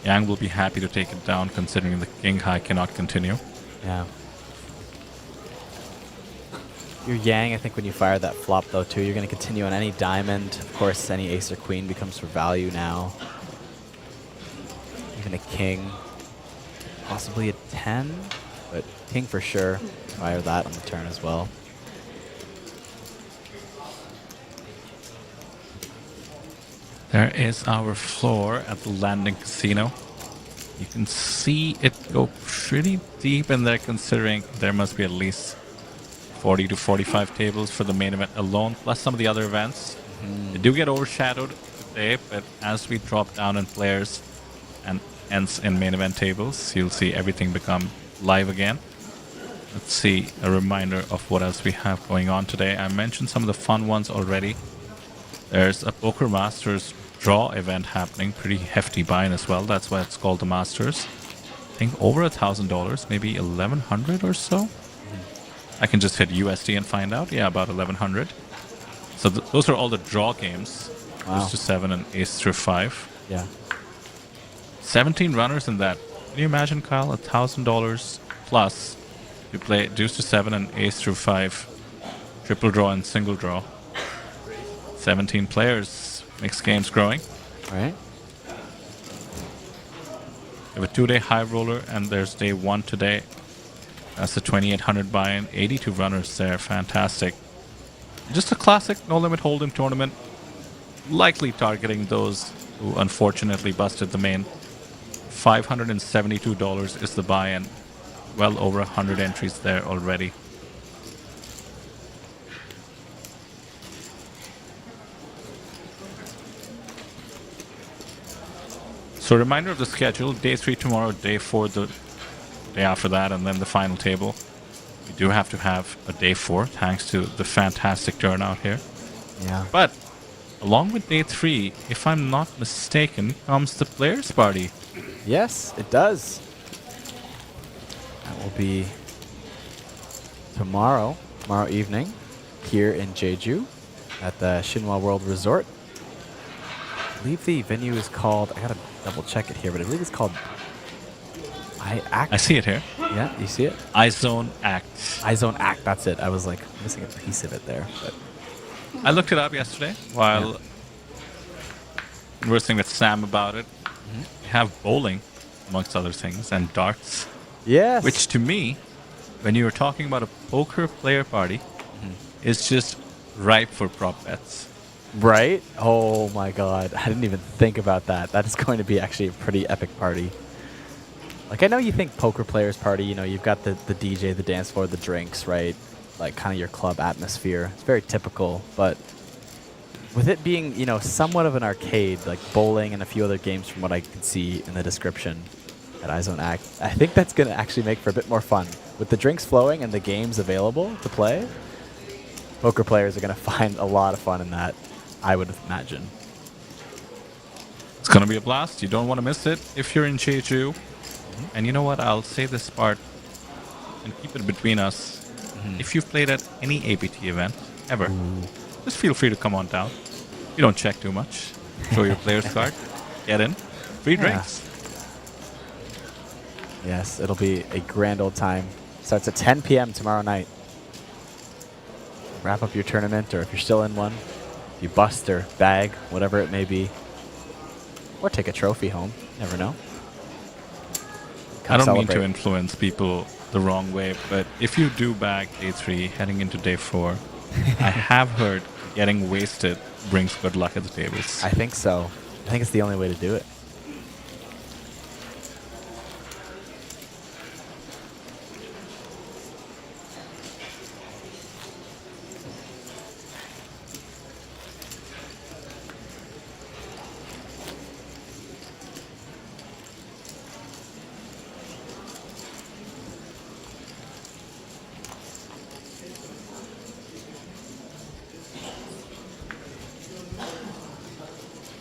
Yang will be happy to take it down considering the King High cannot continue. Yeah. Your Yang, I think when you fire that flop though too, you're going to continue on any diamond. Of course, any ace or queen becomes for value now. Even a king. Possibly a 10, but king for sure. Fire that on the turn as well. There is our floor at the Landing Casino. You can see it go pretty deep in there considering there must be at least 40 to 45 tables for the main event alone, plus some of the other events. They do get overshadowed today, but as we drop down in players and ends in main event tables, you'll see everything become live again. Let's see a reminder of what else we have going on today. I mentioned some of the fun ones already. There's a Poker Masters draw event happening, pretty hefty buy-in as well. That's why it's called the Masters. I think over $1,000, maybe 1,100 or so. I can just hit USD and find out. Yeah, about 1,100. So those are all the draw games. Wow. Deuce to 7 and ace through 5. Yeah. 17 runners in that. Can you imagine, Kyle? $1,000 plus. You play deuce to 7 and ace through 5. Triple draw and single draw. 17 players. Mixed games growing. Right. We have a 2-day high roller, and there's day 1 today. That's the 2,800 buy-in. 82 runners there. Fantastic. Just a classic no-limit hold'em tournament. Likely targeting those who unfortunately busted the main. $572 is the buy-in. Well over 100 entries there already. So reminder of the schedule, day 3 tomorrow, day 4 the day after that, and then the final table. We do have to have a day 4 thanks to the fantastic turnout here. Yeah. But along with day 3, if I'm not mistaken, comes the players' party. Yes, it does. That will be tomorrow evening, here in Jeju at the Shinhwa World Resort. I believe the venue is called, I gotta double check it here, but I believe it's called I see it here. Yeah, you see it? iZone Act. iZone Act, that's it. I was like missing a piece of it there. But I looked it up yesterday while conversing with Sam about it. We have bowling, amongst other things, and darts. Yes. Which to me, when you were talking about a poker player party, is just ripe for prop bets. Right? Oh my god. I didn't even think about that. That is going to be actually a pretty epic party. Like, I know you think poker players party, you know, you've got the DJ, the dance floor, the drinks, right? Like, kind of your club atmosphere. It's very typical, but with it being, you know, somewhat of an arcade, like bowling and a few other games from what I can see in the description at iZone Act, I think that's going to actually make for a bit more fun. With the drinks flowing and the games available to play, poker players are going to find a lot of fun in that, I would imagine. It's going to be a blast. You don't want to miss it if you're in Jeju. And you know what? I'll say this part and keep it between us. If you've played at any APT event, ever, just feel free to come on down. You don't check too much. Show your player's card. Get in. Free drinks. Yes, it'll be a grand old time. Starts at 10 p.m. tomorrow night. Wrap up your tournament, or if you're still in one, you bust or bag, whatever it may be. Or take a trophy home. Never know. I don't mean to influence people the wrong way, but if you do bag day 3 heading into day 4, I have heard getting wasted brings good luck at the tables. I think so. I think it's the only way to do it.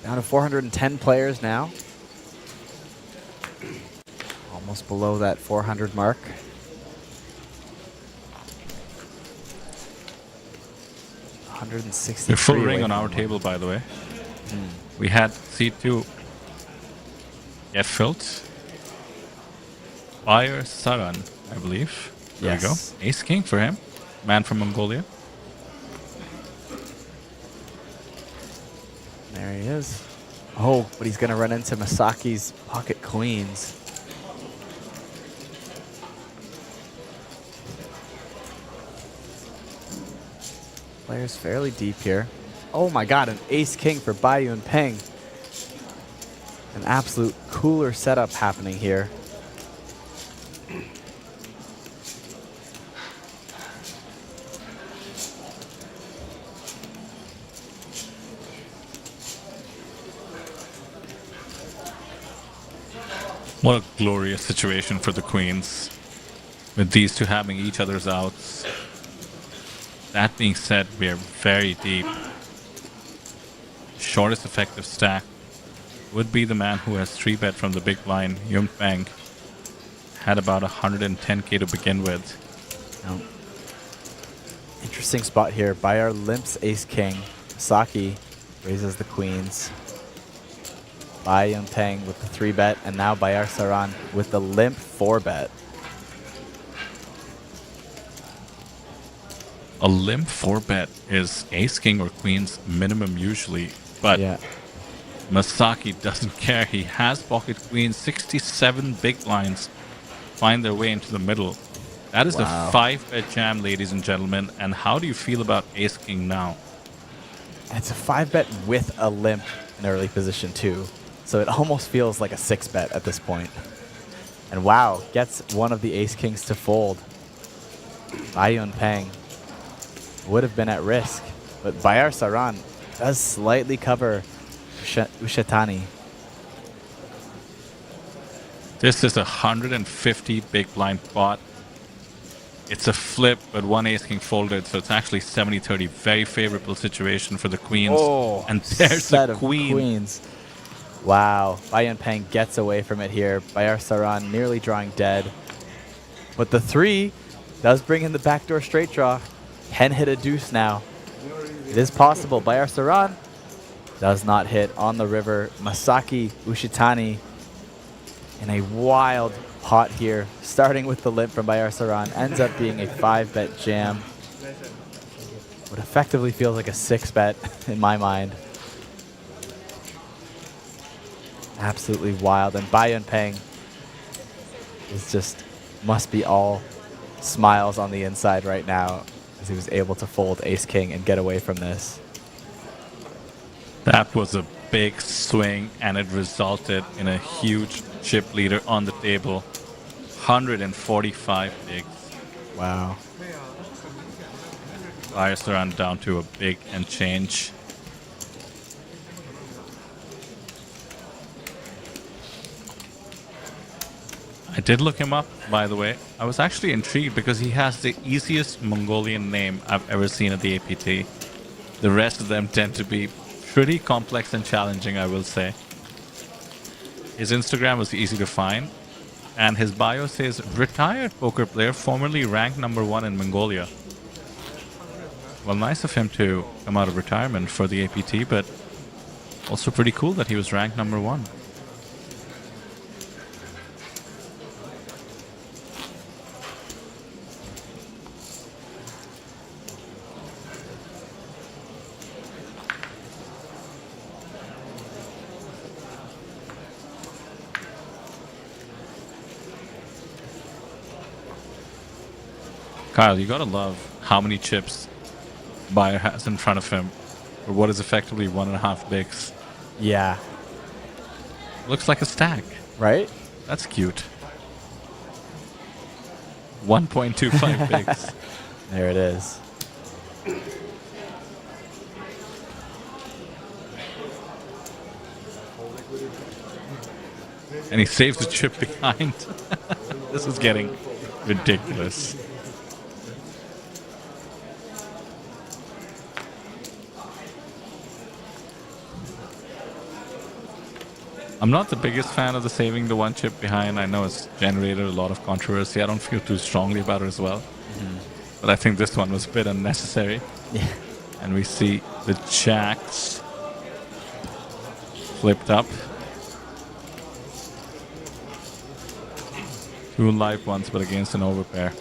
Down to 410 players now. Almost below that 400 mark. $163. We're full ring on our table, by the way. We had C2 get filled. Buyer Saran, I believe. There we go. Yes. Ace King for him. Man from Mongolia. There he is. Oh, but he's going to run into Masaki's pocket queens. Players fairly deep here. Oh my god, an ace-king for Baiyu and Peng. An absolute cooler setup happening here. What a glorious situation for the queens, with these two having each other's outs. That being said, we are very deep. Shortest effective stack would be the man who has 3-bet from the big blind, Yum Peng. Had about 110k to begin with. Oh. Interesting spot here. Bayar limps ace-king. Saki Raises the queens. Bai Yunpeng with the 3-bet, and now Bayar Saran with the limp 4-bet. A limp 4-bet is ace king or queen's minimum usually, but Masaki doesn't care. He has pocket queens. 67 big blinds find their way into the middle. That is a 5-bet jam, ladies and gentlemen. And how do you feel about ace king now? It's a 5-bet with a limp in early position too. So it almost feels like a 6-bet at this point. And wow, gets one of the ace kings to fold. Bai Yunpeng would have been at risk, but Bayar Saran does slightly cover Ushatani. This is a 150 big blind pot. It's a flip, but one ace king folded, so it's actually 70-30. Very favorable situation for the queens. Oh, and there's set the of queen. Queens. Wow, Bai Yunpeng gets away from it here. Bayar Saran nearly drawing dead. But the 3 does bring in the backdoor straight draw. Can hit a deuce now. It is possible. Bayar Saran does not hit on the river. Masaki Ushitani in a wild pot here, starting with the limp from Bayar Saran, ends up being a 5-bet jam. What effectively feels like a 6-bet in my mind. Absolutely wild. And Bai Yunpeng is just, must be all smiles on the inside right now, as he was able to fold ace king and get away from this. That was a big swing, and it resulted in a huge chip leader on the table. 145 bigs. Wow. Bayar Saran down to a big and change. I did look him up, by the way. I was actually intrigued because he has the easiest Mongolian name I've ever seen at the APT. The rest of them tend to be pretty complex and challenging, I will say. His Instagram was easy to find, and his bio says, retired poker player formerly ranked #1 in Mongolia. Well, nice of him to come out of retirement for the APT, but also pretty cool that he was ranked #1. Kyle, you gotta love how many chips Bayar has in front of him, or what is effectively 1.5 bigs. Yeah. Looks like a stack. Right? That's cute. 1.25 bigs. There it is. And he saves the chip behind. This is getting ridiculous. I'm not the biggest fan of the saving the one chip behind. I know it's generated a lot of controversy. I don't feel too strongly about it as well. But I think this one was a bit unnecessary. Yeah. And we see the jacks flipped up. 2 live ones, but against an overpair.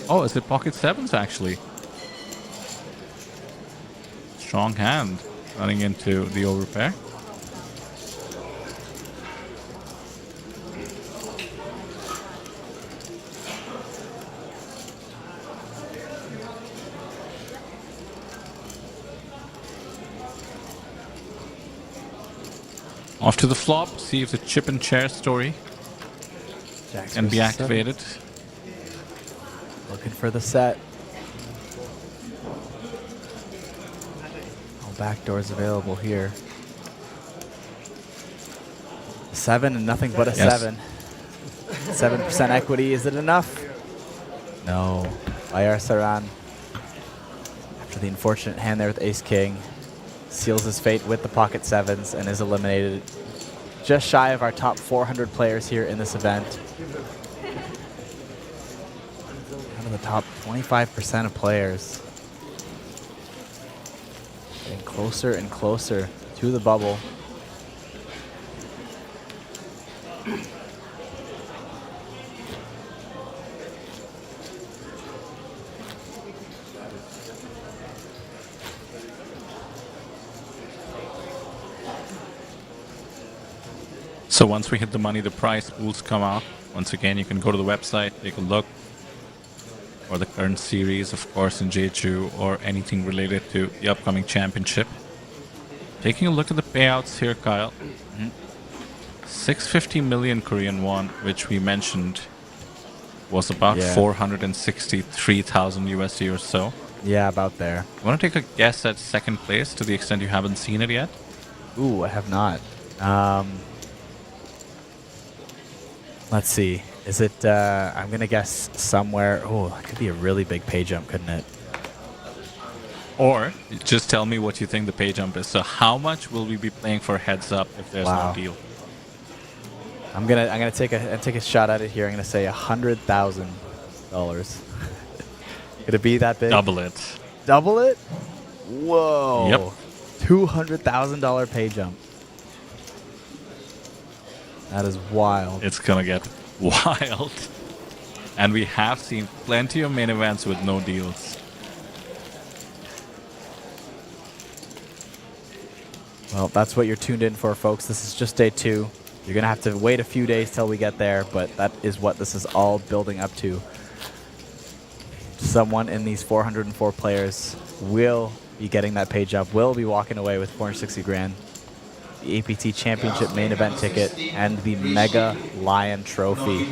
Oh, is it pocket 7s actually? Strong hand running into the overpair. Off to the flop, see if the chip and chair story can be activated. Looking for the set. All backdoors available here. 7 and nothing but a 7. 7% equity, is it enough? No. Bayar Saran, after the unfortunate hand there with ace king, seals his fate with the pocket 7s and is eliminated. Just shy of our top 400 players here in this event. Out of the top 25% of players. Getting closer and closer to the bubble. So once we hit the money, the prize pools come out. Once again, you can go to the website, take a look, or the current series, of course, in Jeju, or anything related to the upcoming championship. Taking a look at the payouts here, Kyle. 650 million Korean won, which we mentioned was about 463,000 USD or so. Yeah, about there. You want to take a guess at second place to the extent you haven't seen it yet? Ooh, I have not. Let's see. Is it, I'm going to guess somewhere. Oh, it could be a really big pay jump, couldn't it? Or just tell me what you think the pay jump is. So how much will we be playing for heads up if there's no deal? I'm gonna take a shot at it here. I'm gonna say $100,000. Could it be that big? Double it. Double it? Whoa. Yep. $200,000 pay jump. That is wild. It's gonna get wild. And we have seen plenty of main events with no deals. Well, that's what you're tuned in for, folks. This is just day 2. You're going to have to wait a few days till we get there, but that is what this is all building up to. Someone in these 404 players will be getting that pay jump, will be walking away with 460 grand, the APT Championship main event ticket, and the Mega Lion Trophy.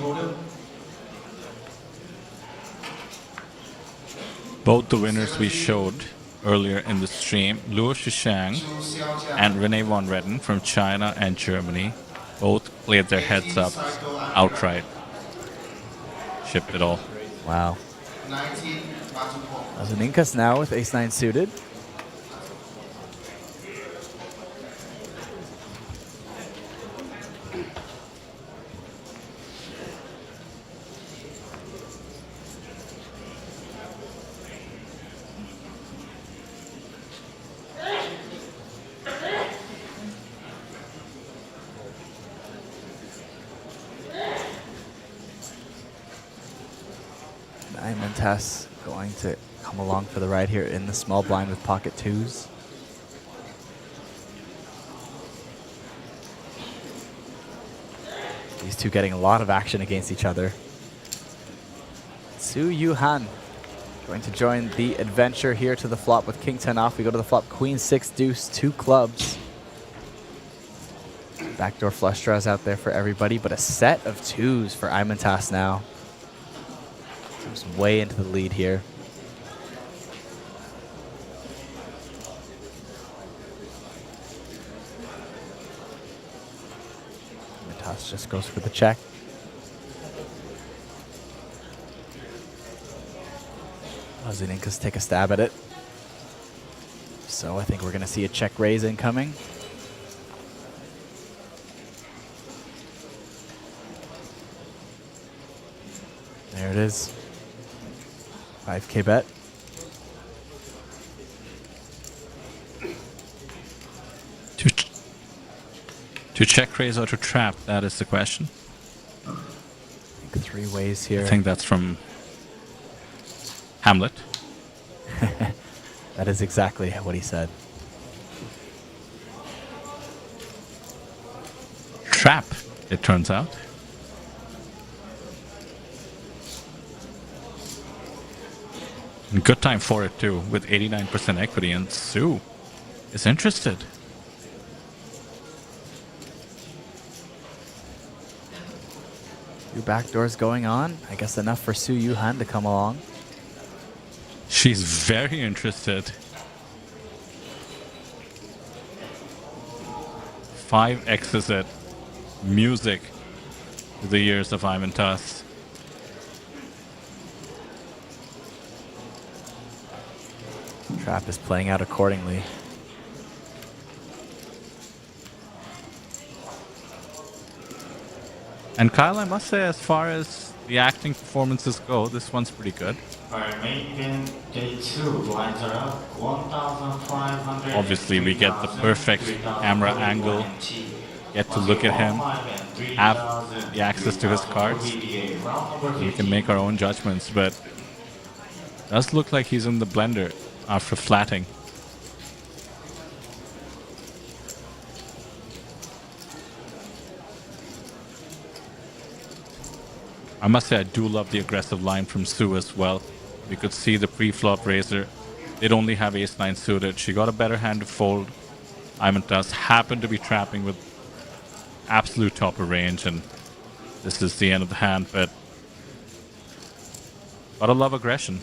Both the winners we showed earlier in the stream, Luo Shishang and Rene von Redden from China and Germany, both played their heads up outright. Shipped it all. Wow. Azuninkas now with ace-9 suited. Tess going to come along for the ride here in the small blind with pocket 2s. These two getting a lot of action against each other. Su Yuhan going to join the adventure here to the flop with King 10 off. We go to the flop, Queen 6 deuce, 2 clubs. Backdoor flush draws out there for everybody, but a set of 2s for Imantas now. Comes way into the lead here. Imantas just goes for the check. Azuninkas take a stab at it. So I think we're going to see a check raise incoming. There it is. 5K bet. To check raise or to trap, that is the question. I think 3 ways here. I think that's from Hamlet. That is exactly what he said. Trap, it turns out. And good time for it too, with 89% equity, and Sue is interested. Two backdoors going on. I guess enough for Su Yuhan to come along. She's very interested. 5 X's it. Music to the ears of Imantas. Trap is playing out accordingly. And Kyle, I must say, as far as the acting performances go, this one's pretty good. Alright, main event day 2, blinds are up, 1,500. Obviously, we get the perfect camera angle, get to look at him, have the access to his cards. We can make our own judgments, but it does look like he's in the blender after flatting. I must say I do love the aggressive line from Sue as well. We could see the pre-flop raiser. They'd only have ace-9 suited. She got a better hand to fold. Imantas happened to be trapping with absolute top of range, and this is the end of the hand, but gotta love aggression.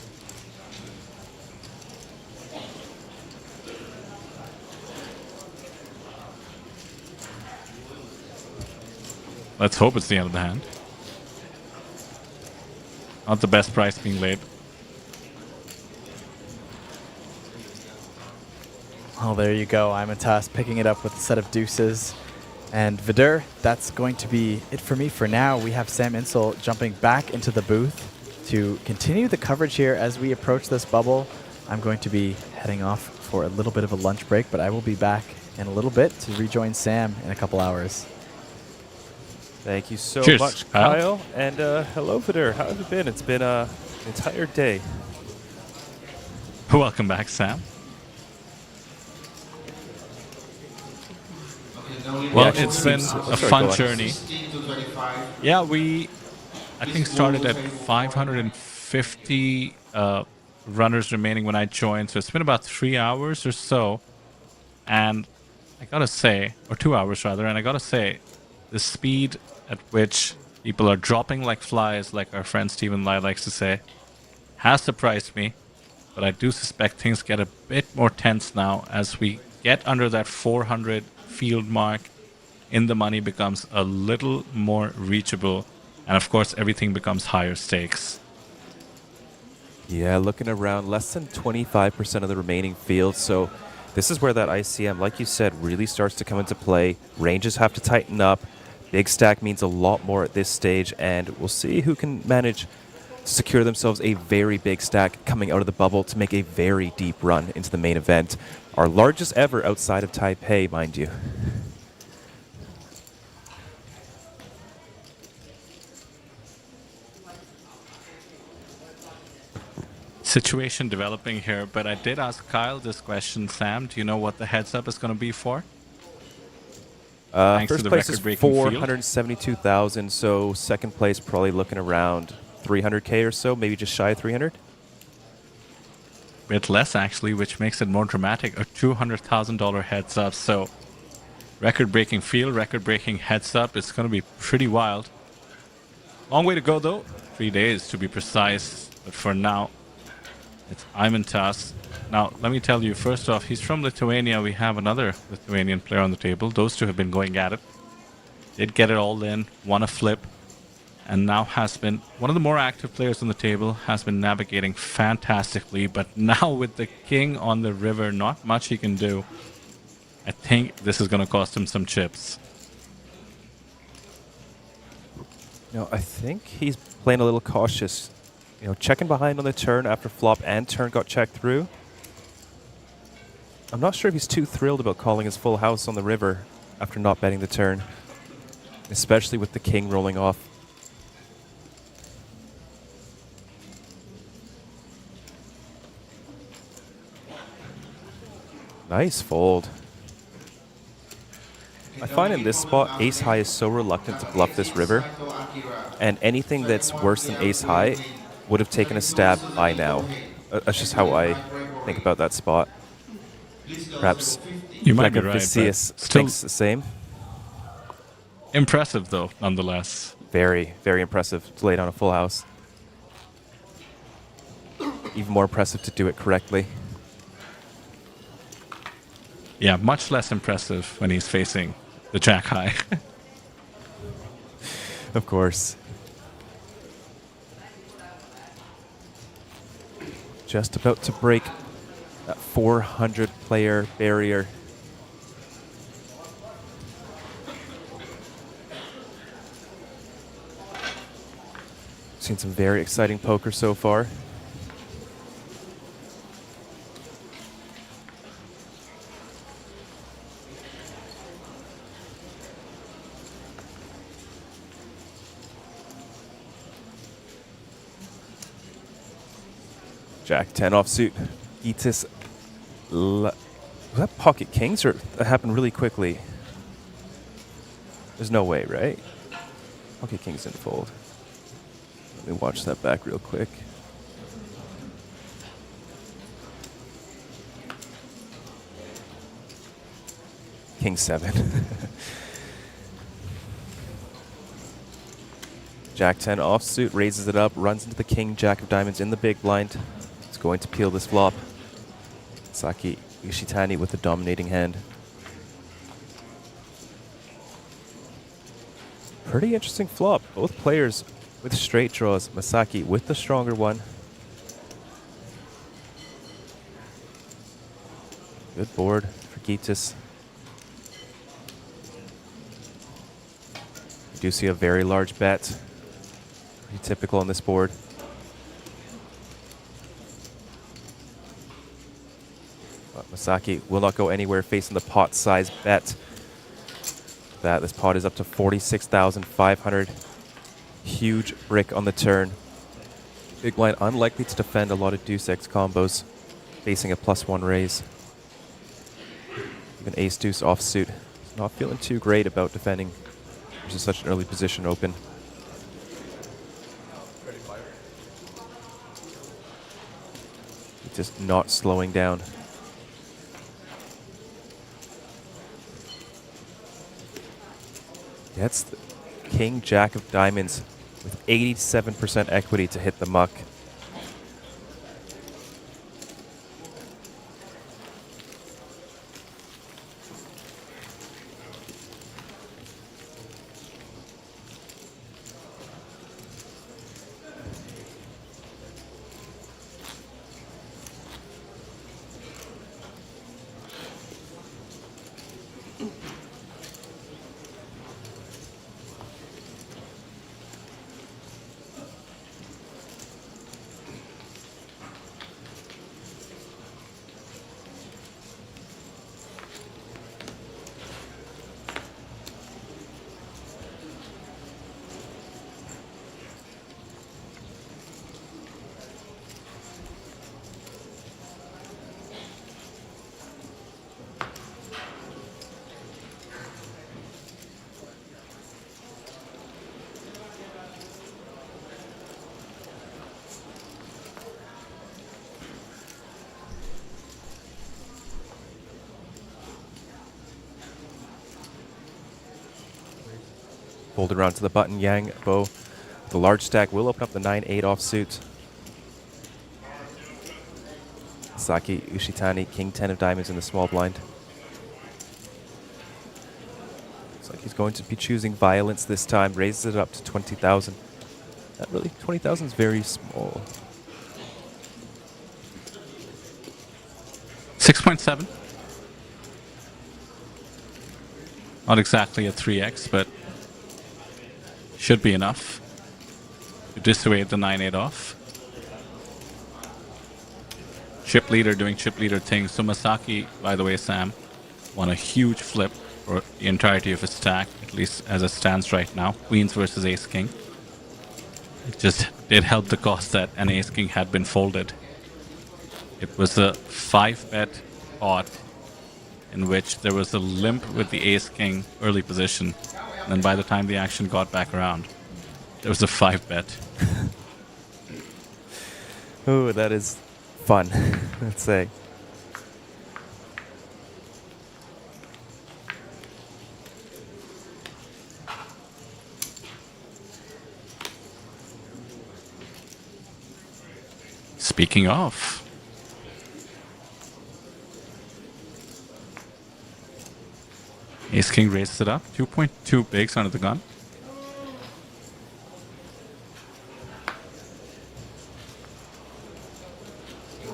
Let's hope it's the end of the hand. Not the best price being laid. Well, there you go. Imantas picking it up with a set of deuces. And Vidur, that's going to be it for me for now. We have Sam Insole jumping back into the booth to continue the coverage here as we approach this bubble. I'm going to be heading off for a little bit of a lunch break, but I will be back in a little bit to rejoin Sam in a couple hours. Thank you so Cheers, much, Kyle. Kyle. And hello, Vidur. How have you been? It's been an entire day. Welcome back, Sam. Well, it's been a fun journey. Yeah, we, I think, started at 550 runners remaining when I joined, so it's been about 3 hours or so. And I gotta say, or 2 hours rather, and I gotta say, the speed at which people are dropping like flies, like our friend Stephen Lai likes to say, has surprised me. But I do suspect things get a bit more tense now as we get under that 400 field mark. In the money becomes a little more reachable, and of course everything becomes higher stakes. Yeah, looking around, less than 25% of the remaining field, so this is where that ICM, like you said, really starts to come into play. Ranges have to tighten up. Big stack means a lot more at this stage, and we'll see who can manage to secure themselves a very big stack coming out of the bubble to make a very deep run into the main event. Our largest ever outside of Taipei, mind you. Situation developing here, but I did ask Kyle this question. Sam, do you know what the heads up is going to be for? Thanks First to the place is record-breaking field. 472,000, so second place probably looking around 300K or so, maybe just shy of 300. Bit less actually, which makes it more dramatic. A $200,000 heads up. So record-breaking field, record-breaking heads up. It's going to be pretty wild. Long way to go though. 3 days to be precise. But for now, it's Imantas. Now, let me tell you, first off, he's from Lithuania. We have another Lithuanian player on the table. Those two have been going at it. Did get it all in, won a flip, and now has been one of the more active players on the table, has been navigating fantastically. But now with the king on the river, not much he can do. I think this is going to cost him some chips. No, I think he's playing a little cautious. You know, checking behind on the turn after flop and turn got checked through. I'm not sure if he's too thrilled about calling his full house on the river after not betting the turn, especially with the king rolling off. Nice fold. I find in this spot, ace high is so reluctant to bluff this river, and anything that's worse than ace high would have taken a stab by now. That's just how I think about that spot. Perhaps You might be right, Vicious but still thinks the same. Impressive though, nonetheless. Very, very impressive to lay down a full house. Even more impressive to do it correctly. Yeah, much less impressive when he's facing the jack high. Of course. Just about to break that 400 player barrier. Seen some very exciting poker so far. Jack 10 offsuit. Etis. Was that pocket kings or that happened really quickly? There's no way, right? Pocket kings didn't fold. Let me watch that back real quick. King 7. Jack 10 offsuit, raises it up, runs into the king, jack of diamonds in the big blind. It's going to peel this flop. Saki Yoshitani with the dominating hand. Pretty interesting flop. Both players with straight draws. Masaki with the stronger one. Good board for Gitas. You do see a very large bet. Pretty typical on this board. But Masaki will not go anywhere facing the pot size bet. This pot is up to 46,500. Huge brick on the turn. Big blind unlikely to defend a lot of deuce X combos facing a +1 raise. Even ace deuce offsuit. Not feeling too great about defending versus such an early position open. Just not slowing down. That's the king, jack of diamonds with 87% equity to hit the muck. Fold around to the button, Yang, Bo. The large stack will open up the 9-8 offsuit. Saki, Ushitani, king 10 of diamonds in the small blind. Looks like he's going to be choosing violence this time. Raises it up to 20,000. Not really. 20,000 is very small. 6.7. Not exactly a 3x, but should be enough to dissuade the 9-8 off. Chip leader doing chip leader things. So Masaki, by the way, Sam, won a huge flip for the entirety of his stack, at least as it stands right now. Queens versus ace king. It just did help the cause that an ace king had been folded. It was a 5-bet pot in which there was a limp with the ace king early position. And then by the time the action got back around, there was a 5-bet. Oh, that is fun, let's say. Speaking of, ace king raises it up. 2.2 bigs under the gun.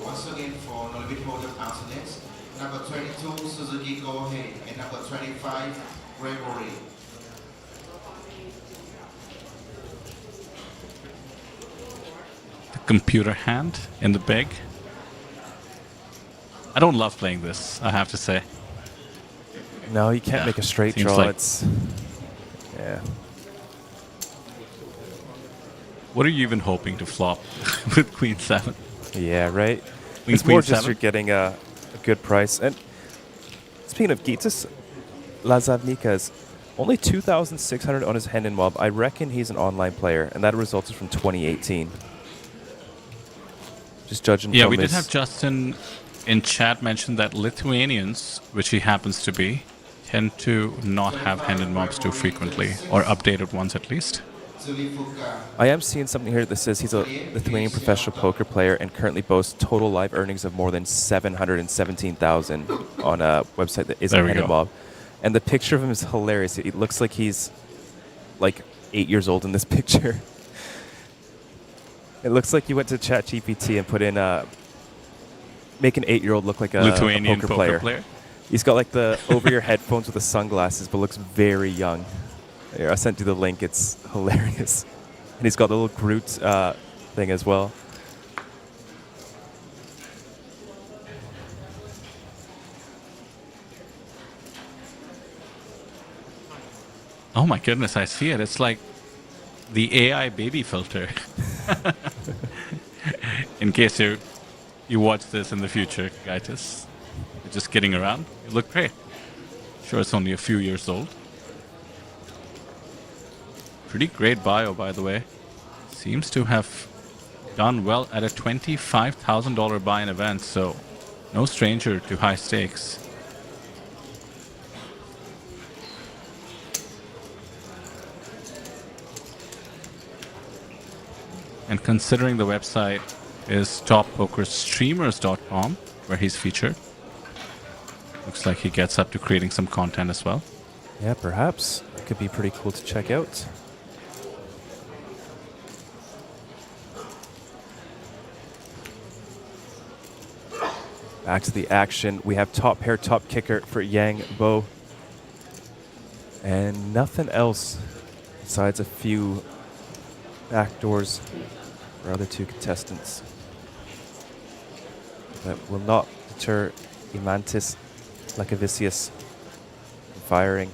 Once again for Nolivit holder alternate, number 22 Suzuki go ahead, and number 25 Gregory. The computer hand in the big. I don't love playing this, I have to say. No, you can't make a straight draw. Like, it's yeah. What are you even hoping to flop with Queen 7? Yeah, right. Queen, It's more queen, just 7. you're getting a good price. And speaking of Gitas Lazavnikas, only 2,600 on his hand in mob. I reckon he's an online player, and that result is from 2018. Just judging Yeah, from we did his... have Justin in chat mention that Lithuanians, which he happens to be, tend to not have hand-in mobs too frequently, or updated ones at least. I am seeing something here that says he's a Lithuanian professional poker player and currently boasts total live earnings of more than 717,000 on a website that isn't There we hand in go. mob. And the picture of him is hilarious. It looks like he's like 8 years old in this picture. It looks like you went to ChatGPT and put in make an 8-year-old look like a Lithuanian poker player. He's got like the over-ear headphones with the sunglasses, but looks very young. Here, I sent you the link. It's hilarious. And he's got the little Groot thing as well. Oh my goodness, I see it. It's like the AI baby filter. In case you watch this in the future, guys, you're just kidding around. You look great. Sure, it's only a few years old. Pretty great bio, by the way. Seems to have done well at a $25,000 buy-in event, so no stranger to high stakes. And considering the website is toppokerstreamers.com, where he's featured, looks like he gets up to creating some content as well. Yeah, perhaps. It could be pretty cool to check out. Back to the action. We have top pair, top kicker for Yang Bo. And nothing else besides a few backdoors for other two contestants. That will not deter Imantis Lakavicius from firing.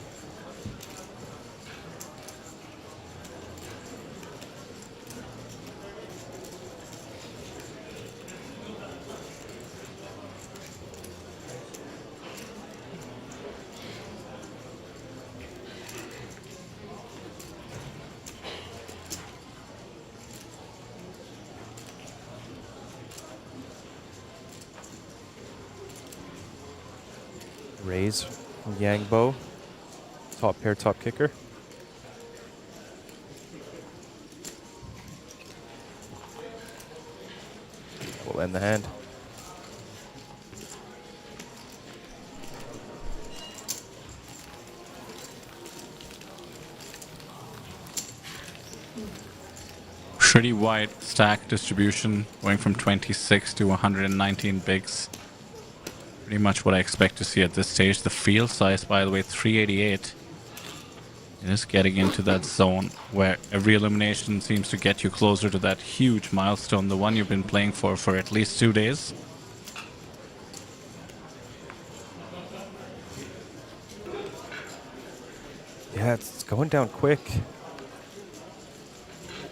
Raise from Yangbo. Top pair, top kicker. We'll end the hand. Pretty wide stack distribution, going from 26 to 119 bigs. Pretty much what I expect to see at this stage. The field size, by the way, 388. It is getting into that zone where every elimination seems to get you closer to that huge milestone, the one you've been playing for at least 2 days. Yeah, it's going down quick.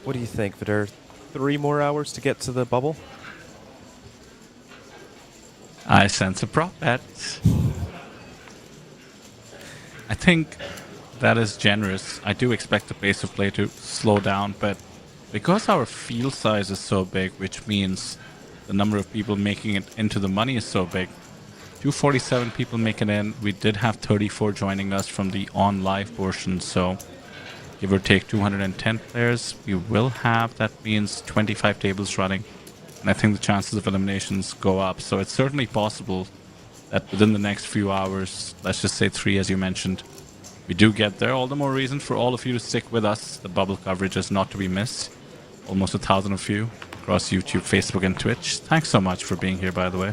What do you think, Vidar? 3 more hours to get to the bubble? I sense a prop bet. I think that is generous. I do expect the pace of play to slow down, but because our field size is so big, which means the number of people making it into the money is so big, 247 people make it in. We did have 34 joining us from the on-live portion, so give or take 210 players. We will have, that means 25 tables running. And I think the chances of eliminations go up. So it's certainly possible that within the next few hours, let's just say 3 as you mentioned, we do get there. All the more reason for all of you to stick with us. The bubble coverage is not to be missed. Almost 1,000 of you across YouTube, Facebook, and Twitch. Thanks so much for being here, by the way.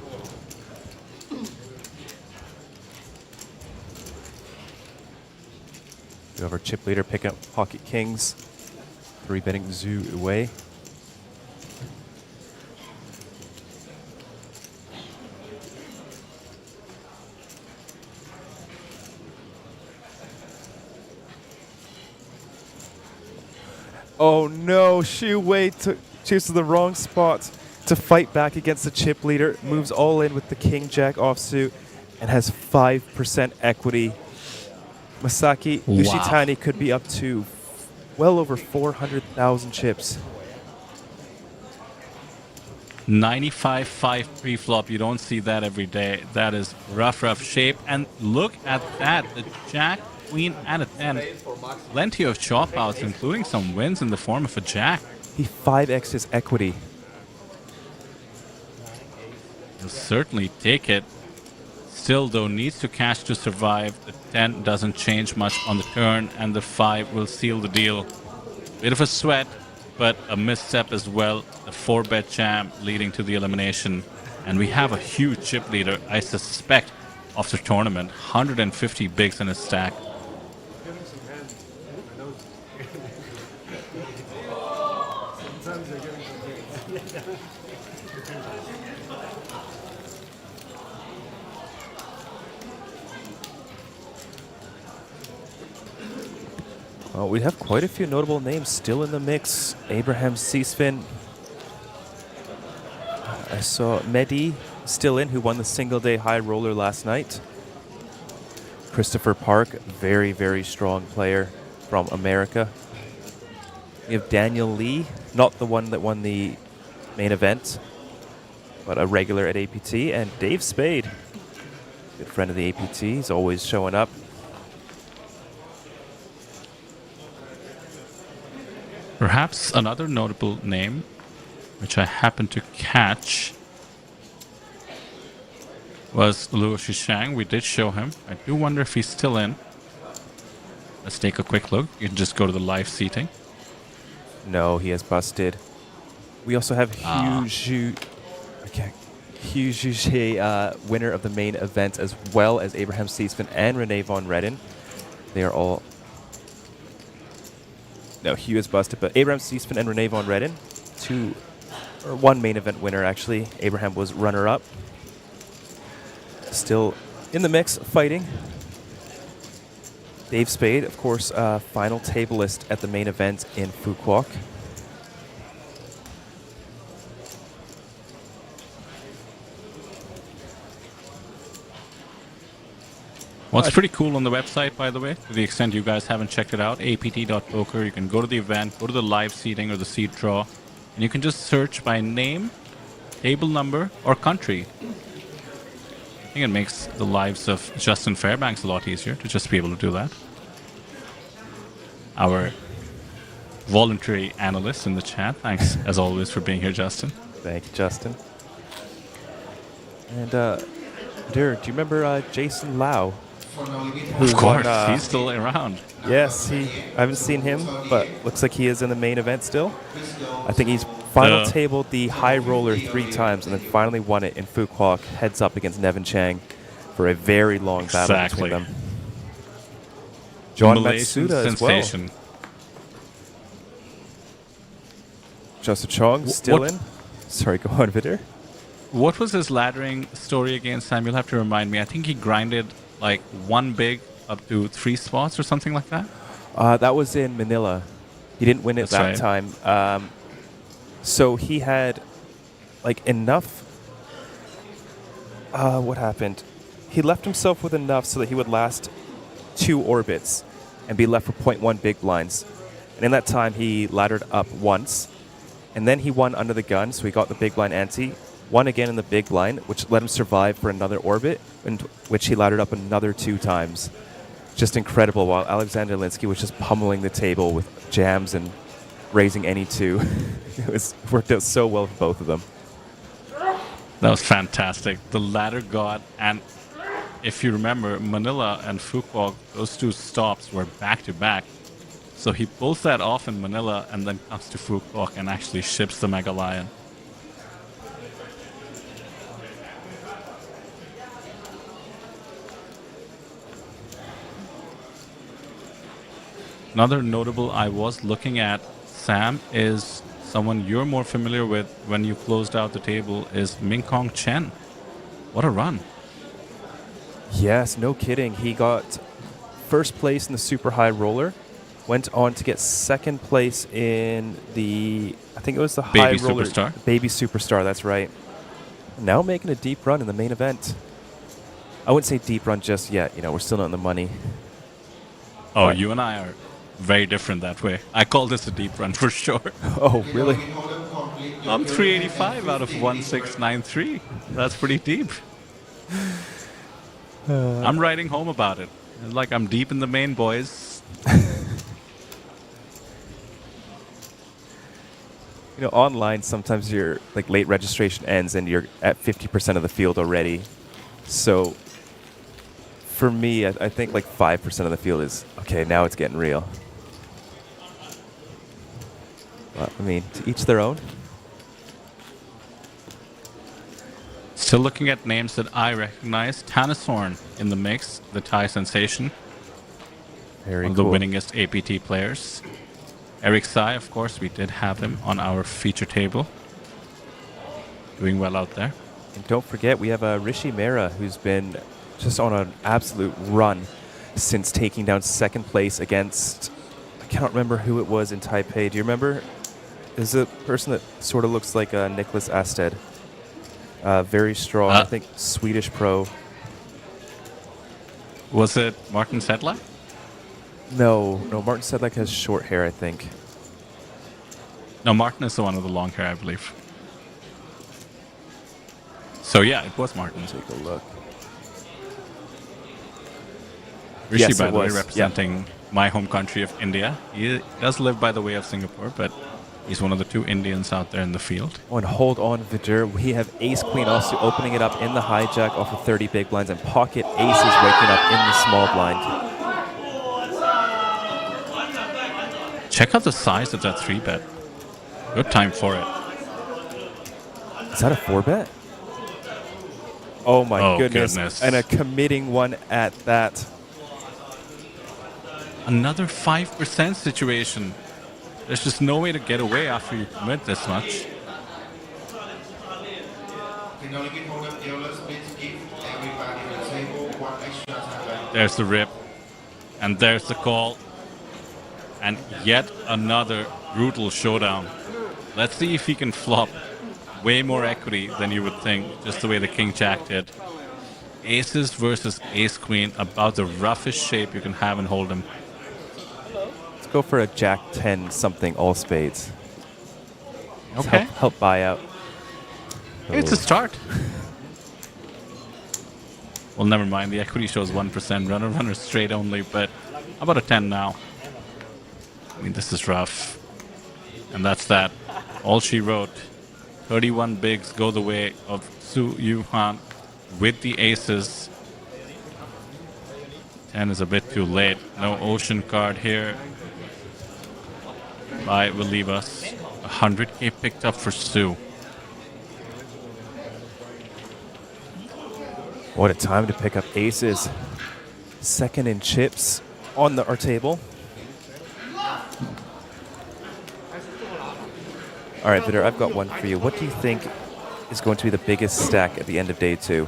We have our chip leader picking up Pocket Kings. 3-betting Zoo away. Oh no, Shu Wei chooses the wrong spot. to fight back against the chip leader, moves all in with the King Jack offsuit, and has 5% equity. Masaki Ushitani could be up to well over 400,000 chips. 95-5 pre-flop. You don't see that every day. That is rough shape. And look at that. The Jack, Queen, and a 10. Plenty of chop outs, including some wins in the form of a Jack. He 5x'd his equity. He'll certainly take it. Still, though, needs to cash to survive. The 10 doesn't change much on the turn, and the 5 will seal the deal. Bit of a sweat, but a misstep as well. The 4-bet jam leading to the elimination. And we have a huge chip leader, I suspect, of the tournament. 150 bigs in his stack. Well, we have quite a few notable names still in the mix. Abraham Seasfin. I saw Mehdi still in, who won the single-day high roller last night. Christopher Park, very, very strong player from America. We have Daniel Lee, not the one that won the main event, but a regular at APT. And Dave Spade, good friend of the APT. He's always showing up. Perhaps another notable name, which I happened to catch, was Luo Shishang. We did show him. I do wonder if he's still in. Let's take a quick look. You can just go to the live seating. No, he has busted. We also have Hugh Zhu, winner of the main event, as well as Abraham Seasfin and Renee Von Redden. They are all... No, Hugh is busted, but Abraham Seasfin and Renee Von Redden, one main event winner, actually. Abraham was runner-up. Still in the mix, fighting. Dave Spade, of course, final tableist at the main event in Fukuoka. What's pretty cool on the website, by the way, to the extent you guys haven't checked it out, apt.poker, you can go to the event, go to the live seating or the seat draw, and you can just search by name, table number, or country. I think it makes the lives of Justin Fairbanks a lot easier to just be able to do that. Our voluntary analyst in the chat. Thanks, as always, for being here, Justin. Thank you, Justin. And, Dur, do you remember Jason Lau? Of course, he's still around. Yes, I haven't seen him, but looks like he is in the main event still. I think he's final tabled the high roller 3 times and then finally won it in Fukuoka, heads up against Nevin Chang for a very long battle between them. John Malaysian Matsuda sensation. as well. Joseph Chong still in. Sorry, go on, Vidur. What was his laddering story against Sam? You'll have to remind me. I think he grinded like 1 big up to 3 spots or something like that. That was in Manila. He didn't win it that time. So he had like enough. What happened? He left himself with enough so that he would last 2 orbits and be left with 0.1 big blinds. And in that time, he laddered up once. And then he won under the gun, so he got the big blind ante. Won again in the big blind, which let him survive for another orbit, in which he laddered up another 2 times. Just incredible, while Alexander Linsky was just pummeling the table with jams and raising any 2. It worked out so well for both of them. That was fantastic. The ladder god, and if you remember, Manila and Fukuoka, those 2 stops were back-to-back. So he pulls that off in Manila and then comes to Fukuoka and actually ships the Mega Lion. Another notable I was looking at, Sam, is someone you're more familiar with when you closed out the table, is Ming Kong Chen. What a run. Yes, no kidding. He got first place in the super high roller, went on to get second place in the, I think it was the Baby high roller. Superstar? Baby Superstar, that's right. Now making a deep run in the main event. I wouldn't say deep run just yet. We're still not in the money. Oh, you and I are very different that way. I call this a deep run for sure. Oh, really? I'm 385 out of 1693. That's pretty deep. I'm writing home about it. Like I'm deep in the main, boys. Online sometimes your late registration ends and you're at 50% of the field already. So for me, I think 5% of the field is okay. Now it's getting real. Well, to each their own. Still looking at names that I recognize. Tanasorn in the mix, the Thai sensation. Very one of cool. the winningest APT players. Eric Sai, of course, we did have him on our feature table. Doing well out there. And don't forget, we have Rishi Mehra, who's been just on an absolute run since taking down second place against, I cannot remember who it was in Taipei. Do you remember? Is it a person that sort of looks like Nicholas Asted. Very strong, I think Swedish pro. Was it Martin Sedlak? No, Martin Sedlak has short hair, I think. No, Martin is the one with the long hair, I believe. So yeah, it was Martin. Take a look. Rishi, Yes, by it the way, was. representing my home country of India. He does live by the way of Singapore, but he's one of the 2 Indians out there in the field. Oh, and hold on, Vidur. We have Ace Queen also opening it up in the hijack off of 30 big blinds, and Pocket Ace is waking up in the small blind. Check out the size of that 3-bet. Good time for it. Is that a 4-bet? Oh my goodness. goodness. And a committing one at that. Another 5% situation. There's just no way to get away after you commit this much. There's the rip. And there's the call. And yet another brutal showdown. Let's see if he can flop way more equity than you would think, just the way the King Jack did. Aces versus Ace Queen, about the roughest shape you can have in Hold'em. Let's go for a Jack 10 something all spades. Okay. Help buy out. It's a start. Well, never mind. The equity shows 1%. Runner straight only, but how about a 10 now? This is rough. And that's that. All she wrote. 31 bigs go the way of Su Yu-Han with the aces. 10 is a bit too late. No ocean card here. Buy will leave us. 100k picked up for Sue. What a time to pick up aces. Second in chips on our table. All right, Vidur, I've got one for you. What do you think is going to be the biggest stack at the end of day 2?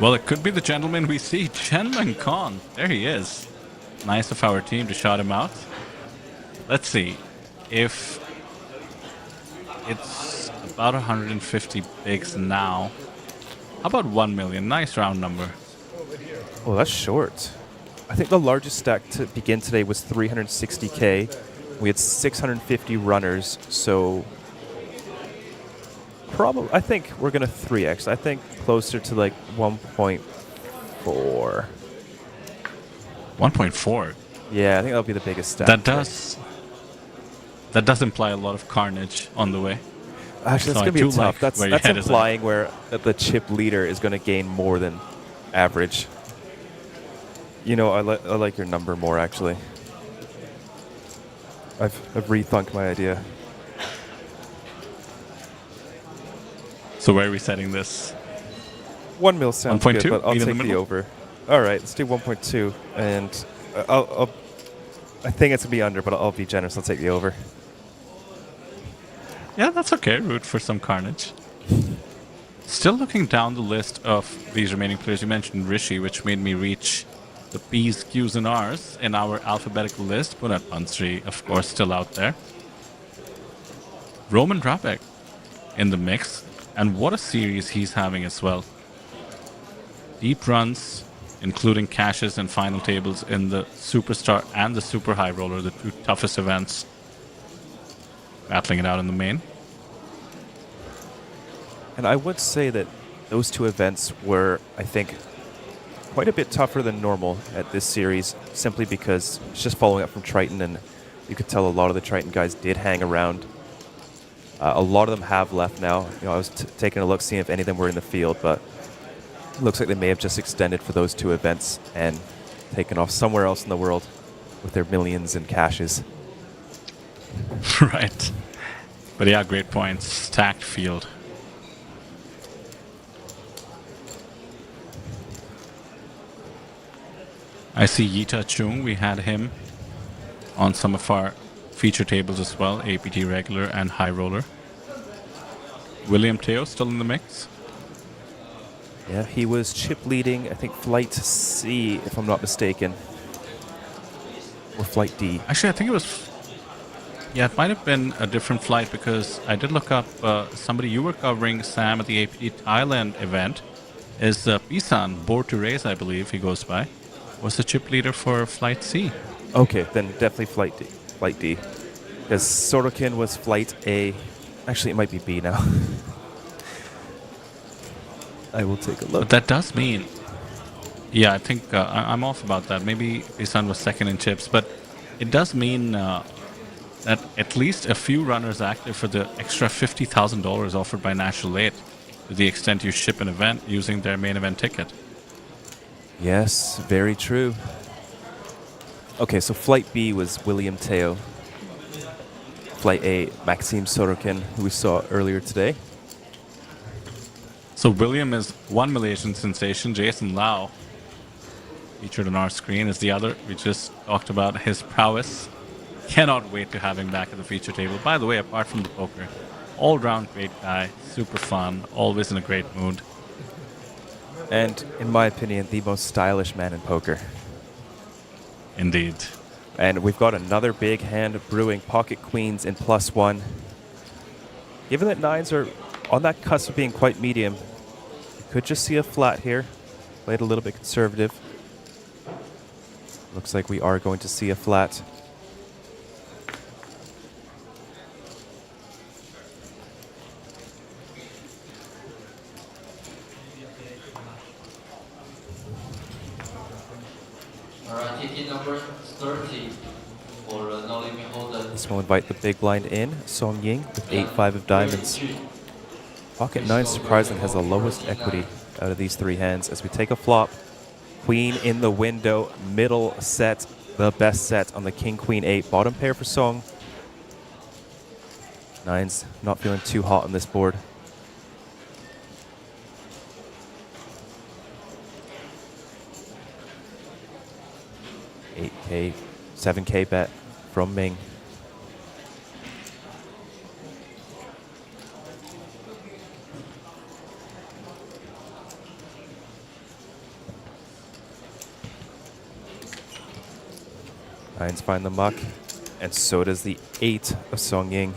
Well, it could be the gentleman we see, Chen Khan. There he is. Nice of our team to shout him out. Let's see if it's about 150 bigs now. How about 1 million? Nice round number. Oh, that's short. I think the largest stack to begin today was 360k. We had 650 runners, so probably I think we're gonna 3x. I think closer to 1.4. 1.4. Yeah, I think that'll be the biggest stack. That does imply a lot of carnage on the way. Actually, that's gonna be tough. That's implying where the chip leader is gonna gain more than average. I like your number more actually. I've rethunked my idea. So where are we setting this? 1 mil sounds good, 1.2? but I'll Meet in take the the middle? over. All right, let's do 1.2, and I think it's gonna be under, but I'll be generous. I'll take the over. Yeah, that's okay. Root for some carnage. Still looking down the list of these remaining players. You mentioned Rishi, which made me reach the P's, Q's, and R's in our alphabetical list. Punat Pansri, of course, still out there. Roman Drapek in the mix. And what a series he's having as well. Deep runs, including cashes and final tables in the Superstar and the Super High Roller, the two toughest events. Battling it out in the main. And I would say that those two events were, I think, quite a bit tougher than normal at this series, simply because it's just following up from Triton, and you could tell a lot of the Triton guys did hang around. A lot of them have left now. You know, I was taking a look, seeing if any of them were in the field, but it looks like they may have just extended for those two events and taken off somewhere else in the world with their millions in cashes. Right. But yeah, great points. Stacked field. I see Yita Chung. We had him on some of our feature tables as well, APT regular and high roller. William Teo still in the mix. Yeah, he was chip leading, I think, Flight C, if I'm not mistaken. Or Flight D. Actually, I think it was... Yeah, it might have been a different flight because I did look up somebody you were covering, Sam, at the APT Thailand event. Is Pisan, Board to Race, I believe he goes by, was the chip leader for Flight C. Okay, then definitely Flight D. Flight D. Because Sorokin was Flight A. Actually, it might be B now. I will take a look. But that does mean... Yeah, I think I'm off about that. Maybe Pisan was second in chips, but it does mean that at least a few runners active for the extra $50,000 offered by National 8 to the extent you ship an event using their main event ticket. Yes, very true. Okay, so Flight B was William Teo. Flight A, Maxime Sorokin, who we saw earlier today. So William is one Malaysian sensation. Jason Lau, featured on our screen, is the other. We just talked about his prowess. Cannot wait to have him back at the feature table. By the way, apart from the poker, all-round great guy, super fun, always in a great mood. And, in my opinion, the most stylish man in poker. Indeed. And we've got another big hand brewing, pocket queens in +1. Given that nines are on that cusp of being quite medium, you could just see a flat here. Played a little bit conservative. Looks like we are going to see a flat. Alright, ticket number 30 for no limit holder. This will invite the big blind in. Song Ying with 8-5 of diamonds. Pocket 9 surprisingly has the lowest equity out of these three hands as we take a flop. Queen in the window, middle set, the best set on the King Queen 8. Bottom pair for Song. Nine's not feeling too hot on this board. $8K, 7K bet from Ming. Nines find the muck, and so does the 8 of Song Ying.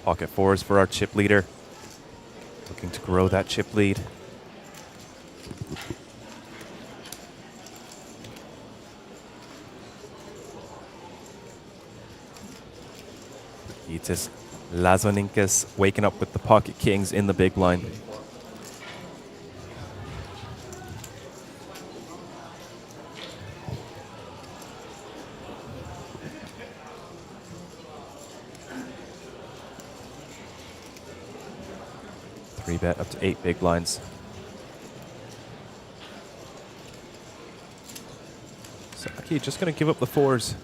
Pocket 4s for our chip leader. Looking to grow that chip lead. Gytis Lazoninkas waking up with the pocket kings in the big blind. Three bet up to 8 big blinds. Saki just going to give up the fours.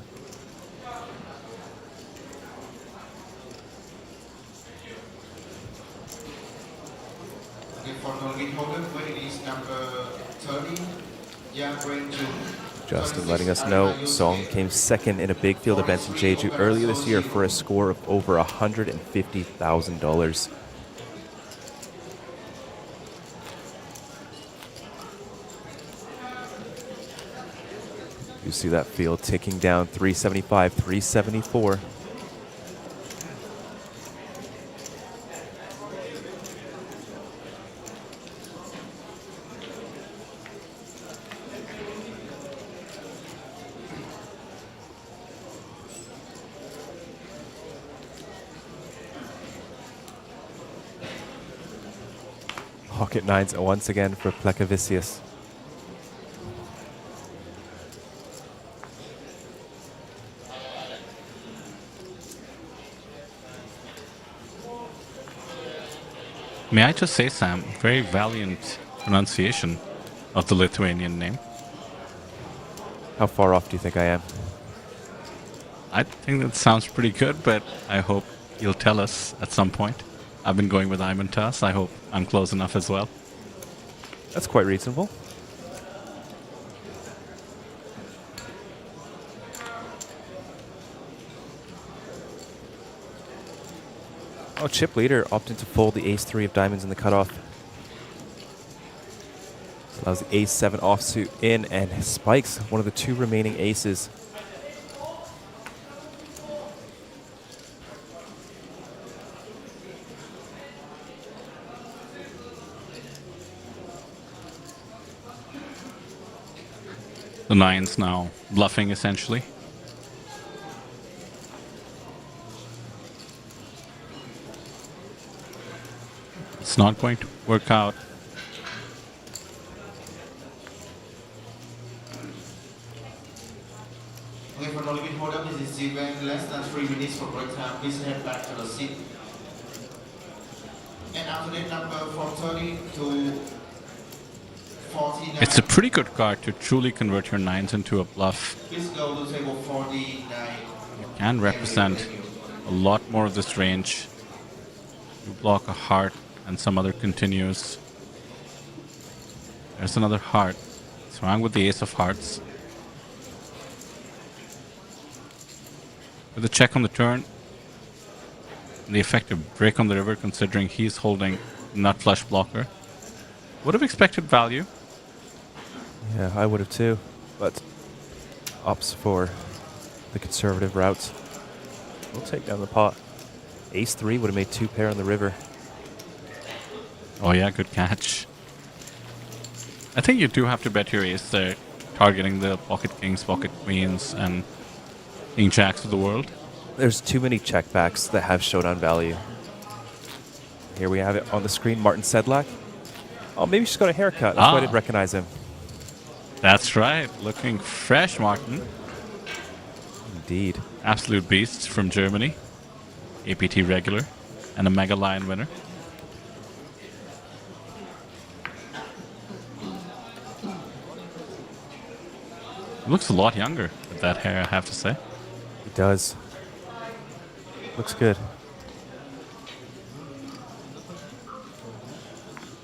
Justin letting us know Song came second in a big field event in Jeju earlier this year for a score of over $150,000. You see that field ticking down 375, 374. Pocket nines once again for Plekavicius. May I just say, Sam, very valiant pronunciation of the Lithuanian name. How far off do you think I am? I think that sounds pretty good, but I hope you'll tell us at some point. I've been going with Imantas. I hope I'm close enough as well. That's quite reasonable. Oh, chip leader opting to fold the ace-3 of diamonds in the cutoff. This allows the ace-7 offsuit in and spikes one of the 2 remaining aces. The nines now bluffing essentially. It's not going to work out. Okay, for the limit hold up, this is event less than 3 minutes for break time. Please head back to the seat. And after that number from 30 to 49. It's a pretty good card to truly convert your nines into a bluff. Please go to table 49. You can represent a lot more of this range. You block a heart and some other continues. There's another heart. What's wrong with the ace of hearts? With a check on the turn, the effective break on the river considering he's holding nut flush blocker. Would have expected value. Yeah, I would have too, but opts for the conservative route. We'll take down the pot. Ace-3 would have made 2 pair on the river. Oh yeah, good catch. I think you do have to bet your ace there, targeting the pocket kings, pocket queens, and king jacks of the world. There's too many checkbacks that have showdown value. Here we have it on the screen, Martin Sedlak. Oh, maybe she's got a haircut. That's why I didn't recognize him. That's right. Looking fresh, Martin. Indeed. Absolute beast from Germany. APT regular and a Mega Lion winner. Looks a lot younger with that hair, I have to say. It does. Looks good.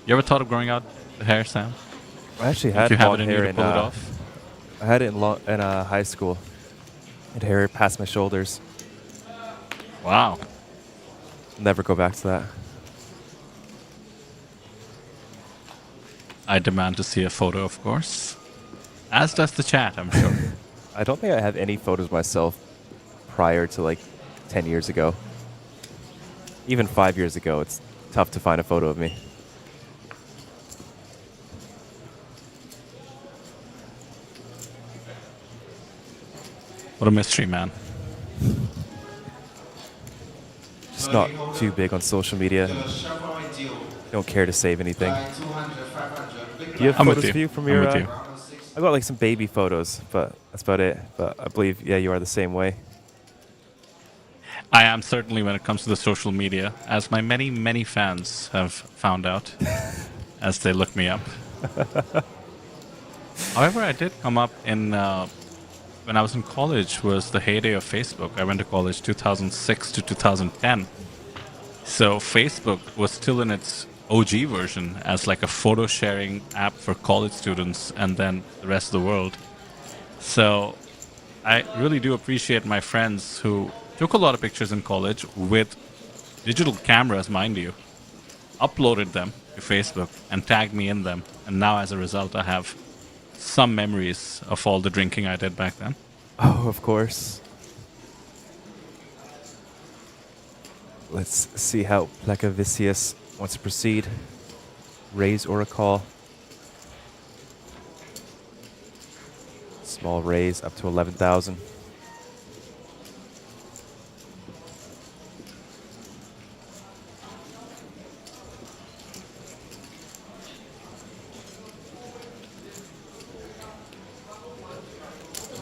You ever thought of growing out the hair, Sam? I actually had long long hair in pull it off? I had it in high school. I had hair past my shoulders. Wow. Never go back to that. I demand to see a photo, of course. As does the chat, I'm sure. I don't think I have any photos myself prior to like 10 years ago. Even 5 years ago, it's tough to find a photo of me. What a mystery, man. just not too big on social media. Don't care to save anything. Do you have photos of you from your? I got like some baby photos, but that's about it. But I believe, yeah, you are the same way. I am certainly when it comes to the social media, as my many, many fans have found out as they look me up. However, I did come up in, when I was in college, was the heyday of Facebook. I went to college 2006 to 2010. So Facebook was still in its OG version as like a photo sharing app for college students and then the rest of the world. So I really do appreciate my friends who took a lot of pictures in college with digital cameras, mind you, uploaded them to Facebook and tagged me in them. And now as a result, I have some memories of all the drinking I did back then. Oh, of course. Let's see how Plekavicius wants to proceed. Raise or a call. Small raise up to 11,000.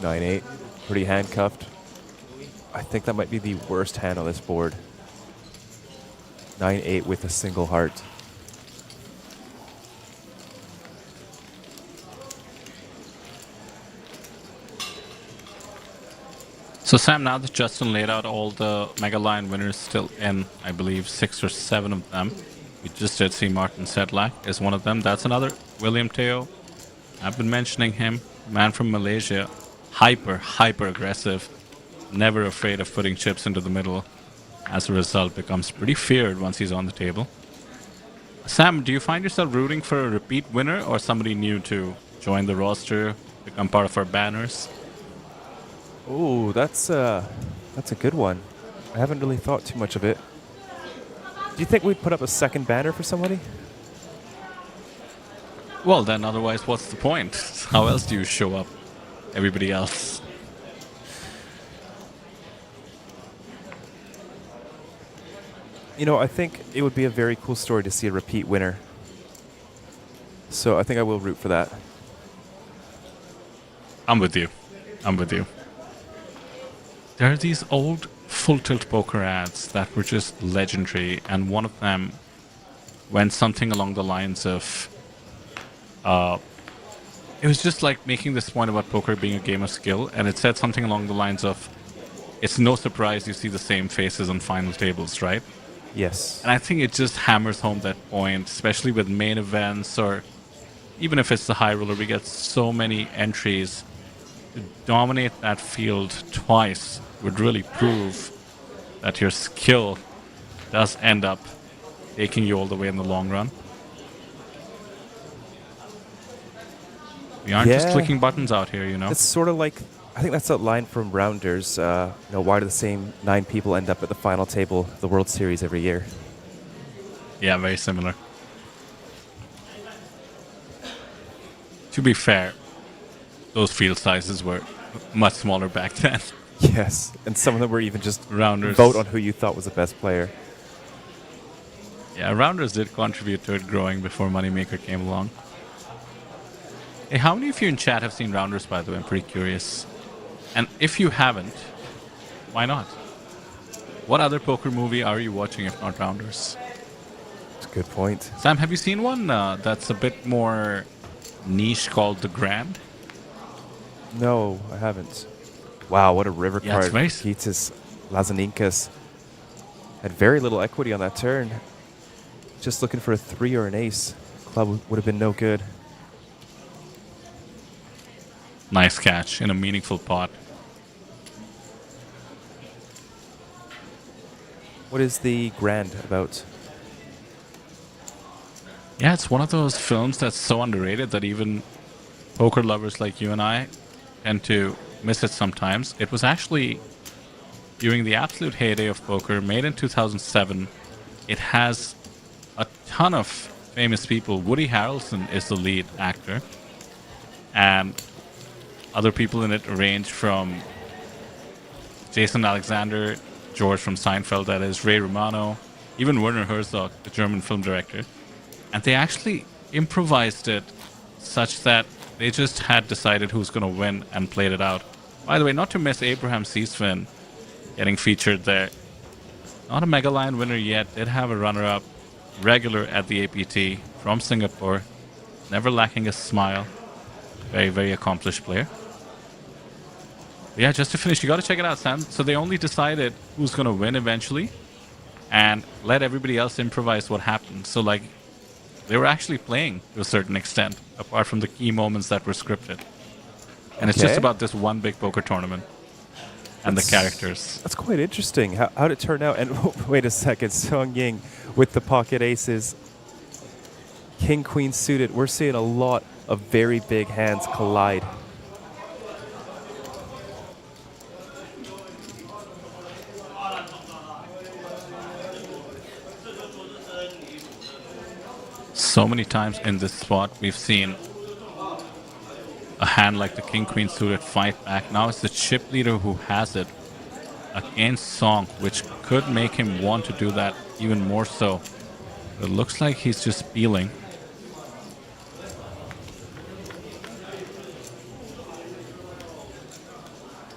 Nine-8, pretty handcuffed. I think that might be the worst hand on this board. 9-8 with a single heart. So Sam, now that Justin laid out all the Mega Lion winners still in, I believe 6 or 7 of them. We just did see Martin Sedlak is one of them. That's another William Teo. I've been mentioning him, man from Malaysia. Hyper aggressive. Never afraid of putting chips into the middle. As a result, becomes pretty feared once he's on the table. Sam, do you find yourself rooting for a repeat winner or somebody new to join the roster, become part of our banners? Oh, that's a good one. I haven't really thought too much of it. Do you think we'd put up a second banner for somebody? Well, then otherwise, what's the point? How else do you show up everybody else? You know, I think it would be a very cool story to see a repeat winner. So I think I will root for that. I'm with you. There are these old Full Tilt Poker ads that were just legendary, and one of them went something along the lines of, it was just like making this point about poker being a game of skill, and it said something along the lines of, it's no surprise you see the same faces on final tables, right? Yes. And I think it just hammers home that point, especially with main events, or even if it's the high roller, we get so many entries. To dominate that field twice would really prove that your skill does end up taking you all the way in the long run. We aren't just clicking buttons out here, you know? It's sort of like, I think that's that line from Rounders, why do the same 9 people end up at the final table of the World Series every year? Yeah, very similar. To be fair, those field sizes were much smaller back then. Yes, and some of them were even just Rounders. Vote on who you thought was the best player. Yeah, Rounders did contribute to it growing before Moneymaker came along. Hey, how many of you in chat have seen Rounders, by the way? I'm pretty curious. And if you haven't, why not? What other poker movie are you watching if not Rounders? That's a good point. Sam, have you seen one that's a bit more niche called The Grand? No, I haven't. Wow, what a river Yeah, card. it's very Kitas Lazaninkas had very little equity on that turn. Just looking for a 3 or an ace. Club would have been no good. Nice catch in a meaningful pot. What is The Grand about? Yeah, it's one of those films that's so underrated that even poker lovers like you and I tend to miss it sometimes. It was actually during the absolute heyday of poker, made in 2007. It has a ton of famous people. Woody Harrelson is the lead actor. And other people in it range from Jason Alexander, George from Seinfeld, that is, Ray Romano, even Werner Herzog, the German film director. And they actually improvised it such that they just had decided who's going to win and played it out. By the way, not to miss Abraham Seesvin getting featured there. Not a Mega Lion winner yet, did have a runner-up, regular at the APT from Singapore, never lacking a smile. Very, very accomplished player. But yeah, just to finish, you got to check it out, Sam. So they only decided who's going to win eventually and let everybody else improvise what happened. So, like, they were actually playing to a certain extent, apart from the key moments that were scripted. And it's just about this one big poker tournament and the characters. That's quite interesting. How'd it turn out? And wait a second, Song Ying with the pocket aces. King, queen suited. We're seeing a lot of very big hands collide. So many times in this spot, we've seen a hand like the King Queen suited fight back. Now it's the chip leader who has it against Song, which could make him want to do that even more so. It looks like he's just peeling.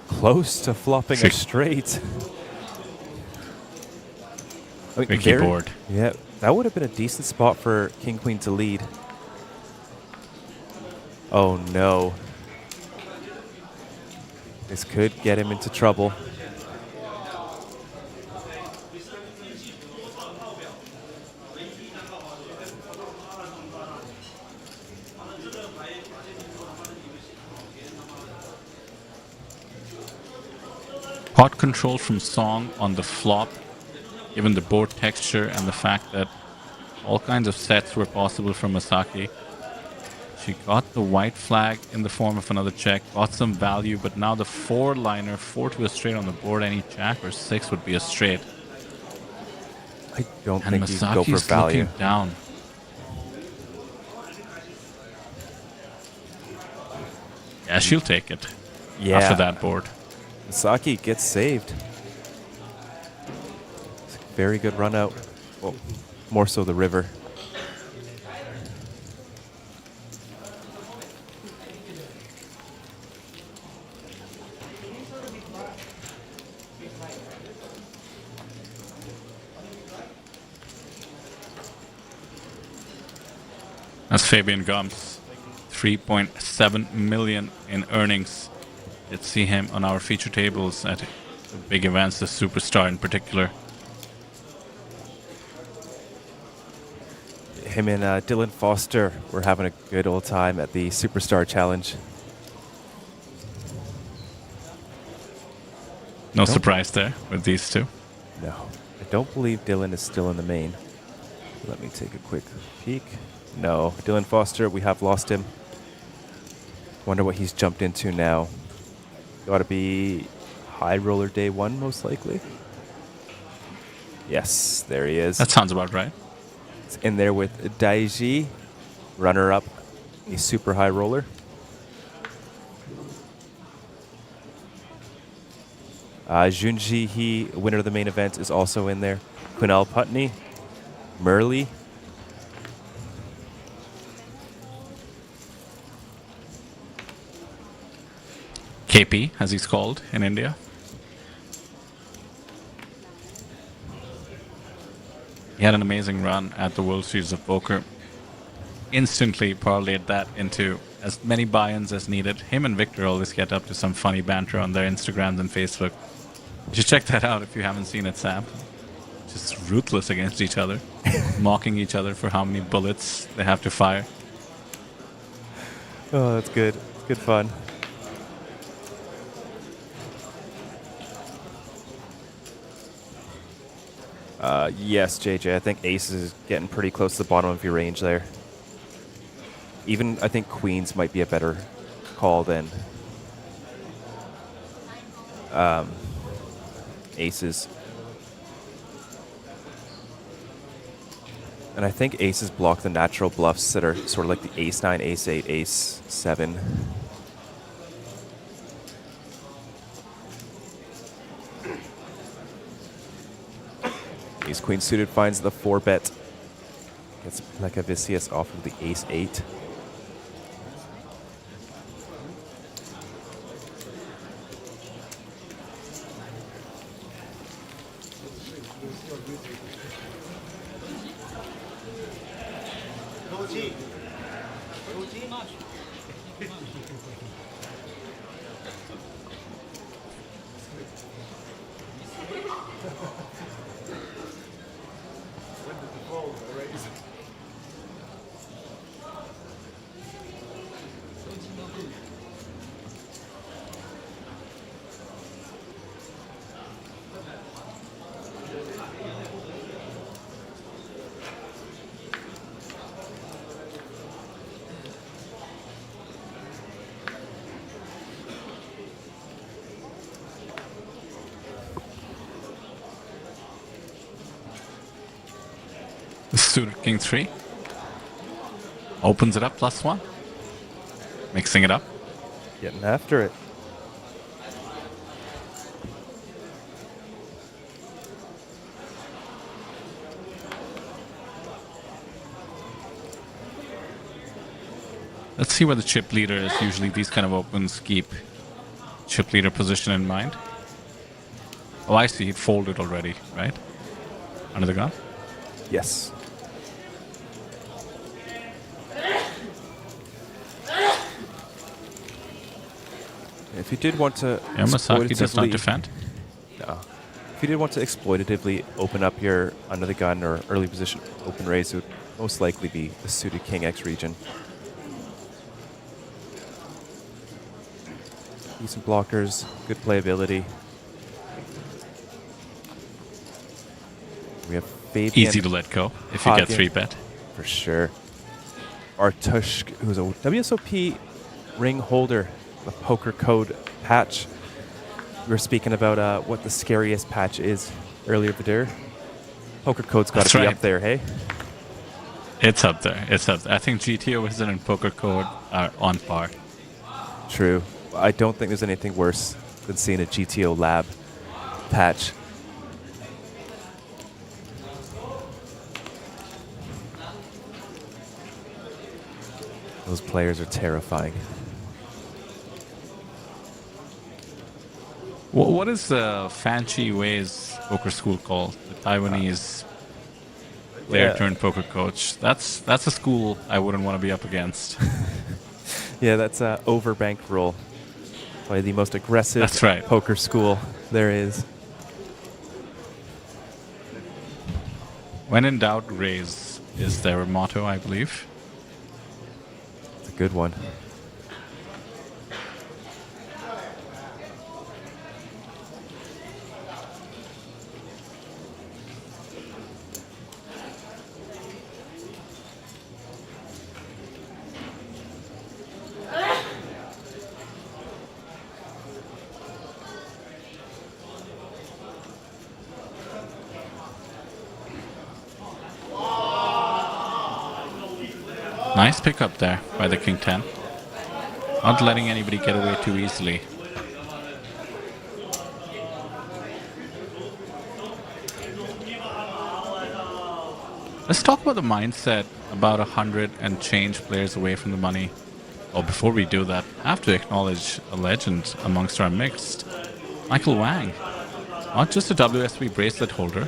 Close to flopping a straight. I mean, Tricky board. Yeah, that would have been a decent spot for King Queen to lead. Oh no. This could get him into trouble. Pot control from Song on the flop, given the board texture and the fact that all kinds of sets were possible from Masaki. She got the white flag in the form of another check, got some value, but now the 4-liner, 4 to a straight on the board, any jack or 6 would be a straight. I don't and think you go for Masaki's value. looking down. Yeah, she'll take it after that board. Masaki gets saved. It's a very good run out. Well, more so the river. That's Fabian Gums. 3.7 million in earnings. Let's see him on our feature tables at the big events, the Superstar in particular. Him and Dylan Foster were having a good old time at the Superstar Challenge. No surprise there with these two. No. I don't believe Dylan is still in the main. Let me take a quick peek. No. Dylan Foster, we have lost him. Wonder what he's jumped into now. Gotta be High Roller Day 1, most likely. Yes, there he is. That sounds about right. It's in there with Daiji, runner-up, a super high roller. Junji Hee, winner of the main event, is also in there. Kunal Putney, Murley. KP, as he's called in India. He had an amazing run at the World Series of Poker. Instantly parlayed that into as many buy-ins as needed. Him and Victor always get up to some funny banter on their Instagrams and Facebook. You should check that out if you haven't seen it, Sam. Just ruthless against each other, mocking each other for how many bullets they have to fire. Oh, that's good. It's good fun. Yes, JJ, I think ace is getting pretty close to the bottom of your range there. Even, I think queens might be a better call than aces. And I think aces block the natural bluffs that are sort of like the ace 9, ace 8, ace 7. Ace Queen suited finds the 4-bet. Gets Plekavicius off of the Ace-8. Suited King 3. Opens it up, +1. Mixing it up. Getting after it. Let's see where the chip leader is. Usually these kind of opens keep chip leader position in mind. Oh, I see. It folded already, right? Under the gun? Yes. If you did want to Masaki does not defend. No. If you did want to exploitatively open up your under the gun or early position open raise, it would most likely be the suited King X region. Decent blockers, good playability. We have Fabian. Easy to let go if you get 3-bet. For sure. Artushk, who's a WSOP ring holder, the poker code patch. We were speaking about what the scariest patch is earlier today. Poker code's got to be up there, hey? It's up there. It's up there. I think GTO Wizard and Poker Code are on par. True. I don't think there's anything worse than seeing a GTO lab patch. Those players are terrifying. What is the Fanchi Wei's poker school called? The Taiwanese player turned poker coach. That's a school I wouldn't want to be up against. Yeah, that's Overbank rule. Probably the most aggressive poker school there is. When in doubt, raise is their motto, I believe. It's a good one. Nice pickup there by the King 10. Not letting anybody get away too easily. Let's talk about the mindset about 100 and change players away from the money. Oh, before we do that, I have to acknowledge a legend amongst our mixed. Michael Wang. Not just a WSB bracelet holder.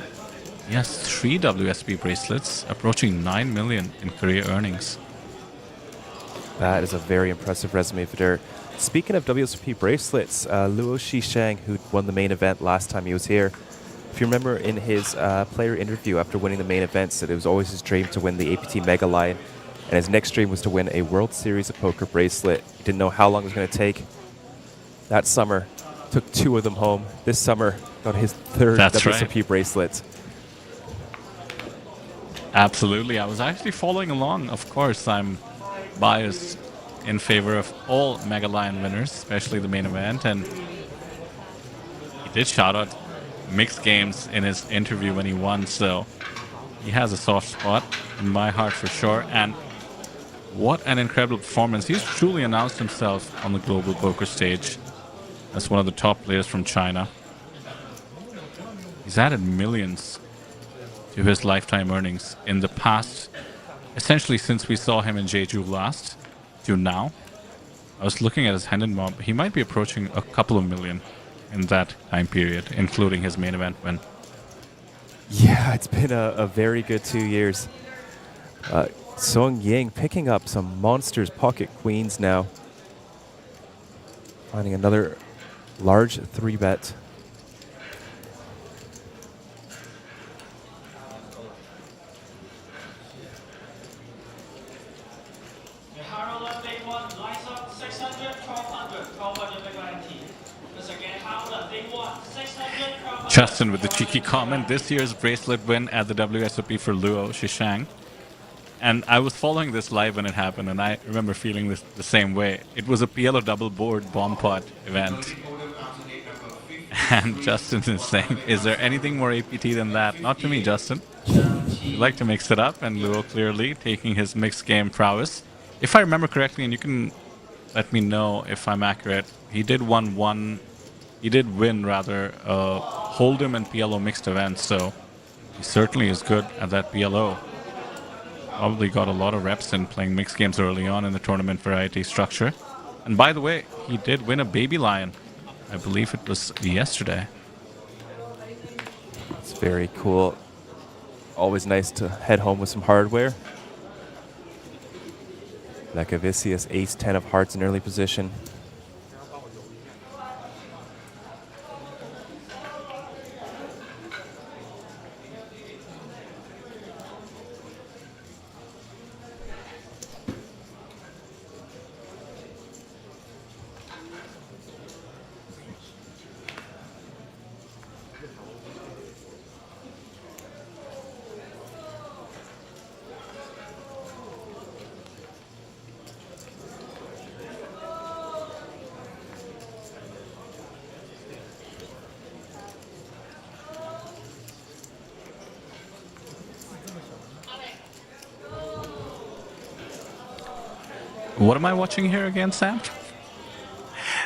He has 3 WSB bracelets, approaching 9 million in career earnings. That is a very impressive resume for there. Speaking of WSOP bracelets, Luo Shishang, who won the main event last time he was here, if you remember in his player interview after winning the main event, said it was always his dream to win the APT Mega Lion, and his next dream was to win a World Series of Poker bracelet. He didn't know how long it was going to take. That summer, took 2 of them home. This summer, got his 3rd WSOP bracelet. Absolutely. I was actually following along. Of course, I'm biased in favor of all Mega Lion winners, especially the main event, and he did shout out mixed games in his interview when he won, so he has a soft spot in my heart for sure. And what an incredible performance. He's truly announced himself on the global poker stage as one of the top players from China. He's added millions to his lifetime earnings in the past, essentially since we saw him in Jeju last to now. I was looking at his hand and mob. He might be approaching a couple of million in that time period, including his main event win. Yeah, it's been a very good 2 years. Sung Ying picking up some monsters pocket queens now. Finding another large 3-bet. The Harrowland Big One lines up 600, 1200, 1200 big ante. Once again, Harrowland Big One, 600, 1200. Justin with the cheeky comment, this year's bracelet win at the WSOP for Luo Shishang. And I was following this live when it happened, and I remember feeling this the same way. It was a PLO double board bomb pot event. And Justin is saying, is there anything more APT than that? Not to me, Justin. You like to mix it up, and Luo clearly taking his mixed game prowess. If I remember correctly, and you can let me know if I'm accurate, he did win rather Hold'em and PLO mixed events, so he certainly is good at that PLO. Probably got a lot of reps in playing mixed games early on in the tournament variety structure. And by the way, he did win a baby lion. I believe it was yesterday. It's very cool. Always nice to head home with some hardware. Lekavicius, ace-10 of hearts in early position. What am I watching here again, Sam?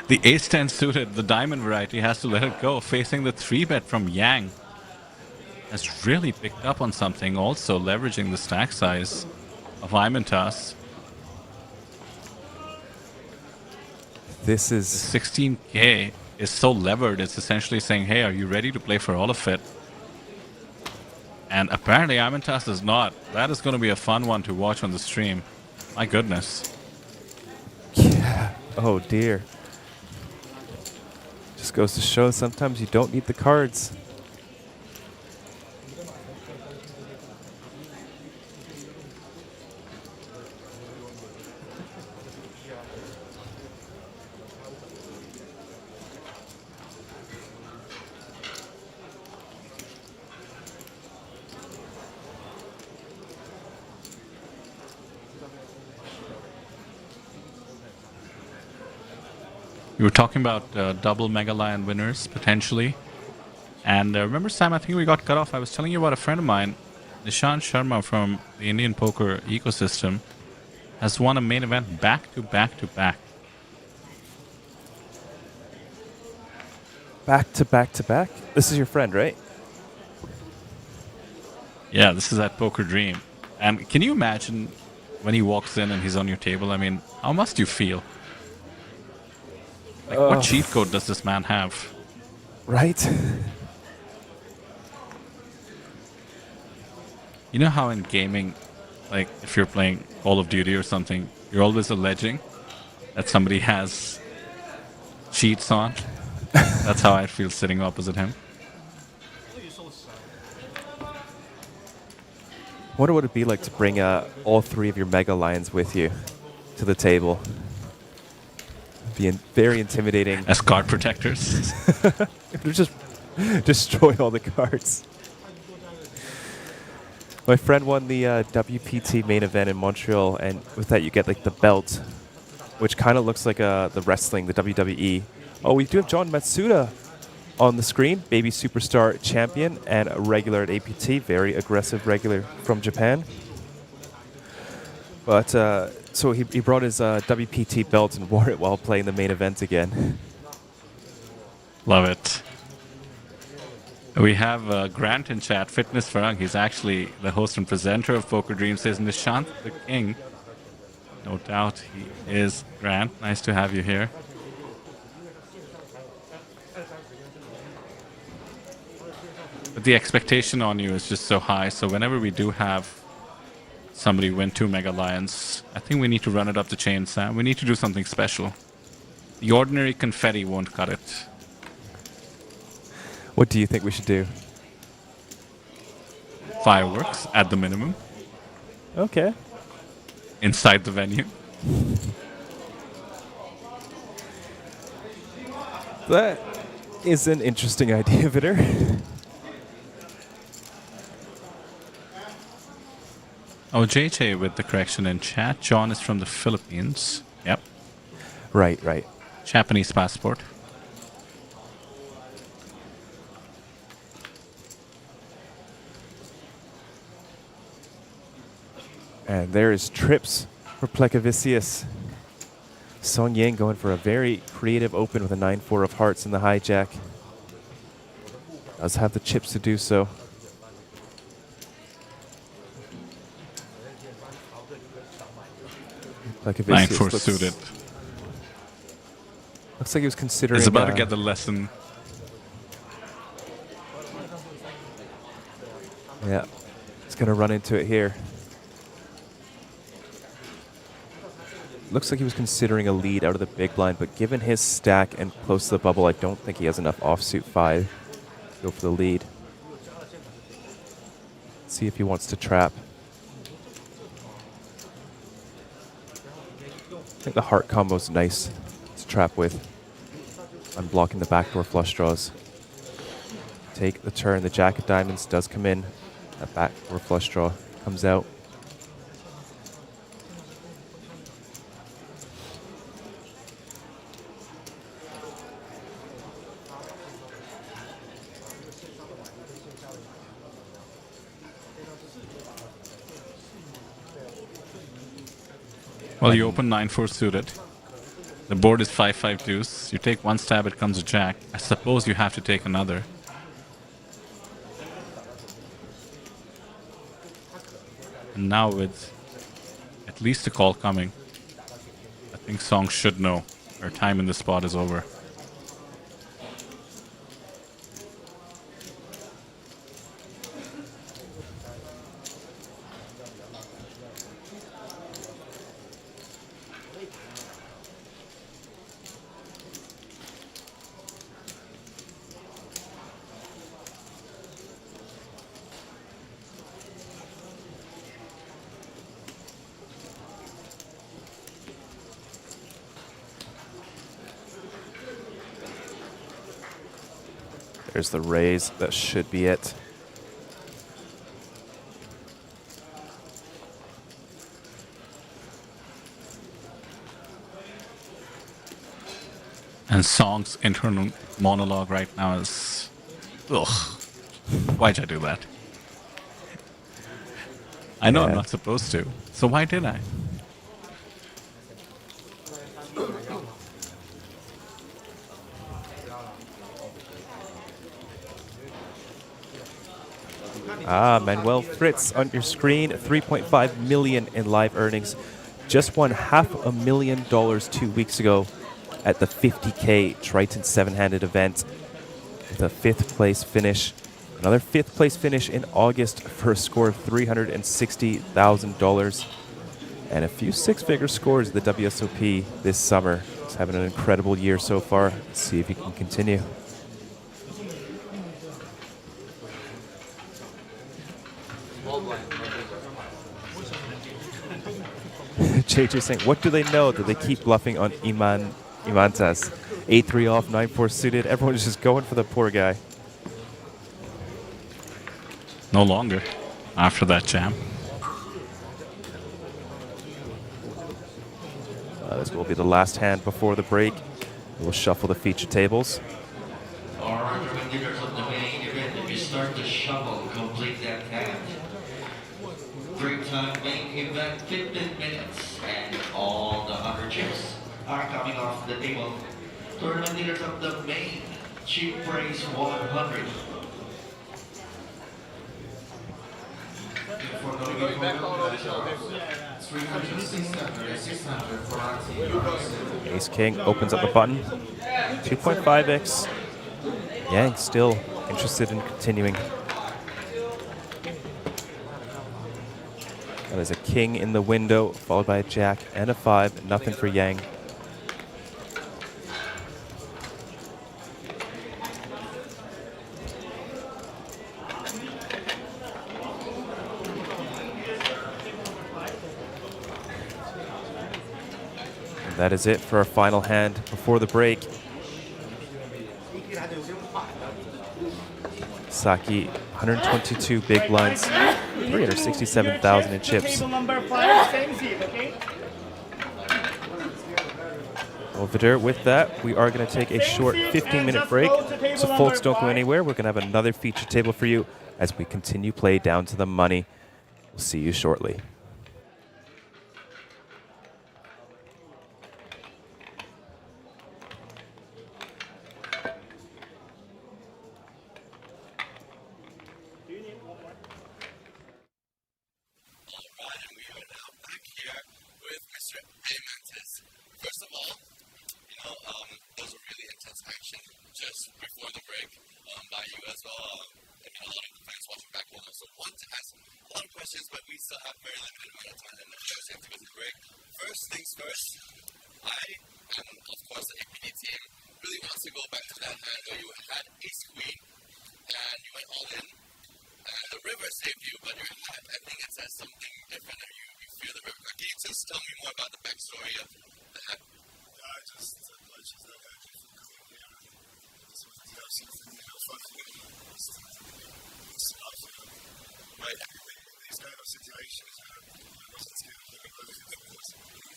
The ace-10 suited, the diamond variety, has to let it go, facing the 3-bet from Yang. Has really picked up on something, also leveraging the stack size of Imantas. This is... 16k is so levered, it's essentially saying, hey, are you ready to play for all of it? And apparently Imantas is not. That is going to be a fun one to watch on the stream. My goodness. Yeah. Oh dear. Just goes to show sometimes you don't need the cards. You were talking about double Mega Lion winners, potentially. And remember, Sam, I think we got cut off. I was telling you about a friend of mine, Nishant Sharma from the Indian poker ecosystem, has won a main event back to back to back. Back to back to back? This is your friend, right? Yeah, this is that poker dream. And can you imagine when he walks in and he's on your table? I mean, how must you feel? Like, what cheat code does this man have? Right? You know how in gaming, like if you're playing Call of Duty or something, you're always alleging that somebody has cheats on? That's how I feel sitting opposite him. Wonder what it'd be like to bring all three of your Mega Lions with you to the table. Be very intimidating. As card protectors. It'll just destroy all the cards. My friend won the WPT main event in Montreal, and with that you get like the belt, which kind of looks like the wrestling, the WWE. Oh, we do have John Matsuda on the screen, baby superstar champion and a regular at APT, very aggressive regular from Japan. But so he brought his WPT belt and wore it while playing the main event again. Love it. We have Grant in chat, Fitness Farang. He's actually the host and presenter of Poker Dreams. Says Nishant the King. No doubt he is Grant. Nice to have you here. But the expectation on you is just so high. So whenever we do have somebody win 2 Mega Lions, I think we need to run it up the chain, Sam. We need to do something special. The ordinary confetti won't cut it. What do you think we should do? Fireworks at the minimum. Okay. Inside the venue. That is an interesting idea, Vitter. Oh, JJ with the correction in chat. John is from the Philippines. Yep. Right. Japanese passport. And there is trips for Plecavicius. Song Yang going for a very creative open with a 9-4 of hearts in the hijack. Does have the chips to do so. Plecavicius 9-4 suited. Looks like he was considering... He's about to get the lesson. Yeah, he's going to run into it here. Looks like he was considering a lead out of the big blind, but given his stack and close to the bubble, I don't think he has enough offsuit 5 to go for the lead. See if he wants to trap. I think the heart combo is nice to trap with. Unblocking the backdoor flush draws. Take the turn. The jack of diamonds does come in. That backdoor flush draw comes out. Well, you open 9-4 suited. The board is 5-5 deuce. You take one stab, it comes a jack. I suppose you have to take another. And now with at least a call coming, I think Song should know her time in the spot is over. There's the raise. That should be it. And Song's internal monologue right now is, ugh, why'd I do that? I know I'm not supposed to, so why did I? Manuel Fritz on your screen, 3.5 million in live earnings. Just won $500,000 2 weeks ago at the 50K Triton 7-handed event with a 5th place finish. Another 5th place finish in August for a score of $360,000. And a few 6-figure scores at the WSOP this summer. He's having an incredible year so far. Let's see if he can continue. JJ saying, what do they know that they keep bluffing on Imantas? 8-3 off, 9-4 suited. Everyone's just going for the poor guy. No longer after that jam. This will be the last hand before the break. We'll shuffle the feature tables. All right, leaders of the main event, if you start to shuffle, complete that hand. Break time main event, 15 minutes, and all the 100 chips are coming off the table. Tournament leaders of the main, cheap price 100. Ace King opens up the button. 2.5x. Yang still interested in continuing. That is a king in the window, followed by a jack and a 5. Nothing for Yang. And that is it for our final hand before the break. Saki, 122 big blinds, 367,000 in chips. Well, Vidur, with that, we are going to take a short 15-minute break. So folks, don't go anywhere. We're going to have another feature table for you as we continue play down to the money. We'll see you shortly. First of all, there was a really intense action just before the break by you as well. A lot of the fans watching back home also want to ask a lot of questions, but we still have very limited amount of time and we have to go to the break. First things first, I, and of course the APT team, really wants to go back to that hand where you had ace queen and you went all in. And the river saved you, but your hand, I think it says something different, or you fear the river. Can you just tell me more about the backstory of the hand? I just purchased that hand before coming here. This was the something fun for me. Right. These kind of situations, I wasn't scared of looking at it.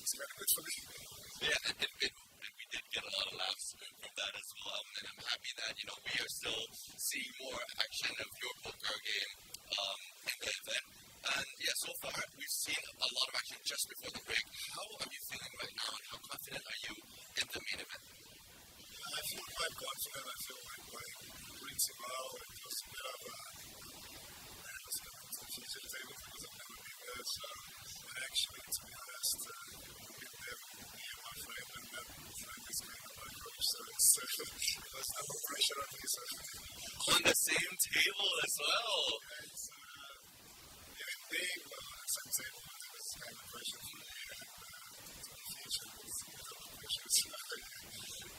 It's kind of good for me. Yeah, and we did get a lot of laughs from that as well. And I'm happy that, we are still seeing more action of your poker game in the event. And yeah, so far we've seen a lot of action just before the break. How are you feeling right now, and how confident are you in the main event? I feel quite confident. I feel like playing pretty well, and just a bit of feature table because I've never been there. So, but actually, to be honest, we've been there with me and my friend, and that friend is kind of my coach. So there's no pressure on me. So on the same table as well. Big, but on the same table, there's kind of pressure for me, and to the future, there's a lot of pressure.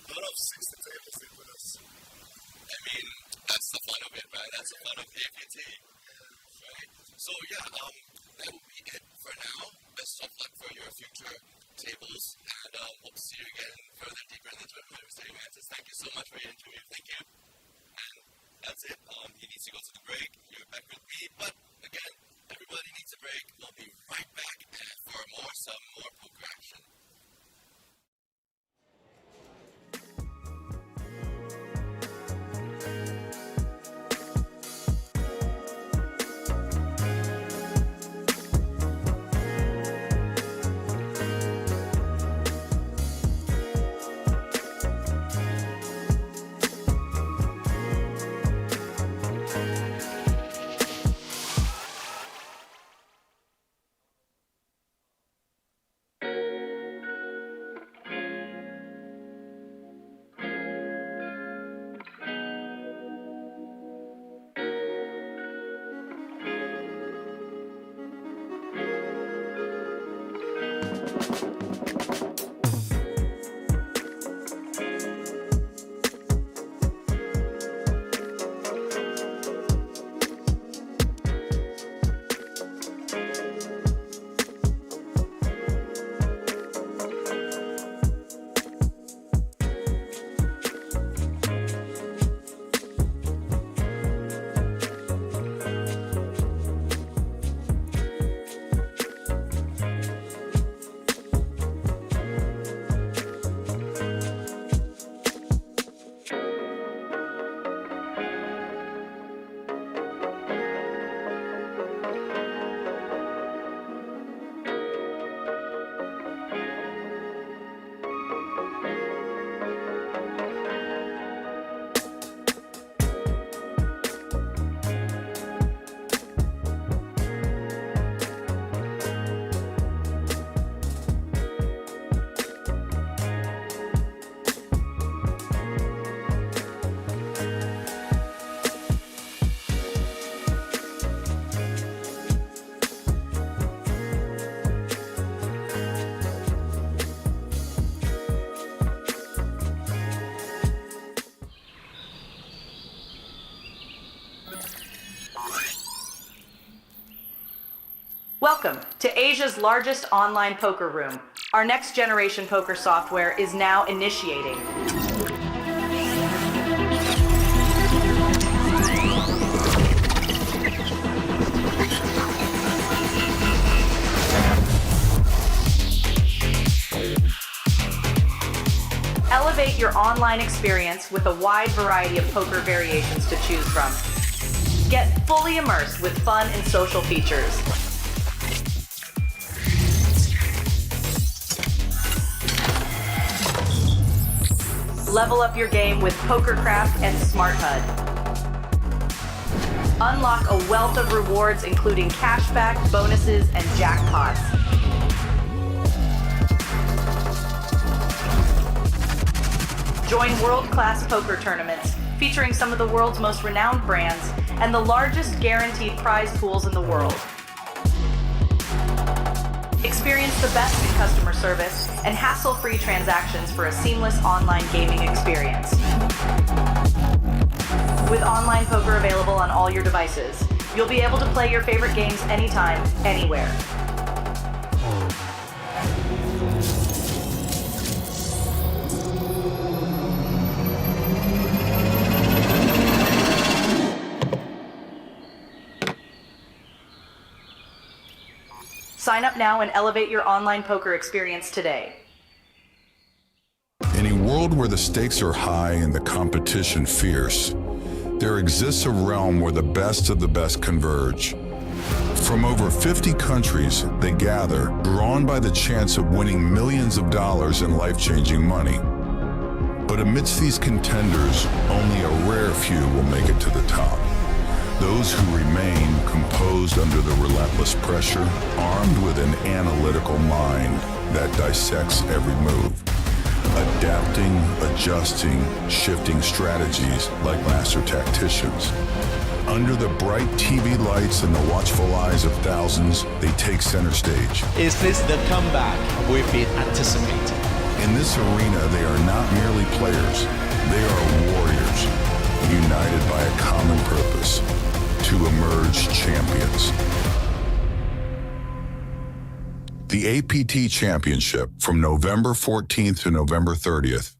A lot of 60 tables they put us. I mean, that's the fun of it, right? That's the fun of APT, right? So yeah, that will be it for now. Best of luck for your future tables, and hope to see you again further deeper in the tournament. Mr. Eliminations, thank you so much for your interview. Thank you. And that's it. He needs to go to the break. You're back with me, but again, everybody needs a break. We'll be right back for some more poker action. welcome to Asia's largest online poker room. Our next generation poker software is now initiating. Elevate your online experience with a wide variety of poker variations to choose from. Get fully immersed with fun and social features. Level up your game with PokerCraft and Smart HUD. Unlock a wealth of rewards including cashback, bonuses, and jackpots. Join world-class poker tournaments featuring some of the world's most renowned brands and the largest guaranteed prize pools in the world. Experience the best in customer service and hassle-free transactions for a seamless online gaming experience. With online poker available on all your devices, you'll be able to play your favorite games anytime, anywhere. Sign up now and elevate your online poker experience today. In a world where the stakes are high and the competition fierce, there exists a realm where the best of the best converge. From over 50 countries, they gather, drawn by the chance of winning millions of dollars in life-changing money. But amidst these contenders, only a rare few will make it to the top. Those who remain composed under the relentless pressure, armed with an analytical mind that dissects every move, adapting, adjusting, shifting strategies like master tacticians. Under the bright TV lights and the watchful eyes of thousands, they take center stage. Is this the comeback we've been anticipating? In this arena, they are not merely players, they are warriors, united by a common purpose: to emerge champions. The APT Championship from November 14th to November 30th.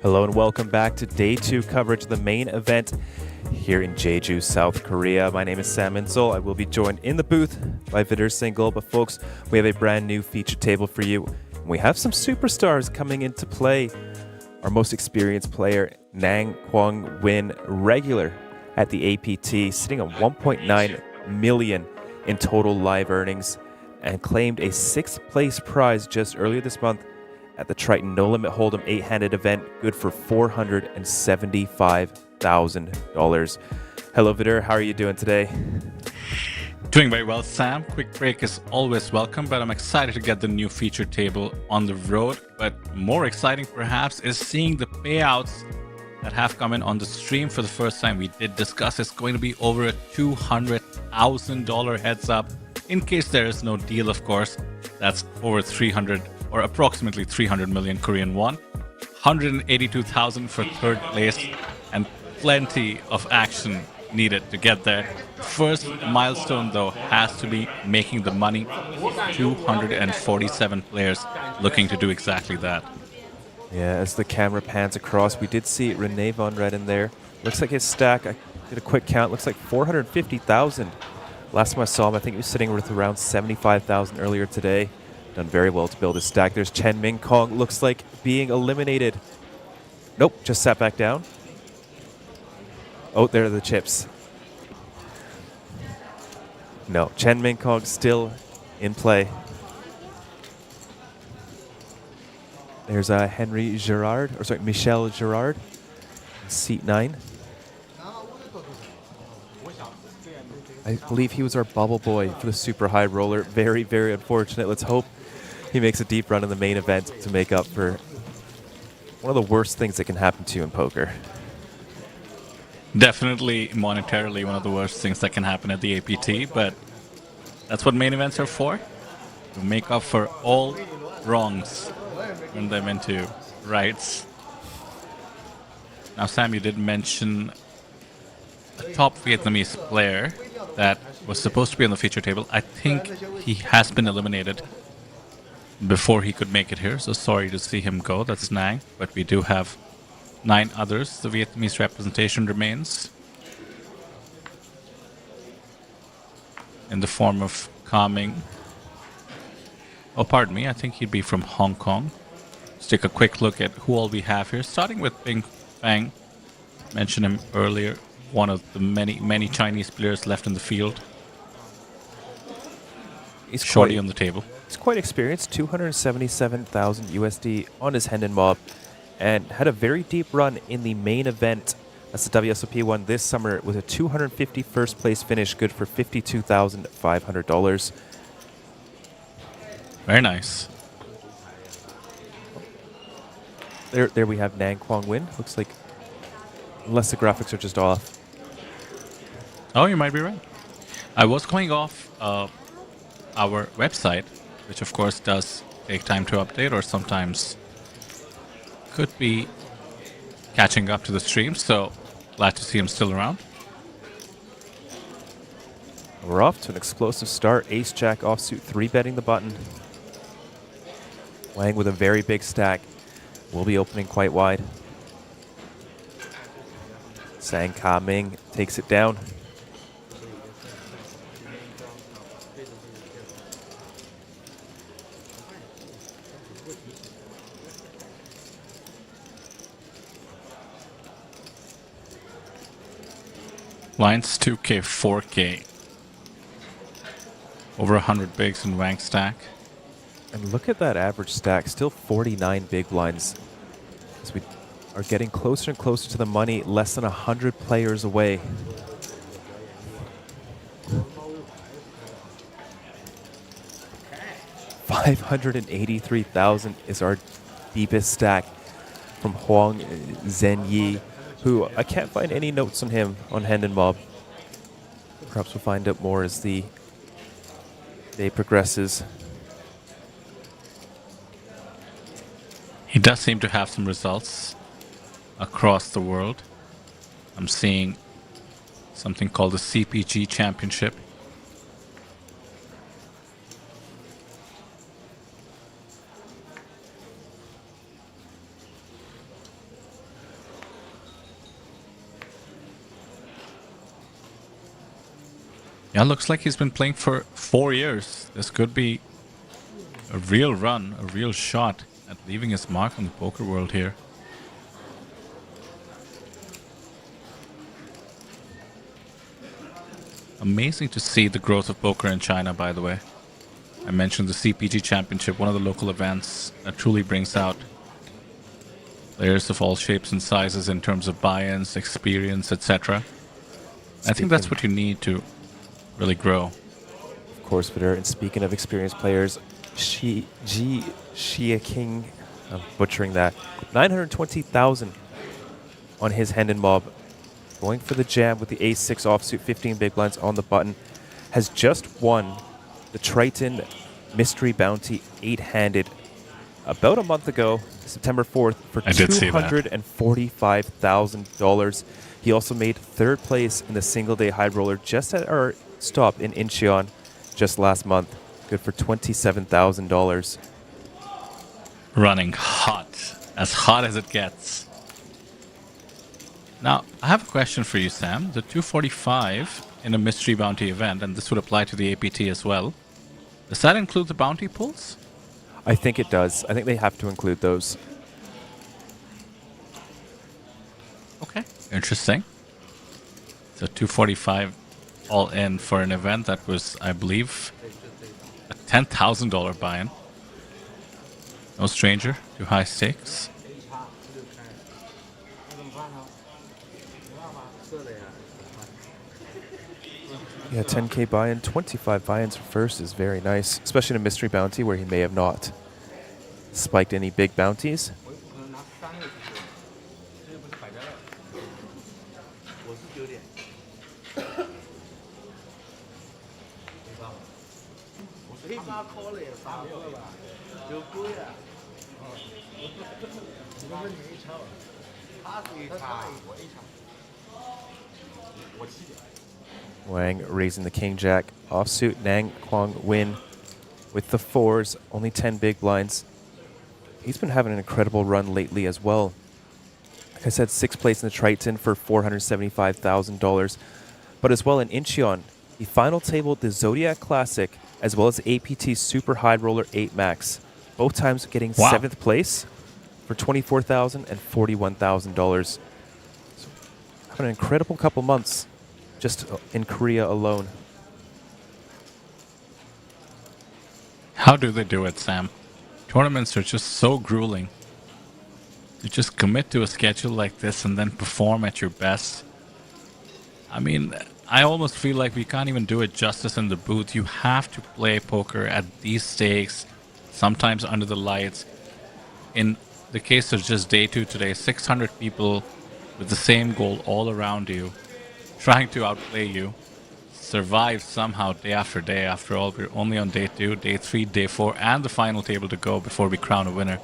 Hello and welcome back to Day 2 coverage of the main event here in Jeju, South Korea. My name is Sam Insole. I will be joined in the booth by Vidur Singhal. But folks, we have a brand new feature table for you. We have some superstars coming into play. Our most experienced player, Nang Kwang Win, regular at the APT, sitting on 1.9 million in total live earnings, and claimed a 6th place prize just earlier this month at the Triton No Limit Hold'em 8-handed event, good for $475,000. Hello, Vidur. How are you doing today? Doing very well, Sam. Quick break is always welcome, but I'm excited to get the new feature table on the road. But more exciting, perhaps, is seeing the payouts that have come in on the stream for the first time. We did discuss it's going to be over a $200,000 heads up. In case there is no deal, of course, that's over 300 or approximately 300 million Korean won, 182,000 for third place, and plenty of action needed to get there. First milestone, though, has to be making the money. 247 players looking to do exactly that. Yeah, as the camera pans across, we did see Rene Von Red in there. Looks like his stack, I did a quick count, looks like 450,000. Last time I saw him, I think he was sitting with around 75,000 earlier today. Done very well to build his stack. There's Chen Min Kong, looks like being eliminated. Nope, just sat back down. Oh, there are the chips. No, Chen Min Kong still in play. There's Henry Girard, or sorry, Michel Girard, seat 9. I believe he was our bubble boy for the super high roller. Very, very unfortunate. Let's hope he makes a deep run in the main event to make up for one of the worst things that can happen to you in poker. Definitely monetarily one of the worst things that can happen at the APT, but that's what main events are for, to make up for all wrongs, turn them into rights. Now, Sam, you did mention a top Vietnamese player that was supposed to be on the feature table. I think he has been eliminated before he could make it here, so sorry to see him go. That's Nang, but we do have 9 others. The Vietnamese representation remains in the form of Calming. Oh, pardon me, I think he'd be from Hong Kong. Let's take a quick look at who all we have here, starting with Ping Fang. Mentioned him earlier, one of the many Chinese players left in the field. He's shorty on the table. He's quite experienced, 277,000 USD on his Hendon Mob, and had a very deep run in the main event. That's the WSOP one this summer with a 251st place finish, good for $52,500. Very nice. There we have Nang Kwang Win. Looks like, unless the graphics are just off. Oh, you might be right. I was going off our website, which of course does take time to update, or sometimes could be catching up to the stream, so glad to see him still around. We're off to an explosive start. Ace Jack offsuit 3-betting the button. Wang with a very big stack. Will be opening quite wide. Sang Ka Ming takes it down. Blinds 2K, 4K. Over 100 bigs in Wang stack. And look at that average stack, still 49 big blinds. As we are getting closer and closer to the money, less than 100 players away. $583,000 is our deepest stack from Huang Zhenyi, who I can't find any notes on him on Hand and Mob. Perhaps we'll find out more as the day progresses. He does seem to have some results across the world. I'm seeing something called the CPG Championship. Yeah, looks like he's been playing for 4 years. This could be a real run, a real shot at leaving his mark on the poker world here. Amazing to see the growth of poker in China, by the way. I mentioned the CPG Championship, one of the local events that truly brings out players of all shapes and sizes in terms of buy-ins, experience, etc. I think that's what you need to really grow. Of course, Peter. And speaking of experienced players, Xia King, I'm butchering that, 920,000 on his Hand and Mob. Going for the jam with the ace-6 offsuit, 15 big blinds on the button. Has just won the Triton Mystery Bounty 8-handed about a month ago, September 4th, for $245,000. He also made third place in the single-day high roller just at our stop in Incheon just last month. Good for $27,000. Running hot as it gets. Now, I have a question for you, Sam. The 245 in a mystery bounty event, and this would apply to the APT as well, does that include the bounty pools? I think it does. I think they have to include those. Okay, interesting. So 245 all in for an event that was, I believe, a $10,000 buy-in. No stranger to high stakes. Yeah, 10K buy-in, 25 buy-ins for first is very nice, especially in a mystery bounty where he may have not spiked any big bounties. Wang raising the king jack offsuit. Nang Kwang win with the fours, only 10 big blinds. He's been having an incredible run lately as well. Like I said, 6th place in the Triton for $475,000. But as well in Incheon, he final tabled the Zodiac Classic as well as APT Super High Roller 8 Max. Both times getting 7th place for $24,000 and $41,000. So having an incredible couple months just in Korea alone. How do they do it, Sam? Tournaments are just so grueling. You just commit to a schedule like this and then perform at your best. I mean, I almost feel like we can't even do it justice in the booth. You have to play poker at these stakes, sometimes under the lights. In the case of just day 2 today, 600 people with the same goal all around you, trying to outplay you, survive somehow day after day. After all, we're only on day 2, day 3, day 4, and the final table to go before we crown a winner.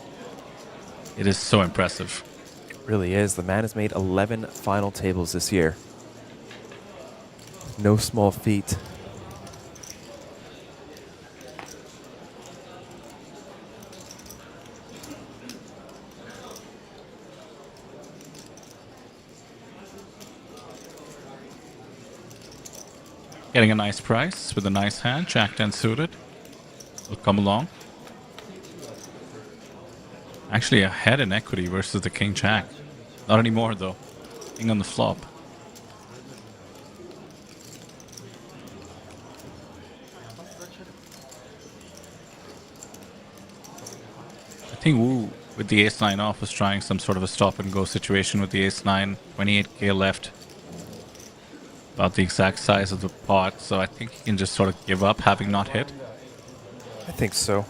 It is so impressive. It really is. The man has made 11 final tables this year. No small feat. Getting a nice price with a nice hand. Jack 10 suited will come along. Actually ahead in equity versus the King Jack. Not anymore though. King on the flop. think Wu, with the ace-9 off, was trying some sort of a stop-and-go situation with the ace-9, 28k left. About the exact size of the pot, so I think he can just sort of give up, having not hit. I think so.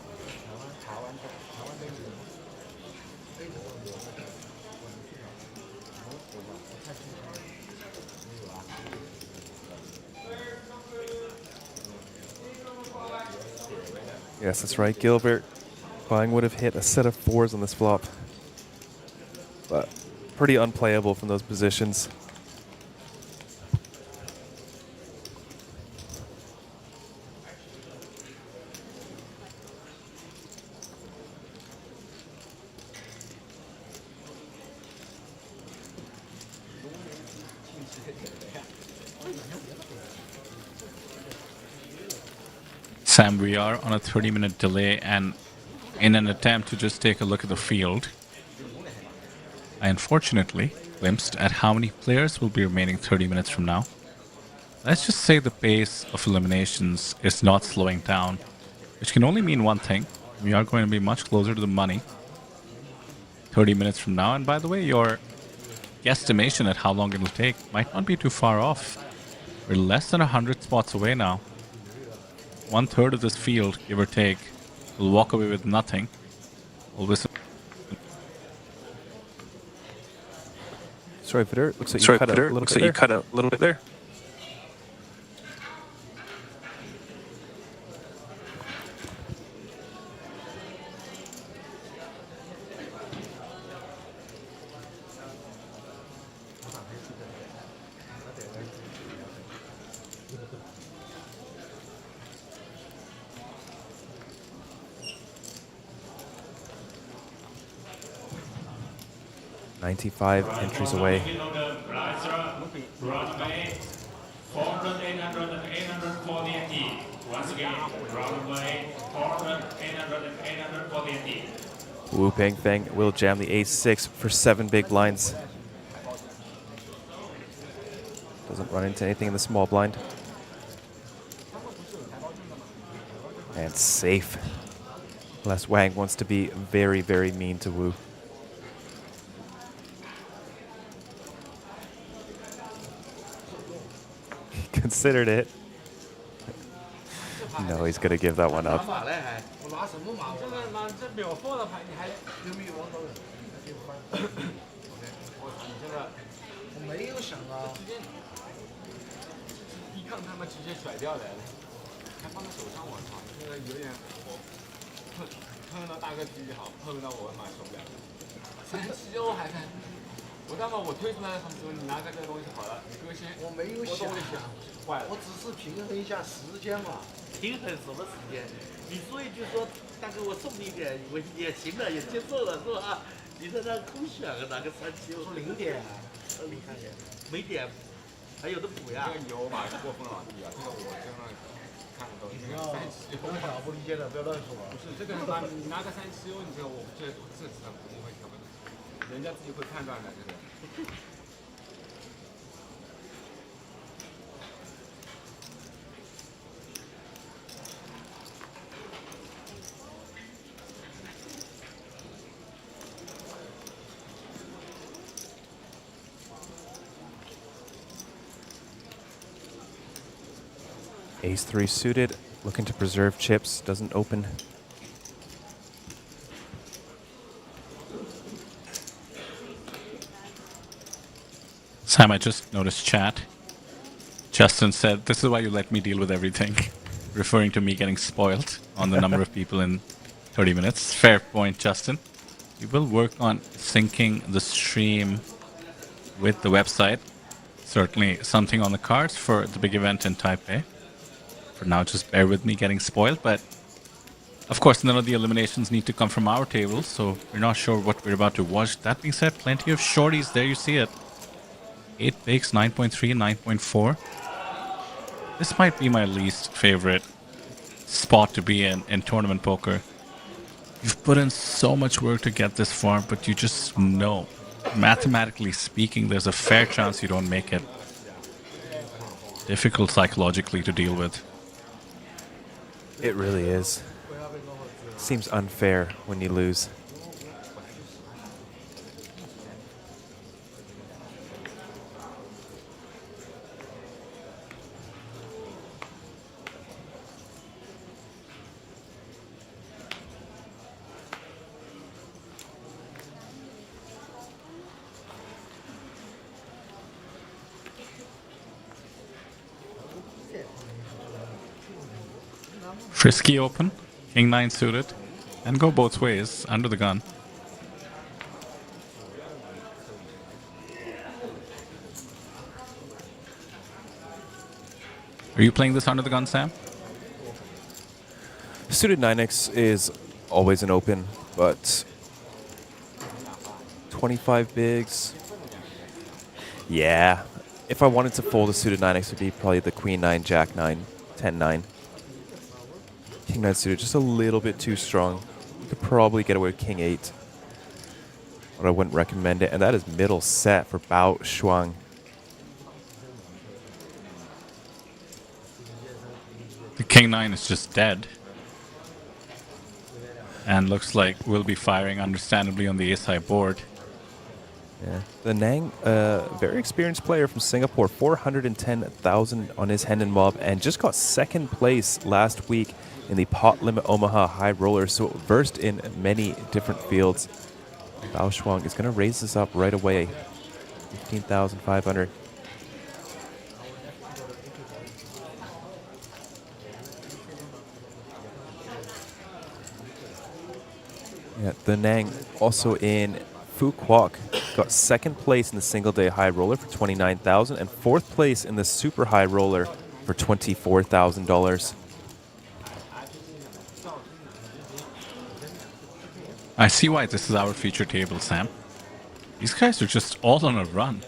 Yes, that's right. Gilbert Huang would have hit a set of 4s on this flop. But pretty unplayable from those positions. Sam, we are on a 30-minute delay, and in an attempt to just take a look at the field, I unfortunately glimpsed at how many players will be remaining 30 minutes from now. Let's just say the pace of eliminations is not slowing down, which can only mean one thing. We are going to be much closer to the money 30 minutes from now. And by the way, your guesstimation at how long it'll take might not be too far off. We're less than 100 spots away now. 1/3 of this field, give or take, will walk away with nothing. Always. Sorry, Peter. Looks like you cut a little bit there. .95 entries away. Wu Pengfeng will jam the ace-6 for 7 big blinds. Doesn't run into anything in the small blind. And safe. Unless Wang wants to be very, very mean to Wu. Considered it. No, he's gonna give that one up. Ace-3 suited, looking to preserve chips, doesn't open. Sam, I just noticed chat. Justin said, "This is why you let me deal with everything," referring to me getting spoiled on the number of people in 30 minutes. Fair point, Justin. We will work on syncing the stream with the website. Certainly something on the cards for the big event in Taipei. For now, just bear with me getting spoiled, but of course none of the eliminations need to come from our table, so we're not sure what we're about to watch. That being said, plenty of shorties, there you see it. 8 bigs, 9.3 and 9.4. This might be my least favorite spot to be in tournament poker. You've put in so much work to get this far, but you just know, mathematically speaking, there's a fair chance you don't make it. Difficult psychologically to deal with. It really is. Seems unfair when you lose. Frisky open, king 9 suited, and go both ways under the gun. Are you playing this under the gun, Sam? Suited 9x is always an open, but 25 bigs. Yeah. If I wanted to fold a suited 9x, it would be probably the queen 9, jack 9, 10 9. King 9 suited, just a little bit too strong. You could probably get away with king 8, but I wouldn't recommend it. And that is middle set for Bao Shuang. The king 9 is just dead. And looks like we'll be firing understandably on the ace-high board. Yeah. The Nang, very experienced player from Singapore, 410,000 on his Hendon mob, and just got second place last week in the Pot Limit Omaha High Roller, so versed in many different fields. Bao Shuang is going to raise this up right away. 15,500. Yeah, the Nang also in Phu Quoc got second place in the single day high roller for 29,000 and fourth place in the super high roller for $24,000. I see why this is our feature table, Sam. These guys are just all on a run.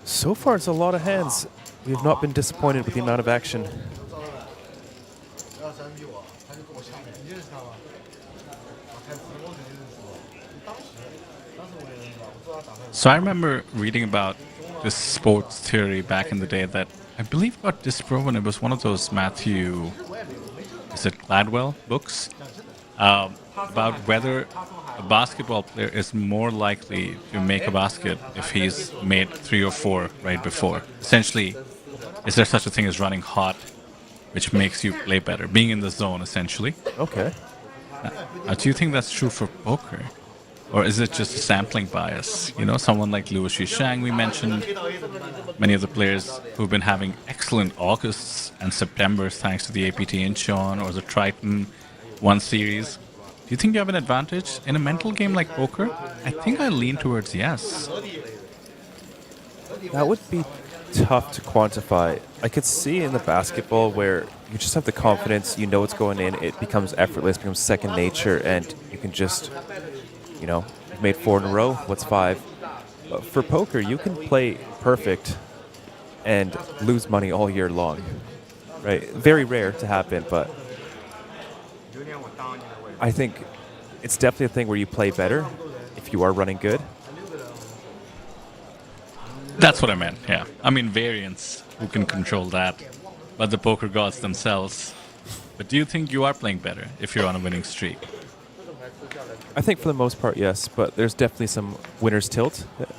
So far, it's a lot of hands. We have not been disappointed with the amount of action. So I remember reading about this sports theory back in the day that I believe got disproven. It was one of those Matthew, is it Gladwell books? About whether a basketball player is more likely to make a basket if he's made 3 or 4 right before. Essentially, is there such a thing as running hot, which makes you play better? Being in the zone, essentially. Okay. Do you think that's true for poker? Or is it just a sampling bias? You know, someone like Luo Shishang we mentioned, many of the players who've been having excellent Augusts and Septembers thanks to the APT Incheon or the Triton 1 series. Do you think you have an advantage in a mental game like poker? I think I lean towards yes. That would be tough to quantify. I could see in the basketball where you just have the confidence, you know what's going in, it becomes effortless, becomes second nature, and you can just, you know, you've made 4 in a row, what's 5? But for poker, you can play perfect and lose money all year long, right? Very rare to happen, but I think it's definitely a thing where you play better if you are running good. That's what I meant, yeah. I mean, variance, who can control that? But the poker gods themselves. But do you think you are playing better if you're on a winning streak? I think for the most part, yes, but there's definitely some winner's tilt that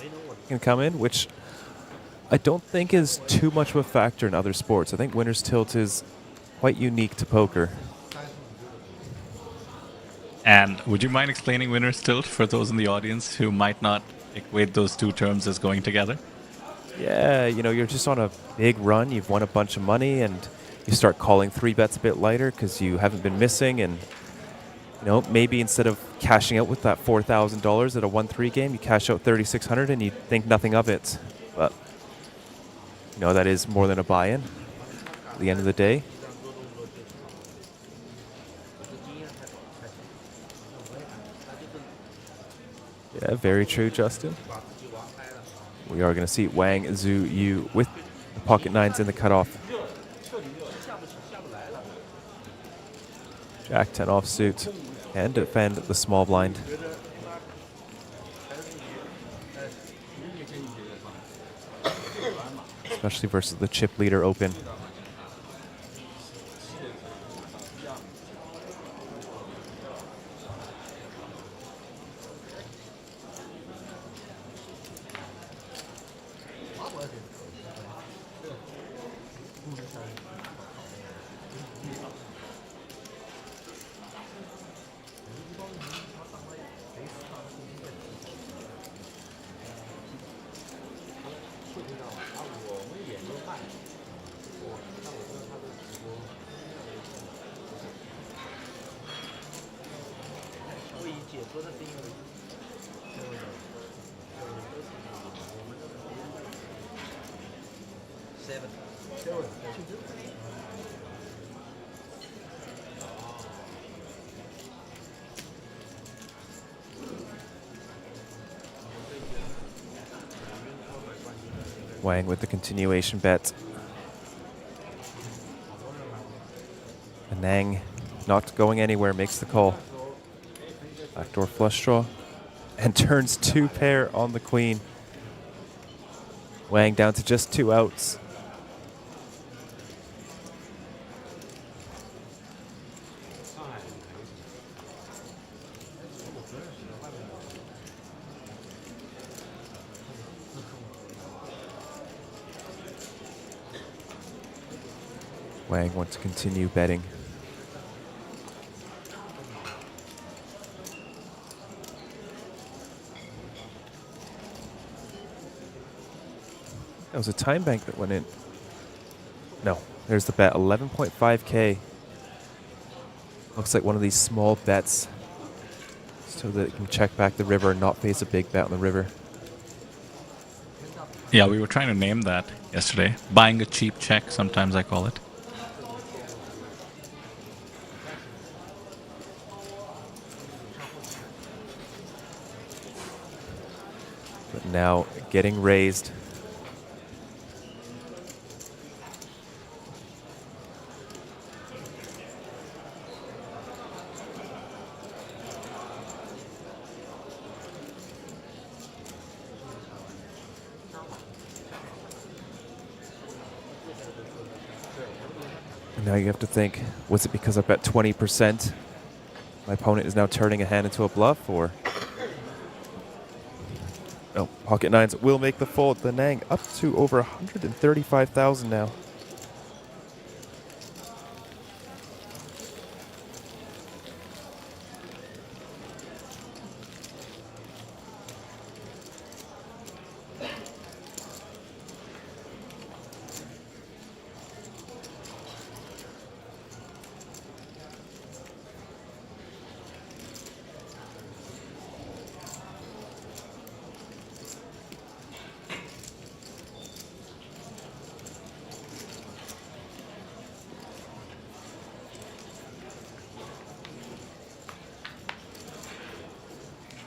can come in, which I don't think is too much of a factor in other sports. I think winner's tilt is quite unique to poker. And would you mind explaining winner's tilt for those in the audience who might not equate those two terms as going together? Yeah, you know, you're just on a big run, you've won a bunch of money, and you start calling 3 bets a bit lighter because you haven't been missing, and you know, maybe instead of cashing out with that $4,000 at a 1-3 game, you cash out $3,600 and you think nothing of it. But you know, that is more than a buy-in at the end of the day. Yeah, very true, Justin. We are going to see Wang Zhu Yu with the pocket 9s in the cutoff. Jack 10 offsuit and defend the small blind. Especially versus the chip leader open. Wang with the continuation bet. Nang not going anywhere, makes the call. Backdoor flush draw. And turns 2 pair on the queen. Wang down to just 2 outs. Wang wants to continue betting. That was a time bank that went in. No, there's the bet, 11.5K. Looks like one of these small bets so that it can check back the river and not face a big bet on the river. Yeah, we were trying to name that yesterday. Buying a cheap check, sometimes I call it. But now getting raised. And now you have to think, was it because I bet 20%? My opponent is now turning a hand into a bluff, or? No, pocket nines will make the fold. The Nang up to over 135,000 now.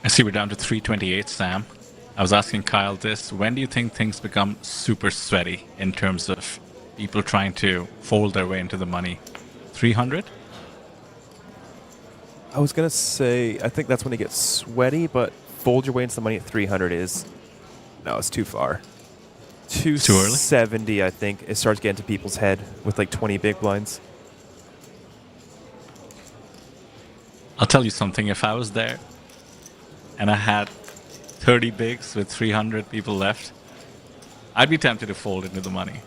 I see we're down to 328, Sam. I was asking Kyle this. When do you think things become super sweaty in terms of people trying to fold their way into the money? 300? I was going to say, I think that's when it gets sweaty, but fold your way into the money at 300 is... No, it's too far. 270, I think. It starts getting to people's head with like 20 big blinds. I'll tell you something. If I was there and I had 30 bigs with 300 people left, I'd be tempted to fold into the money.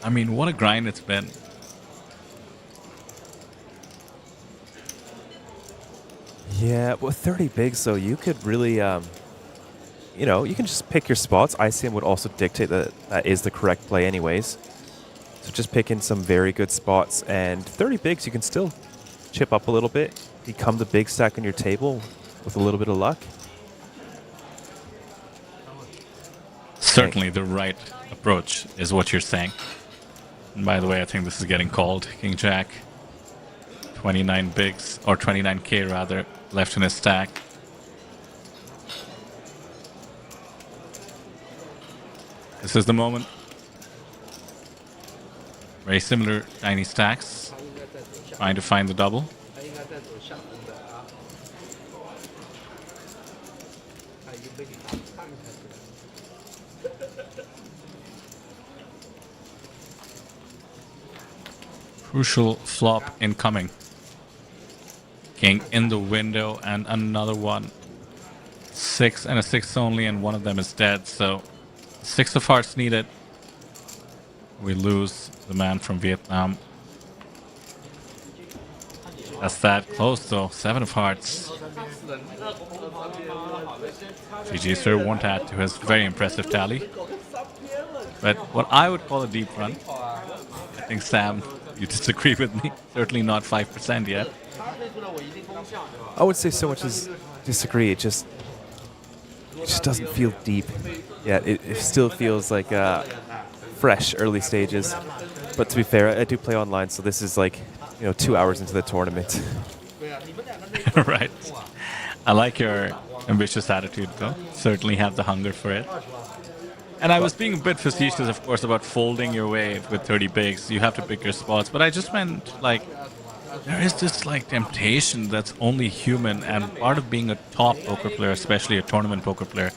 I mean, what a grind it's been. Yeah, with 30 bigs, though, you could really, you know, you can just pick your spots. ICM would also dictate that that is the correct play anyways. So just pick in some very good spots. And 30 bigs, you can still chip up a little bit, become the big stack on your table with a little bit of luck. Certainly the right approach is what you're saying. And by the way, I think this is getting called. King Jack, 29 bigs, or 29K rather, left in his stack. This is the moment. Very similar tiny stacks. Trying to find the double. Crucial flop incoming. King in the window and another one. 6 and a 6 only, and one of them is dead, so 6 of hearts needed. We lose the man from Vietnam. That's that close though. 7 of hearts. GG Sir won't add to his very impressive tally. But what I would call a deep run. I think Sam, you disagree with me. Certainly not 5% yet. I would say so much as disagree. It just doesn't feel deep yet. It still feels like fresh early stages. But to be fair, I do play online, so this is like 2 hours into the tournament. Right. I like your ambitious attitude, though. Certainly have the hunger for it. And I was being a bit facetious, of course, about folding your way with 30 bigs. You have to pick your spots. But I just meant, like, there is this, like, temptation that's only human. And part of being a top poker player, especially a tournament poker player,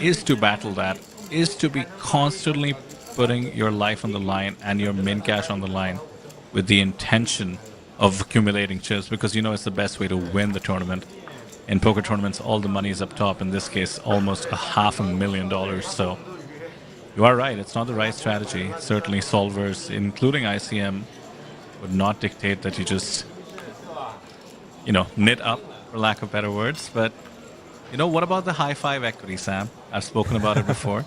is to battle that, is to be constantly putting your life on the line and your min cash on the line with the intention of accumulating chips, because you know it's the best way to win the tournament. In poker tournaments, all the money is up top. In this case, almost $500,000. So you are right. It's not the right strategy. Certainly solvers, including ICM, would not dictate that you just, knit up, for lack of better words. But, what about the high five equity, Sam? I've spoken about it before.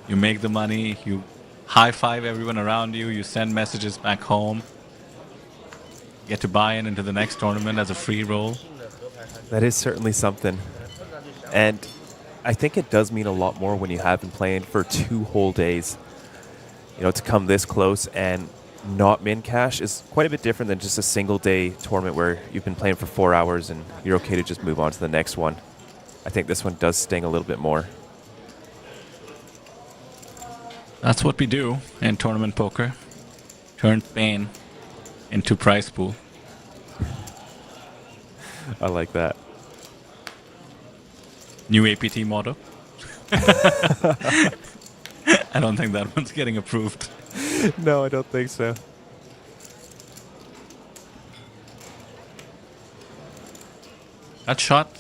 You make the money, you high five everyone around you, you send messages back home, get to buy into the next tournament as a free roll. That is certainly something. And I think it does mean a lot more when you have been playing for 2 whole days. To come this close and not min cash is quite a bit different than just a single day tournament where you've been playing for 4 hours and you're okay to just move on to the next one. I think this one does sting a little bit more. That's what we do in tournament poker. Turn pain into prize pool. I like that. New APT motto. I don't think that one's getting approved. No, I don't think so. That shot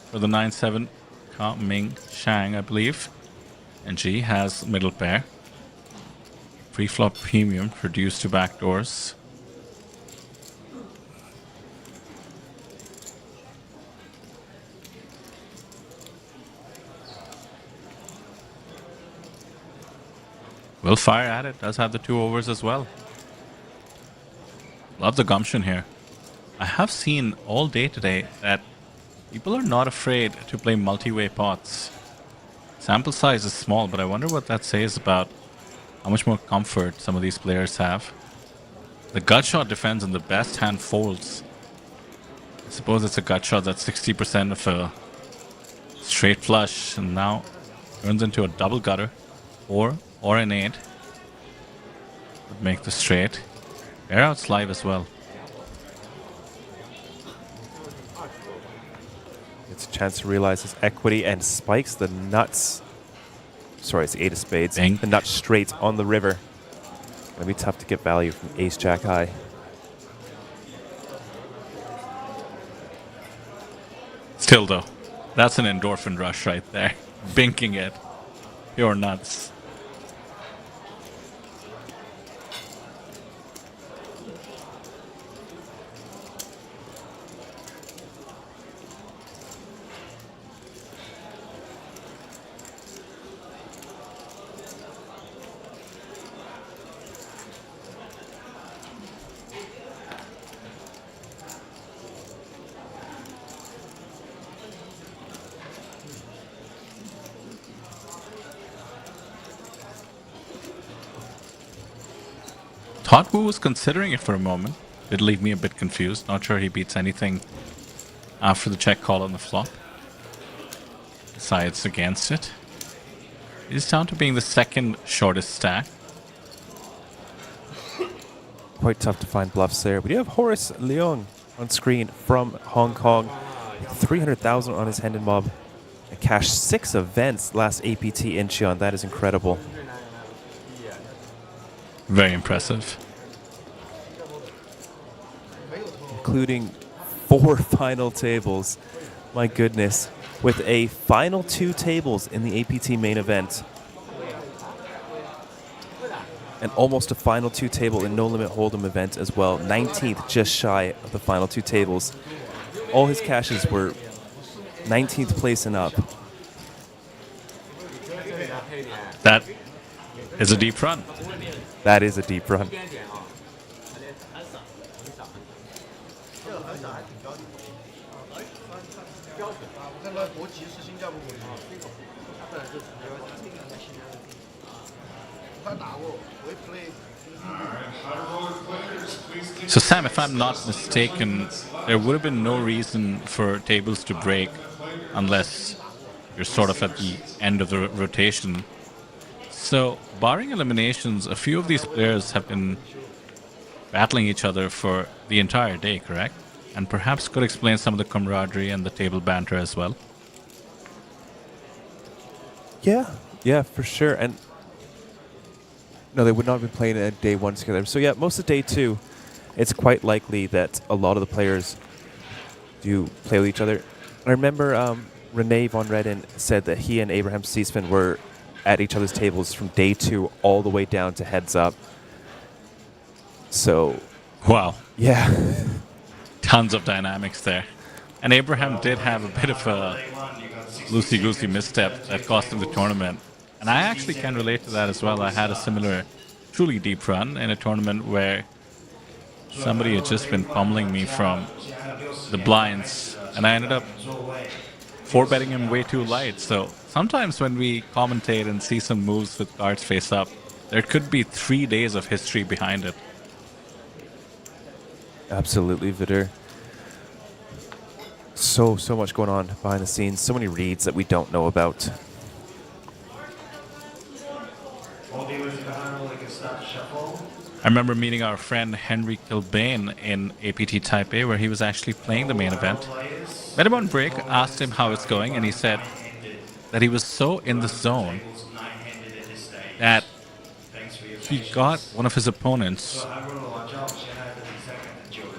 for the 9-7 Ka Ming Shang, I believe. And G has middle pair. Pre-flop premium reduced to backdoors. Will fire at it. Does have the 2 overs as well. Love the gumption here. I have seen all day today that people are not afraid to play multi-way pots. Sample size is small, but I wonder what that says about how much more comfort some of these players have. The gut shot defends and the best hand folds. I suppose it's a gut shot that's 60% of a straight flush, and now turns into a double gutter or an 8. Would make the straight. Air out's live as well. It's a chance to realize his equity and spikes the nuts. Sorry, it's the 8 of spades. Bang. The nuts straight on the river. Gonna be tough to get value from ace jack high. Still though, that's an endorphin rush right there. Binking it. Pure nuts. Thought Wu was considering it for a moment. Did leave me a bit confused. Not sure he beats anything after the check call on the flop. Decides against it. He's down to being the second shortest stack. Quite tough to find bluffs there. We do have Horace Leung on screen from Hong Kong. 300,000 on his Hendon mob. And cashed 6 events last APT Incheon. That is incredible. Very impressive. Including 4 final tables. My goodness. With a final 2 tables in the APT main event. And almost a final 2 table in No Limit Hold'em event as well. 19th, just shy of the final 2 tables. All his cashes were 19th place and up. That is a deep run. That is a deep run. So Sam, if I'm not mistaken, there would have been no reason for tables to break unless you're sort of at the end of the rotation. So, barring eliminations, a few of these players have been battling each other for the entire day, correct? And perhaps could explain some of the camaraderie and the table banter as well. Yeah, for sure. And no, they would not have been playing at day one together. So yeah, most of day two, it's quite likely that a lot of the players do play with each other. I remember Renee von Redden said that he and Abraham Seesman were at each other's tables from day two all the way down to heads up. So, wow. Yeah. Tons of dynamics there. And Abraham did have a bit of a loosey-goosey misstep that cost him the tournament. And I actually can relate to that as well. I had a similar truly deep run in a tournament where somebody had just been pummeling me from the blinds, and I ended up 4-betting him way too light. So sometimes when we commentate and see some moves with cards face up, there could be 3 days of history behind it. Absolutely, Vidur. So much going on behind the scenes. So many reads that we don't know about. I remember meeting our friend Henry Kilbane in APT Taipei, where he was actually playing the main event. Met him on break, asked him how it's going, and he said that he was so in the zone that he got one of his opponents.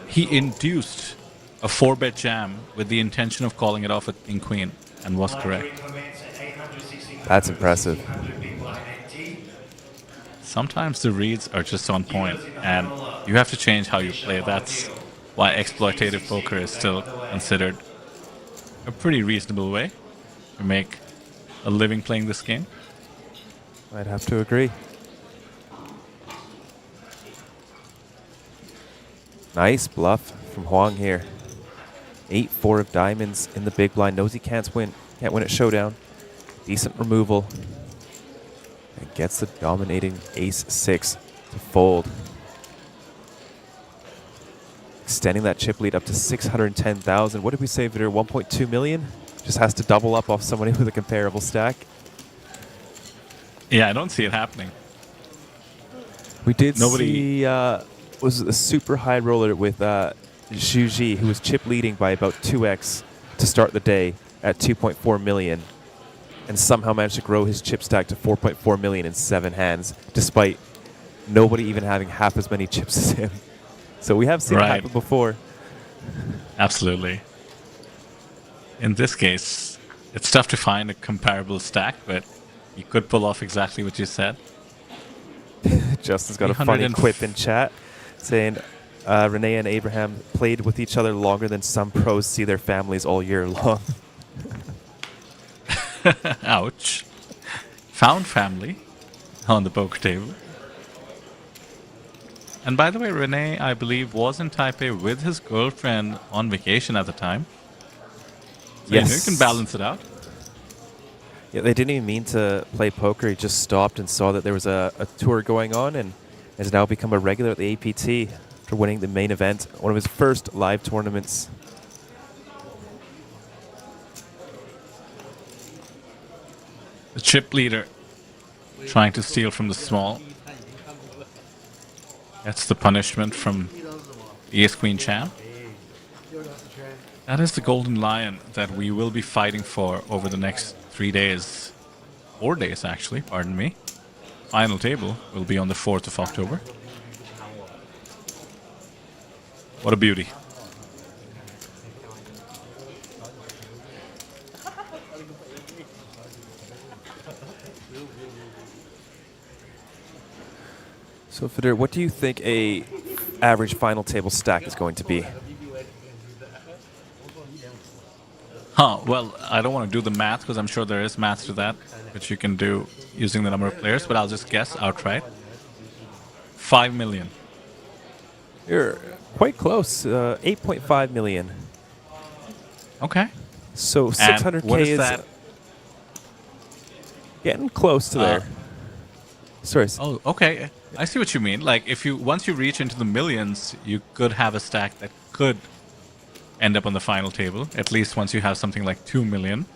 He induced a 4-bet jam with the intention of calling it off with King Queen, and was correct. That's impressive. Sometimes the reads are just on point, and you have to change how you play. That's why exploitative poker is still considered a pretty reasonable way to make a living playing this game. I'd have to agree. Nice bluff from Huang here. 8-4 of diamonds in the big blind. Knows he can't win at showdown. Decent removal. And gets the dominating ace-6 to fold. Extending that chip lead up to 610,000. What did we say, Vidur? 1.2 million? Just has to double up off somebody with a comparable stack. Yeah, I don't see it happening. We did see was a super high roller with Zhu Ji, who was chip leading by about 2x to start the day at 2.4 million, and somehow managed to grow his chip stack to 4.4 million in 7 hands, despite nobody even having half as many chips as him. So we have seen it happen before. Absolutely. In this case, it's tough to find a comparable stack, but you could pull off exactly what you said. Justin's got a funny quip in chat saying Renee and Abraham played with each other longer than some pros see their families all year long. Ouch. Found family on the poker table. And by the way, Renee, I believe, was in Taipei with his girlfriend on vacation at the time. So yes. You can balance it out. Yeah, they didn't even mean to play poker. He just stopped and saw that there was a tour going on and has now become a regular at the APT after winning the main event, one of his first live tournaments. The chip leader trying to steal from the small. That's the punishment from the Ace-Queen champ. That is the golden lion that we will be fighting for over the next 3 days. 4 days, actually, pardon me. Final table will be on the 4th of October. What a beauty. So, Vidur, what do you think a average final table stack is going to be? Well, I don't want to do the math because I'm sure there is math to that, which you can do using the number of players, but I'll just guess outright. 5 million. You're quite close. 8.5 million. Okay. So 600K what is is that? getting close to there. Sorry. Oh, okay. I see what you mean. Like, if you once you reach into the millions, you could have a stack that could end up on the final table. At least once you have something like 2 million.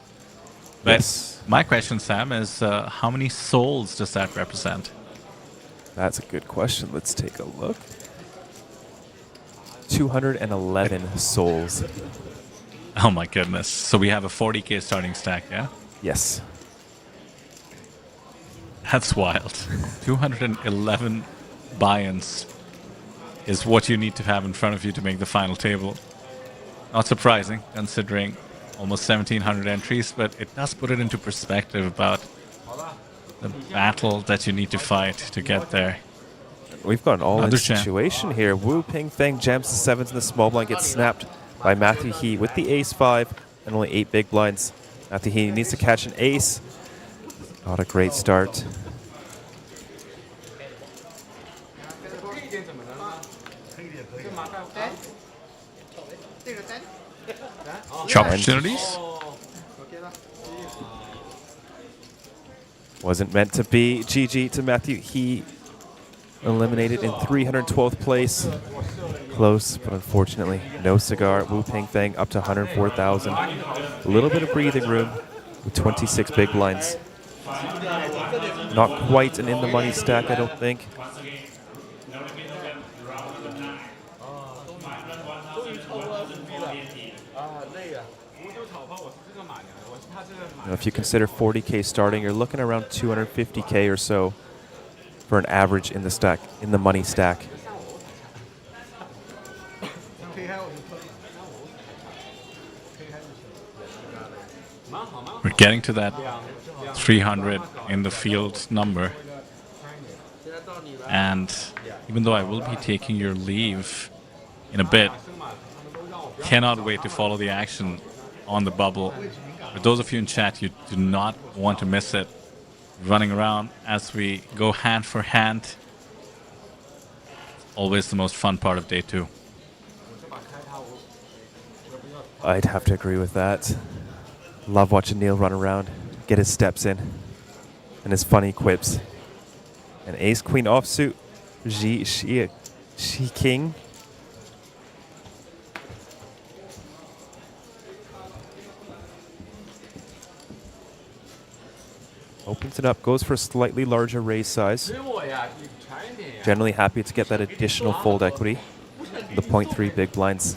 But Yes. my question, Sam, is how many souls does that represent? That's a good question. Let's take a look. 211 souls. Oh my goodness. So we have a 40k starting stack, yeah? Yes. That's wild. 211 buy-ins is what you need to have in front of you to make the final table. Not surprising, considering almost 1,700 entries, but it does put it into perspective about the battle that you need to fight to get there. We've got an all-in Another jam. situation here. Wu Ping Feng jams the sevens in the small blind, gets snapped by Matthew He with the ace-5 and only 8 big blinds. Matthew He needs to catch an ace. Not a great start. Opportunities? Wasn't meant to be. GG to Matthew. He eliminated in 312th place. Close, but unfortunately, no cigar. Wu Ping Feng up to 104,000. A little bit of breathing room with 26 big blinds. Not quite an in-the-money stack, I don't think. Now, if you consider 40k starting, you're looking around 250k or so for an average in the stack, in the money stack. We're getting to that 300 in the field number. And even though I will be taking your leave in a bit, cannot wait to follow the action on the bubble. For those of you in chat, you do not want to miss it. Running around as we go hand for hand. Always the most fun part of day 2. I'd have to agree with that. Love watching Neil run around, get his steps in, and his funny quips. An ace-queen offsuit, Shi King. Opens it up, goes for a slightly larger raise size. Generally happy to get that additional fold equity. The 0.3 big blinds.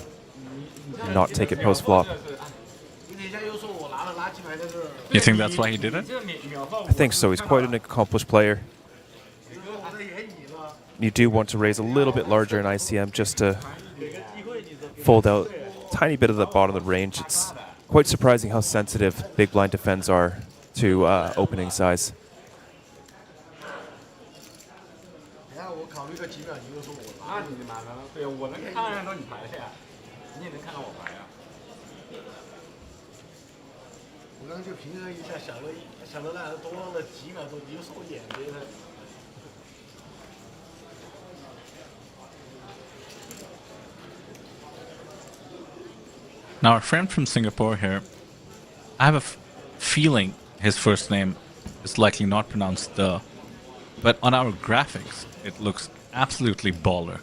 Not take it post-flop. You think that's why he did it? I think so. He's quite an accomplished player. You do want to raise a little bit larger in ICM just to fold out a tiny bit of the bottom of the range. It's quite surprising how sensitive big blind defends are to opening size. Now, our friend from Singapore here, I have a feeling his first name is likely not pronounced the, but on our graphics, it looks absolutely baller.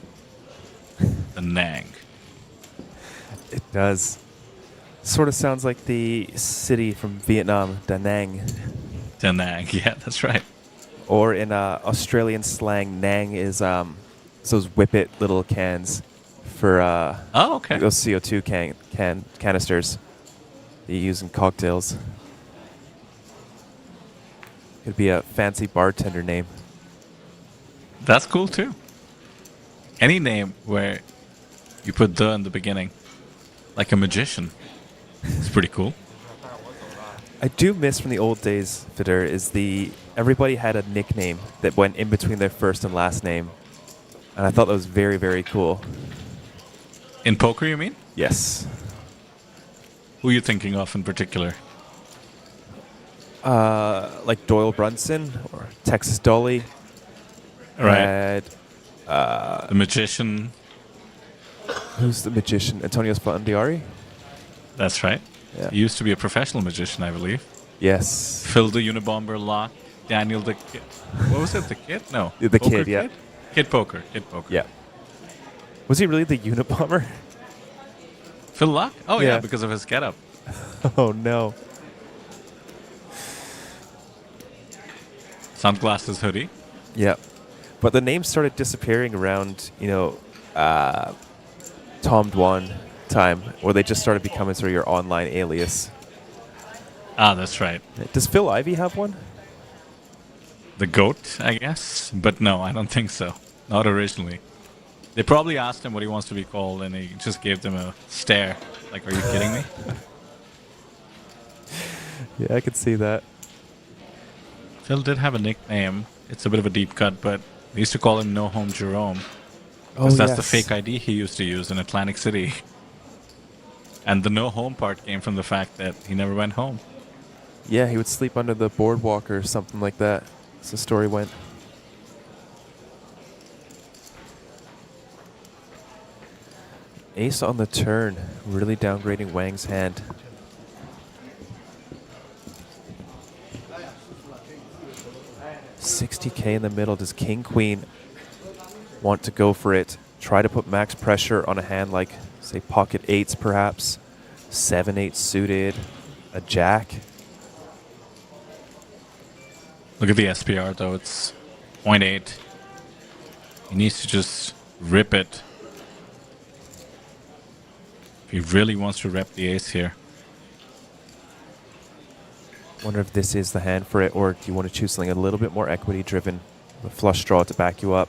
The Nang. It does. Sort of sounds like the city from Vietnam, Da Nang. Da Nang, yeah, that's right. Or in Australian slang, Nang is those whippet little cans for oh, okay. those CO2 canisters that you use in cocktails. Could be a fancy bartender name. That's cool too. Any name where you put the in the beginning, like a magician, it's pretty cool. I do miss from the old days, Fidder, is everybody had a nickname that went in between their first and last name. And I thought that was very, very cool. In poker, you mean? Yes. Who are you thinking of in particular? Like Doyle Brunson or Texas Dolly. Right. And, the magician. Who's the magician? Antonio Spondiari? That's right. Yeah. He used to be a professional magician, I believe. Yes. Phil the Unabomber Lock, Daniel the Kid. What was it? The Kid? No. The Poker Kid, yeah. Kid Poker. Kid Poker. Yeah. Was he really the Unabomber? Phil Lock? Oh yeah, Yeah. because of his getup. Oh no. Sunglasses hoodie. Yeah. But the names started disappearing around, Tom Dwan time, where they just started becoming sort of your online alias. Ah, that's right. Does Phil Ivey have one? The GOAT, I guess. But no, I don't think so. Not originally. They probably asked him what he wants to be called, and he just gave them a stare. Like, are you kidding me? Yeah, I could see that. Phil did have a nickname. It's a bit of a deep cut, but they used to call him No Home Jerome. Oh, Because that's the yes. fake ID he used to use in Atlantic City. And the no home part came from the fact that he never went home. Yeah, he would sleep under the boardwalk or something like that, as the story went. Ace on the turn, really downgrading Wang's hand. $60K in the middle. Does King Queen want to go for it? Try to put max pressure on a hand like, say, pocket eights perhaps. 7-8 suited. A jack. Look at the SPR though, it's 0.8. He needs to just rip it. If he really wants to rep the ace here. Wonder if this is the hand for it, or do you want to choose something a little bit more equity driven? A flush draw to back you up.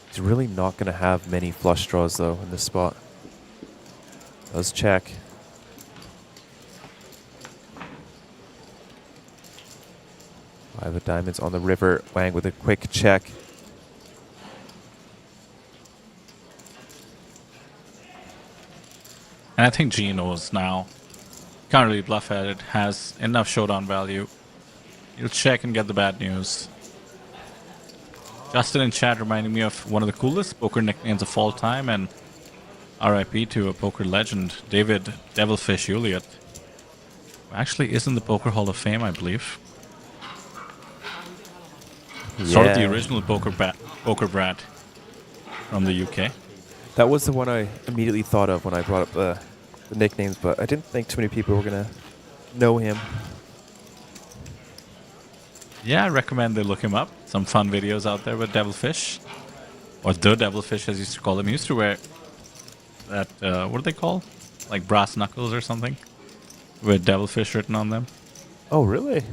He's really not going to have many flush draws though in this spot. Does check. Five of diamonds on the river. Wang with a quick check. And I think G knows now. Can't really bluff at it. Has enough showdown value. He'll check and get the bad news. Justin in chat reminding me of one of the coolest poker nicknames of all time, and RIP to a poker legend, David Devilfish Ulliott. Who actually is in the Poker Hall of Fame, I believe. Sort of the original poker brat from the UK. That was the one I immediately thought of when I brought up the nicknames, but I didn't think too many people were going to know him. Yeah, I recommend they look him up. Some fun videos out there with Devilfish. Or the Devilfish, as you used to call him. He used to wear that, what are they called? Like brass knuckles or something? With Devilfish written on them. Oh, really?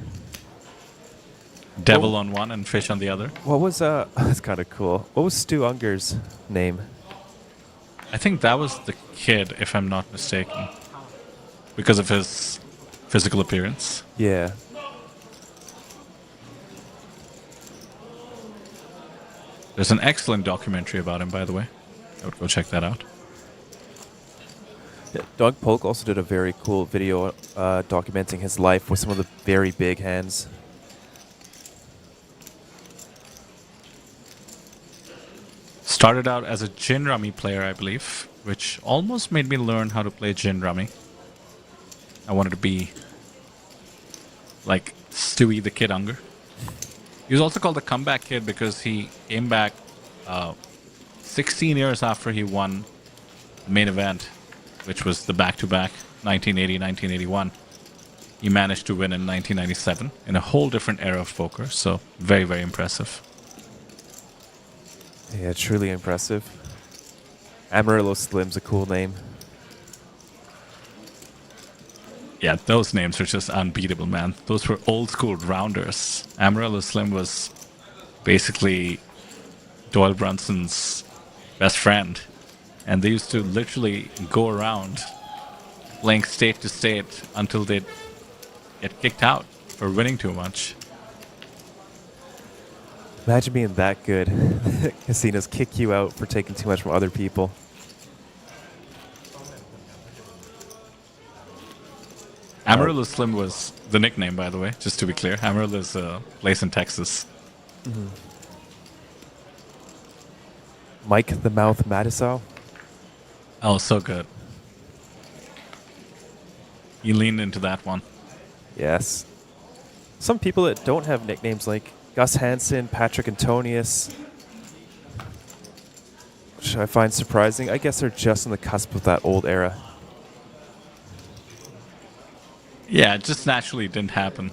Devil on one and fish on the other. What was, that's kind of cool. What was Stu Unger's name? I think that was the kid, if I'm not mistaken. Because of his physical appearance. Yeah. There's an excellent documentary about him, by the way. I would go check that out. Yeah, Doug Polk also did a very cool video documenting his life with some of the very big hands. Started out as a gin rummy player, I believe, which almost made me learn how to play gin rummy. I wanted to be like Stewie the Kid Unger. He was also called the comeback kid because he came back 16 years after he won the main event, which was the back-to-back 1980-1981. He managed to win in 1997 in a whole different era of poker, so very, very impressive. Yeah, truly impressive. Amarillo Slim's a cool name. Yeah, those names are just unbeatable, man. Those were old school rounders. Amarillo Slim was basically Doyle Brunson's best friend. And they used to literally go around playing state to state until they'd get kicked out for winning too much. Imagine being that good. Casinos kick you out for taking too much from other people. Amarillo Slim was the nickname, by the way, just to be clear. Amarillo is a place in Texas. Mm-hmm. Mike the Mouth Madisau. Oh, so good. He leaned into that one. Yes. Some people that don't have nicknames like Gus Hansen, Patrick Antonius, which I find surprising. I guess they're just on the cusp of that old era. Yeah, it just naturally didn't happen.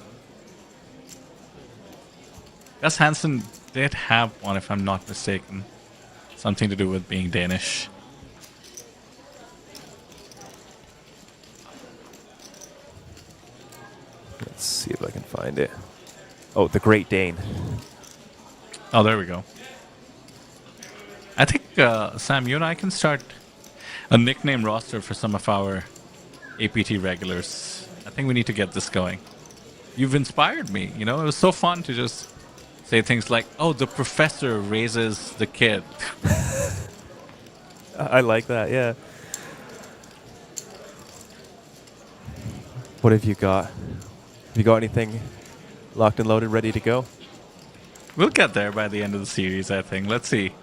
Gus Hansen did have one, if I'm not mistaken. Something to do with being Danish. Let's see if I can find it. Oh, the Great Dane. Oh, there we go. I think, Sam, you and I can start a nickname roster for some of our APT regulars. I think we need to get this going. You've inspired me, you know? It was so fun to just say things like, oh, the professor raises the kid. I like that, yeah. What have you got? Have you got anything locked and loaded, ready to go? We'll get there by the end of the series, I think. Let's see.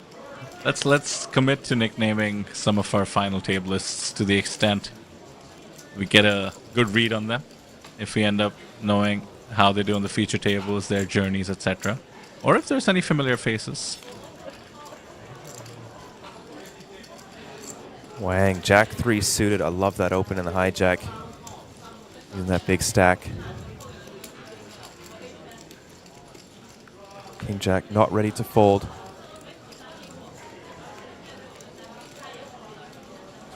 Let's commit to nicknaming some of our final table lists to the extent we get a good read on them. If we end up knowing how they do on the feature tables, their journeys, etc. Or if there's any familiar faces. Wang, Jack 3 suited. I love that open in the hijack. Using that big stack. King Jack not ready to fold.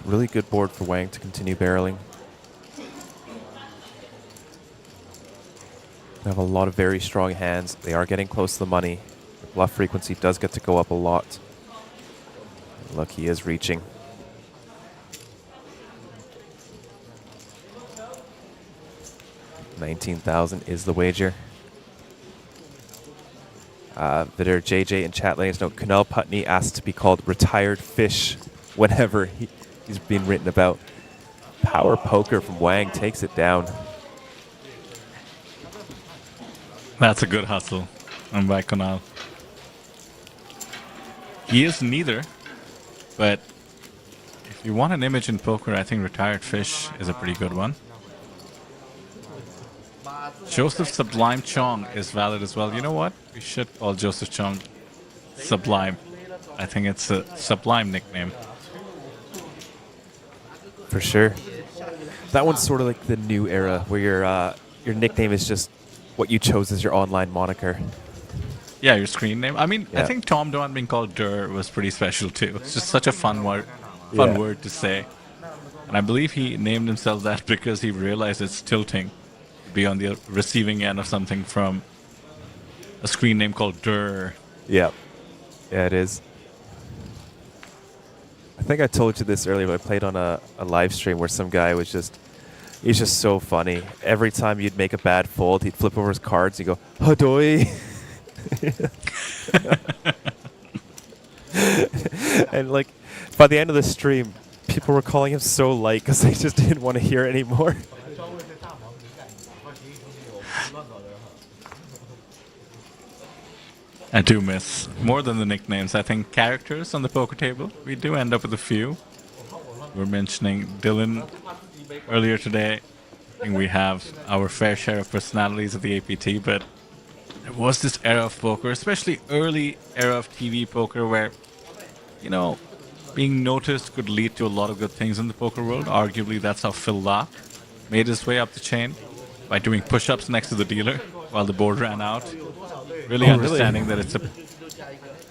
Really good board for Wang to continue barreling. They have a lot of very strong hands. They are getting close to the money. The bluff frequency does get to go up a lot. And look, he is reaching. $19,000 is the wager. Vitter JJ in chat lanes note, Kunal Putney asked to be called retired fish whenever he's been written about. Power poker from Wang takes it down. That's a good hustle. I'm back on now. He is neither, but if you want an image in poker, I think retired fish is a pretty good one. Joseph Sublime Chong is valid as well. You know what? We should call Joseph Chong Sublime. I think it's a sublime nickname. For sure. That one's sort of like the new era where your nickname is just what you chose as your online moniker. Yeah, your screen name. I mean, Yeah. I think Tom Don being called Dur was pretty special too. It's just such a fun word to say. And I believe he named himself that because he realized it's tilting to be on the receiving end of something from a screen name called Dur. Yeah. Yeah, it is. I think I told you this earlier, but I played on a live stream where some guy was he's just so funny. Every time you'd make a bad fold, he'd flip over his cards, he'd go, Hodoi! And like, by the end of the stream, people were calling him so light because they just didn't want to hear it anymore. I do miss, more than the nicknames, I think characters on the poker table. We do end up with a few. We were mentioning Dylan earlier today. I think we have our fair share of personalities at the APT, but there was this era of poker, especially early era of TV poker, where, you know, being noticed could lead to a lot of good things in the poker world. Arguably, that's how Phil Locke made his way up the chain, by doing push-ups next to the dealer while the board ran out. Really understanding that it's a...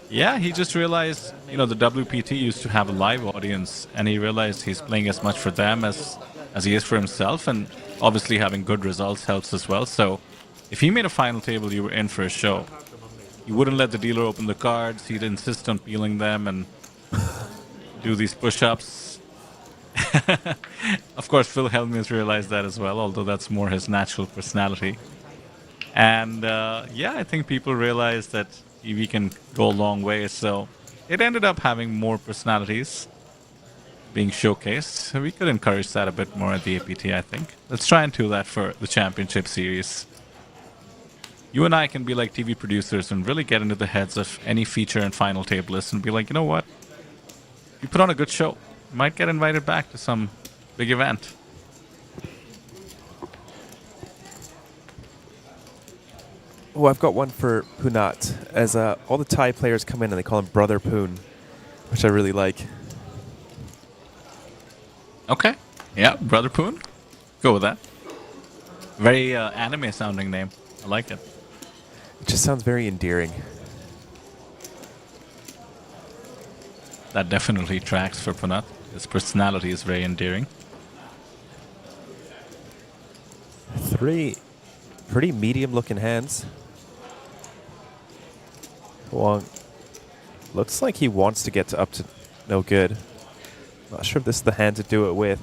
Yeah, he just realized, you know, the WPT used to have a live audience, and he realized he's playing as much for them as he is for himself, and obviously having good results helps as well. So if he made a final table, you were in for a show. He wouldn't let the dealer open the cards. He'd insist on peeling them and do these push-ups. Of course, Phil Hellmuth realized that as well, although that's more his natural personality. And yeah, I think people realized that EV can go a long way, so it ended up having more personalities being showcased. So we could encourage that a bit more at the APT, I think. Let's try and do that for the championship series. You and I can be like TV producers and really get into the heads of any feature and final tablists and be like, you know what? you put on a good show. You might get invited back to some big event. Oh, I've got one for Punat. As all the Thai players come in and they call him Brother Poon, which I really like. Okay. Yeah, Brother Poon. Go with that. Very anime sounding name. I like it. It just sounds very endearing. That definitely tracks for Punat. His personality is very endearing. 3 pretty medium looking hands. Huang looks like he wants to get to up to no good. Not sure if this is the hand to do it with.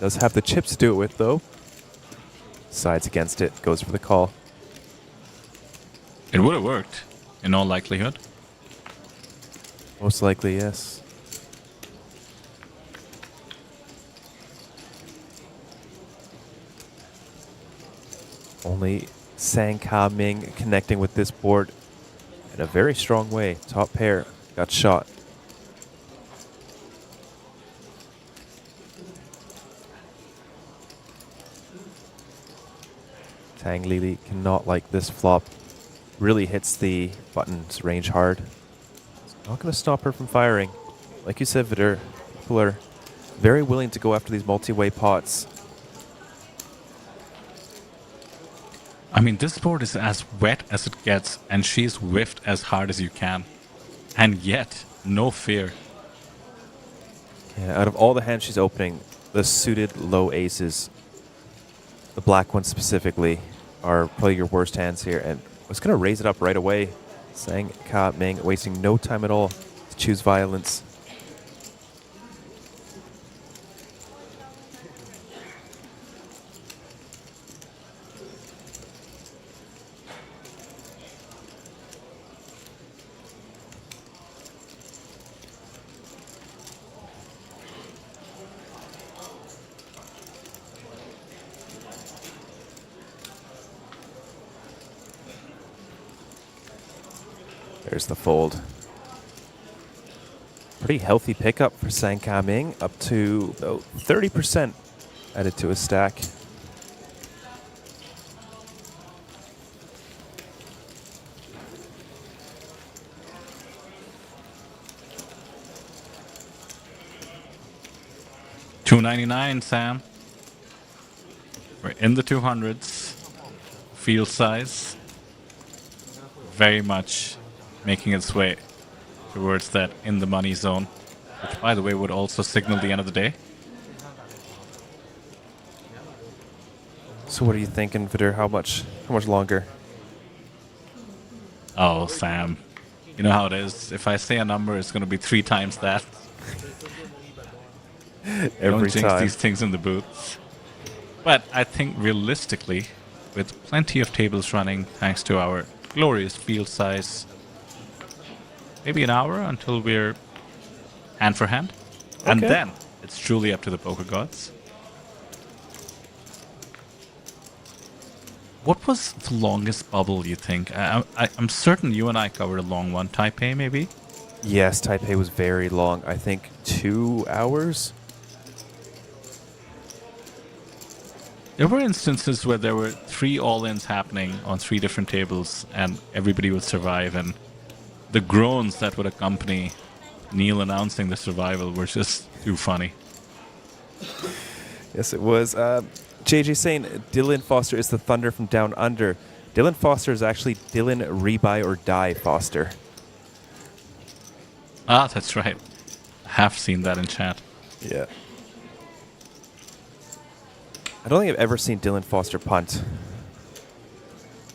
Does have the chips to do it with though. Sides against it, goes for the call. It would have worked, in all likelihood. Most likely, yes. Only Sang Ka Ming connecting with this board in a very strong way. Top pair got shot. Tang Lili cannot like this flop. Really hits the button's range hard. It's not going to stop her from firing. Like you said, Vidur, people are very willing to go after these multi-way pots. I mean, this board is as wet as it gets, and she's whiffed as hard as you can. And yet, no fear. Yeah, out of all the hands she's opening, the suited low aces, the black ones specifically, are probably your worst hands here. And I was going to raise it up right away. Sang Ka Ming wasting no time at all to choose violence. There's the fold. Pretty healthy pickup for Sang Ka Ming, up to about 30% added to his stack. $299, Sam. We're in the 200s. Field size. Very much making its way towards that in the money zone, which by the way would also signal the end of the day. So what are you thinking, Vidur? How much longer? Oh, Sam. You know how it is. If I say a number, it's going to be 3 times that. Don't jinx these things in the booths. But I think realistically, with plenty of tables running, thanks to our glorious field size, maybe an hour until we're hand for hand. Okay. And then it's truly up to the poker gods. What was the longest bubble, you think? I'm certain you and I covered a long one. Taipei, maybe? Yes, Taipei was very long. I think 2 hours. There were instances where there were 3 all-ins happening on 3 different tables, and everybody would survive, and the groans that would accompany Neil announcing the survival were just too funny. Yes, it was. JJ saying Dylan Foster is the Thunder from Down Under. Dylan Foster is actually Dylan Rebuy or Die Foster. Ah, that's right. I have seen that in chat. Yeah. I don't think I've ever seen Dylan Foster punt.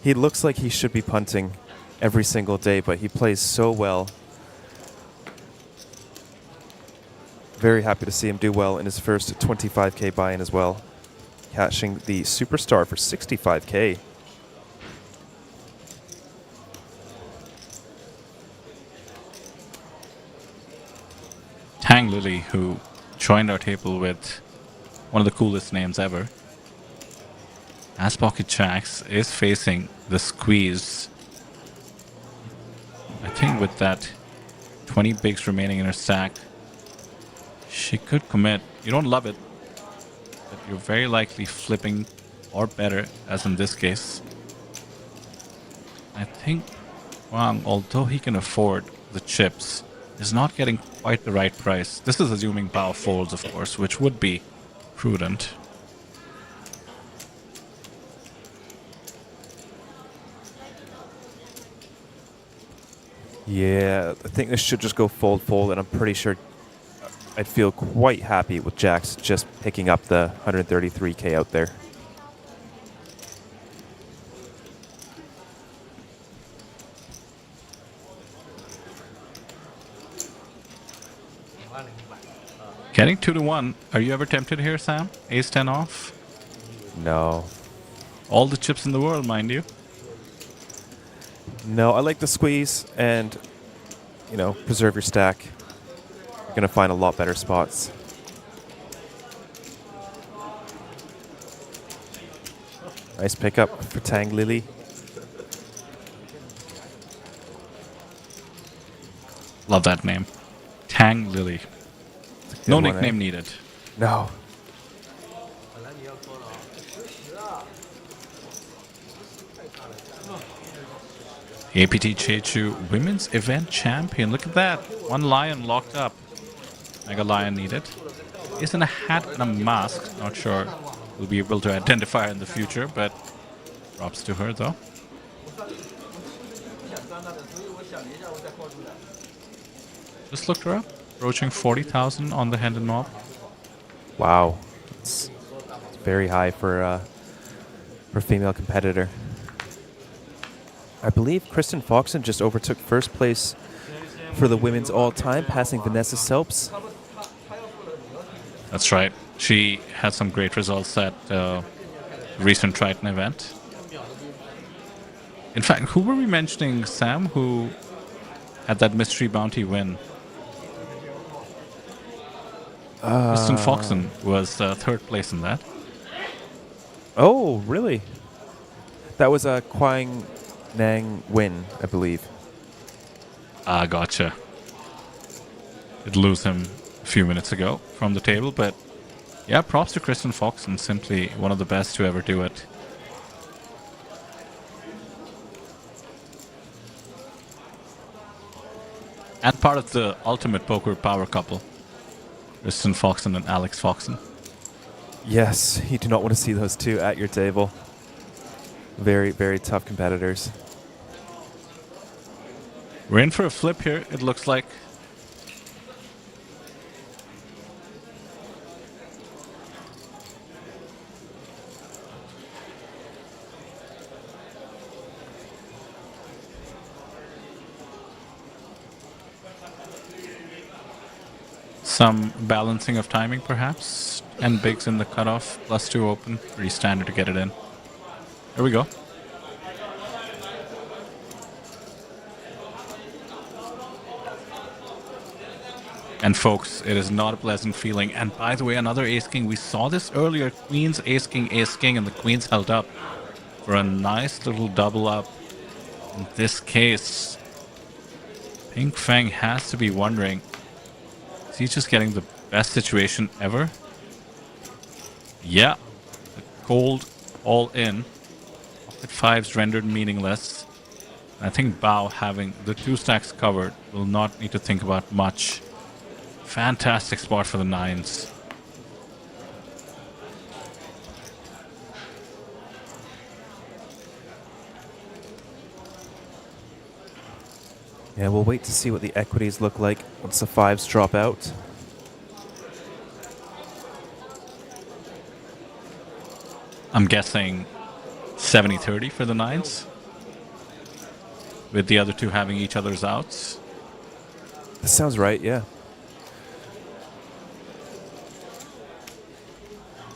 He looks like he should be punting every single day, but he plays so well. Very happy to see him do well in his first 25K buy-in as well. Cashing the Superstar for 65K. Tang Lily, who joined our table with one of the coolest names ever, as pocket jacks, is facing the squeeze. I think with that 20 bigs remaining in her stack. She could commit. You don't love it, but you're very likely flipping or better, as in this case. I think Wang, although he can afford the chips, is not getting quite the right price. This is assuming Bao folds, of course, which would be prudent. Yeah, I think this should just go fold, and I'm pretty sure I'd feel quite happy with Jacks just picking up the 133k out there. Getting 2-1. Are you ever tempted here, Sam? Ace 10 off? No. All the chips in the world, mind you. No, I like the squeeze and, you know, preserve your stack. You're going to find a lot better spots. Nice pickup for Tang Lily. Love that name. Tang Lily. No nickname needed. No. APT Jeju Women's Event Champion. Look at that. One lion locked up. Mega lion needed. Is in a hat and a mask. Not sure we'll be able to identify her in the future, but props to her though. Just looked her up. Approaching 40,000 on the Hendon mob. Wow. It's very high for a female competitor. I believe Kristen Foxen just overtook first place for the women's all-time, passing Vanessa Selps. That's right. She had some great results at recent Triton event. In fact, who were we mentioning, Sam, who had that mystery bounty win? Kristen Foxen was third place in that. Oh, really? That was a Quang Nang win, I believe. Ah, gotcha. Did lose him a few minutes ago from the table, but yeah, props to Kristen Foxen, simply one of the best to ever do it. And part of the ultimate poker power couple. Kristen Foxen and Alex Foxen. Yes, you do not want to see those two at your table. Very, very tough competitors. We're in for a flip here, it looks like. Some balancing of timing, perhaps. And bigs in the cutoff, +2 open. Pretty standard to get it in. Here we go. And folks, it is not a pleasant feeling. And by the way, another ace king. We saw this earlier. Queen's ace king, and the queens held up for a nice little double up. In this case, Pink Fang has to be wondering, is he just getting the best situation ever? Yeah, the cold all in. Pocket fives rendered meaningless. I think Bao, having the 2 stacks covered, will not need to think about much. Fantastic spot for the nines. Yeah, we'll wait to see what the equities look like once the fives drop out. I'm guessing 70-30 for the nines, with the other two having each other's outs. That sounds right, yeah.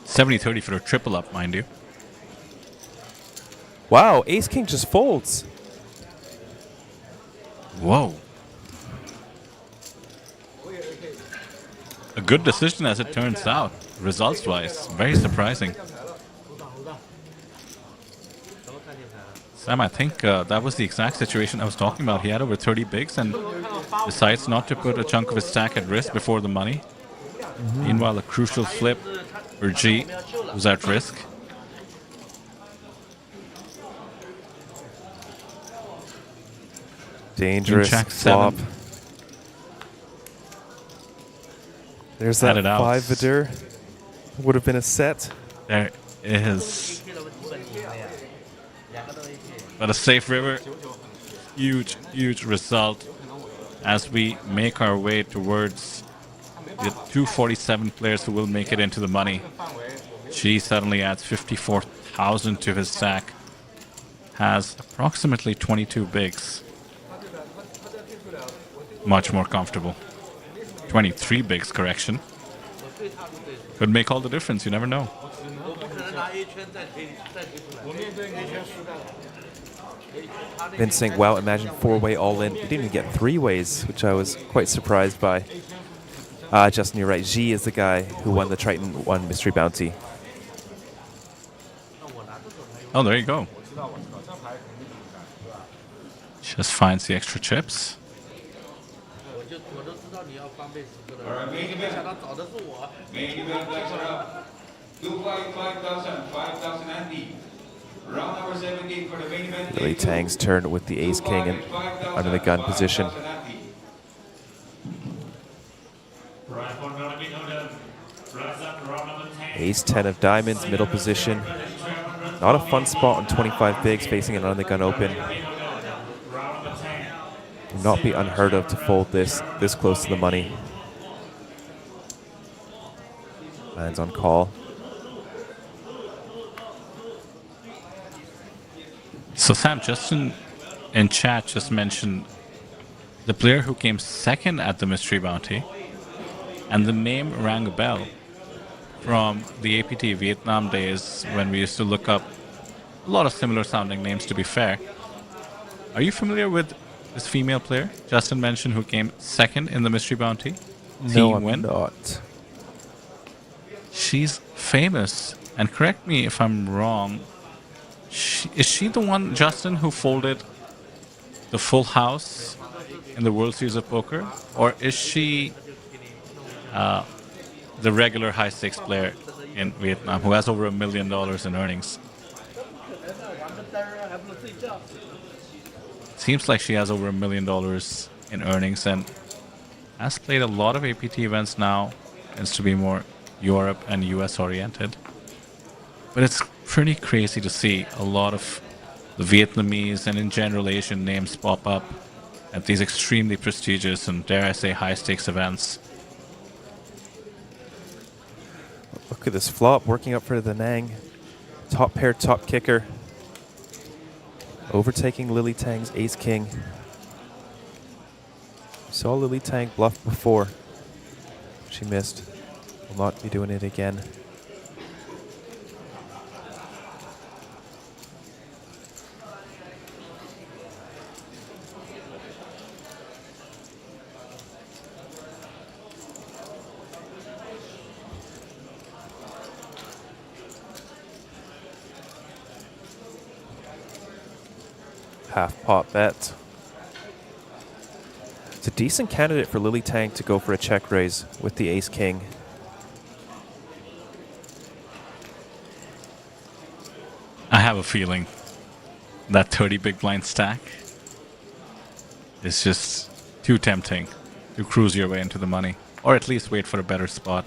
70-30 for a triple up, mind you. Wow, ace king just folds. Whoa. A good decision as it turns out, results-wise. Very surprising. Sam, I think that was the exact situation I was talking about. He had over 30 bigs and decides not to put a chunk of his stack at risk before the money. Meanwhile, a crucial flip for G was at risk. Dangerous Jack flop. 7. There's that Added out. 5 Vidur. Would have been a set. There is. But a safe river. Huge, huge result as we make our way towards the 247 players who will make it into the money. G suddenly adds 54,000 to his stack. Has approximately 22 bigs. Much more comfortable. 23 bigs, correction. Could make all the difference, you never know. Vince saying, wow, imagine 4-way all-in. We didn't even get 3-ways, which I was quite surprised by. Justin, you're right. G is the guy who won the Triton 1 Mystery Bounty. Oh, there you go. Just finds the extra chips. Alright, main event backs are up. 5,000, 5,000 Andy. Round number 17 for the main event. Lily Tang's turn with the Ace King in under the gun position. Ace 10 of diamonds, middle position. Not a fun spot on 25 bigs facing an under the gun open. Would not be unheard of to fold this close to the money. Lands on call. So Sam, Justin in chat just mentioned the player who came second at the Mystery Bounty, and the name rang a bell from the APT Vietnam days when we used to look up a lot of similar sounding names, to be fair. Are you familiar with this female player Justin mentioned who came second in the Mystery Bounty? No, I'm not. She's famous, and correct me if I'm wrong, is she the one, Justin, who folded the full house in the World Series of Poker? Or is she the regular high-stakes player in Vietnam who has over $1 million in earnings? Seems like she has over $1 million in earnings and has played a lot of APT events now. Tends to be more Europe and US oriented. But it's pretty crazy to see a lot of the Vietnamese and in general Asian names pop up at these extremely prestigious and, dare I say, high-stakes events. Look at this flop working up for the Nang. Top pair, top kicker. Overtaking Lily Tang's Ace King. Saw Lily Tang bluff before. She missed. Will not be doing it again. Half pot bet. It's a decent candidate for Lily Tang to go for a check raise with the Ace King. I have a feeling that 30 big blind stack is just too tempting to cruise your way into the money, or at least wait for a better spot.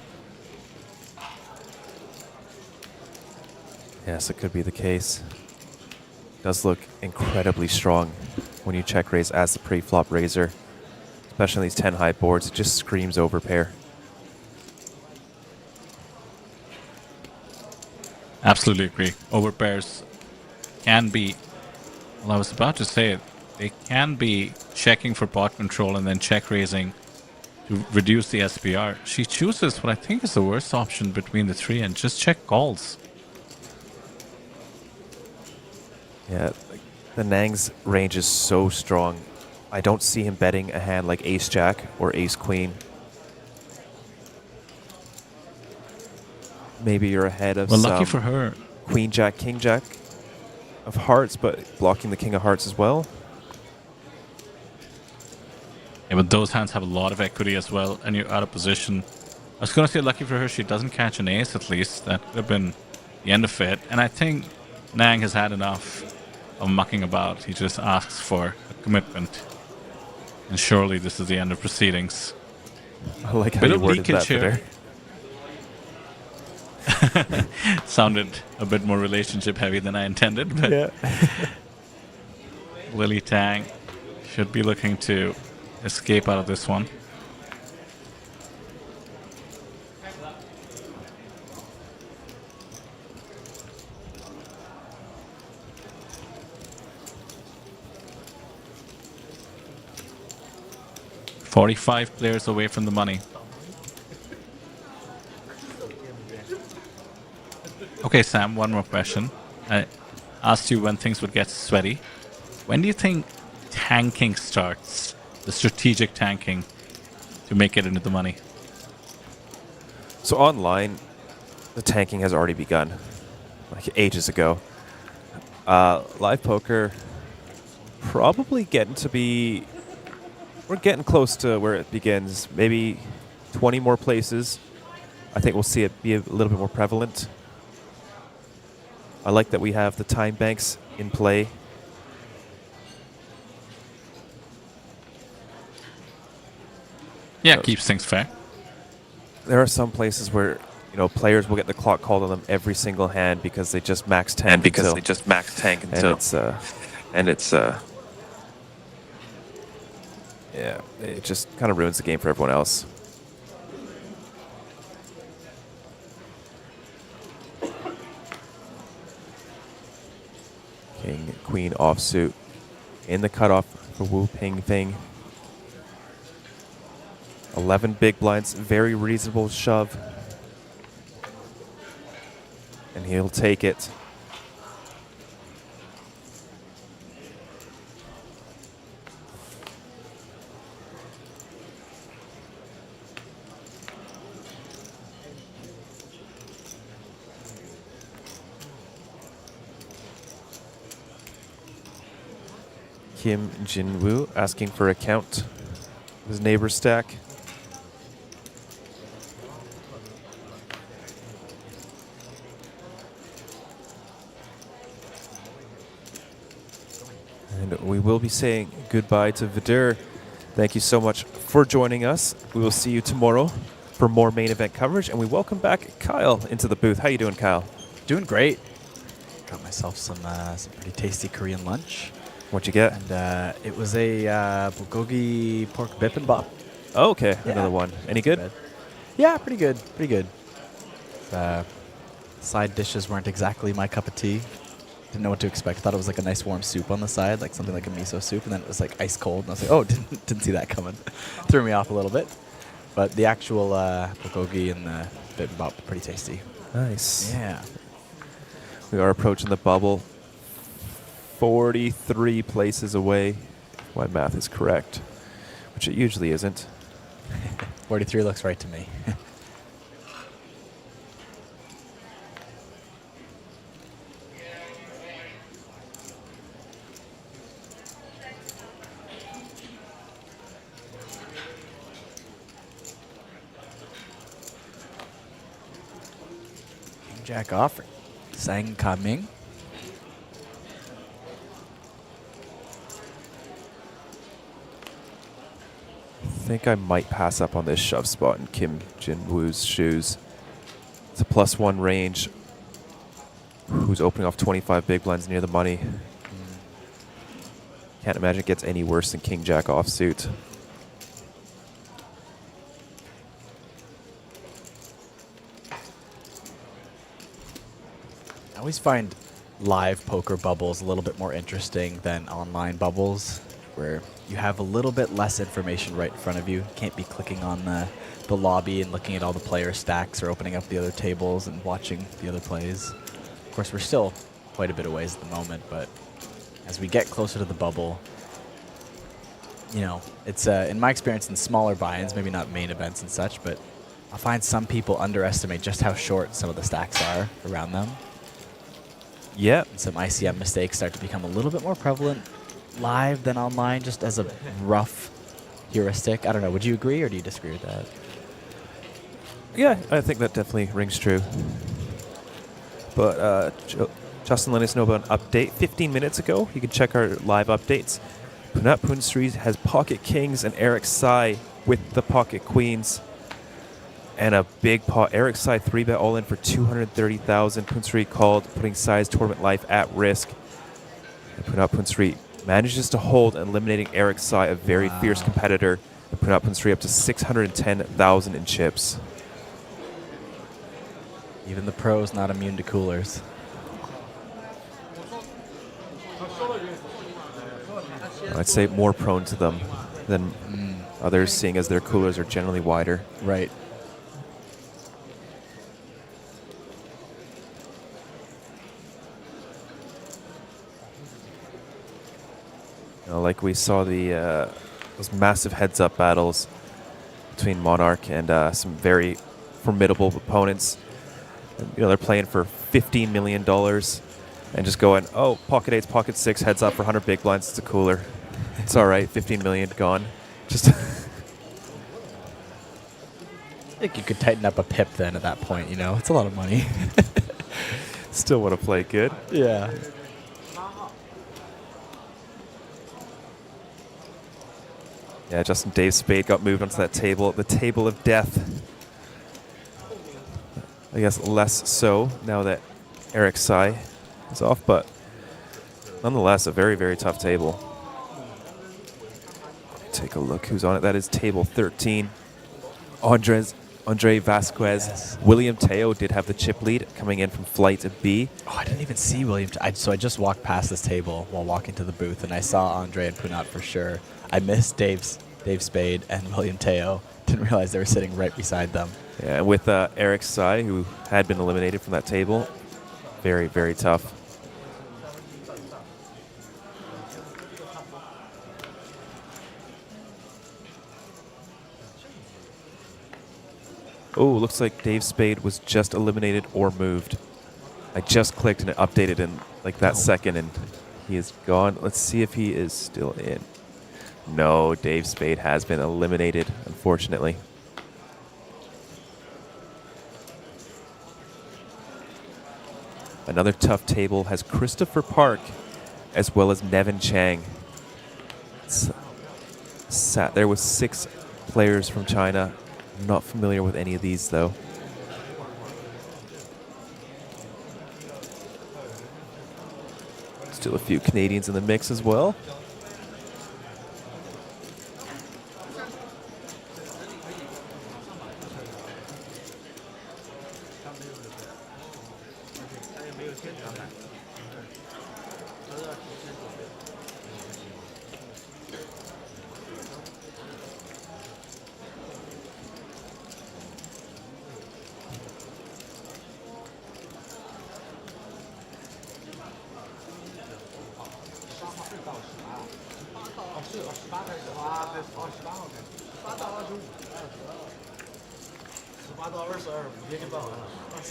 Yes, it could be the case. Does look incredibly strong when you check raise as the pre-flop raiser. Especially on these 10 high boards, it just screams overpair. Absolutely agree. Overpairs can be, well, I was about to say it, they can be checking for pot control and then check raising to reduce the SPR. She chooses what I think is the worst option between the three and just check calls. Yeah, the Nang's range is so strong. I don't see him betting a hand like Ace-Jack or Ace-Queen. Maybe you're ahead of Well, some lucky for her. Queen-Jack, King-Jack. of hearts, but blocking the king of hearts as well. Yeah, but those hands have a lot of equity as well, and you're out of position. I was going to say lucky for her, she doesn't catch an ace at least. That could have been the end of it. And I think Nang has had enough of mucking about. He just asks for a commitment. And surely this is the end of proceedings. I like how you worded that better. Sounded a bit more relationship heavy than I intended, but yeah. Lily Tang should be looking to escape out of this one. "45 players away from the money." Okay, Sam, one more question. I asked you when things would get sweaty. When do you think tanking starts? The strategic tanking to make it into the money? So online, the tanking has already begun, like ages ago. Live poker, probably getting to be... We're getting close to where it begins. Maybe 20 more places. I think we'll see it be a little bit more prevalent. I like that we have the time banks in play. Yeah, keeps things fair. There are some places where, you know, players will get the clock called on them every single hand because they just max tank. And it's yeah, it just kind of ruins the game for everyone else. King, queen offsuit in the cutoff for Wu Ping Fing. 11 big blinds, very reasonable shove. And he'll take it. Kim Jin-woo asking for a count of his neighbor's stack. And we will be saying goodbye to Vidur. Thank you so much for joining us. We will see you tomorrow for more main event coverage, and we welcome back Kyle into the booth. How you doing, Kyle? Doing great. Got myself some pretty tasty Korean lunch. What'd you get? And it was a bulgogi pork bibimbap. Oh, okay. Yeah. Another one. Any good? Yeah, pretty good. Pretty good. Side dishes weren't exactly my cup of tea. Didn't know what to expect. Thought it was like a nice warm soup on the side, like something like a miso soup, and then it was like ice cold. And I was like, oh, didn't see that coming. Threw me off a little bit. But the actual bulgogi and the bibimbap, pretty tasty. Nice. Yeah. We are approaching the bubble. 43 places away, if my math is correct, which it usually isn't. 43 looks right to me. Jack off, Sang Ka Ming. I think I might pass up on this shove spot in Kim Jin-woo's shoes. It's a +1 range. Who's opening off 25 big blinds near the money. Can't imagine it gets any worse than King Jack offsuit. I always find live poker bubbles a little bit more interesting than online bubbles, where you have a little bit less information right in front of you. You can't be clicking on the lobby and looking at all the player stacks or opening up the other tables and watching the other plays. Of course, we're still quite a bit of ways at the moment, but as we get closer to the bubble, you know, it's in my experience in smaller buy-ins, maybe not main events and such, but I find some people underestimate just how short some of the stacks are around them. Yeah. And some ICM mistakes start to become a little bit more prevalent live than online, just as a rough heuristic. I don't know. Would you agree or do you disagree with that? Yeah, I think that definitely rings true. But Justin let us know about an update 15 minutes ago. You can check our live updates. Punat Punsri has pocket kings and Eric Sai with the pocket queens. And a big pot. Eric Sai 3-bet all in for 230,000. Punsri called, putting Sai's tournament life at risk. And Punat Punsri manages to hold and eliminating Eric Sai, a very fierce competitor. And Punat Punsri up to 610,000 in chips. Even the pros not immune to coolers. I'd say more prone to them than others, seeing as their coolers are generally wider. Right. Like we saw those massive heads-up battles between Monarch and some very formidable opponents. And, they're playing for $15 million and just going, oh, pocket 8s, pocket 6, heads up for 100 big blinds. It's a cooler. It's all right. 15 million gone. Just. I think you could tighten up a pip then at that point. It's a lot of money. Still want to play good. Yeah. Yeah, Justin Dave Spade got moved onto that table, the table of death. I guess less so now that Eric Sai is off, but nonetheless, a very, very tough table. Take a look who's on it. That is table 13. Andre Vasquez. Yes. William Teo did have the chip lead coming in from flight B. Oh, I didn't even see William. So I just walked past this table while walking to the booth, and I saw Andre and Punat for sure. I missed Dave Spade and William Teo. Didn't realize they were sitting right beside them. Yeah, and with Eric Sai, who had been eliminated from that table. Very, very tough. Oh, looks like Dave Spade was just eliminated or moved. I just clicked and it updated in like that second, and he is gone. Let's see if he is still in. No, Dave Spade has been eliminated, unfortunately. Another tough table has Christopher Park as well as Nevin Chang. Sat there with 6 players from China. I'm not familiar with any of these, though. Still a few Canadians in the mix as well.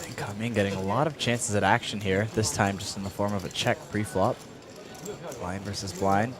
Incoming, getting a lot of chances at action here, this time just in the form of a check pre-flop. Blind versus blind.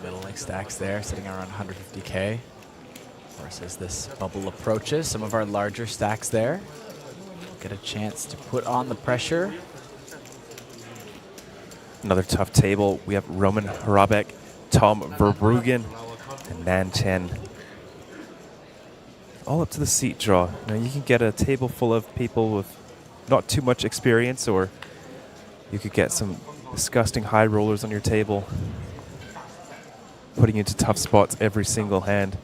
Middle link stacks there, sitting around 150K. Of course, as this bubble approaches, some of our larger stacks there get a chance to put on the pressure. Another tough table. We have Roman Harabek, Tom Verbruggen, and Nan Chen. All up to the seat draw. You can get a table full of people with not too much experience, or you could get some disgusting high rollers on your table, putting you into tough spots every single hand.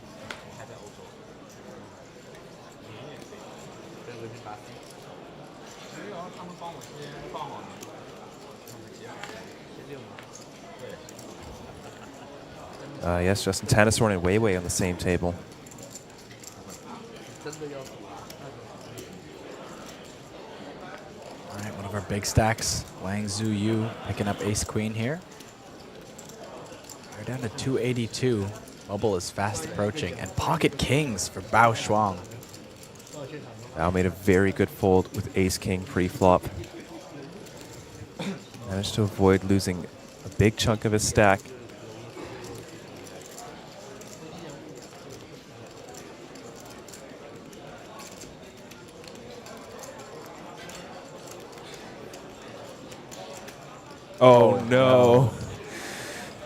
Yes, Justin Tanasor and Weiwei on the same table. All right, one of our big stacks, Wang Zhu Yu picking up ace queen here. We're down to 282. Bubble is fast approaching, and pocket kings for Bao Shuang. Bao made a very good fold with ace king pre-flop. Managed to avoid losing a big chunk of his stack. Oh no.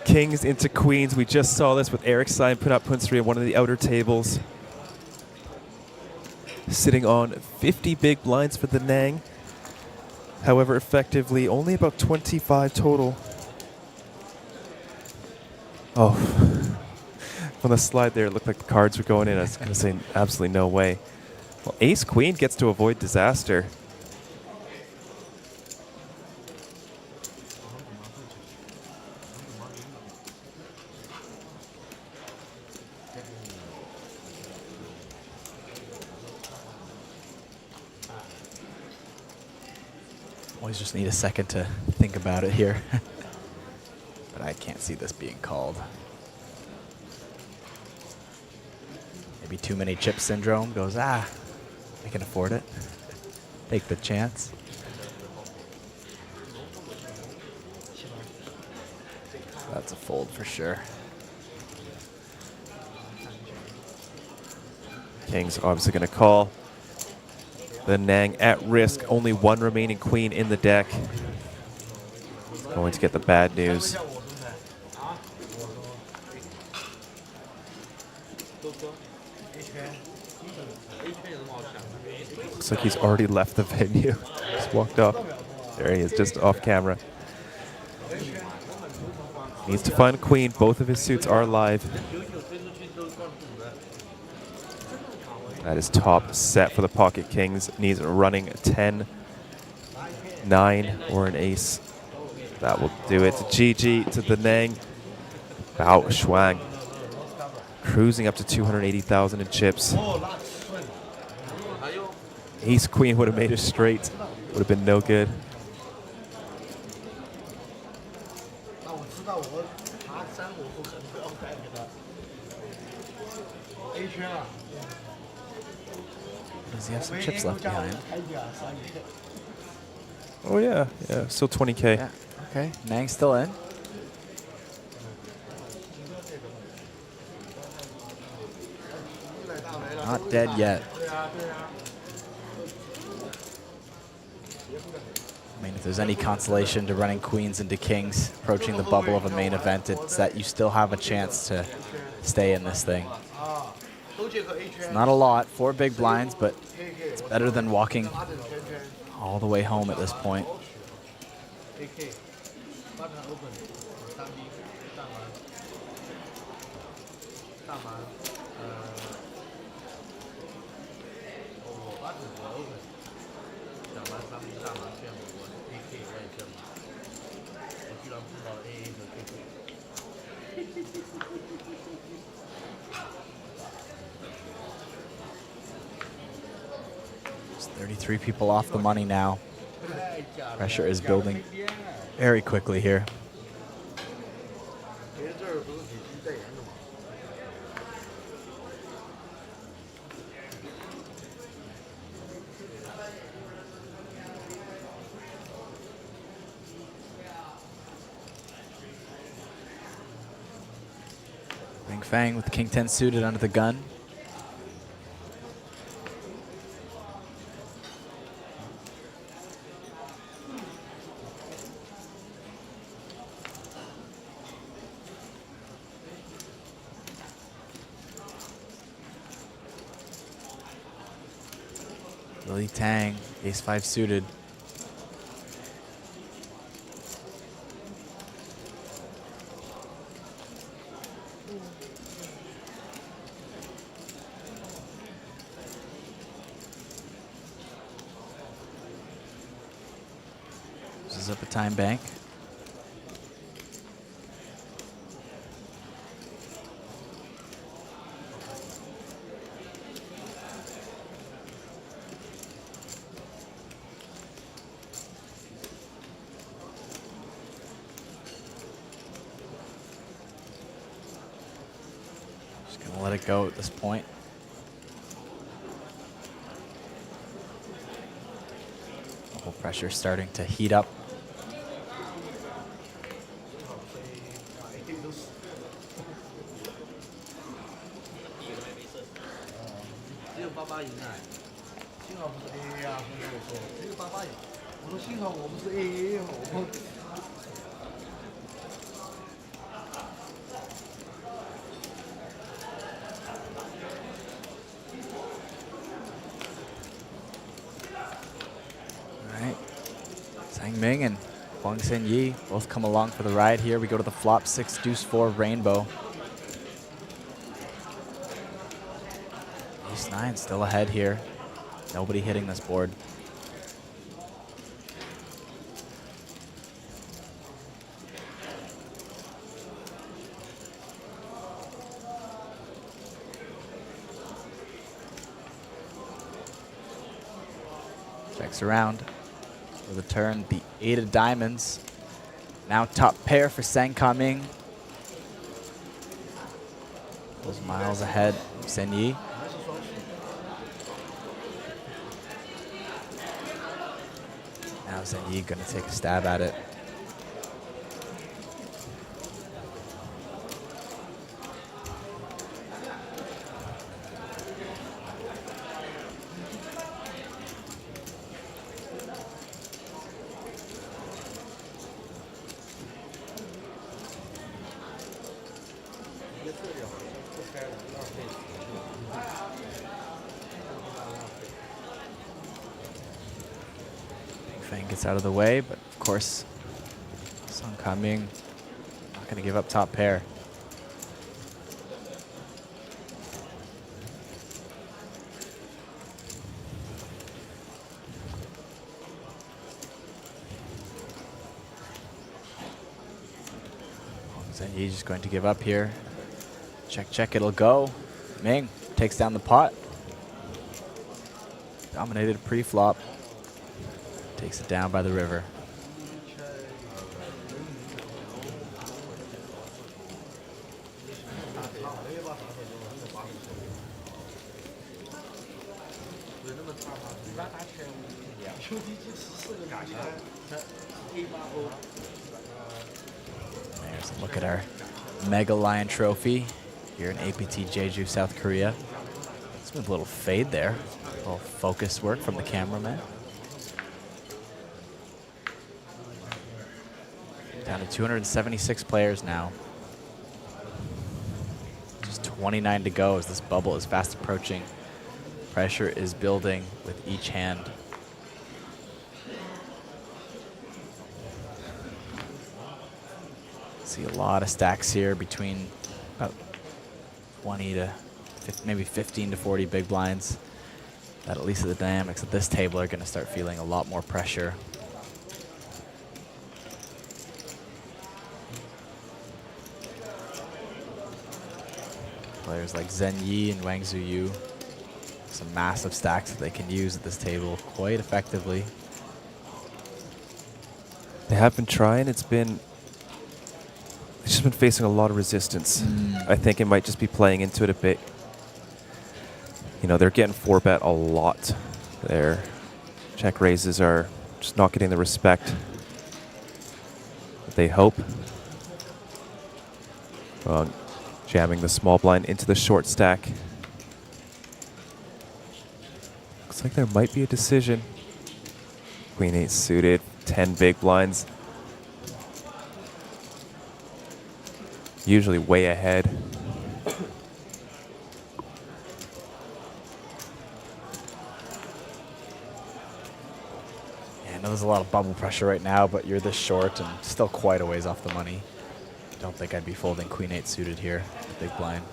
Kings into queens. We just saw this with Eric Stein put up Punsri at one of the outer tables. Sitting on 50 big blinds for the Nang. However, effectively, only about 25 total. Oh. From the slide there, it looked like the cards were going in. I was going to say absolutely no way. Well, ace queen gets to avoid disaster. Always just need a second to think about it here. But I can't see this being called. Maybe too many chip syndrome. Goes, I can afford it. Take the chance. That's a fold for sure. King's obviously going to call. The Nang at risk, only one remaining queen in the deck. Going to get the bad news. Looks like he's already left the venue. Just walked off. There he is, just off camera. Needs to find a queen. Both of his suits are live. That is top set for the pocket kings. Needs a running 10, 9, or an ace. That will do it. GG to the Nang. Bao Shuang. Cruising up to 280,000 in chips. Ace queen would have made it straight. Would have been no good. Does he have some chips left behind? Oh yeah, yeah, still 20K. Yeah. Okay, Nang's still in. Not dead yet. I mean, if there's any consolation to running queens into kings, approaching the bubble of a main event, it's that you still have a chance to stay in this thing. It's not a lot, 4 big blinds, but it's better than walking all the way home at this point. There's 33 people off the money now. Pressure is building very quickly here. Ring Fang with King 10 suited under the gun. Lily Tang, ace 5 suited. This is up a time bank. Gonna let it go at this point. The whole pressure starting to heat up. Alright, Sang Ming and Huang Xinyi both come along for the ride here. We go to the flop 6 deuce 4 rainbow. Ace 9 still ahead here. Nobody hitting this board. Checks around for the turn. The 8 of diamonds. Now top pair for Sang Kaming. Goes miles ahead of Xinyi. Now Xinyi gonna take a stab at it. Fang gets out of the way, but of course, Sang Kaming not going to give up top pair. He's just going to give up here. Check, check, it'll go. Ming takes down the pot. Dominated pre-flop. Takes it down by the river. There's a look at our Mega Lion Trophy here in APT Jeju, South Korea. Smooth little fade there. A little focus work from the cameraman. Down to 276 players now. Just 29 to go as this bubble is fast approaching. Pressure is building with each hand. See a lot of stacks here between about 20 to 50, maybe 15 to 40 big blinds. That at least the dynamics at this table are going to start feeling a lot more pressure. Players like Zhen Yi and Wang Zuyu, some massive stacks that they can use at this table quite effectively. They have been trying. It's just been facing a lot of resistance. I think it might just be playing into it a bit. You know, they're getting 4-bet a lot. Their check raises are just not getting the respect that they hope. Jamming the small blind into the short stack. Looks like there might be a decision. Queen 8 suited, 10 big blinds. Usually way ahead. Yeah, I know there's a lot of bubble pressure right now, but you're this short and still quite a ways off the money. Don't think I'd be folding Queen 8 suited here, the big blind.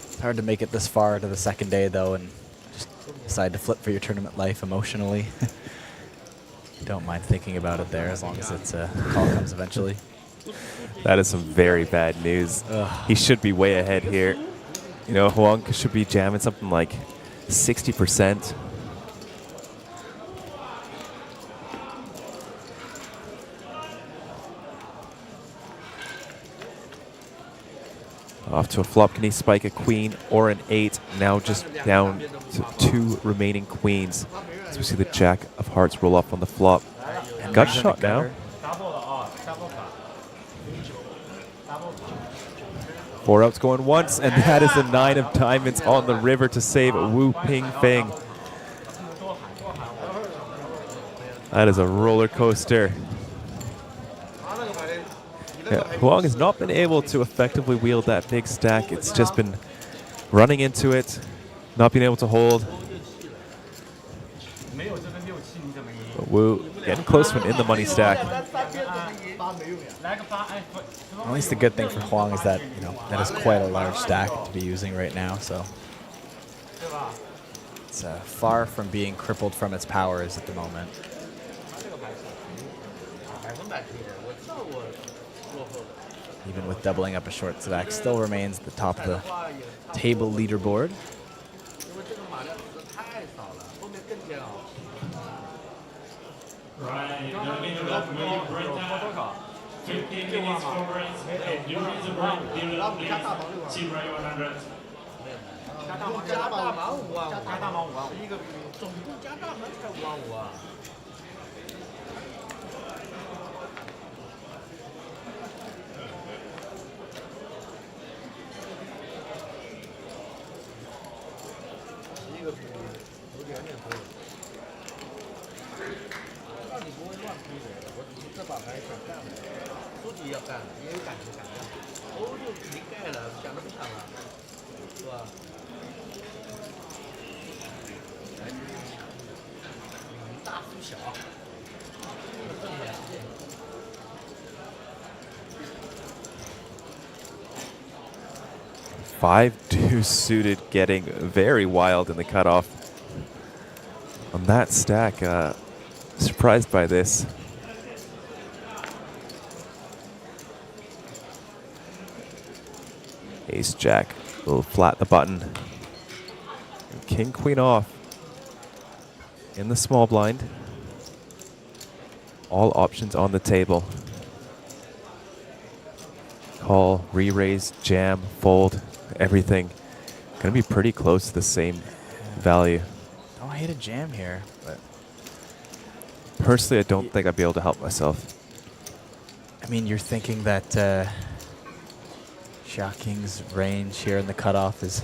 It's hard to make it this far to the second day though and just decide to flip for your tournament life emotionally. Don't mind thinking about it there as long as it's a call comes eventually. That is some very bad news. He should be way ahead here. You know, Huang should be jamming something like 60%. Off to a flop. Can he spike a queen or an 8? Now just down to 2 remaining queens. As we see the jack of hearts roll off on the flop. And Gut there's shot the now. gutter. 4 outs going once, and that is the 9 of diamonds on the river to save Wu Ping Feng. That is a roller coaster. Yeah, Huang has not been able to effectively wield that big stack. It's just been running into it, not being able to hold. But Wu getting close to an in the money stack. At least the good thing for Huang is that that is quite a large stack to be using right now. So it's far from being crippled from its powers at the moment. Even with doubling up a short stack, still remains at the top of the table leaderboard. Right, the middle of break breakdown. 15 minutes for breaks, and during the break, dealer please, chip right 100. Five deuce suited, getting very wild in the cutoff. On that stack, surprised by this. Ace jack will flat the button. And king queen off in the small blind. All options on the table. Call, re-raise, jam, fold, everything. Gonna be pretty close to the same value. Don't hate a jam here, but personally, I don't think I'd be able to help myself. I mean, you're thinking that Xia King's range here in the cutoff is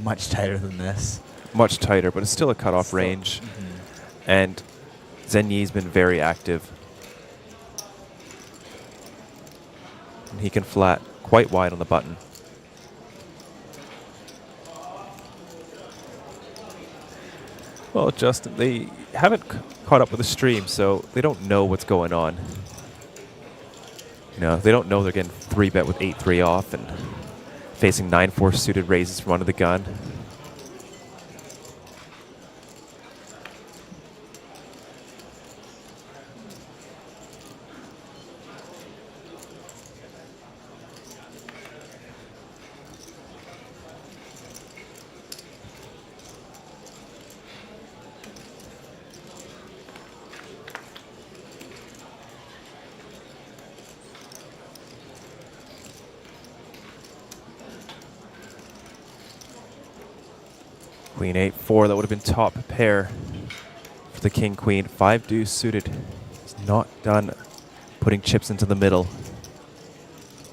much tighter than this. Much tighter, but it's still a cutoff range. And Zhen Yi's been very active. And he can flat quite wide on the button. Well, Justin, they haven't caught up with the stream, so they don't know what's going on. You know, they don't know they're getting 3-bet with 8-3 off and facing 9-4 suited raises from under the gun. Queen 8-4, that would have been top pair for the king queen. 5 deuce suited. He's not done putting chips into the middle.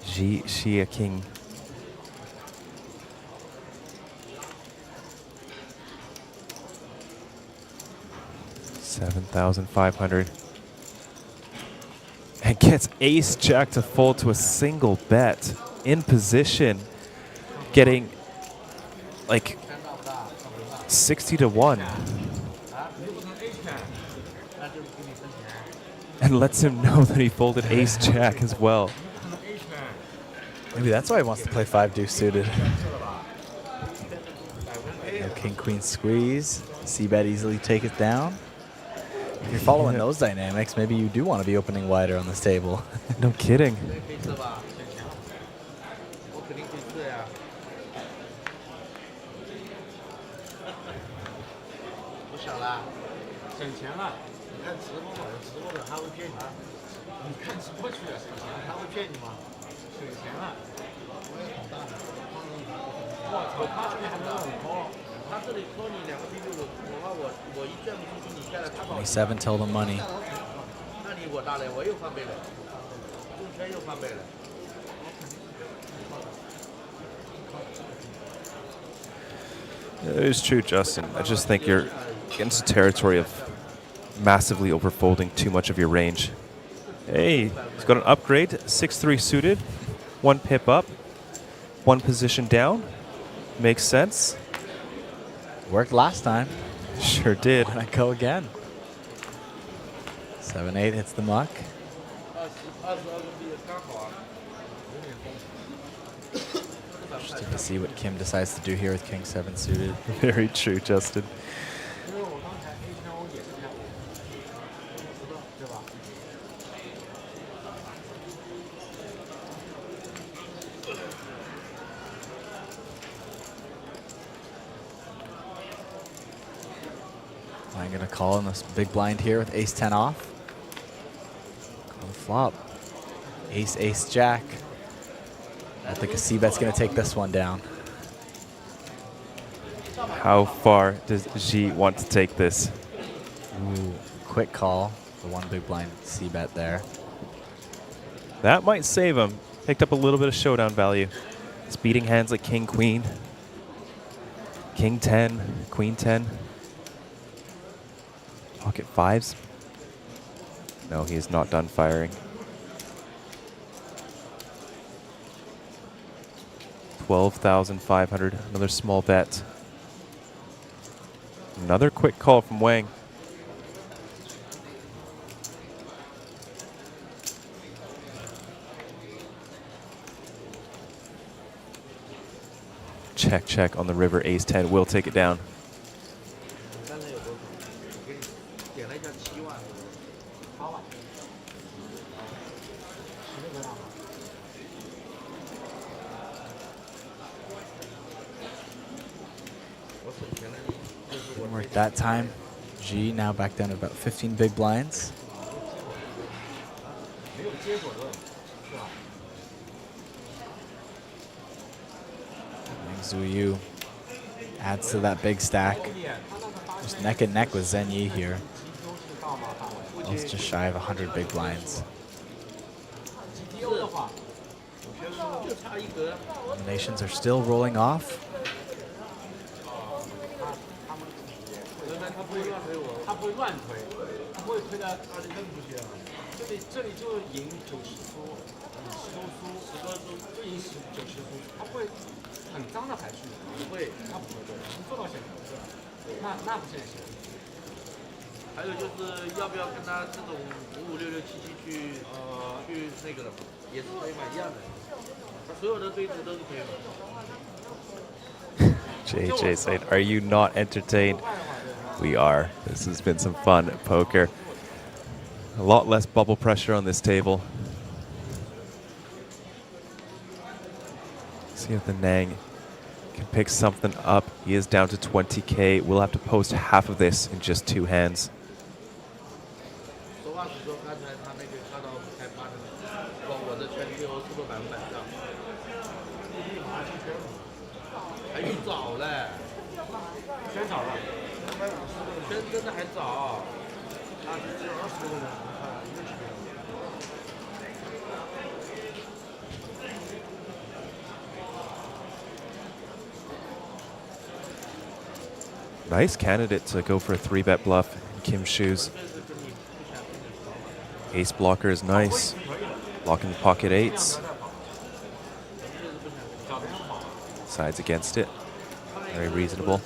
Xia King. $7,500. And gets ace jack to fold to a single bet in position, getting like 60-1, and lets him know that he folded ace jack as well. Maybe that's why he wants to play 5 deuce suited. No king queen squeeze. C-bet easily take it down. If you're following those dynamics, maybe you do want to be opening wider on this table. No kidding. 想了，省钱了。你看直播嘛，有直播的他会骗你。你看直播去了省钱，他会骗你吗？省钱了。我也很大的。我操，他这里还能很高。他这里扣你2个币就我一卷不出去，你下来他保。 27 till the money. 那你我大了，我又翻倍了，中圈又翻倍了。 It is true, Justin. I just think you're into territory of massively overfolding too much of your range. Hey, he's got an upgrade, 6-3 suited, 1 pip up, 1 position down. Makes sense. Worked last time. Sure did. Why not go again? 7-8 hits the muck. Interesting to see what Kim decides to do here with King 7 suited. Very true, Justin. I'm going to call in this big blind here with ace 10 off. Call the flop. Ace, ace, jack. I think a c-bet's going to take this one down. How far does G want to take this? Ooh, quick call. The 1 big blind c-bet there. That might save him. Picked up a little bit of showdown value. It's beating hands like king, queen, king 10, queen 10. Pocket 5s. No, he is not done firing. 12,500, another small bet. Another quick call from Wang. Check, check on the river. Ace 10 will take it down. Didn't work that time. G now back down to about 15 big blinds. Zhu Yu adds to that big stack. Just neck and neck with Zhen Yi here. It's just shy of 100 big blinds. Eliminations are still rolling off. JJ saying, are you not entertained? We are. This has been some fun poker. A lot less bubble pressure on this table. See if the Nang can pick something up. He is down to 20K. We'll have to post half of this in just 2 hands. Nice candidate to go for a 3-bet bluff in Kim's shoes. Ace blocker is nice. Blocking the pocket 8s. Sides against it. Very reasonable.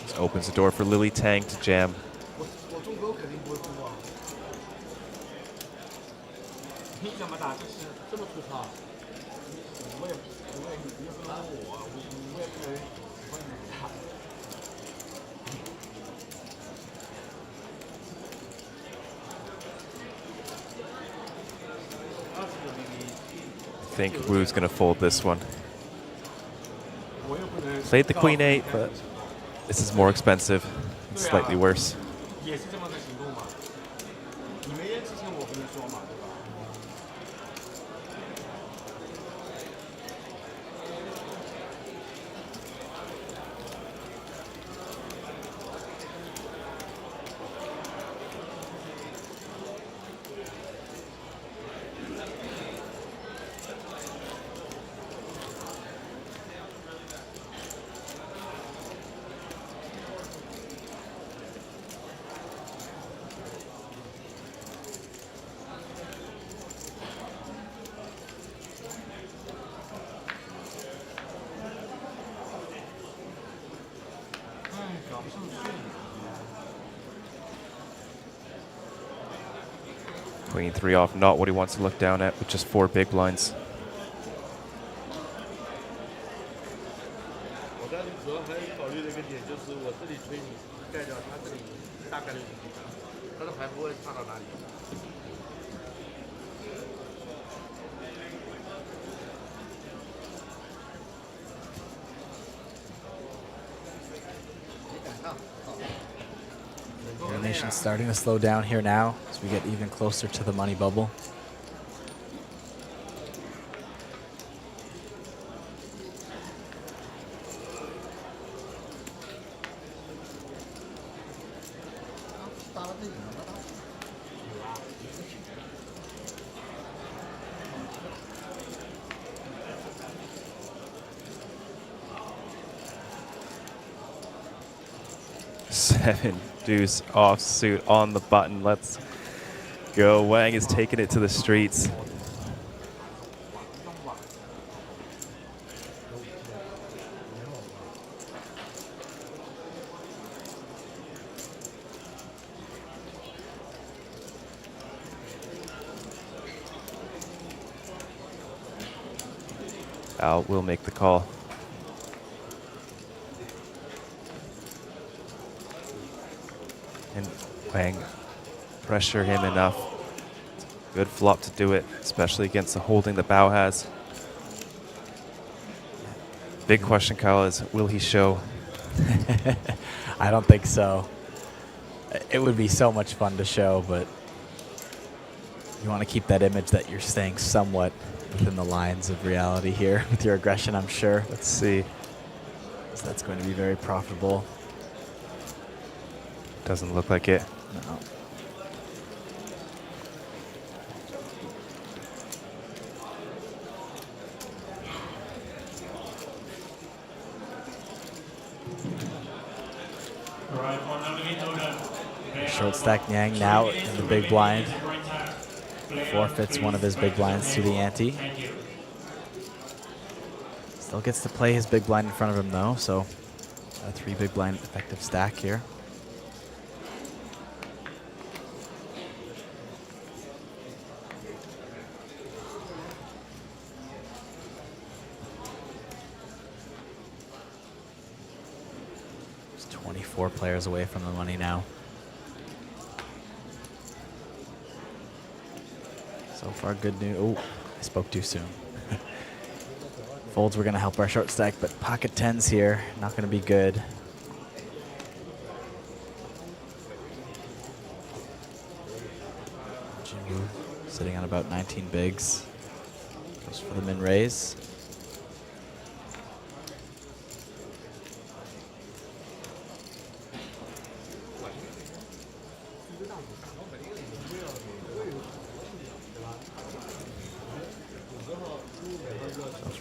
This opens the door for Lily Tang to jam. think Wu's going to fold this one. Played the queen 8, but this is more expensive. It's slightly worse. 也是这么个行动嘛？你没人之前我不是说嘛，对吧？ Queen 3 off, not what he wants to look down at, with just 4 big blinds. 我刚才主要还考虑的一个点就是，我这里推你盖掉，他这里大概率他的牌不会差到哪里。 Eliminations starting to slow down here now as we get even closer to the money bubble. Seven deuce offsuit on the button. Let's go. Wang is taking it to the streets. Al will make the call. And Wang pressure him enough. Good flop to do it, especially against the holding the Bao has. Big question, Kyle, is will he show? I don't think so. It would be so much fun to show, but you want to keep that image that you're staying somewhat within the lines of reality here with your aggression, I'm sure. Let's see. So that's going to be very profitable. Doesn't look like it. No. Short stack Nyang now in the big blind. Forfeits one of his big blinds to the ante. Still gets to play his big blind in front of him though, so a 3 big blind effective stack here. Just 24 players away from the money now. So far, good news. Oh, I spoke too soon. Folds were going to help our short stack, but pocket tens here, not going to be good. Jeju sitting on about 19 bigs. Goes for the min raise.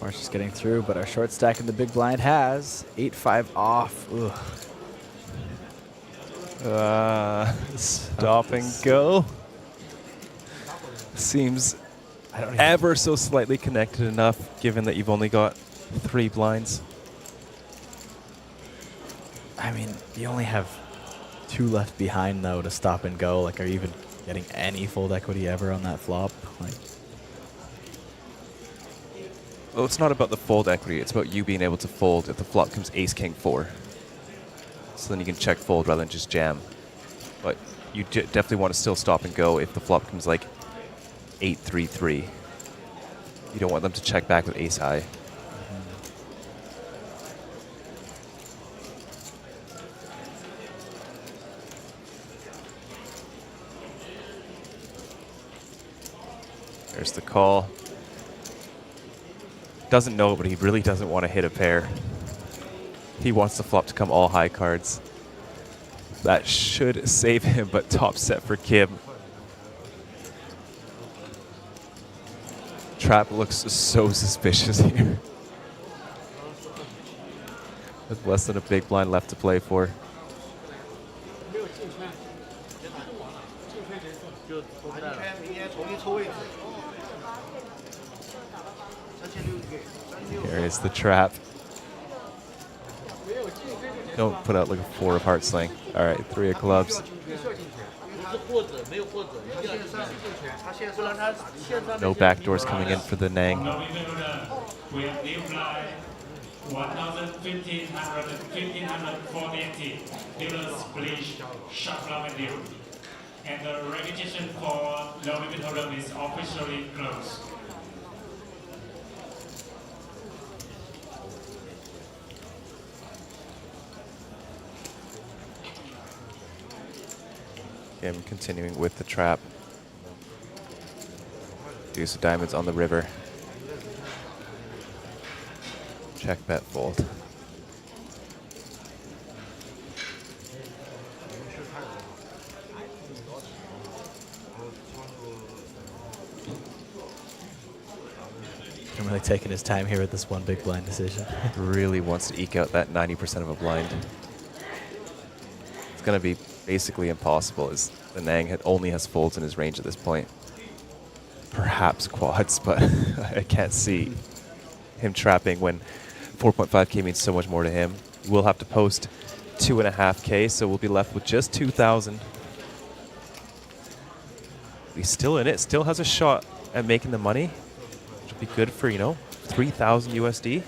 It's just getting through, but our short stack in the big blind has 8-5 off. Stop and go. Seems ever so slightly connected enough, given that you've only got 3 blinds. I mean, you only have 2 left behind, though, to stop and go. Like, are you even getting any fold equity ever on that flop? Like, well, it's not about the fold equity. It's about you being able to fold if the flop comes ace-king 4. So then you can check fold rather than just jam. But you definitely want to still stop and go if the flop comes like 8-3-3. You don't want them to check back with ace high. There's the call. Doesn't know, but he really doesn't want to hit a pair. He wants the flop to come all high cards. That should save him, but top set for Kim. Trap looks so suspicious here. With less than a big blind left to play for. Here is the trap. Don't put out like a 4 of heart sling. All right, 3 of clubs. No backdoors coming in for the Nang. 1,1540 dealers bleach shuffle and deal. And the registration for low limit holder is officially closed. Kim continuing with the trap. Deuce of diamonds on the river. Check bet fold. I'm really taking his time here with this one big blind decision. Really wants to eke out that 90% of a blind. It's going to be basically impossible, as the Nang only has folds in his range at this point. Perhaps quads, but I can't see him trapping when 4.5k means so much more to him. We'll have to post 2.5k, so we'll be left with just 2,000. He's still in it, still has a shot at making the money, which will be good for, 3,000 USD.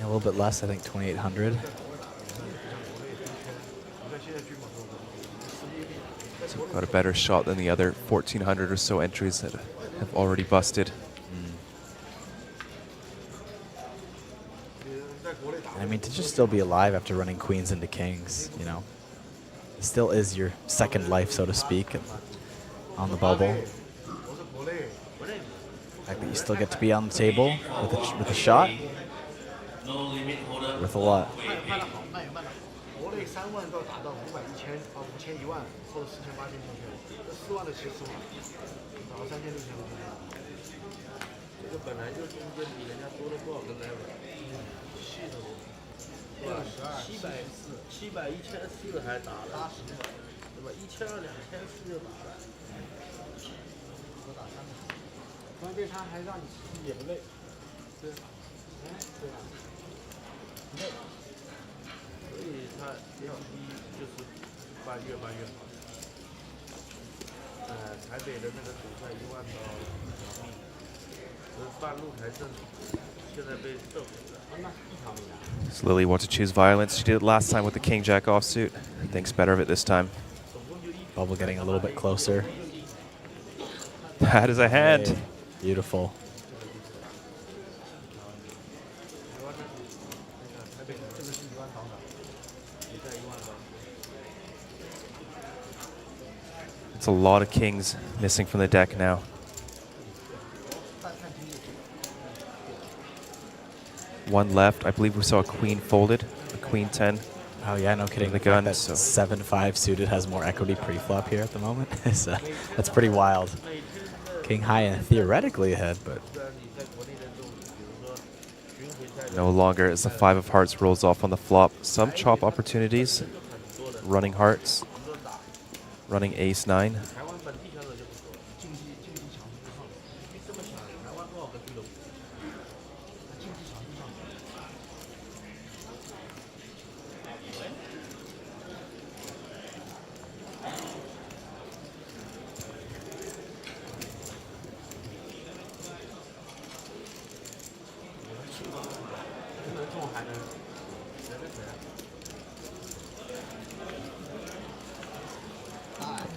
A little bit less, I think 2,800. So got a better shot than the other 1,400 or so entries that have already busted. I mean, to just still be alive after running queens into kings, it still is your second life, so to speak, on the bubble. The fact that you still get to be on the table with a shot, worth a lot. 3万到达到500、1000、5000、1万，或者4000、8000、9000，这4万的起始嘛，然后3000、6000、5000。这个本来就中间比人家多了多少个 level？ 系统700、1400还打了80个，对吧？1200、2400就打了，多打3个。关键他还让你也不累，对，对吧？累。 所以它要低就是办越办越好。台北的那个主菜1万到1条命，半路才挣，现在被撤回了。那1条命啊。Does Lily want to choose violence? She did it last time with the King Jack offsuit. Thinks better of it this time. Bubble getting a little bit closer. That is a hand. Hey, beautiful. It's a lot of kings missing from the deck now. One left. I believe we saw a queen folded, a queen 10. Oh yeah, no kidding. The gun. That 7-5 suited has more equity pre-flop here at the moment. So that's pretty wild. King high and theoretically ahead, but no longer as the 5 of hearts rolls off on the flop. Some chop opportunities. Running hearts. Running ace 9.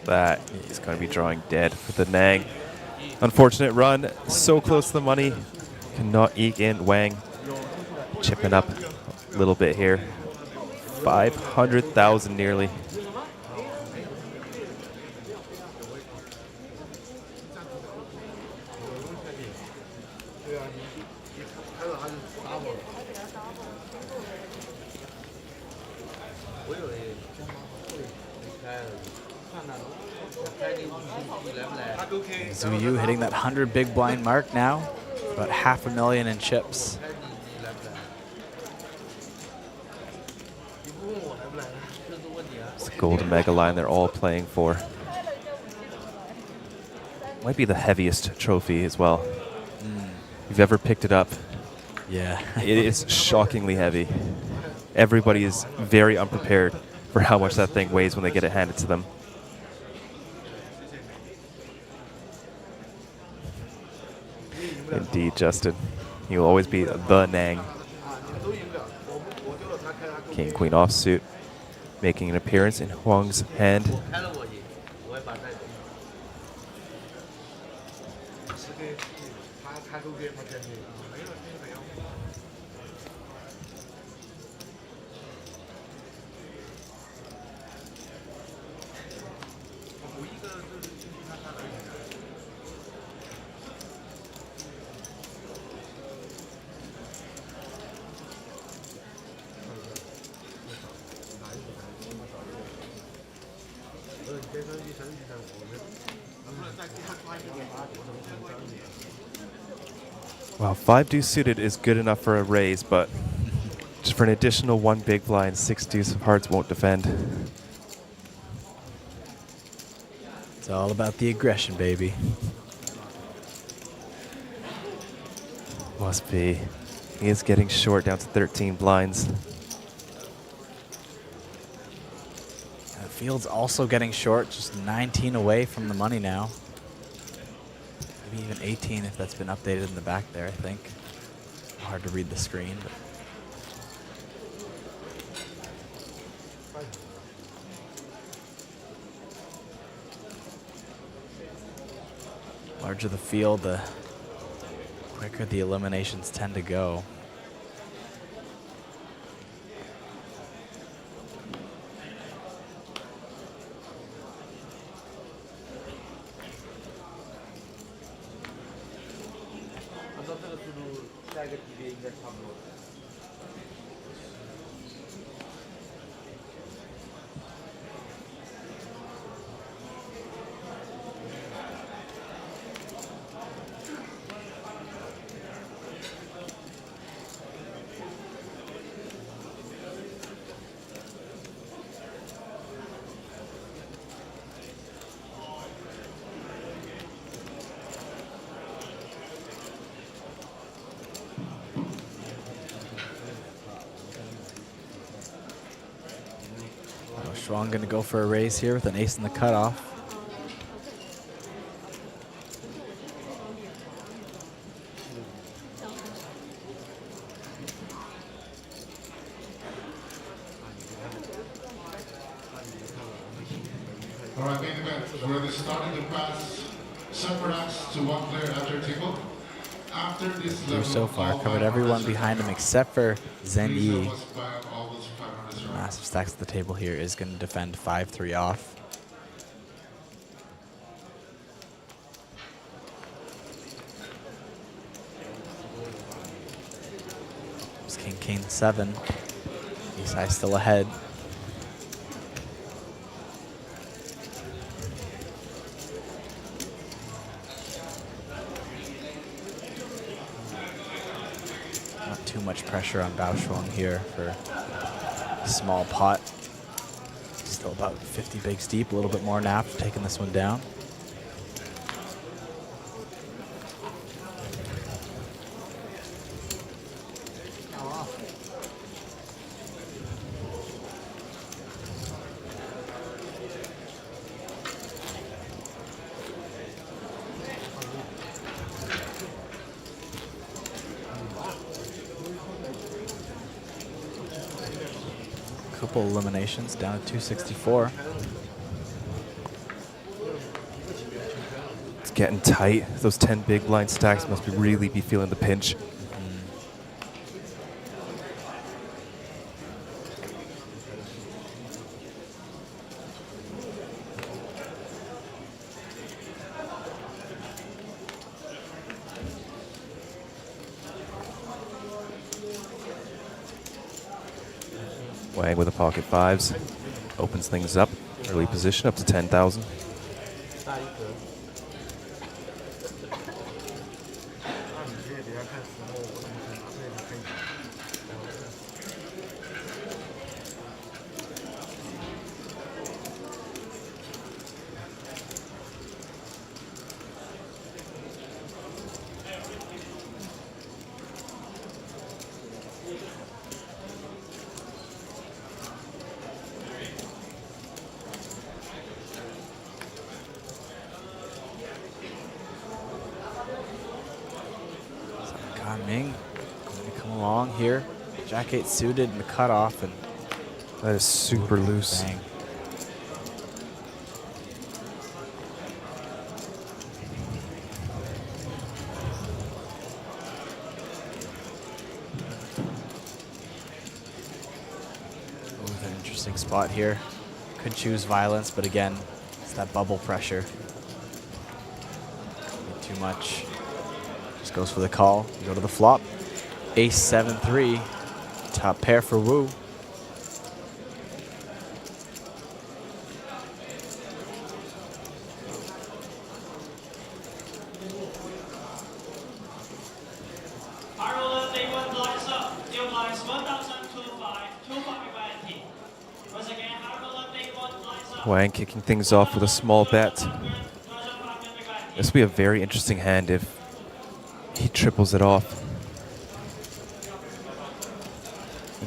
That he's going to be drawing dead for the Nang. Unfortunate run, so close to the money. Cannot eke in. Wang chipping up a little bit here. 500,000 nearly. Zhu Yu hitting that 100 big blind mark now. About $500,000 in chips. It's the golden mega line they're all playing for. Might be the heaviest trophy as well. If you've ever picked it up, yeah, it is shockingly heavy. Everybody is very unprepared for how much that thing weighs when they get it handed to them. Indeed, Justin. You'll always be the Nang. King Queen offsuit, making an appearance in Huang's hand. Wow, 5 deuce suited is good enough for a raise, but just for an additional 1 big blind, 6 deuce of hearts won't defend. It's all about the aggression, baby. Must be. He is getting short down to 13 blinds. The field's also getting short, just 19 away from the money now. Maybe even 18 if that's been updated in the back there, I think. Hard to read the screen. But larger the field, the quicker the eliminations tend to go. Schwang going to go for a raise here with an ace in the cutoff. All right, main event, where they started to pass separate racks to one player after tickle. After this level, So far, covered everyone behind him except for Zhen Yi. Massive stacks at the table here is going to defend 5-3 off. It's King 7. Ace high still ahead. Not too much pressure on Bao Shuang here for small pot. Still about 50 bigs deep, a little bit more now after taking this one down. Couple eliminations down to 264. getting tight. Those 10 big blind stacks must really be feeling the pinch. Wang with the pocket fives. Opens things up. Early position up to 10,000. Ming going to come along here. Jack 8 suited in the cutoff, and that is super loose. Bang. Ooh, an interesting spot here. Could choose violence, but again, it's that bubble pressure. Too much. Just goes for the call. Go to the flop. Ace 7-3. Top pair for Wu. Wang kicking things off with a small bet. This will be a very interesting hand if he triples it off.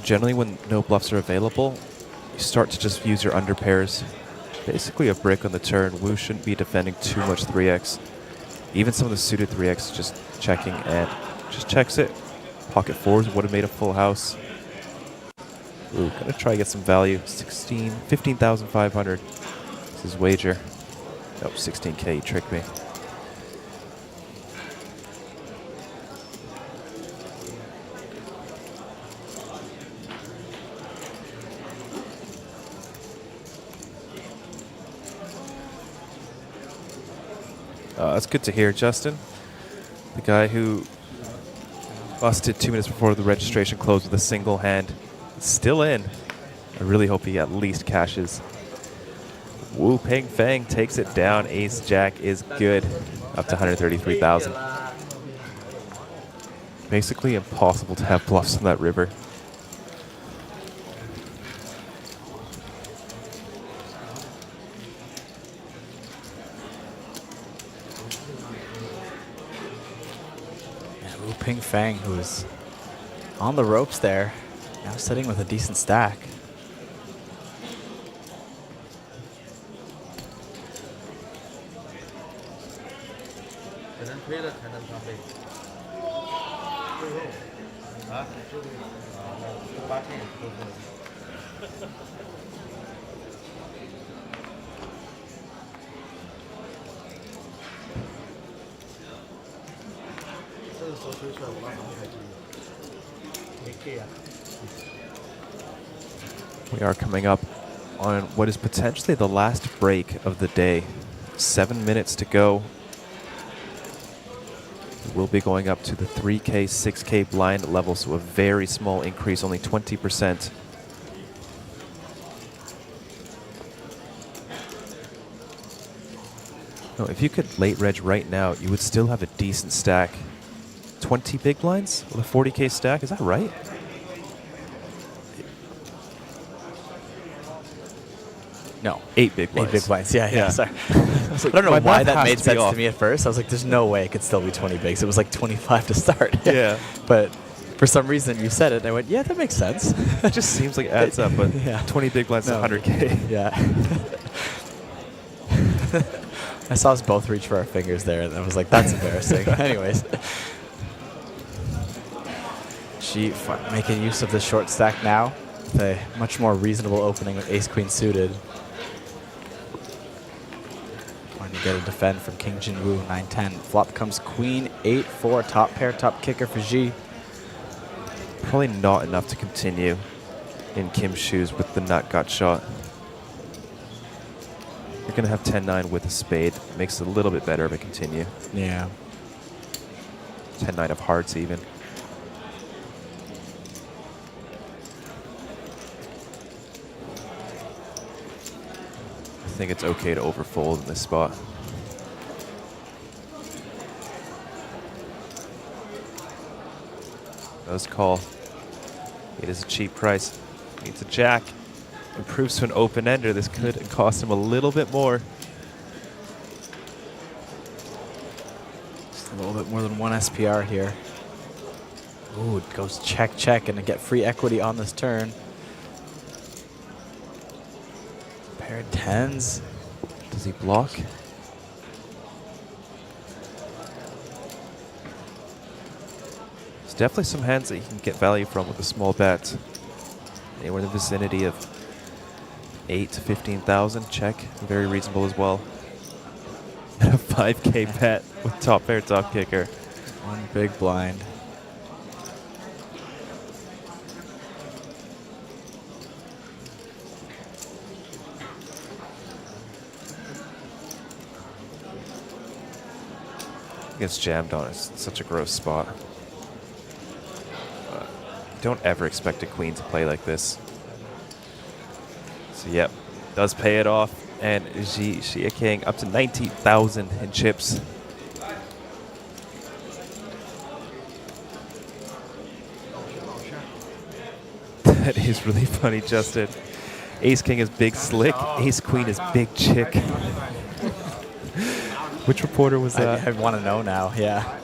Generally, when no bluffs are available, you start to just use your underpairs. Basically a brick on the turn. Wu shouldn't be defending too much 3x. Even some of the suited 3x just checking and just checks it. Pocket fours would have made a full house. Wu gonna try to get some value. 15,500. This is wager. Nope, 16K, you tricked me. That's good to hear, Justin. The guy who busted 2 minutes before the registration closed with a single hand is still in. I really hope he at least cashes. Wu Ping Fang takes it down. Ace Jack is good. Up to 133,000. Basically impossible to have bluffs on that river. Ping Fang, who's on the ropes there, now sitting with a decent stack. We are coming up on what is potentially the last break of the day. 7 minutes to go. We'll be going up to the 3K, 6K blind level, so a very small increase, only 20%. No, if you could late reg right now, you would still have a decent stack. 20 big blinds with a 40K stack, is that right? No. 8 big blinds. 8 big blinds, yeah. Sorry. Like, I don't know my why math that has made to be sense off. to me at first. I was like, there's no way it could still be 20 bigs. It was like 25 to start. Yeah. But for some reason you said it, and I went, yeah, that makes sense. It just seems like it adds up, but yeah. 20 big blinds is 100K. Yeah. I saw us both reach for our fingers there, and I was like, that's embarrassing. Anyways. She making use of the short stack now. With a much more reasonable opening with ace-queen suited. Trying to get a defend from King Jinwoo, 9-10. Flop comes queen, 8-4, top pair, top kicker for Ji. Probably not enough to continue in Kim's shoes with the nut gut shot. You're going to have 10-9 with a spade. Makes it a little bit better if I continue. Yeah. 10-9 of hearts even. I think it's okay to overfold in this spot. Does call. It is a cheap price. Needs a jack. Improves to an open ender. This could cost him a little bit more. Just a little bit more than one SPR here. Ooh, it goes check, check, and to get free equity on this turn. Pair of tens. Does he block? There's definitely some hands that you can get value from with a small bet. Anywhere in the vicinity of 8 to 15,000. Check. Very reasonable as well. And a 5K bet with top pair, top kicker. One big blind. Gets jammed on. It's such a gross spot. Don't ever expect a queen to play like this. So yep, does pay it off. And Xia King up to 19,000 in chips. That is really funny, Justin. Ace King is big slick. Ace Queen is big chick. Which reporter was that? I want to know now, yeah.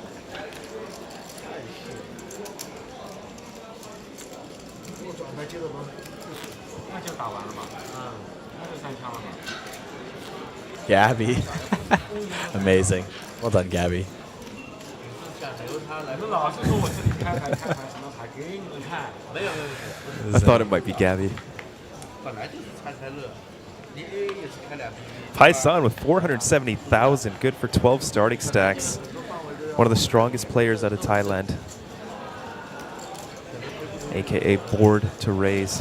Gabby. Amazing. Well done, Gabby. I thought it might be Gabby. Paisan with 470,000, good for 12 starting stacks. One of the strongest players out of Thailand. AKA board to raise.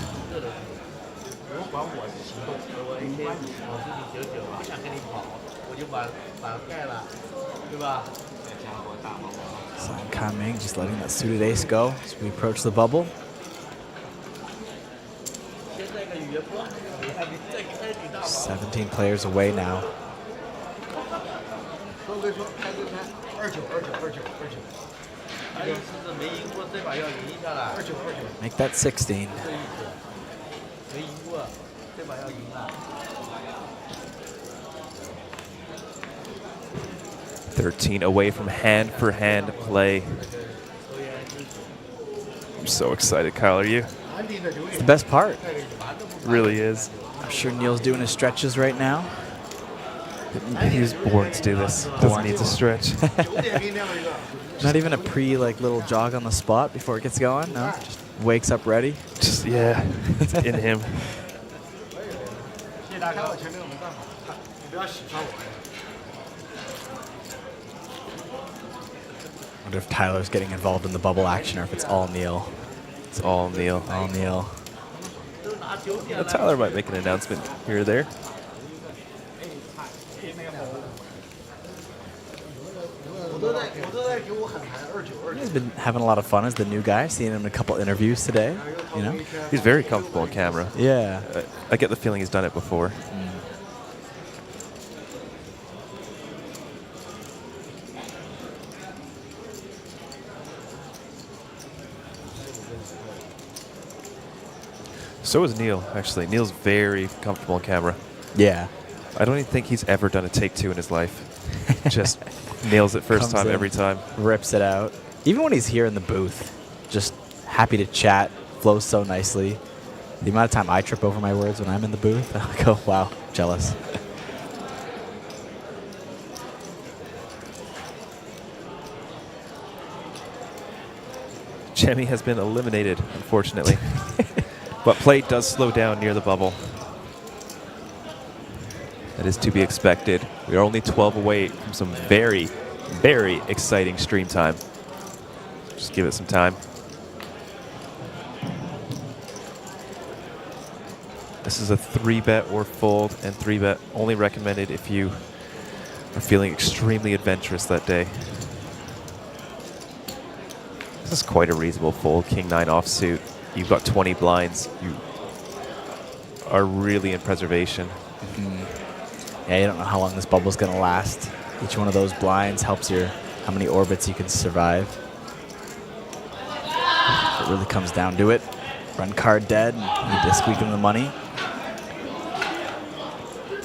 Song Kaming just letting that suited ace go as we approach the bubble. Just 17 players away now. Make that 16. 13 away from hand-for-hand play. I'm so excited, Kyle. Are you? It's the best part. Really is. I'm sure Neil's doing his stretches right now. He was born to do this. Doesn't need to stretch. Not even a little jog on the spot before it gets going. No, just wakes up ready. Just yeah, it's in him. Wonder if Tyler's getting involved in the bubble action or if it's all Neil. It's all Neil. All Neil. Well, Tyler might make an announcement here or there. He's been having a lot of fun as the new guy. Seeing him in a couple interviews today. You know, he's very comfortable on camera. Yeah, I get the feeling he's done it before. So is Neil, actually. Neil's very comfortable on camera. Yeah. I don't even think he's ever done a take two in his life. Just nails it first time every time. Rips it out. Even when he's here in the booth, just happy to chat, flows so nicely. The amount of time I trip over my words when I'm in the booth, I go, wow, jealous. Jemmy has been eliminated, unfortunately. But play does slow down near the bubble. That is to be expected. We are only 12 away from some very, very exciting stream time. Just give it some time. This is a 3-bet or fold, and 3-bet only recommended if you are feeling extremely adventurous that day. This is quite a reasonable fold. King 9 offsuit. You've got 20 blinds. You are really in preservation. Yeah, you don't know how long this bubble's going to last. Each one of those blinds helps how many orbits you can survive. If it really comes down to it, run card dead, and need to squeak in the money.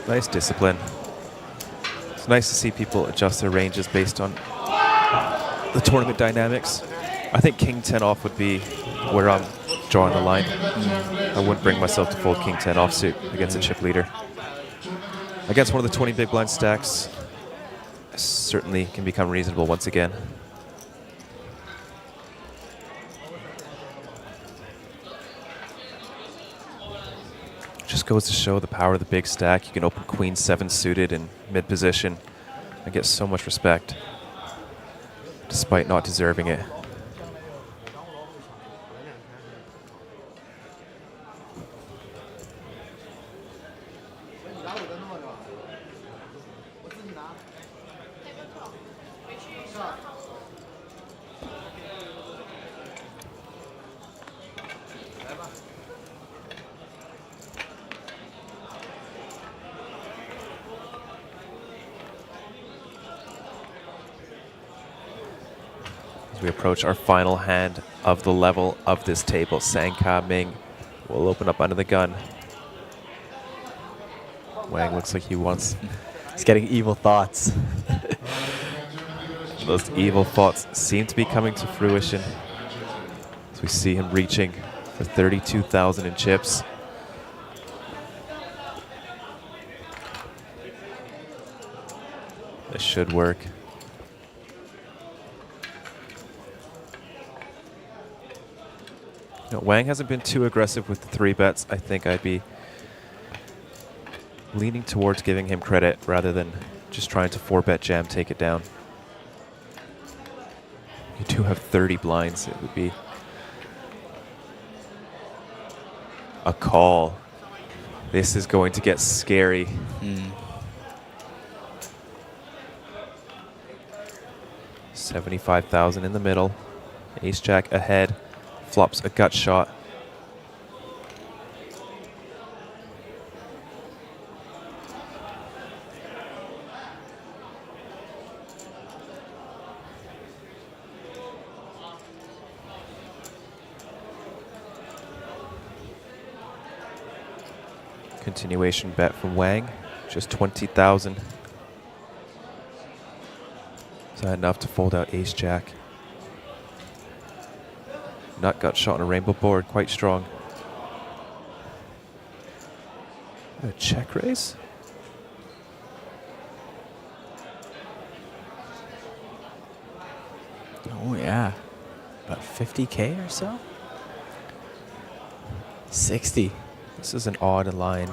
Nice discipline. It's nice to see people adjust their ranges based on the tournament dynamics. I think King 10 off would be where I'm drawing the line. I wouldn't bring myself to fold King 10 offsuit against a chip leader. Against one of the 20 big blind stacks, certainly can become reasonable once again. Just goes to show the power of the big stack. You can open Queen 7 suited in mid position and get so much respect, despite not deserving it. As we approach our final hand of the level of this table, Sang Ka Ming will open up under the gun. Wang looks like he wants. He's getting evil thoughts. Those evil thoughts seem to be coming to fruition as we see him reaching for 32,000 in chips. This should work. You know, Wang hasn't been too aggressive with the 3 bets. I think I'd be leaning towards giving him credit rather than just trying to 4-bet jam take it down. You do have 30 blinds. It would be a call. This is going to get scary. 75,000 in the middle. Ace Jack ahead. Flops a gut shot. Continuation bet from Wang, just 20,000. Is that enough to fold out Ace Jack? Nut gut shot on a rainbow board, quite strong. A check raise? Oh yeah, about 50K or so? 60. This is an odd line.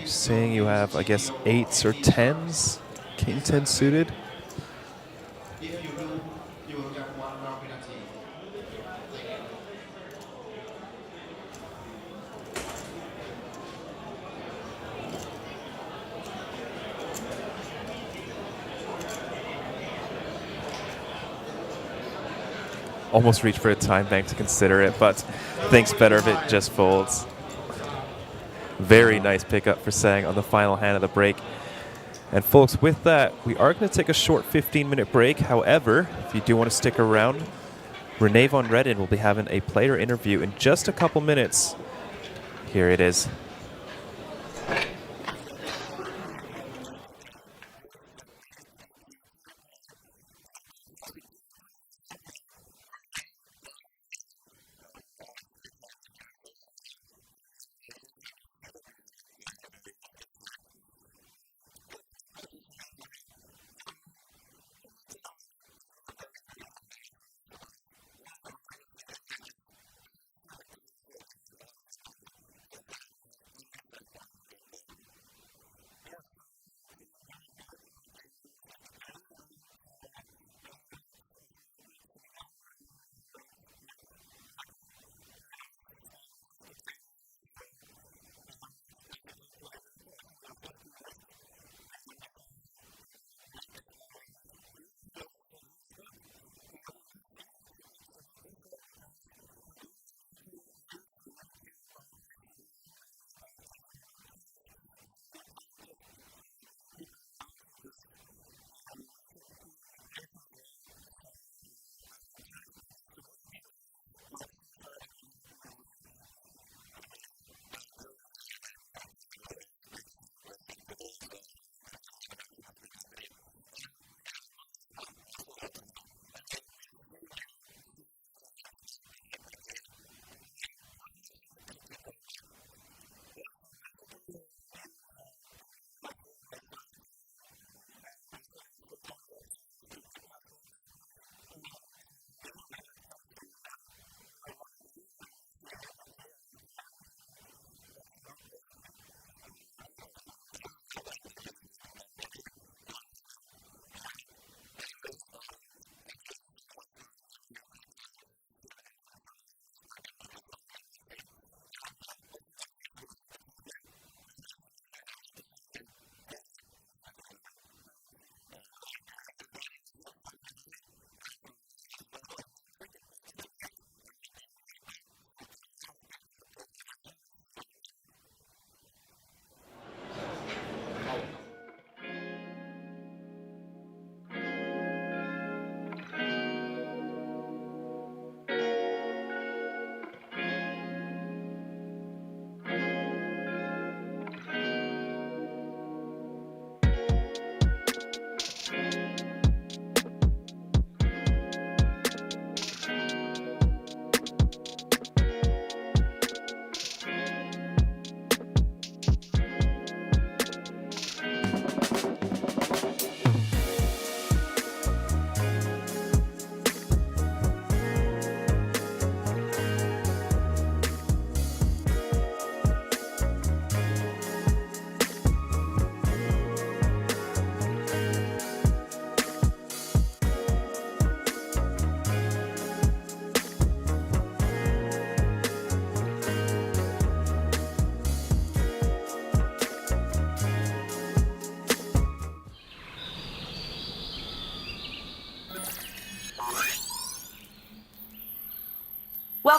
Saying you have, I guess, 8s or 10s? King 10 suited? Almost reached for a time bank to consider it, but thinks better of it, just folds. Very nice pickup for Sang on the final hand of the break. And folks, with that, we are going to take a short 15-minute break. However, if you do want to stick around, Renee Von Redden will be having a player interview in just a couple minutes. Here it is.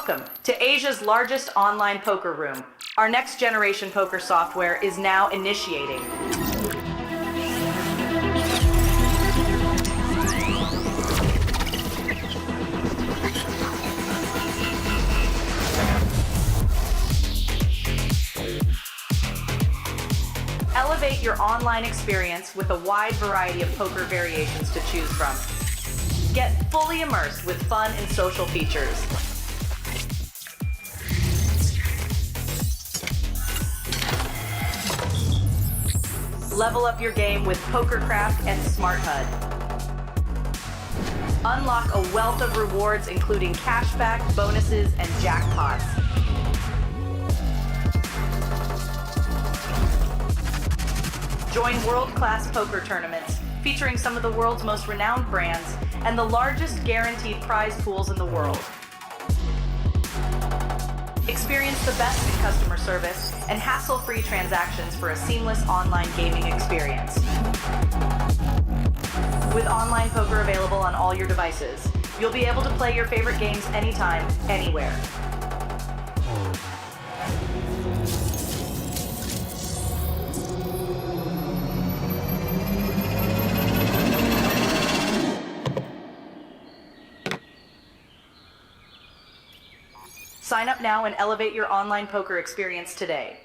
Welcome to Asia's largest online poker room. Our next generation poker software is now initiating. Elevate your online experience with a wide variety of poker variations to choose from. Get fully immersed with fun and social features. Level up your game with PokerCraft and Smart HUD. Unlock a wealth of rewards including cashback, bonuses, and jackpots. Join world-class poker tournaments featuring some of the world's most renowned brands and the largest guaranteed prize pools in the world. Experience the best in customer service and hassle-free transactions for a seamless online gaming experience. With online poker available on all your devices, you'll be able to play your favorite games anytime, anywhere. Sign up now and elevate your online poker experience today.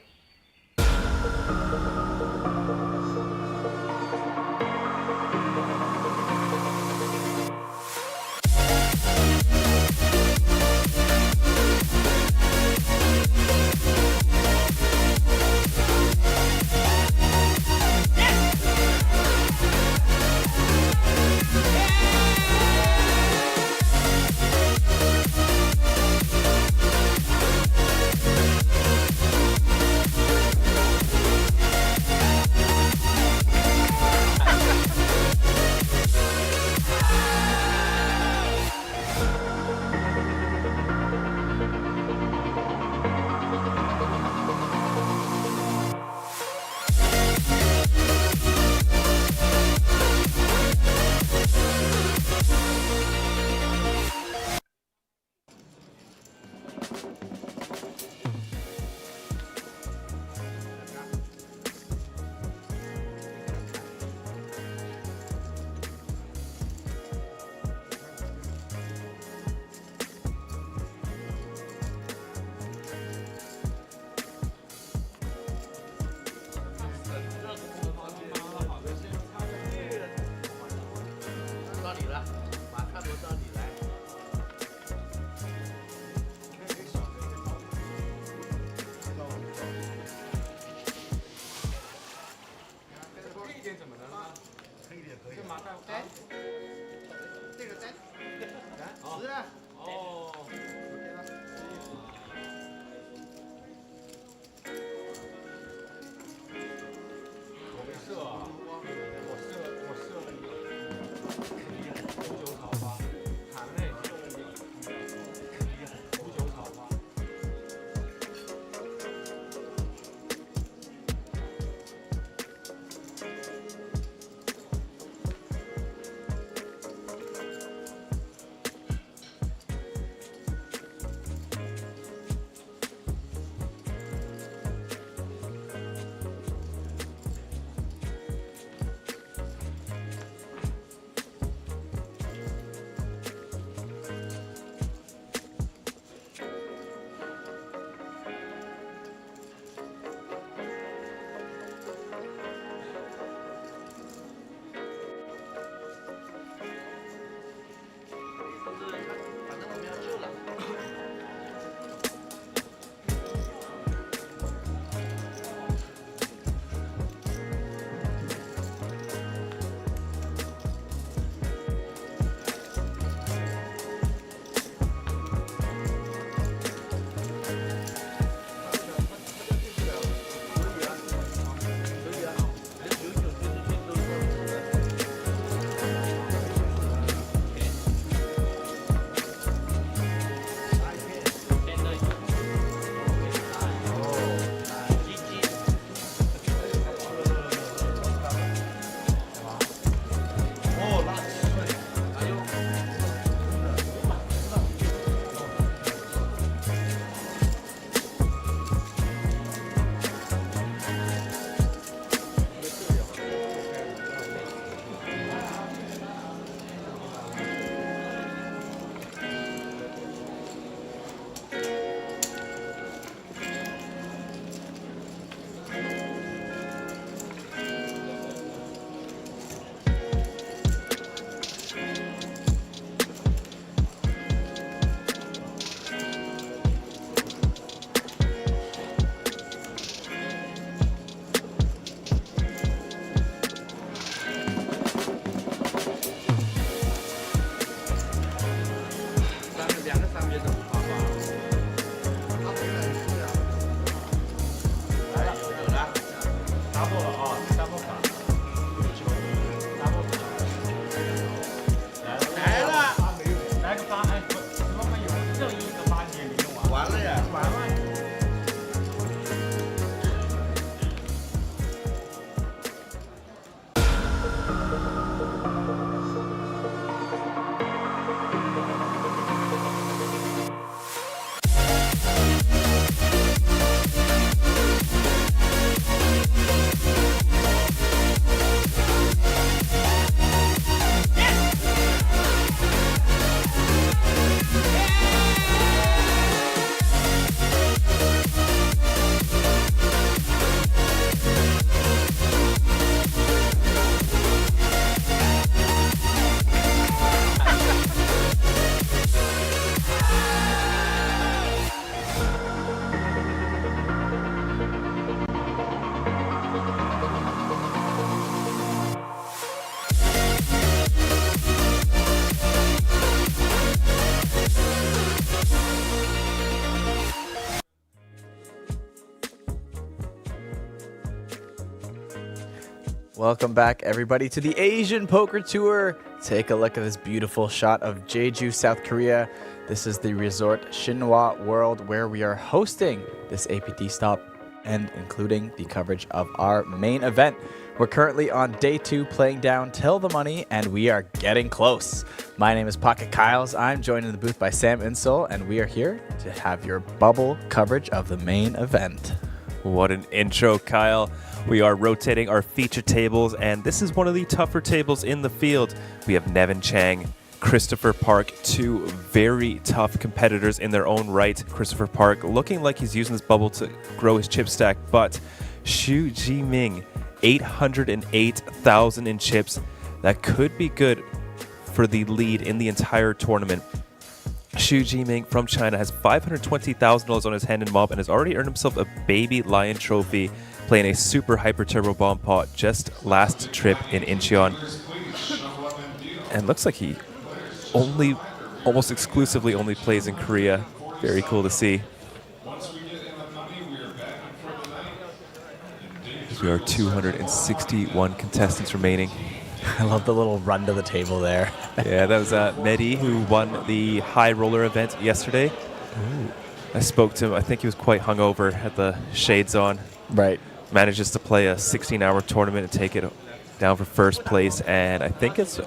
Welcome back, everybody, to the Asian Poker Tour. Take a look at this beautiful shot of Jeju, South Korea. This is the resort Shinhwa World, where we are hosting this APT stop and including the coverage of our main event. We're currently on day 2 playing down Till the Money, and we are getting close. My name is Pocket Kyles. I'm joined in the booth by Sam Insole, and we are here to have your bubble coverage of the main event. What an intro, Kyle. We are rotating our feature tables, and this is one of the tougher tables in the field. We have Nevin Chang, Christopher Park, two very tough competitors in their own right. Christopher Park looking like he's using this bubble to grow his chip stack, but Xu Jiming, 808,000 in chips. That could be good for the lead in the entire tournament. Xu Jiming from China has $520,000 on his hand and mob and has already earned himself a baby lion trophy playing a super hyper turbo bomb pot just last trip in Incheon. And looks like he almost exclusively only plays in Korea. Very cool to see. There are 261 contestants remaining. I love the little run to the table there. Yeah, that was Mehdi who won the high roller event yesterday. Ooh. I spoke to him. I think he was quite hungover, had the shades on. Right. Manages to play a 16-hour tournament and take it down for first place, and I think it's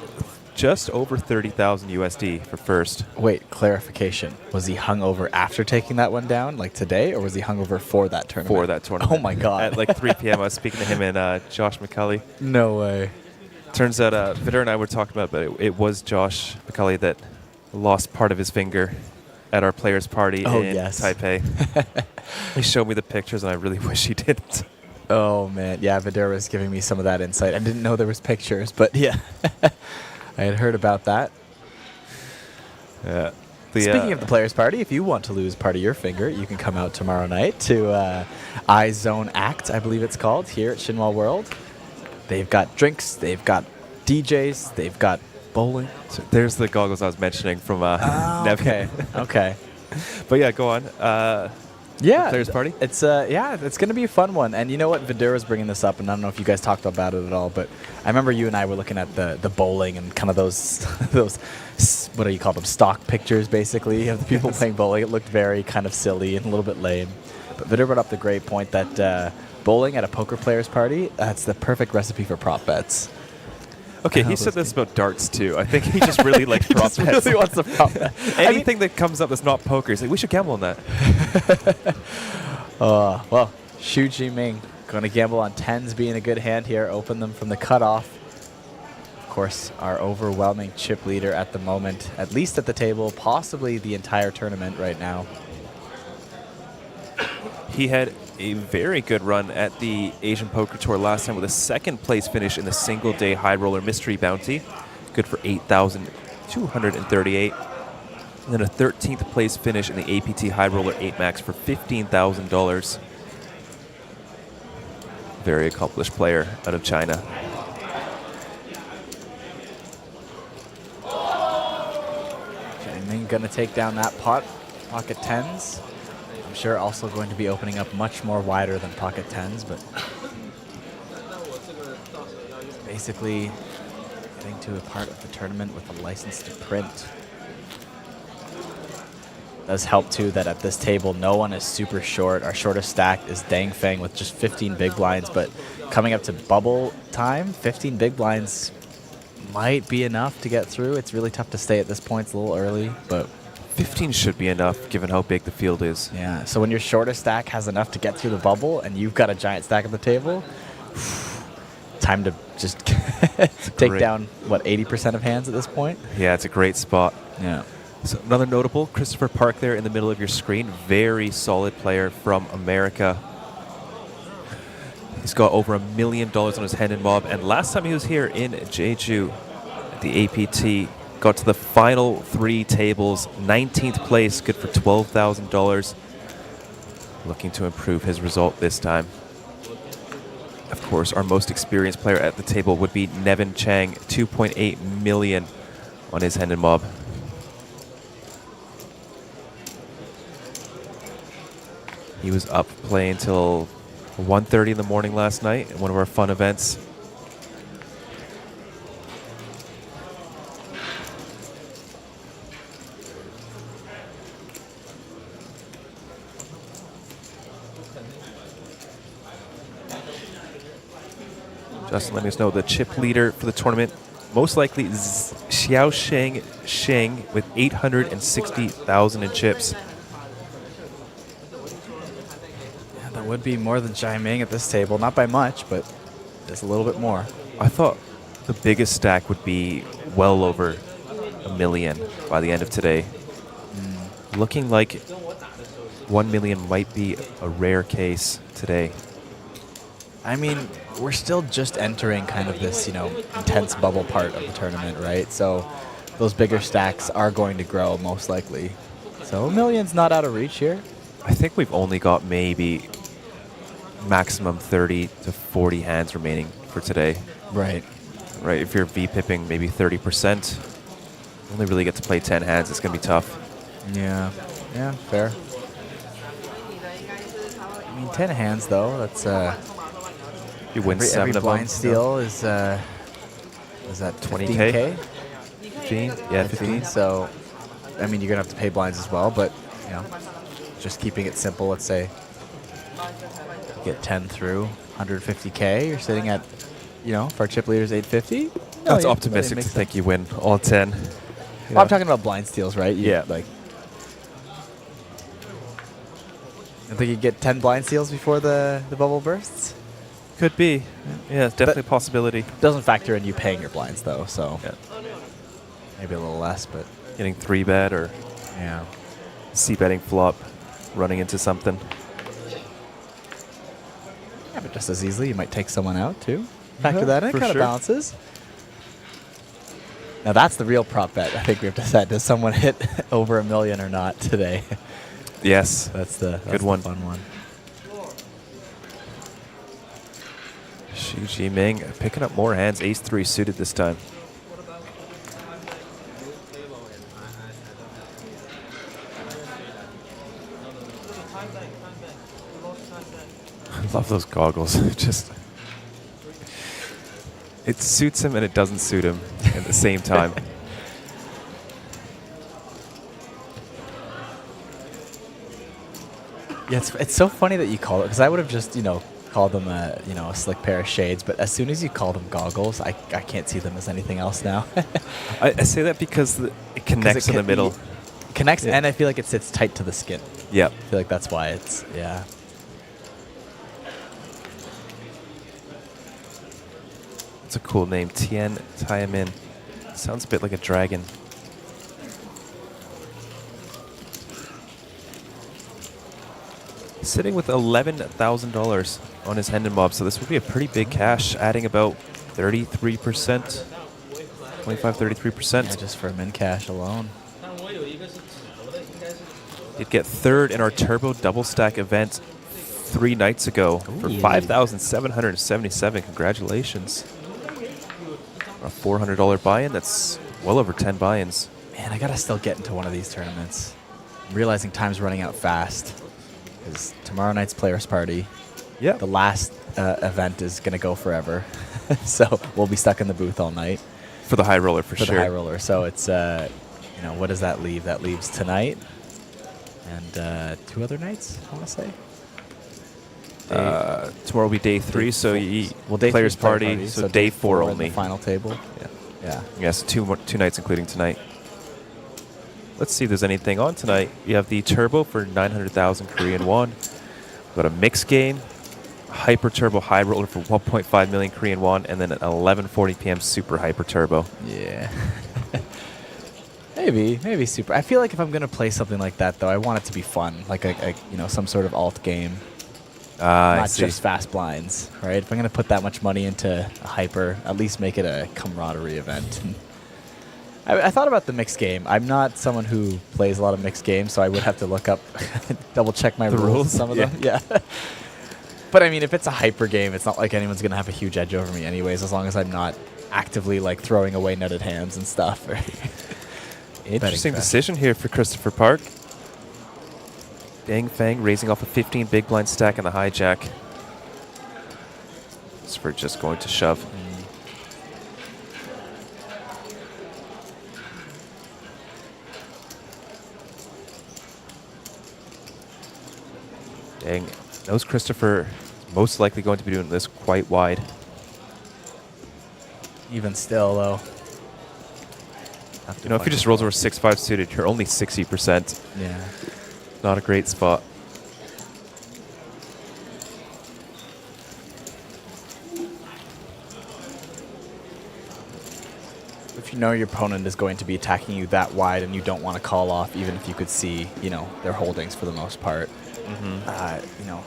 just over 30,000 USD for first. Wait, clarification. Was he hungover after taking that one down, like today, or was he hungover for that tournament? For that tournament. Oh my God. At like 3 p.m. I was speaking to him and Josh McCulley. No way. Turns out Vidur and I were talking about it, but it was Josh McCulley that lost part of his finger at our players' party in Taipei. He showed me the pictures, and I really wish he didn't. Oh, man. Yeah, Vidur was giving me some of that insight. I didn't know there was pictures, but yeah. I had heard about that. Yeah. Speaking of the players' party, if you want to lose part of your finger, you can come out tomorrow night to iZone Act, I believe it's called, here at Shinhwa World. They've got drinks, they've got DJs, they've got bowling. So there's the goggles I was mentioning from Nevin. Okay. But yeah, go on. Yeah, players' party. It's it's gonna be a fun one. And you know what? Vidur was bringing this up, and I don't know if you guys talked about it at all, but I remember you and I were looking at the bowling and kind of those what do you call them, stock pictures basically of the people playing bowling. It looked very kind of silly and a little bit lame. But Vidur brought up the great point that bowling at a poker players' party, that's the perfect recipe for prop bets. Okay, he said this about darts too. I think he just really likes prop bets. He really wants the prop bet. Anything that comes up that's not poker, he's like, we should gamble on that. Well, Xu Jiming going to gamble on 10s being a good hand here. Open them from the cutoff. Of course, our overwhelming chip leader at the moment, at least at the table, possibly the entire tournament right now. He had a very good run at the Asian Poker Tour last time with a second place finish in the single day high roller mystery bounty. Good for 8,238. And then a 13th place finish in the APT high roller 8 max for $15,000. Very accomplished player out of China. Jiming gonna take down that pot, pocket 10s. I'm sure also going to be opening up much more wider than pocket 10s, but basically getting to a part of the tournament with a license to print. Does help too that at this table no one is super short. Our shortest stack is Dang Feng with just 15 big blinds, but coming up to bubble time, 15 big blinds might be enough to get through. It's really tough to stay at this point. It's a little early, but 15 should be enough given how big the field is. Yeah, so when your shortest stack has enough to get through the bubble and you've got a giant stack at the table, time to just take down, what, 80% of hands at this point? Yeah, it's a great spot. Yeah. So another notable, Christopher Park there in the middle of your screen. Very solid player from America. He's got over $1 million on his hand and mob. And last time he was here in Jeju at the APT, got to the final 3 tables, 19th place, good for $12,000. Looking to improve his result this time. Of course, our most experienced player at the table would be Nevin Chang, 2.8 million on his hand and mob. He was up playing until 1:30 in the morning last night at one of our fun events. Justin letting us know the chip leader for the tournament, most likely Xiaosheng Sheng with 860,000 in chips. Yeah, that would be more than Jai Ming at this table. Not by much, but just a little bit more. I thought the biggest stack would be well over $1 million by the end of today. Looking like 1 million might be a rare case today. I mean, we're still just entering kind of this, intense bubble part of the tournament, right? So those bigger stacks are going to grow most likely. So $1 million's not out of reach here. I think we've only got maybe maximum 30 to 40 hands remaining for today. Right. Right, if you're V-pipping maybe 30%, only really get to play 10 hands, it's going to be tough. Yeah, fair. I mean, 10 hands though, that's you win every 7 of blind them. steal is that 20K? 15K? 15? Yeah, 15. So, I mean, you're going to have to pay blinds as well, but, just keeping it simple, let's say you get 10 through, 150K, you're sitting at, for our chip leaders, 850. That's optimistic to think you win all 10. Well, I'm talking about blind steals, right? Yeah. I think you get 10 blind steals before the bubble bursts. Could be. Yeah, it's definitely a possibility. Doesn't factor in you paying your blinds, though, so maybe a little less, but... Getting 3-bet or C-betting flop, running into something. Yeah, but just as easily, you might take someone out, too. Factor that in, it kind of balances. Now, that's the real prop bet. I think we have to decide, does someone hit over $1 million or not today? Yes. That's the good one. Fun one. Xu Jiming picking up more hands. Ace-3 suited this time. I love those goggles. Just it suits him and it doesn't suit him at the same time. Yeah, it's so funny that you call it, because I would have just, called them a slick pair of shades, but as soon as you call them goggles, I can't see them as anything else now. I say that because it connects in the middle. It connects, and I feel like it sits tight to the skin. Yeah. I feel like that's why it's, It's a cool name, Tian Taimin. Sounds a bit like a dragon. Sitting with $11,000 on his Hendon Mob, so this would be a pretty big cash, adding about 33%, 25-33%. Yeah, just for min cash alone. Did get third in our Turbo Double Stack event 3 nights ago for 5,777. Congratulations. A $400 buy-in, that's well over 10 buy-ins. Man, I gotta still get into one of these tournaments. I'm realizing time's running out fast. Because tomorrow night's Players Party. Yeah. The last event is gonna go forever. So we'll be stuck in the booth all night. For the high roller, for sure. For the high roller. So it's, what does that leave? That leaves tonight and 2 other nights, I want to say. Tomorrow will be day 3, so day Players 3 Party, so day 4 only. The final table. Yeah. Yes, 2 nights including tonight. Let's see if there's anything on tonight. You have the Turbo for 900,000 Korean won. We've got a mixed game, Hyper Turbo High Roller for 1.5 million Korean won, and then an 11:40 p.m. Super Hyper Turbo. Yeah. Maybe super. I feel like if I'm gonna play something like that, though, I want it to be fun, like a some sort of alt game. Not just fast blinds, right? If I'm going to put that much money into a hyper, at least make it a camaraderie event. I thought about the mixed game. I'm not someone who plays a lot of mixed games, so I would have to look up, double check my rules. Some of them, yeah. But I mean, if it's a hyper game, it's not like anyone's going to have a huge edge over me anyways, as long as I'm not actively throwing away nutted hands and stuff. Right? Interesting decision here for Christopher Park. Dang Fang raising off a 15 big blind stack in the hijack. For just going to shove. Dang, knows Christopher is most likely going to be doing this quite wide. Even still, though. You know, if he just rolls over 6-5 suited, you're only 60%. Yeah. Not a great spot. If you know your opponent is going to be attacking you that wide and you don't want to call off, even if you could see, you know, their holdings for the most part, you know,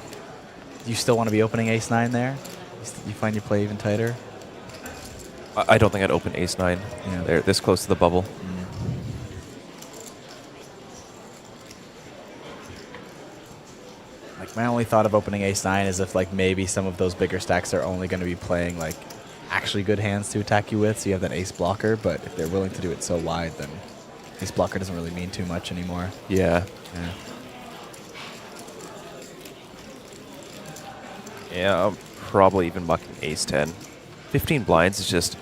you still want to be opening ace-9 there? You find your play even tighter? I don't think I'd open ace-9. Yeah. They're this close to the bubble. Like, my only thought of opening ace-9 is if, like, maybe some of those bigger stacks are only going to be playing, like, actually good hands to attack you with, so you have that ace blocker. But if they're willing to do it so wide, then ace blocker doesn't really mean too much anymore. Yeah. Yeah. Yeah, I'm probably even mucking ace-10. 15 blinds is just...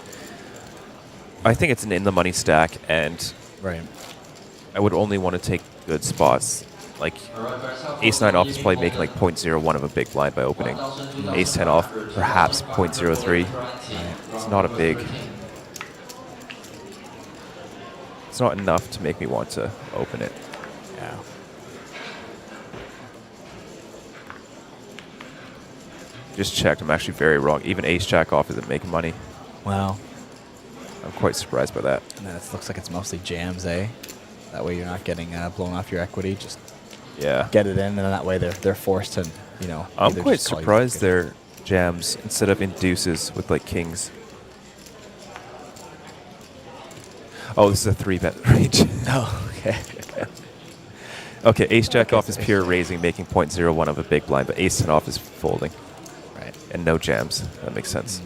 I think it's an in-the-money stack, and right. I would only want to take good spots. Like, ace-9 off is probably making like 0.01 of a big blind by opening. Ace-10 off, perhaps 0.03. It's not a big... It's not enough to make me want to open it. Yeah. Just checked. I'm actually very wrong. Even ace-jack off isn't making money. Wow. I'm quite surprised by that. And then it looks like it's mostly jams, eh? That way you're not getting blown off your equity. Just get it in, and then that way they're forced to, you know. I'm quite surprised they're jams instead of in deuces with like kings. Oh, this is a 3-bet range. Oh, okay. Okay, ace-jack off is pure raising, making 0.01 of a big blind, but ace-10 off is folding. Right. And no jams. That makes sense.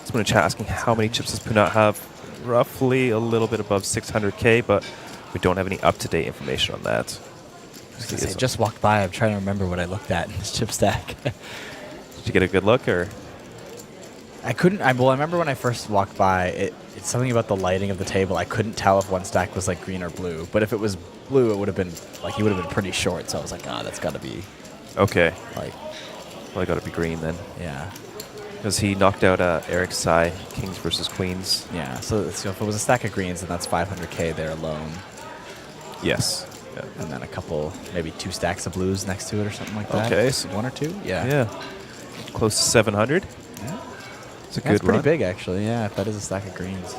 Someone in chat asking how many chips does Punat have? Roughly a little bit above 600K, but we don't have any up-to-date information on that. I just walked by. I'm trying to remember what I looked at in this chip stack. Did you get a good look, or? I couldn't. Well, I remember when I first walked by, it's something about the lighting of the table. I couldn't tell if one stack was like green or blue. But if it was blue, it would have been like he would have been pretty short. So I was like, that's got to be. Okay. Like, well, got to be green then. Yeah. Because he knocked out Eric Sai, kings versus queens. Yeah. So if it was a stack of greens, then that's 500K there alone. Yes. Yeah. And then a couple, maybe 2 stacks of blues next to it or something like that. Okay. 1 or 2. Yeah. Yeah. Close to 700. Yeah. It's a That's good pretty run. big, actually. Yeah, if that is a stack of greens.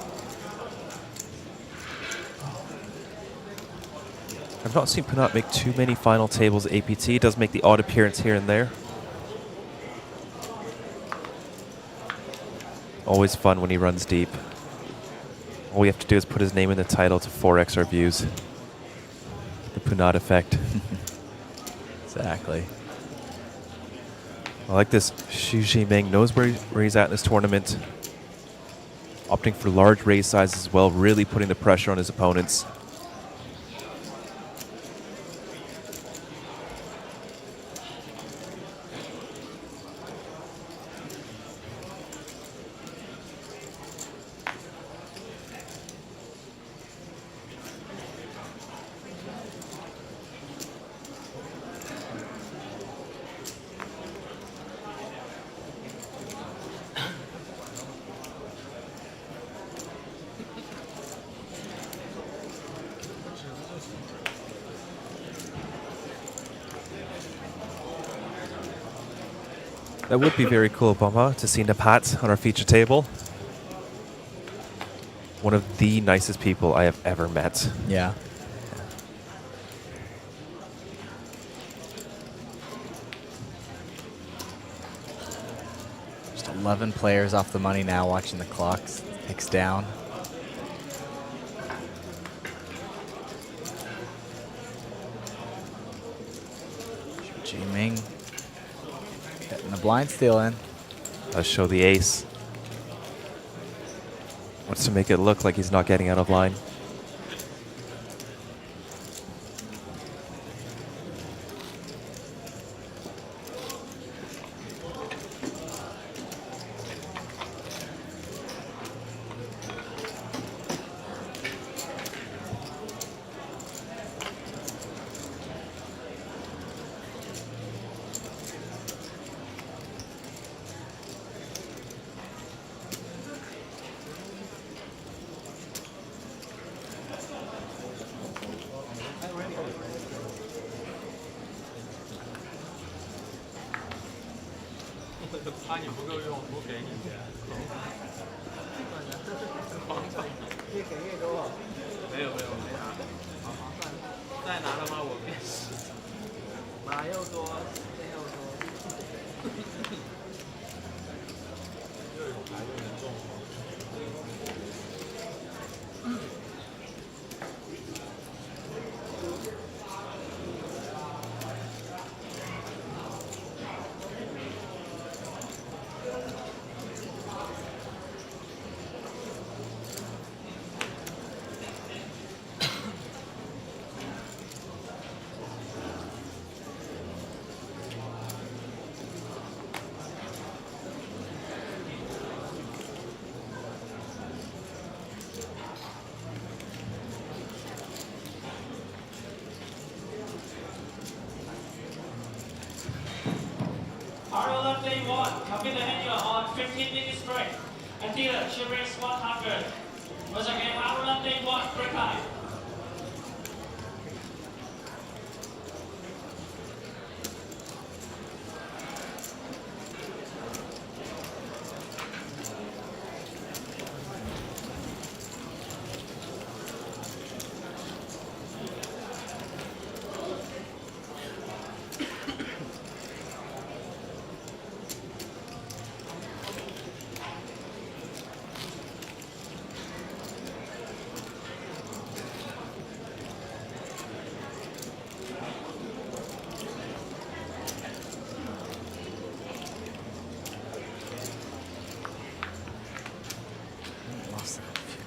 I've not seen Punat make too many final tables at APT. He does make the odd appearance here and there. Always fun when he runs deep. All we have to do is put his name in the title to 4x our views. The Punat effect. Exactly. I like this. Xu Jiming knows where he's at in this tournament. Opting for large raise sizes as well, really putting the pressure on his opponents. That would be very cool, Bama, to see Napat on our feature table. One of the nicest people I have ever met. Yeah. Just 11 players off the money now, watching the clocks ticks down. Jiming. Getting the blind steal in. Let's show the ace. Wants to make it look like he's not getting out of line. 怕你不够用，不给你钱。越给越多。没有没有没啥。好好算了，再拿的话我变10。马又多，时间又多。又有牌又能中。Ireland Day 1, complete the hand you are on 15 minutes break. Until she reaches 100. Once again, Ireland Day 1, break time.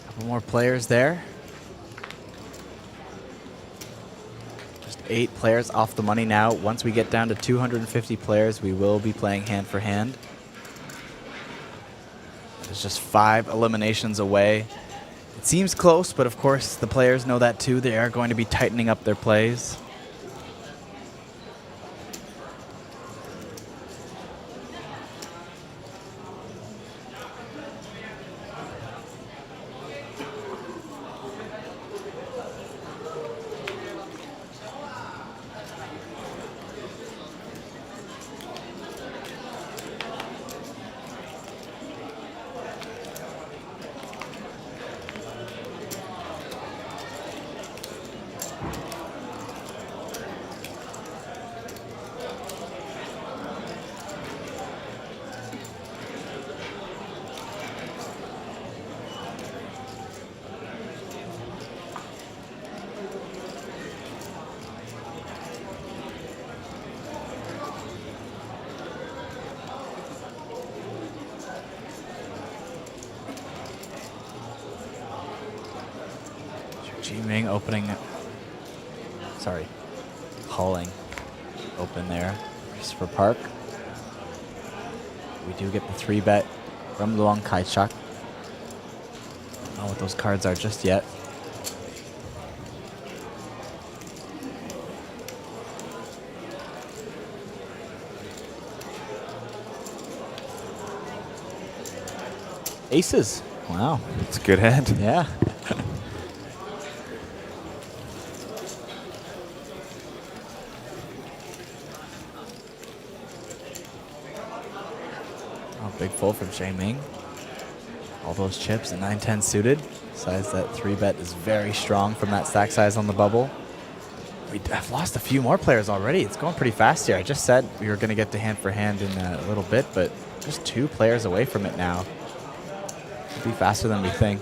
Couple more players there. Just 8 players off the money now. Once we get down to 250 players, we will be playing hand for hand. There's just 5 eliminations away. It seems close, but of course the players know that too. They are going to be tightening up their plays. Jiming opening, sorry, calling open there, Christopher Park. We do get the 3-bet from Luang Kai-chak. Don't know what those cards are just yet. Aces. Wow. It's a good hand. Yeah. Big full from Jae-Ming. All those chips at 9-10 suited. Besides that 3-bet is very strong from that stack size on the bubble. I've lost a few more players already. It's going pretty fast here. I just said we were going to get to hand for hand in a little bit, but just 2 players away from it now. It'll be faster than we think.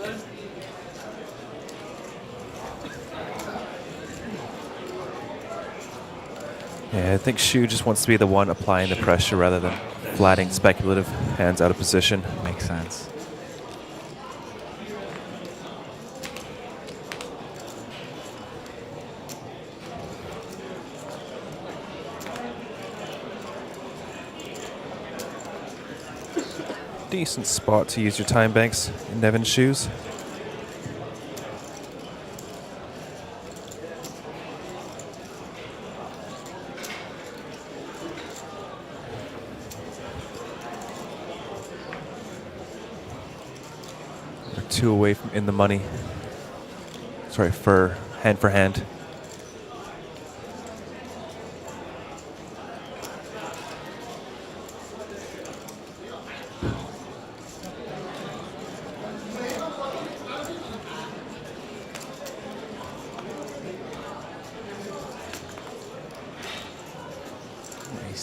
Yeah, I think Shu just wants to be the one applying the pressure rather than flatting speculative hands out of position. Makes sense. Decent spot to use your time banks in Nevin's shoes. We're 2 away from in the money. Sorry, for hand.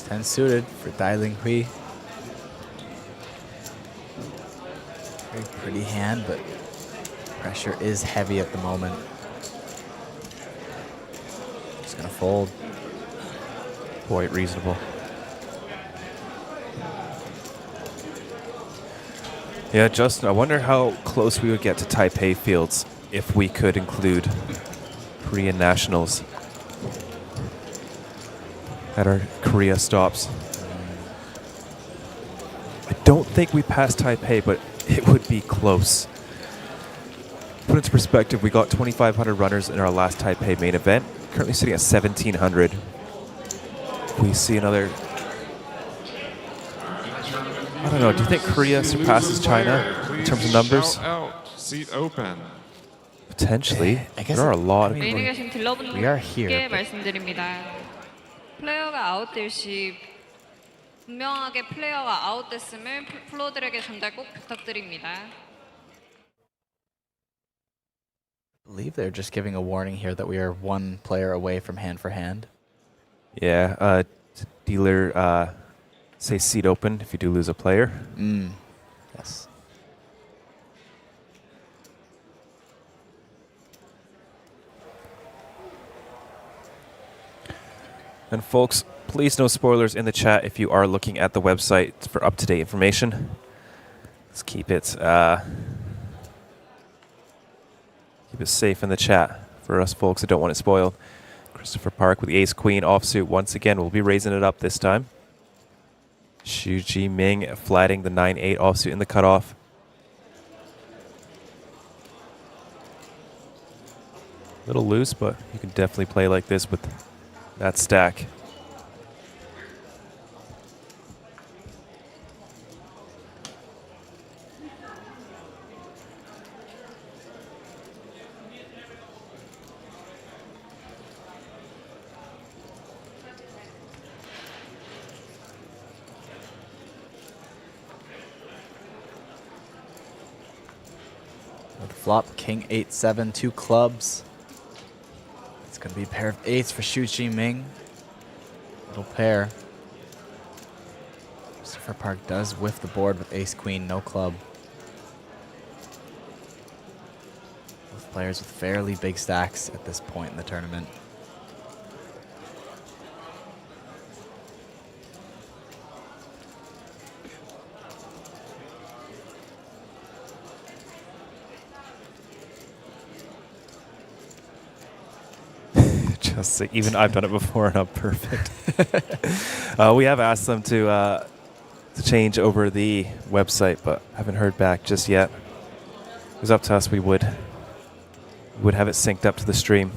10 suited for Dai Ling Hui. Very pretty hand, but pressure is heavy at the moment. Just gonna fold. Quite reasonable. Yeah, Justin, I wonder how close we would get to Taipei fields if we could include Korean nationals at our Korea stops. I don't think we passed Taipei, but it would be close. Put into perspective, we got 2,500 runners in our last Taipei main event. Currently sitting at 1,700. We see another... I don't know, do you think Korea surpasses China in terms of numbers? Seat open. Potentially. There are a lot of... 메인에 계신 We are here, 딜러분들께 말씀드립니다. 플레이어가 아웃될 시 분명하게 플레이어가 아웃됐음을 플로들에게 전달 꼭 부탁드립니다. I believe they're just giving a warning here that we are one player away from hand for hand. Yeah, dealer say seat open if you do lose a player. Yes. And folks, please no spoilers in the chat if you are looking at the website for up-to-date information. Let's keep it safe in the chat for us folks that don't want it spoiled. Christopher Park with the ace-queen offsuit once again. We'll be raising it up this time. Xu Jiming flatting the 9-8 offsuit in the cutoff. A little loose, but you can definitely play like this with that stack. With flop, king 8-7, 2 clubs. It's going to be a pair of eights for Xu Jiming. Little pair. Christopher Park does whiff the board with ace-queen, no club. Both players with fairly big stacks at this point in the tournament. Just even I've done it before and I'm perfect. We have asked them to change over the website, but haven't heard back just yet. If it was up to us, we would have it synced up to the stream.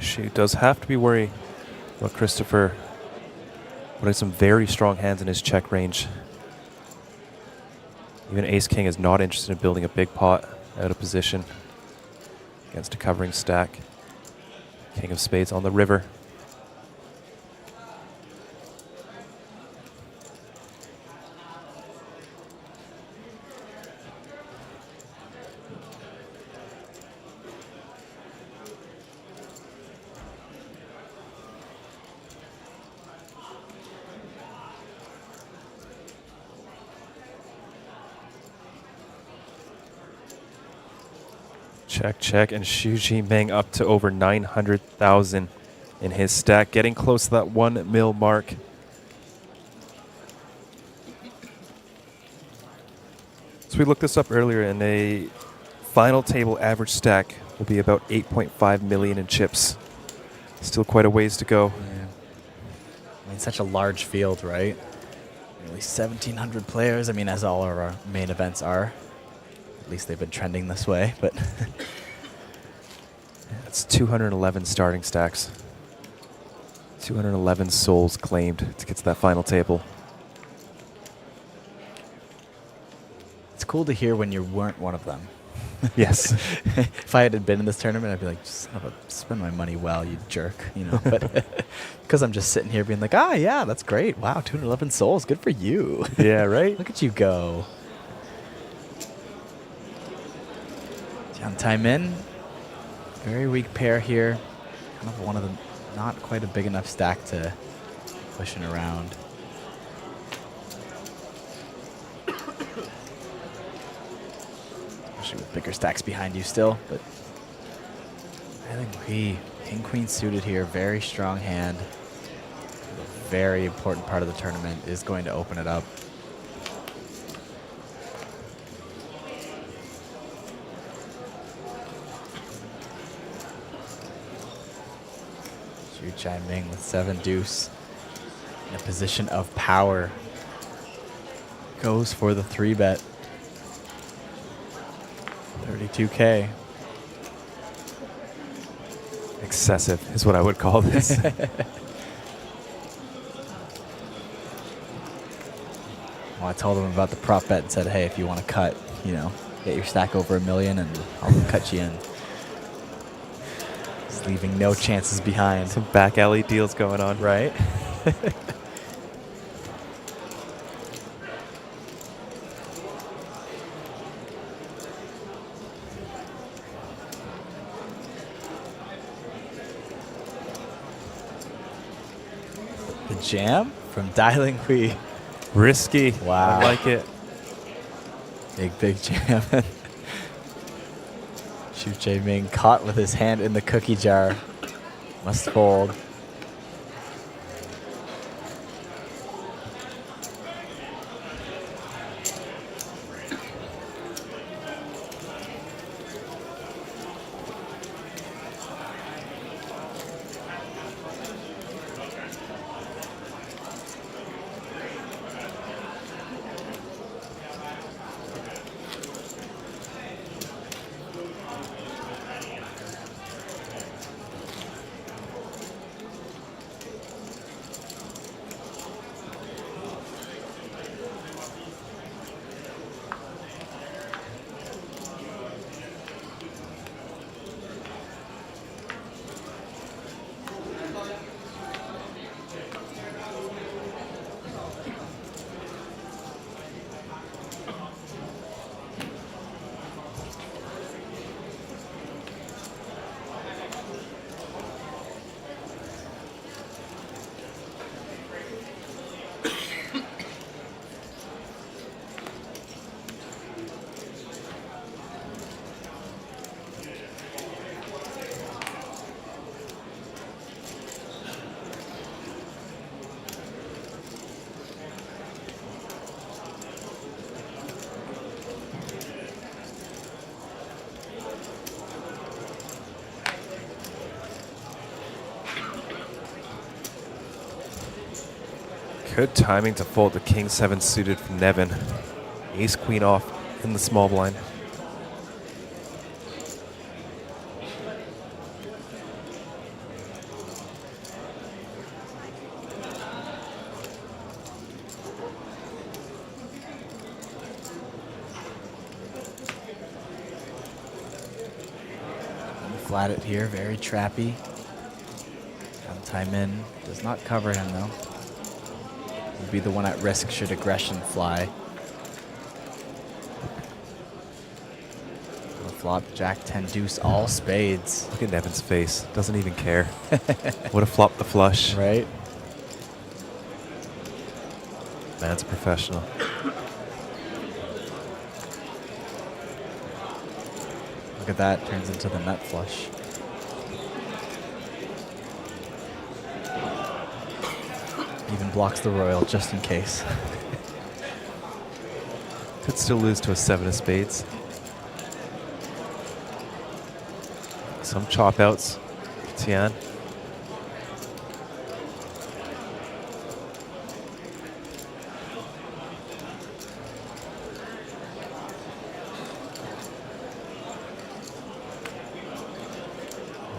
She does have to be worried about Christopher putting some very strong hands in his check range. Even Ace-King is not interested in building a big pot out of position against a covering stack. King of Spades on the river. Check, check, and Xu Jiming up to over 900,000 in his stack, getting close to that 1 mil mark. So we looked this up earlier, and a final table average stack will be about 8.5 million in chips. Still quite a ways to go. Yeah. I mean, such a large field, right? Nearly 1,700 players. I mean, as all of our main events are. At least they've been trending this way, but that's 211 starting stacks. 211 souls claimed to get to that final table. It's cool to hear when you weren't one of them. Yes. If I had been in this tournament, I'd be like, son of a, spend my money well, you jerk, you know. But because I'm just sitting here being like, yeah, that's great. Wow, 211 souls, good for you. Yeah, right? Look at you go. Jiang Taimin, very weak pair here. Kind of one of the, not quite a big enough stack to pushing around. Especially with bigger stacks behind you still, but I think King Queen suited here, very strong hand. A very important part of the tournament is going to open it up. Xu Chaiming with 7 deuce in a position of power. Goes for the 3-bet. 32K. Excessive is what I would call this. Well, I told him about the prop bet and said, hey, if you want to cut, you know, get your stack over $1 million and I'll cut you in. Just leaving no chances behind. Some back alley deals going on. Right? The jam from Dialing Hui. Risky. Wow. I like it. Big jam. Xu Chaiming caught with his hand in the cookie jar. Must fold. Good timing to fold the King 7 suited from Nevin. Ace Queen off in the small blind. Flat it here, very trappy. Taimin does not cover him though. Would be the one at risk should aggression fly. The flop, Jack 10 deuce, all spades. Look at Nevin's face. Doesn't even care. Would have flopped the flush. Right? Man's a professional. Look at that, turns into the nut flush. Even blocks the royal just in case. Could still lose to a 7 of spades. Some chop outs. Tian.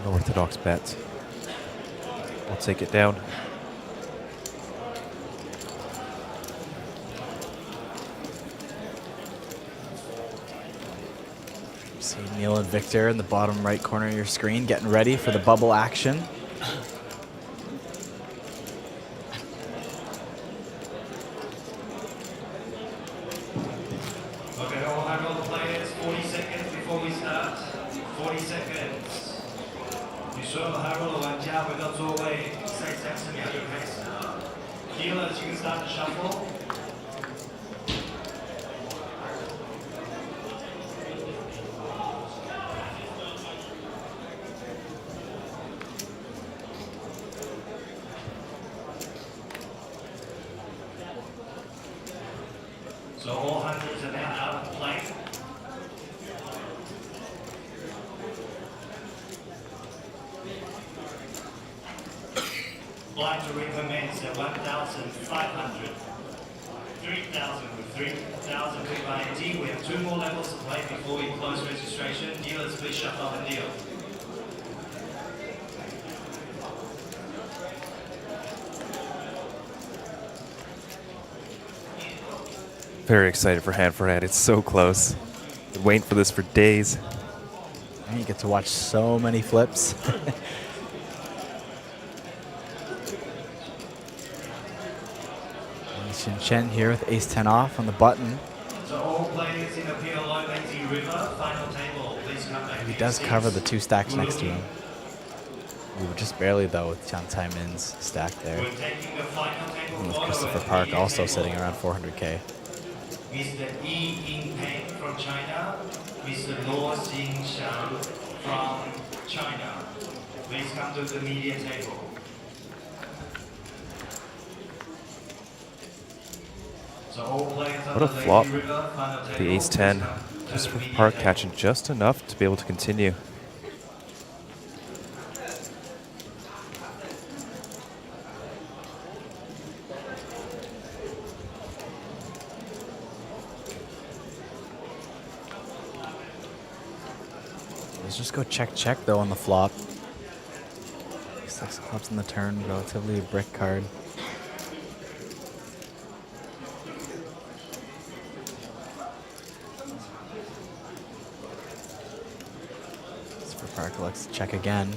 Unorthodox bet. We'll take it down. Okay, Neil and Victor in the bottom right corner of your screen getting ready for the bubble action. Okay, all high roller players, 40 seconds before we start. 40 seconds. 你所有的 high roller 玩家回到座位，赛30秒就开始了。Dealers, you can start the shuffle. So all hundreds are now out of play. Blind to recommence at 1,500. 3,000 with 3,000 big blind D. We have 2 more levels to play before we close registration. Dealers, please shuffle up and deal. Very excited for hand. It's so close. Been waiting for this for days. And you get to watch so many flips. Chen here with ace-10 off on the button. So all players in the PLO Lazy River final table, please come back. He does cover the 2 stacks next to him. Ooh, just barely though with Jiang Tai Min's stack there. We're taking the final table And with photo Christopher at the Park media also table. sitting around 400K. Mr. Yi Yingpeng from China, Mr. Luo Xingshan from China. Please come to the media table. So all players on What a the Lazy flop. River final The table, ace-10. please come to the Christopher media Park table. catching just enough to be able to continue. Let's just go check though on the flop. 6 of clubs in the turn, relatively a brick card. Christopher Park looks to check again.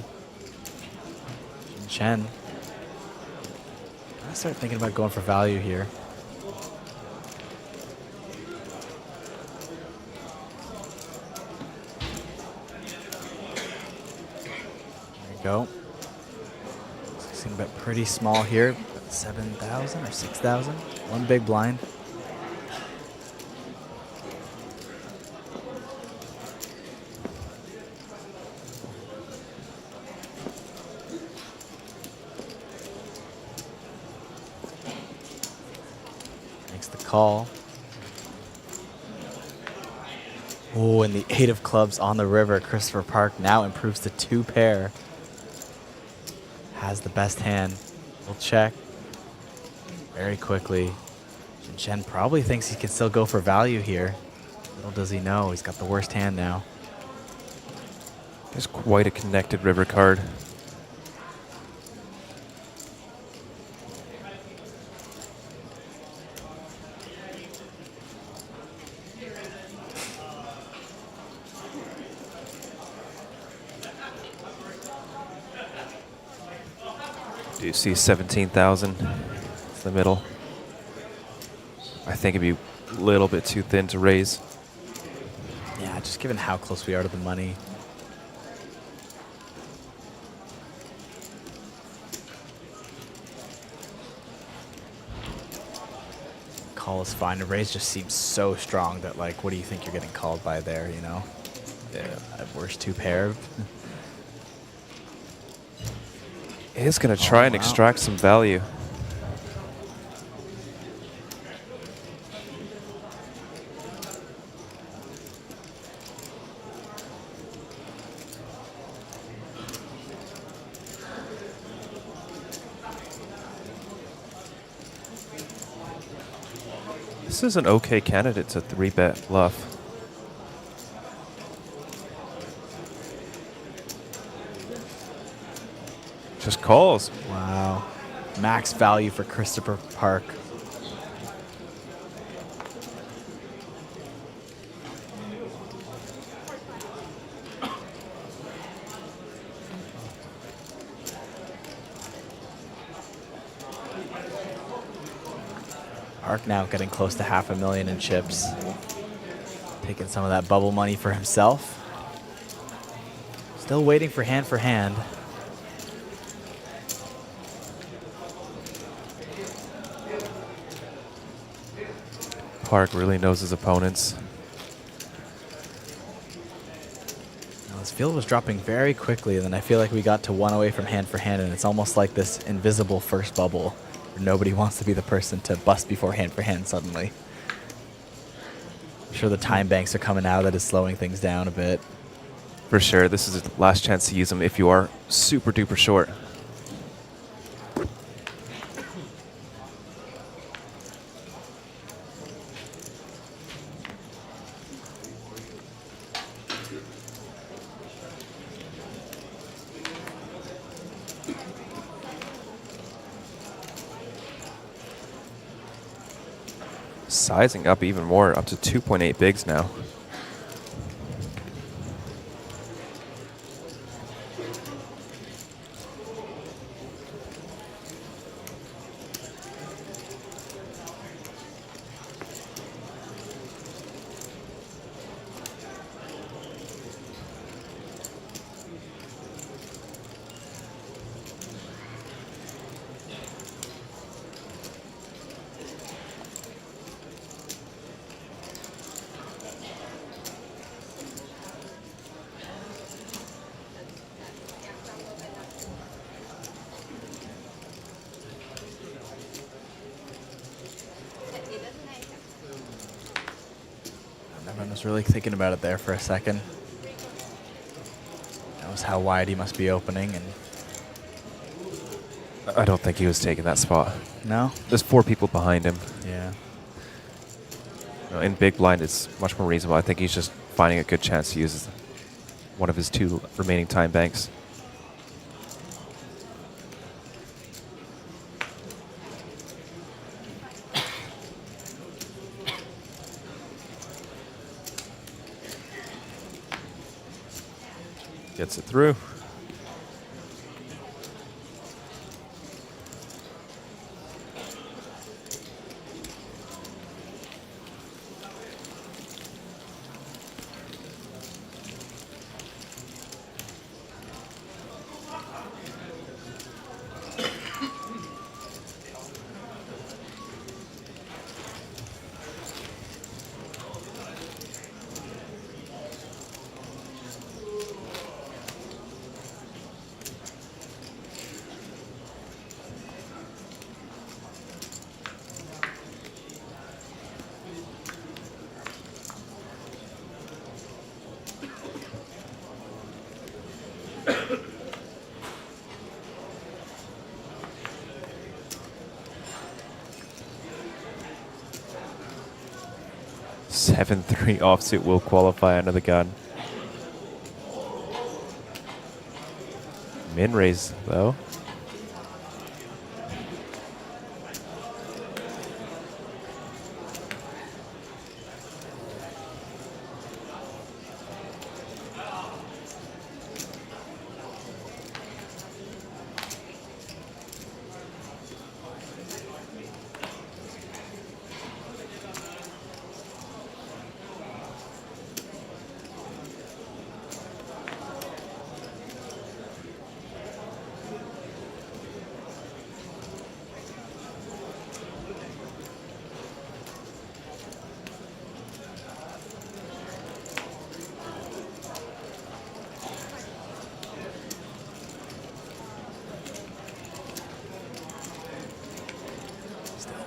Chen. I start thinking about going for value here. Go. Seems bet pretty small here. 7,000 or 6,000. One big blind. Makes the call. Oh, and the 8 of clubs on the river. Christopher Park now improves to 2 pair. Has the best hand. We'll check very quickly. Chen probably thinks he can still go for value here. Little does he know, he's got the worst hand now. There's quite a connected river card. Do you see 17,000? It's the middle. I think it'd be a little bit too thin to raise. Yeah, just given how close we are to the money. Call is fine. The raise just seems so strong that, like, what do you think you're getting called by there, you know? Yeah, at worst 2 pair. He's going to try and wow. extract some value. This is an okay candidate to 3-bet bluff. Just calls. Wow. Max value for Christopher Park. Ark now getting close to $500,000 in chips. Taking some of that bubble money for himself. Still waiting for hand. Park really knows his opponents. Now, this field was dropping very quickly, and then I feel like we got to one away from hand, and it's almost like this invisible first bubble where nobody wants to be the person to bust before hand suddenly. I'm sure the time banks are coming out. That is slowing things down a bit. For sure, this is the last chance to use them if you are super duper short. Sizing up even more, up to 2.8 bigs now. Everyone was really thinking about it there for a second. That was how wide he must be opening, and I don't think he was taking that spot. No? There's 4 people behind him. Yeah. In big blind, it's much more reasonable. I think he's just finding a good chance to use one of his 2 remaining time banks. Gets it through. (7-3) offsuit will qualify under the gun. Min raise though.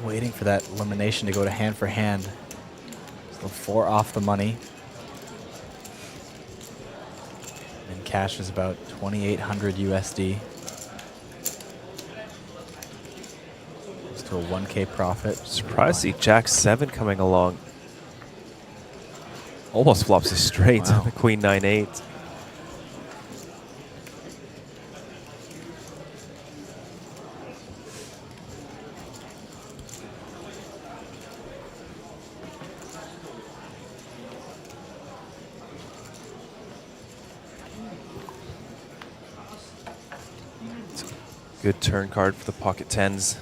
Waiting for that elimination to go to hand for hand. Still 4 off the money. And cash is about 2,800 USD. Just to a 1K profit. Surprised to see Jack 7 coming along. Almost flops it straight. Wow. The Queen 9-8. Good turn card for the pocket 10s.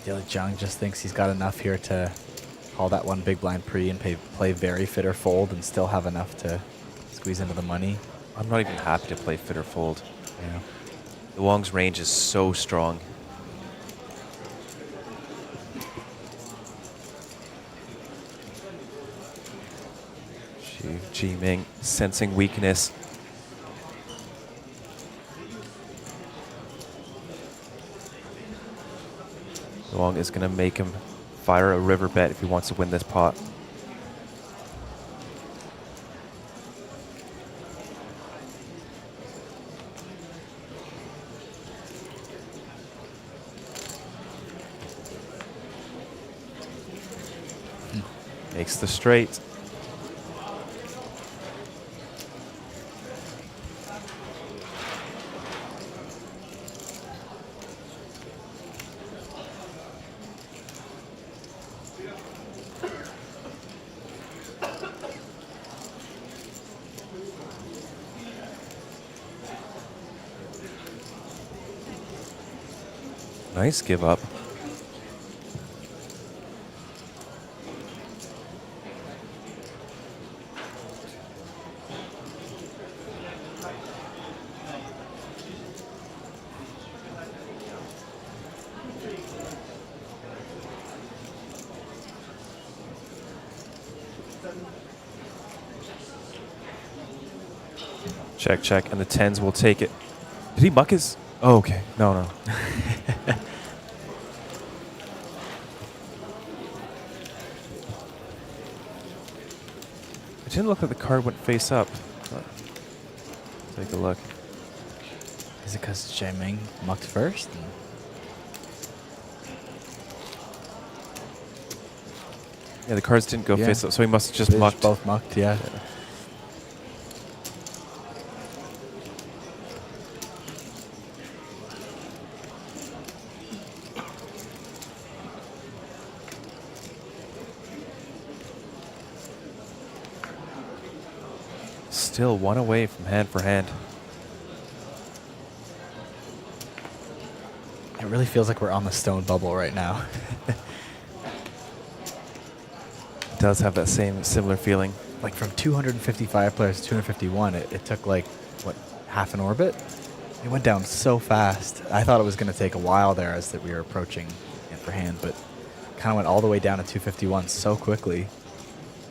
Dylan Jung just thinks he's got enough here to call that one big blind pre and play very fit or fold and still have enough to squeeze into the money. I'm not even happy to play fit or fold. Yeah. The Wong's range is so strong. Ji Ming sensing weakness. Wong is going to make him fire a river bet if he wants to win this pot. Makes the straight. Nice give up. Check, check, and the 10s will take it. Did he muck his? Oh, okay. No, no. It didn't look like the card went face up. Take a look. Is it because Ji Ming mucked first? Yeah, the cards didn't go face up, so he must have just mucked. Both mucked, yeah. Still one away from hand for hand. It really feels like we're on the stone bubble right now. It does have that same similar feeling. Like from 255 players to 251, it took like, what, half an orbit? It went down so fast. I thought it was going to take a while there as that we were approaching hand for hand, but kind of went all the way down to 251 so quickly.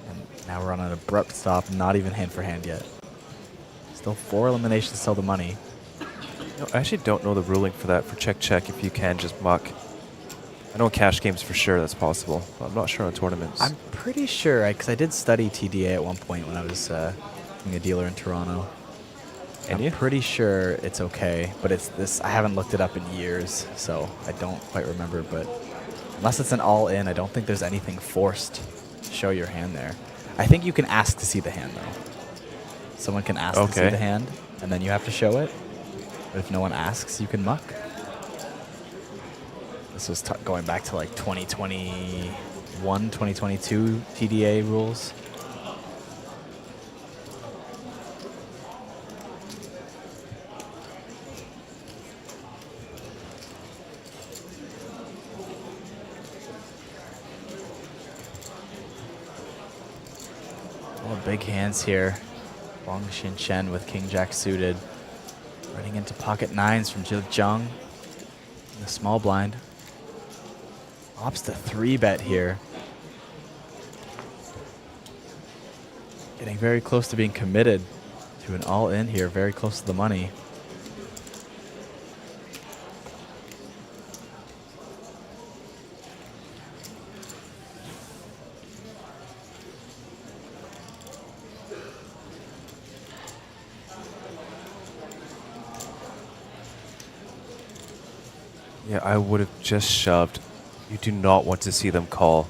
And now we're on an abrupt stop, not even hand for hand yet. Still 4 eliminations to sell the money. No, I actually don't know the ruling for that, for check if you can just muck. I know in cash games for sure that's possible, but I'm not sure on tournaments. I'm pretty sure, because I did study TDA at one point when I was being a dealer in Toronto. And I'm pretty sure it's okay, but it's this. I haven't looked it up in years, so I don't quite remember. But unless it's an all-in, I don't think there's anything forced to show your hand there. I think you can ask to see the hand, though. Someone can ask to see the hand, and then you have to show it. But if no one asks, you can muck. This was going back to like 2021, 2022 TDA rules. All big hands here. Wang Xin Chen with King Jack suited. Running into pocket nines from Jil Jung in the small blind. Opts to 3-bet here. Getting very close to being committed to an all-in here, very close to the money. Yeah, I would have just shoved. You do not want to see them call.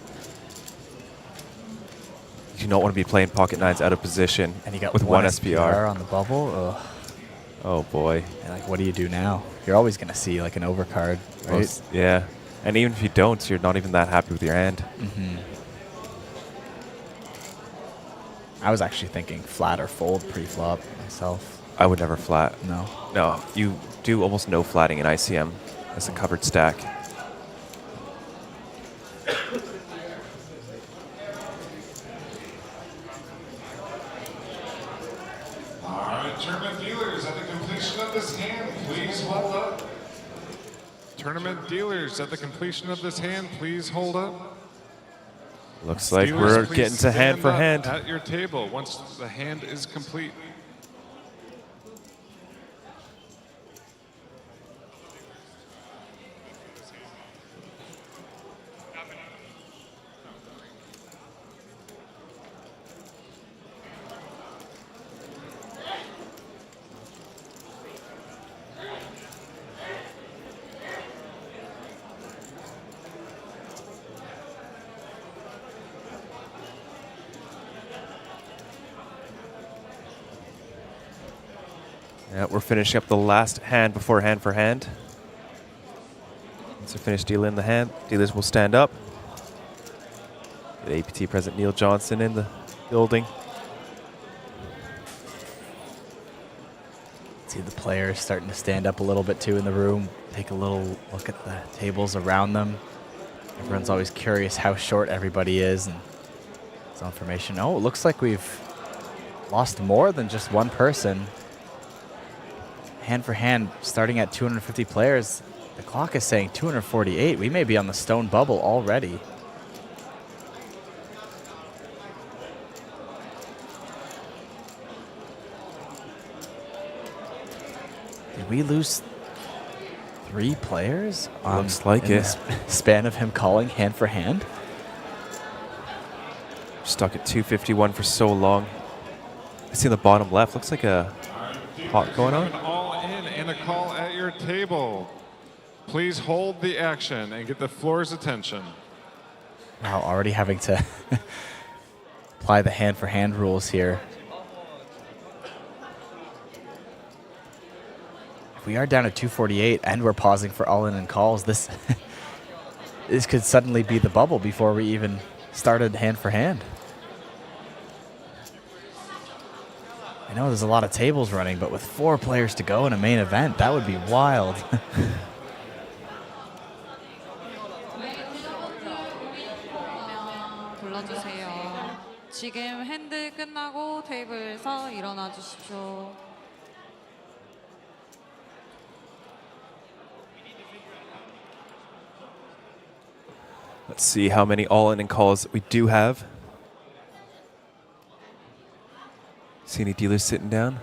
You do not want to be playing pocket nines out of position And you got with one one SPR SPR. on the bubble. Ugh. Oh boy. And like, what do you do now? You're always going to see like an overcard, right? Yeah. And even if you don't, you're not even that happy with your hand. Mm-hmm. I was actually thinking flat or fold pre-flop myself. I would never flat. No. No, you do almost no flatting in ICM as a covered stack. Tournament dealers, at the completion of this hand, please hold up. Tournament dealers, at the completion of this hand, please hold up. Looks like Dealers, we're please getting to hand for stand up hand. at your table once the hand is complete. Yeah, we're finishing up the last hand before hand for hand. Once we finish dealing the hand, dealers will stand up. Get APT President Neil Johnson in the building. See the players starting to stand up a little bit too in the room. Take a little look at the tables around them. Everyone's always curious how short everybody is and some information. Oh, it looks like we've lost more than just one person. Hand for hand, starting at 250 players. The clock is saying 248. We may be on the stone bubble already. Did we lose 3 players? Looks like in it. the span of him calling hand for hand. Stuck at 251 for so long. I see in the bottom left, looks like a pot going on. All in and a call at your table. Please hold the action and get the floor's attention. Wow, already having to apply the hand for hand rules here. If we are down at 248 and we're pausing for all in and calls, this could suddenly be the bubble before we even started hand for hand. I know there's a lot of tables running, but with 4 players to go in a main event, that would be wild. 불러주세요. 지금 핸드 끝나고 테이블에서 일어나 주십시오. Let's see how many all-in and calls we do have. See any dealers sitting down?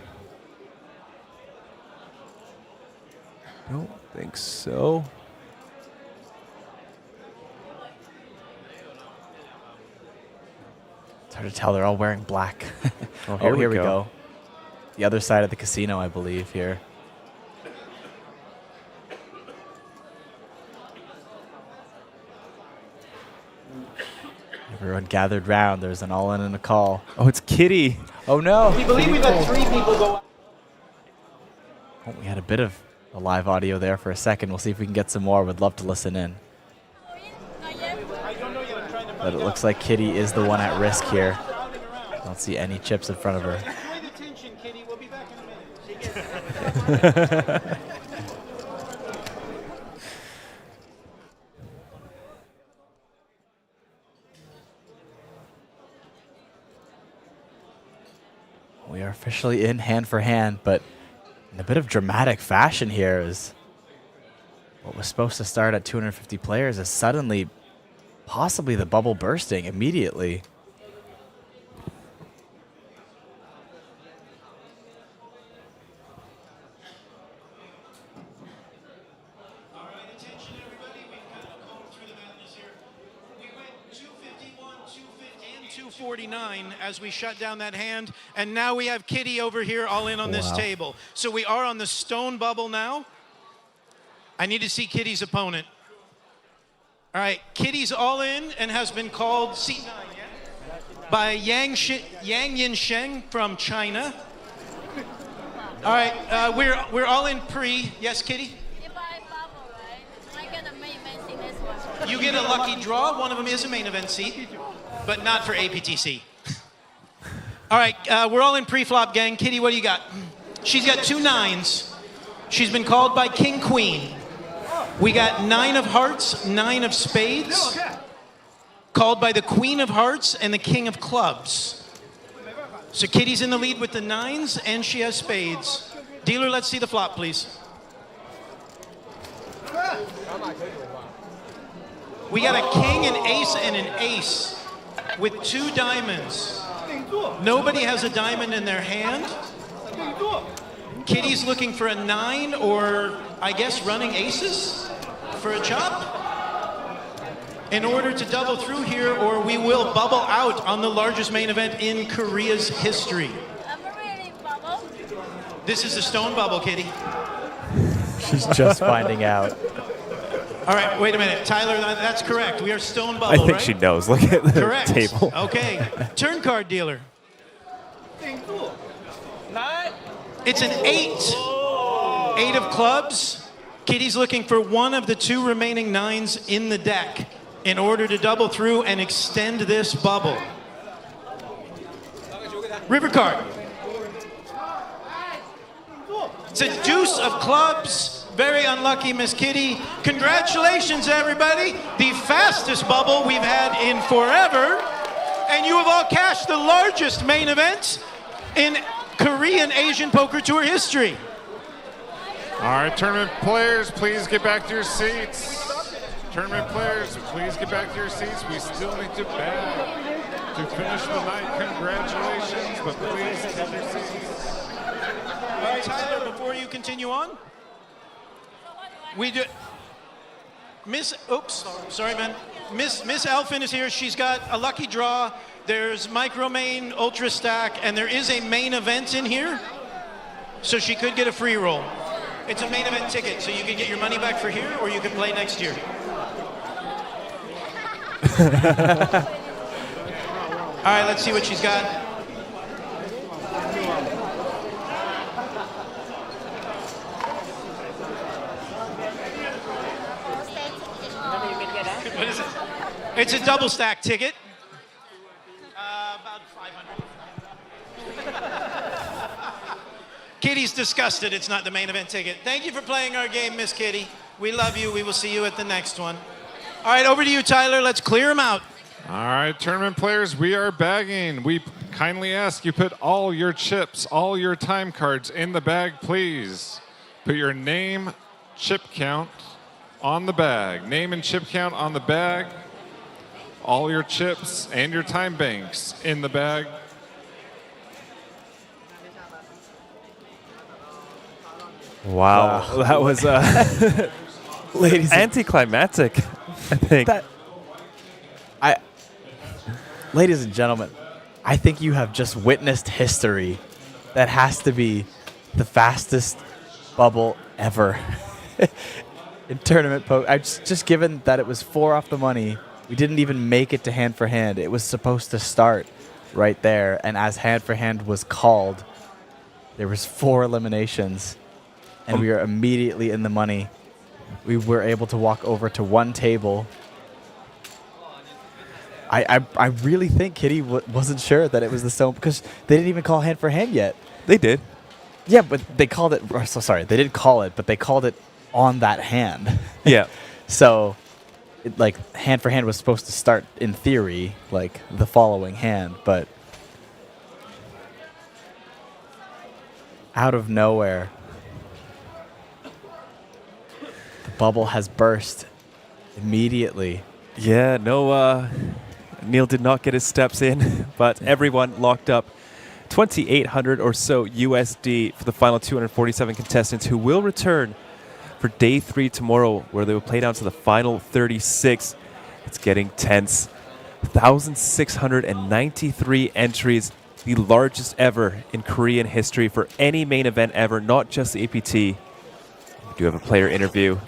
Don't think so. It's hard to tell. They're all wearing black. Oh, Oh, here we go. go. The other side of the casino, I believe, here. Everyone gathered round. There's an all-in and a call. Oh, it's Kitty. Oh, no. We believe we've had 3 people go out. Oh, we had a bit of a live audio there for a second. We'll see if we can get some more. Would love to listen in. But it looks like Kitty is the one at risk here. Don't see any chips in front of her. Enjoy the tension, Kitty. We'll be back in a minute. We are officially in hand for hand, but in a bit of dramatic fashion here is what was supposed to start at 250 players is suddenly possibly the bubble bursting immediately. All right, attention, everybody. We've kind of combed through the madness here. We went 251, 250, and 249 as we shut down that hand. And now we have Kitty over here all in on this Wow. table. So we are on the stone bubble now. I need to see Kitty's opponent. All right, Kitty's all in and has been called C9 by Yang Yinsheng from China. All right, we're all in pre. Yes, Kitty? You get a lucky draw. One of them is a main event seat, but not for APTC. All right, we're all in pre-flop, gang. Kitty, what do you got? She's got 2 9s. She's been called by King Queen. We got 9 of hearts, 9 of spades, called by the Queen of Hearts and the King of Clubs. So Kitty's in the lead with the 9s, and she has spades. Dealer, let's see the flop, please. We got a king, an ace, and an ace with 2 diamonds. Nobody has a diamond in their hand. Kitty's looking for a 9 or, I guess, running aces for a chop in order to double through here, or we will bubble out on the largest main event in Korea's history. This is the stone bubble, Kitty. She's just finding out. All right, wait a minute. Tyler, that's correct. We are stone bubble, I think right? she knows. Look at the Correct. table. Okay. Turn card dealer. It's an 8. 8 of clubs. Kitty's looking for one of the 2 remaining 9s in the deck in order to double through and extend this bubble. River card. It's a deuce of clubs. Very unlucky, Miss Kitty. Congratulations, everybody. The fastest bubble we've had in forever. And you have all cashed the largest main event in Korean Asian Poker Tour history. All right, tournament players, please get back to your seats. Tournament players, please get back to your seats. We still need to bag to finish the night. Congratulations, but please take your seats. All right, Tyler, before you continue on, we do. Sorry, man. Miss Elfin is here. She's got a lucky draw. There's micro main, ultra stack, and there is a main event in here, so she could get a free roll. It's a main event ticket, so you can get your money back for here, or you can play next year. All right, let's see what she's got. What is it? It's a double stack ticket. About 500. Kitty's disgusted it's not the main event ticket. Thank you for playing our game, Miss Kitty. We love you. We will see you at the next one. All right, over to you, Tyler. Let's clear them out. All right, tournament players, we are bagging. We kindly ask you put all your chips, all your time cards in the bag, please. Put your name, chip count on the bag. Name and chip count on the bag. All your chips and your time banks in the bag. Wow, that was ladies, anticlimactic, I think. Ladies and gentlemen, I think you have just witnessed history. That has to be the fastest bubble ever in tournament poker. Just given that it was 4 off the money, we didn't even make it to hand for hand. It was supposed to start right there, and as hand for hand was called, there was 4 eliminations, and we were immediately in the money. We were able to walk over to one table. I really think Kitty wasn't sure that it was the stone because they didn't even call hand for hand yet. They did. Yeah, but they called it. So sorry, they did call it, but they called it on that hand. Yeah. So, hand for hand was supposed to start in theory like the following hand, but out of nowhere, the bubble has burst immediately. Yeah, no, Neil did not get his steps in, but everyone locked up 2,800 or so USD for the final 247 contestants who will return for day 3 tomorrow, where they will play down to the final 36. It's getting tense. 1,693 entries, the largest ever in Korean history for any main event ever, not just the APT. We do have a player interview.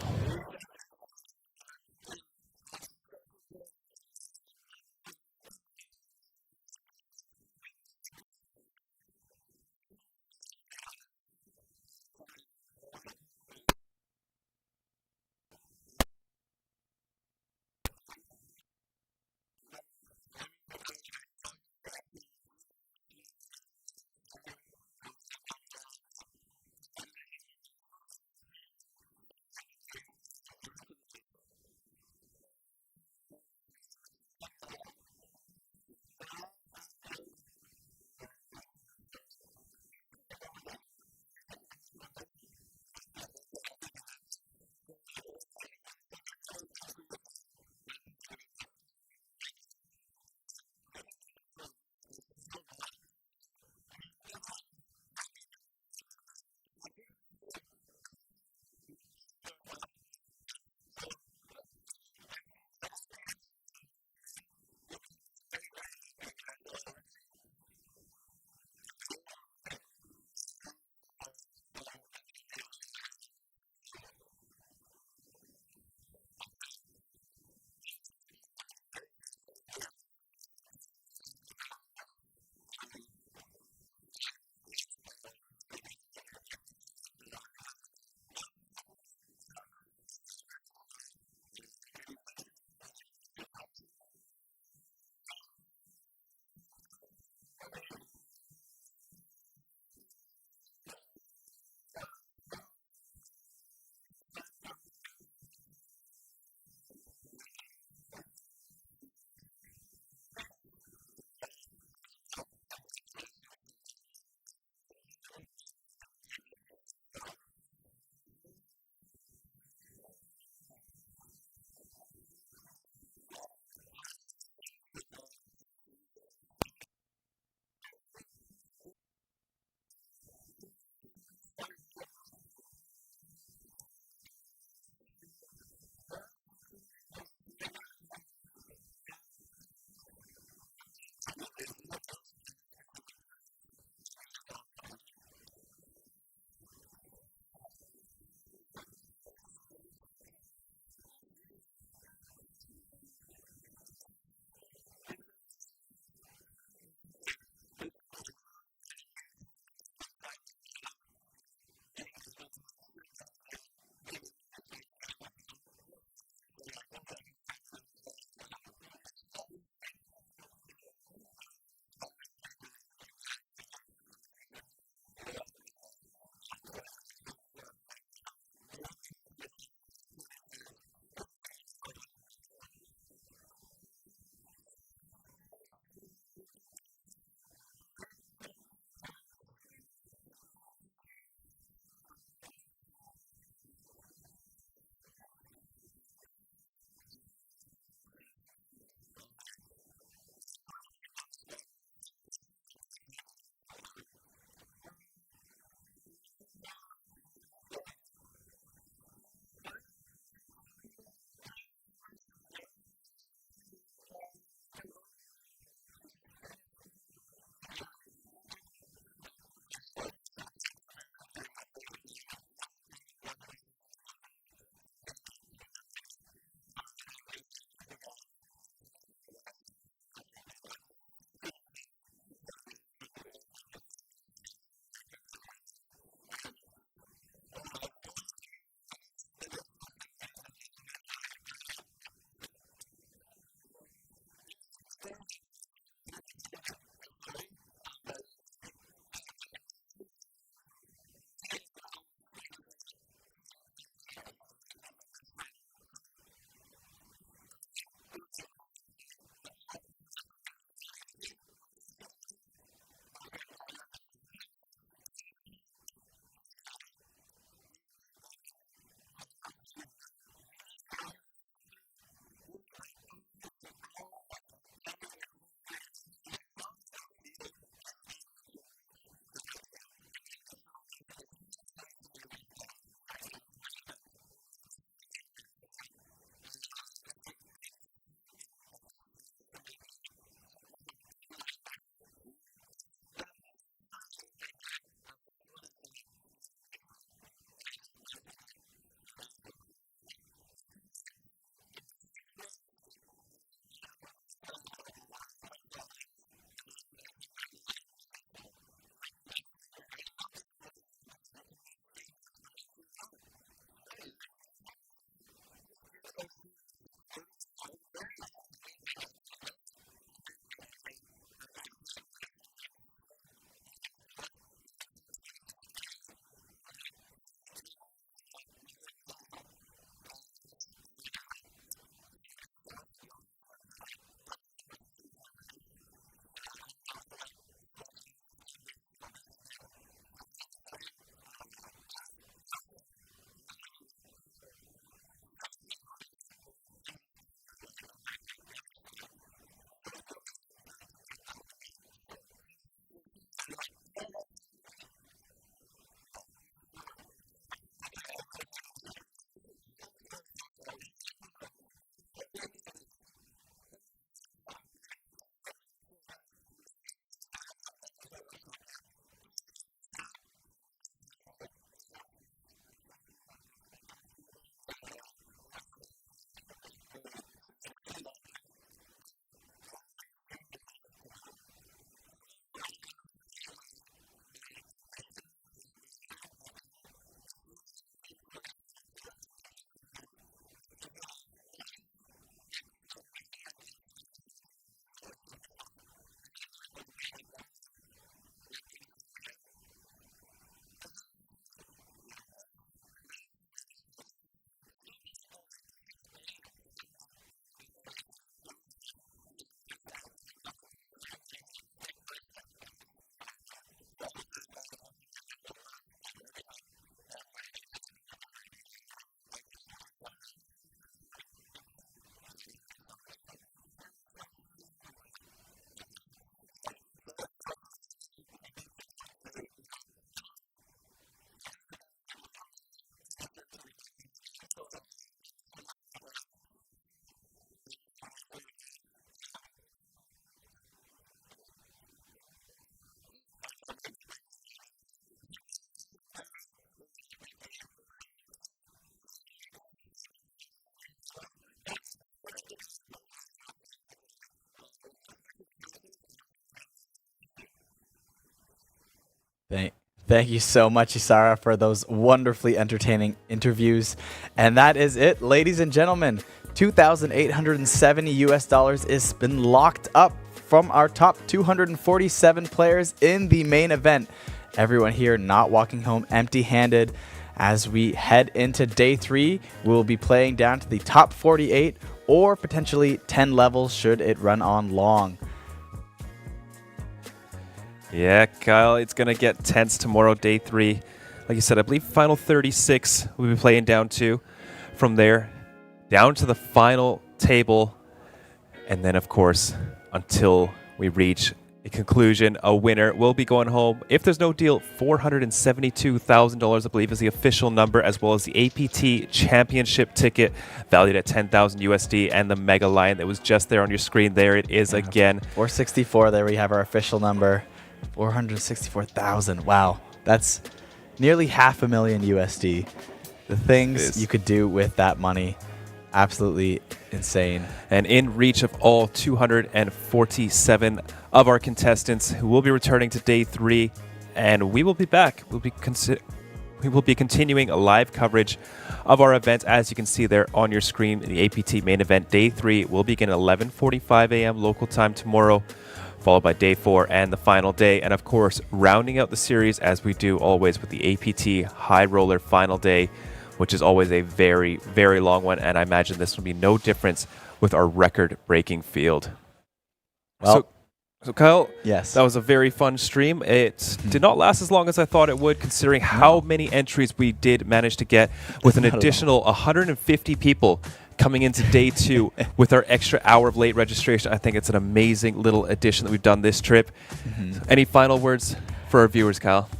Thank you so much, Isara, for those wonderfully entertaining interviews. And that is it, ladies and gentlemen. $2,870 has been locked up from our top 247 players in the main event. Everyone here not walking home empty-handed. As we head into day 3, we'll be playing down to the top 48 or potentially 10 levels should it run on long. Yeah, Kyle, it's going to get tense tomorrow, day 3. Like you said, I believe final 36 we'll be playing down to. From there, down to the final table. And then, of course, until we reach a conclusion, a winner will be going home. If there's no deal, $472,000, I believe, is the official number, as well as the APT Championship ticket valued at 10,000 USD, and the Mega Lion that was just there on your screen. There it is again. 464. There we have our official number. 464,000. Wow, that's nearly $500,000 USD. The things you could do with that money, absolutely insane. And in reach of all 247 of our contestants who will be returning to day 3, and we will be back. We will be continuing a live coverage of our event, as you can see there on your screen. The APT main event day 3 will begin at 11:45 a.m. local time tomorrow, followed by day 4 and the final day. And of course, rounding out the series, as we do always with the APT High Roller final day, which is always a very, very long one. And I imagine this will be no difference with our record-breaking field. Well, So Kyle, yes, that was a very fun stream. It did not last as long as I thought it would, considering how many entries we did manage to get, with an additional 150 people coming into day 2 with our extra hour of late registration. I think it's an amazing little addition that we've done this trip. Any final words for our viewers, Kyle?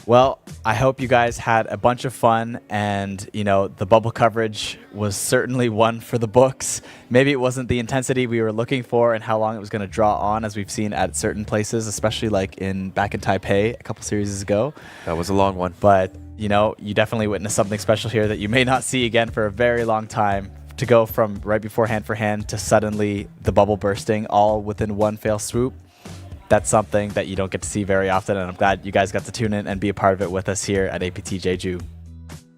Well, I hope you guys had a bunch of fun, and the bubble coverage was certainly one for the books. Maybe it wasn't the intensity we were looking for and how long it was going to draw on, as we've seen at certain places, especially like back in Taipei a couple series ago. That was a long one. But you definitely witnessed something special here that you may not see again for a very long time. To go from right before hand for hand to suddenly the bubble bursting all within one fell swoop. That's something that you don't get to see very often, and I'm glad you guys got to tune in and be a part of it with us here at APT Jeju.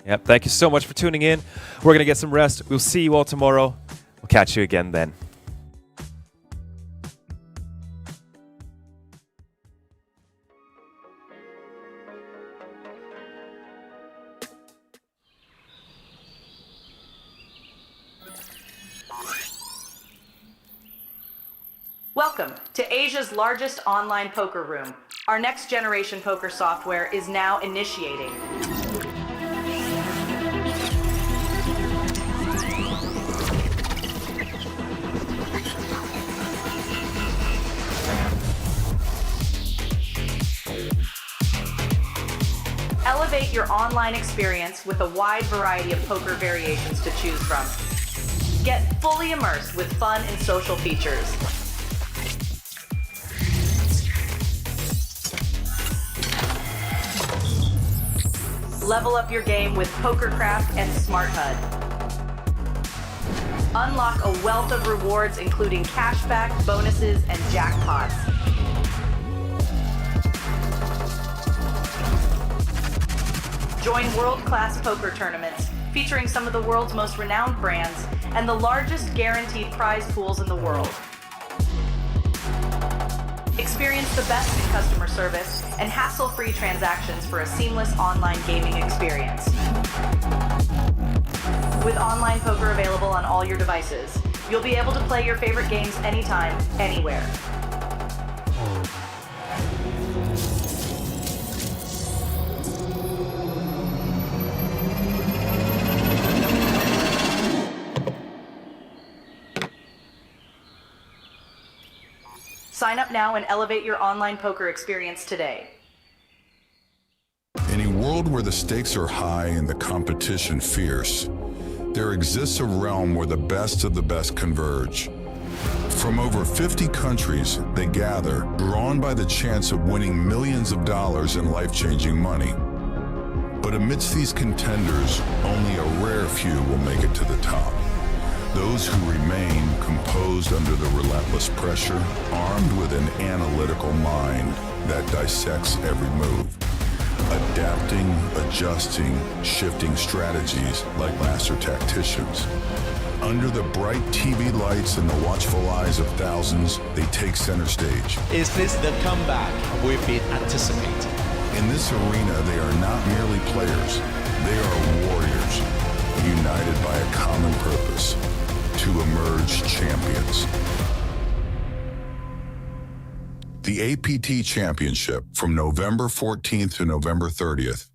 Yep, thank you so much for tuning in. We're going to get some rest. We'll see you all tomorrow. We'll catch you again then. Welcome to Asia's largest online poker room. Our next generation poker software is now initiating. Elevate your online experience with a wide variety of poker variations to choose from. Get fully immersed with fun and social features. Level up your game with PokerCraft and Smart HUD. Unlock a wealth of rewards, including cashback, bonuses, and jackpots. Join world-class poker tournaments featuring some of the world's most renowned brands and the largest guaranteed prize pools in the world. Experience the best in customer service and hassle-free transactions for a seamless online gaming experience. With online poker available on all your devices, you'll be able to play your favorite games anytime, anywhere. Sign up now and elevate your online poker experience today. In a world where the stakes are high and the competition fierce, there exists a realm where the best of the best converge. From over 50 countries, they gather, drawn by the chance of winning millions of dollars in life-changing money. But amidst these contenders, only a rare few will make it to the top. Those who remain composed under the relentless pressure, armed with an analytical mind that dissects every move. adapting, adjusting, shifting strategies like master tacticians. Under the bright TV lights and the watchful eyes of thousands, they take center stage. Is this the comeback we've been anticipating? In this arena, they are not merely players, they are warriors, united by a common purpose, to emerge champions. The APT Championship from November 14th to November 30th.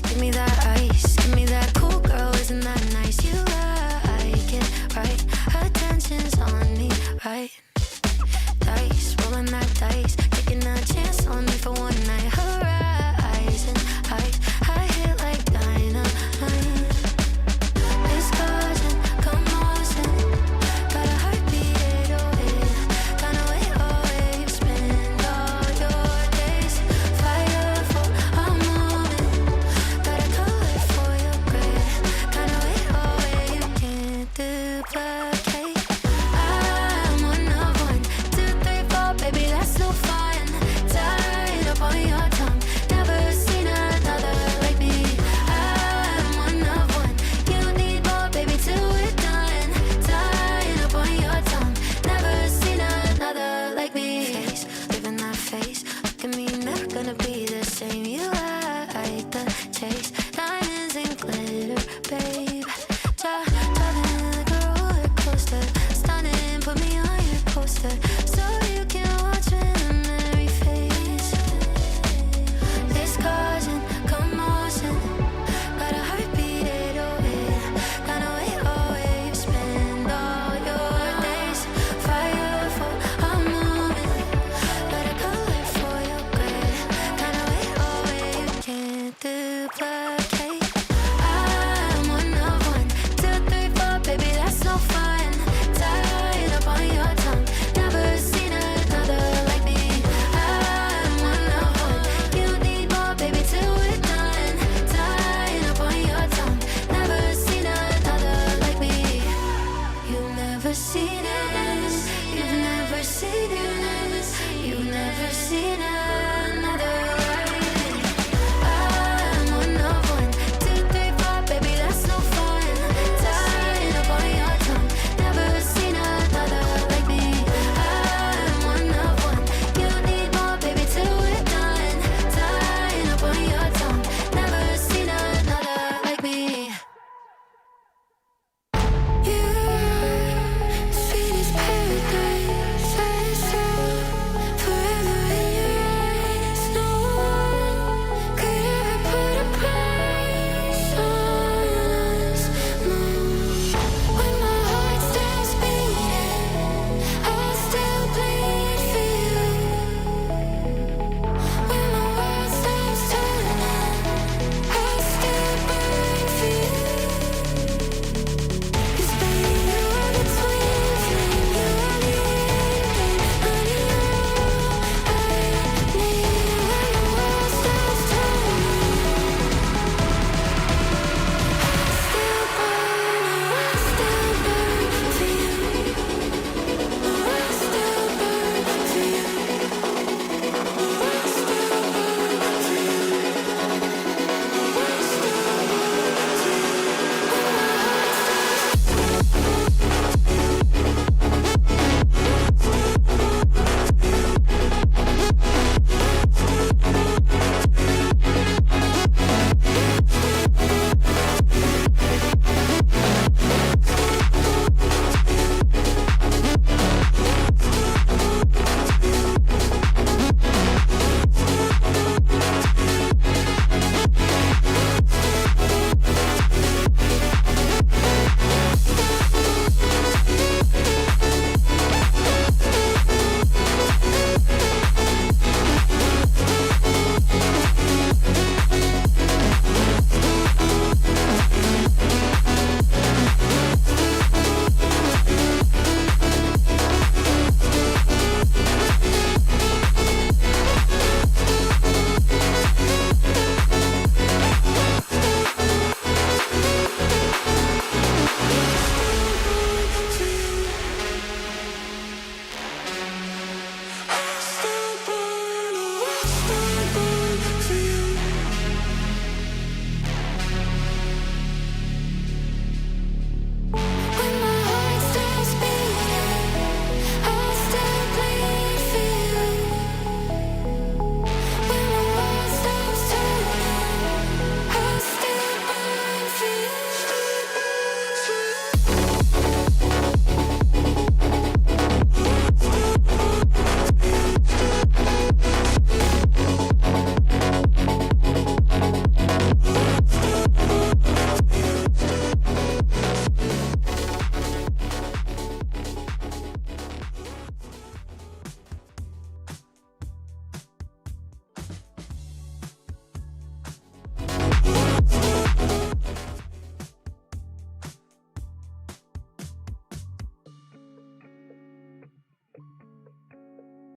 Give me that ice, give me that cool girl, isn't that nice? You like it, right? Attention's on me, right? Dice, rolling that dice, taking a chance on me for one night. Hooray.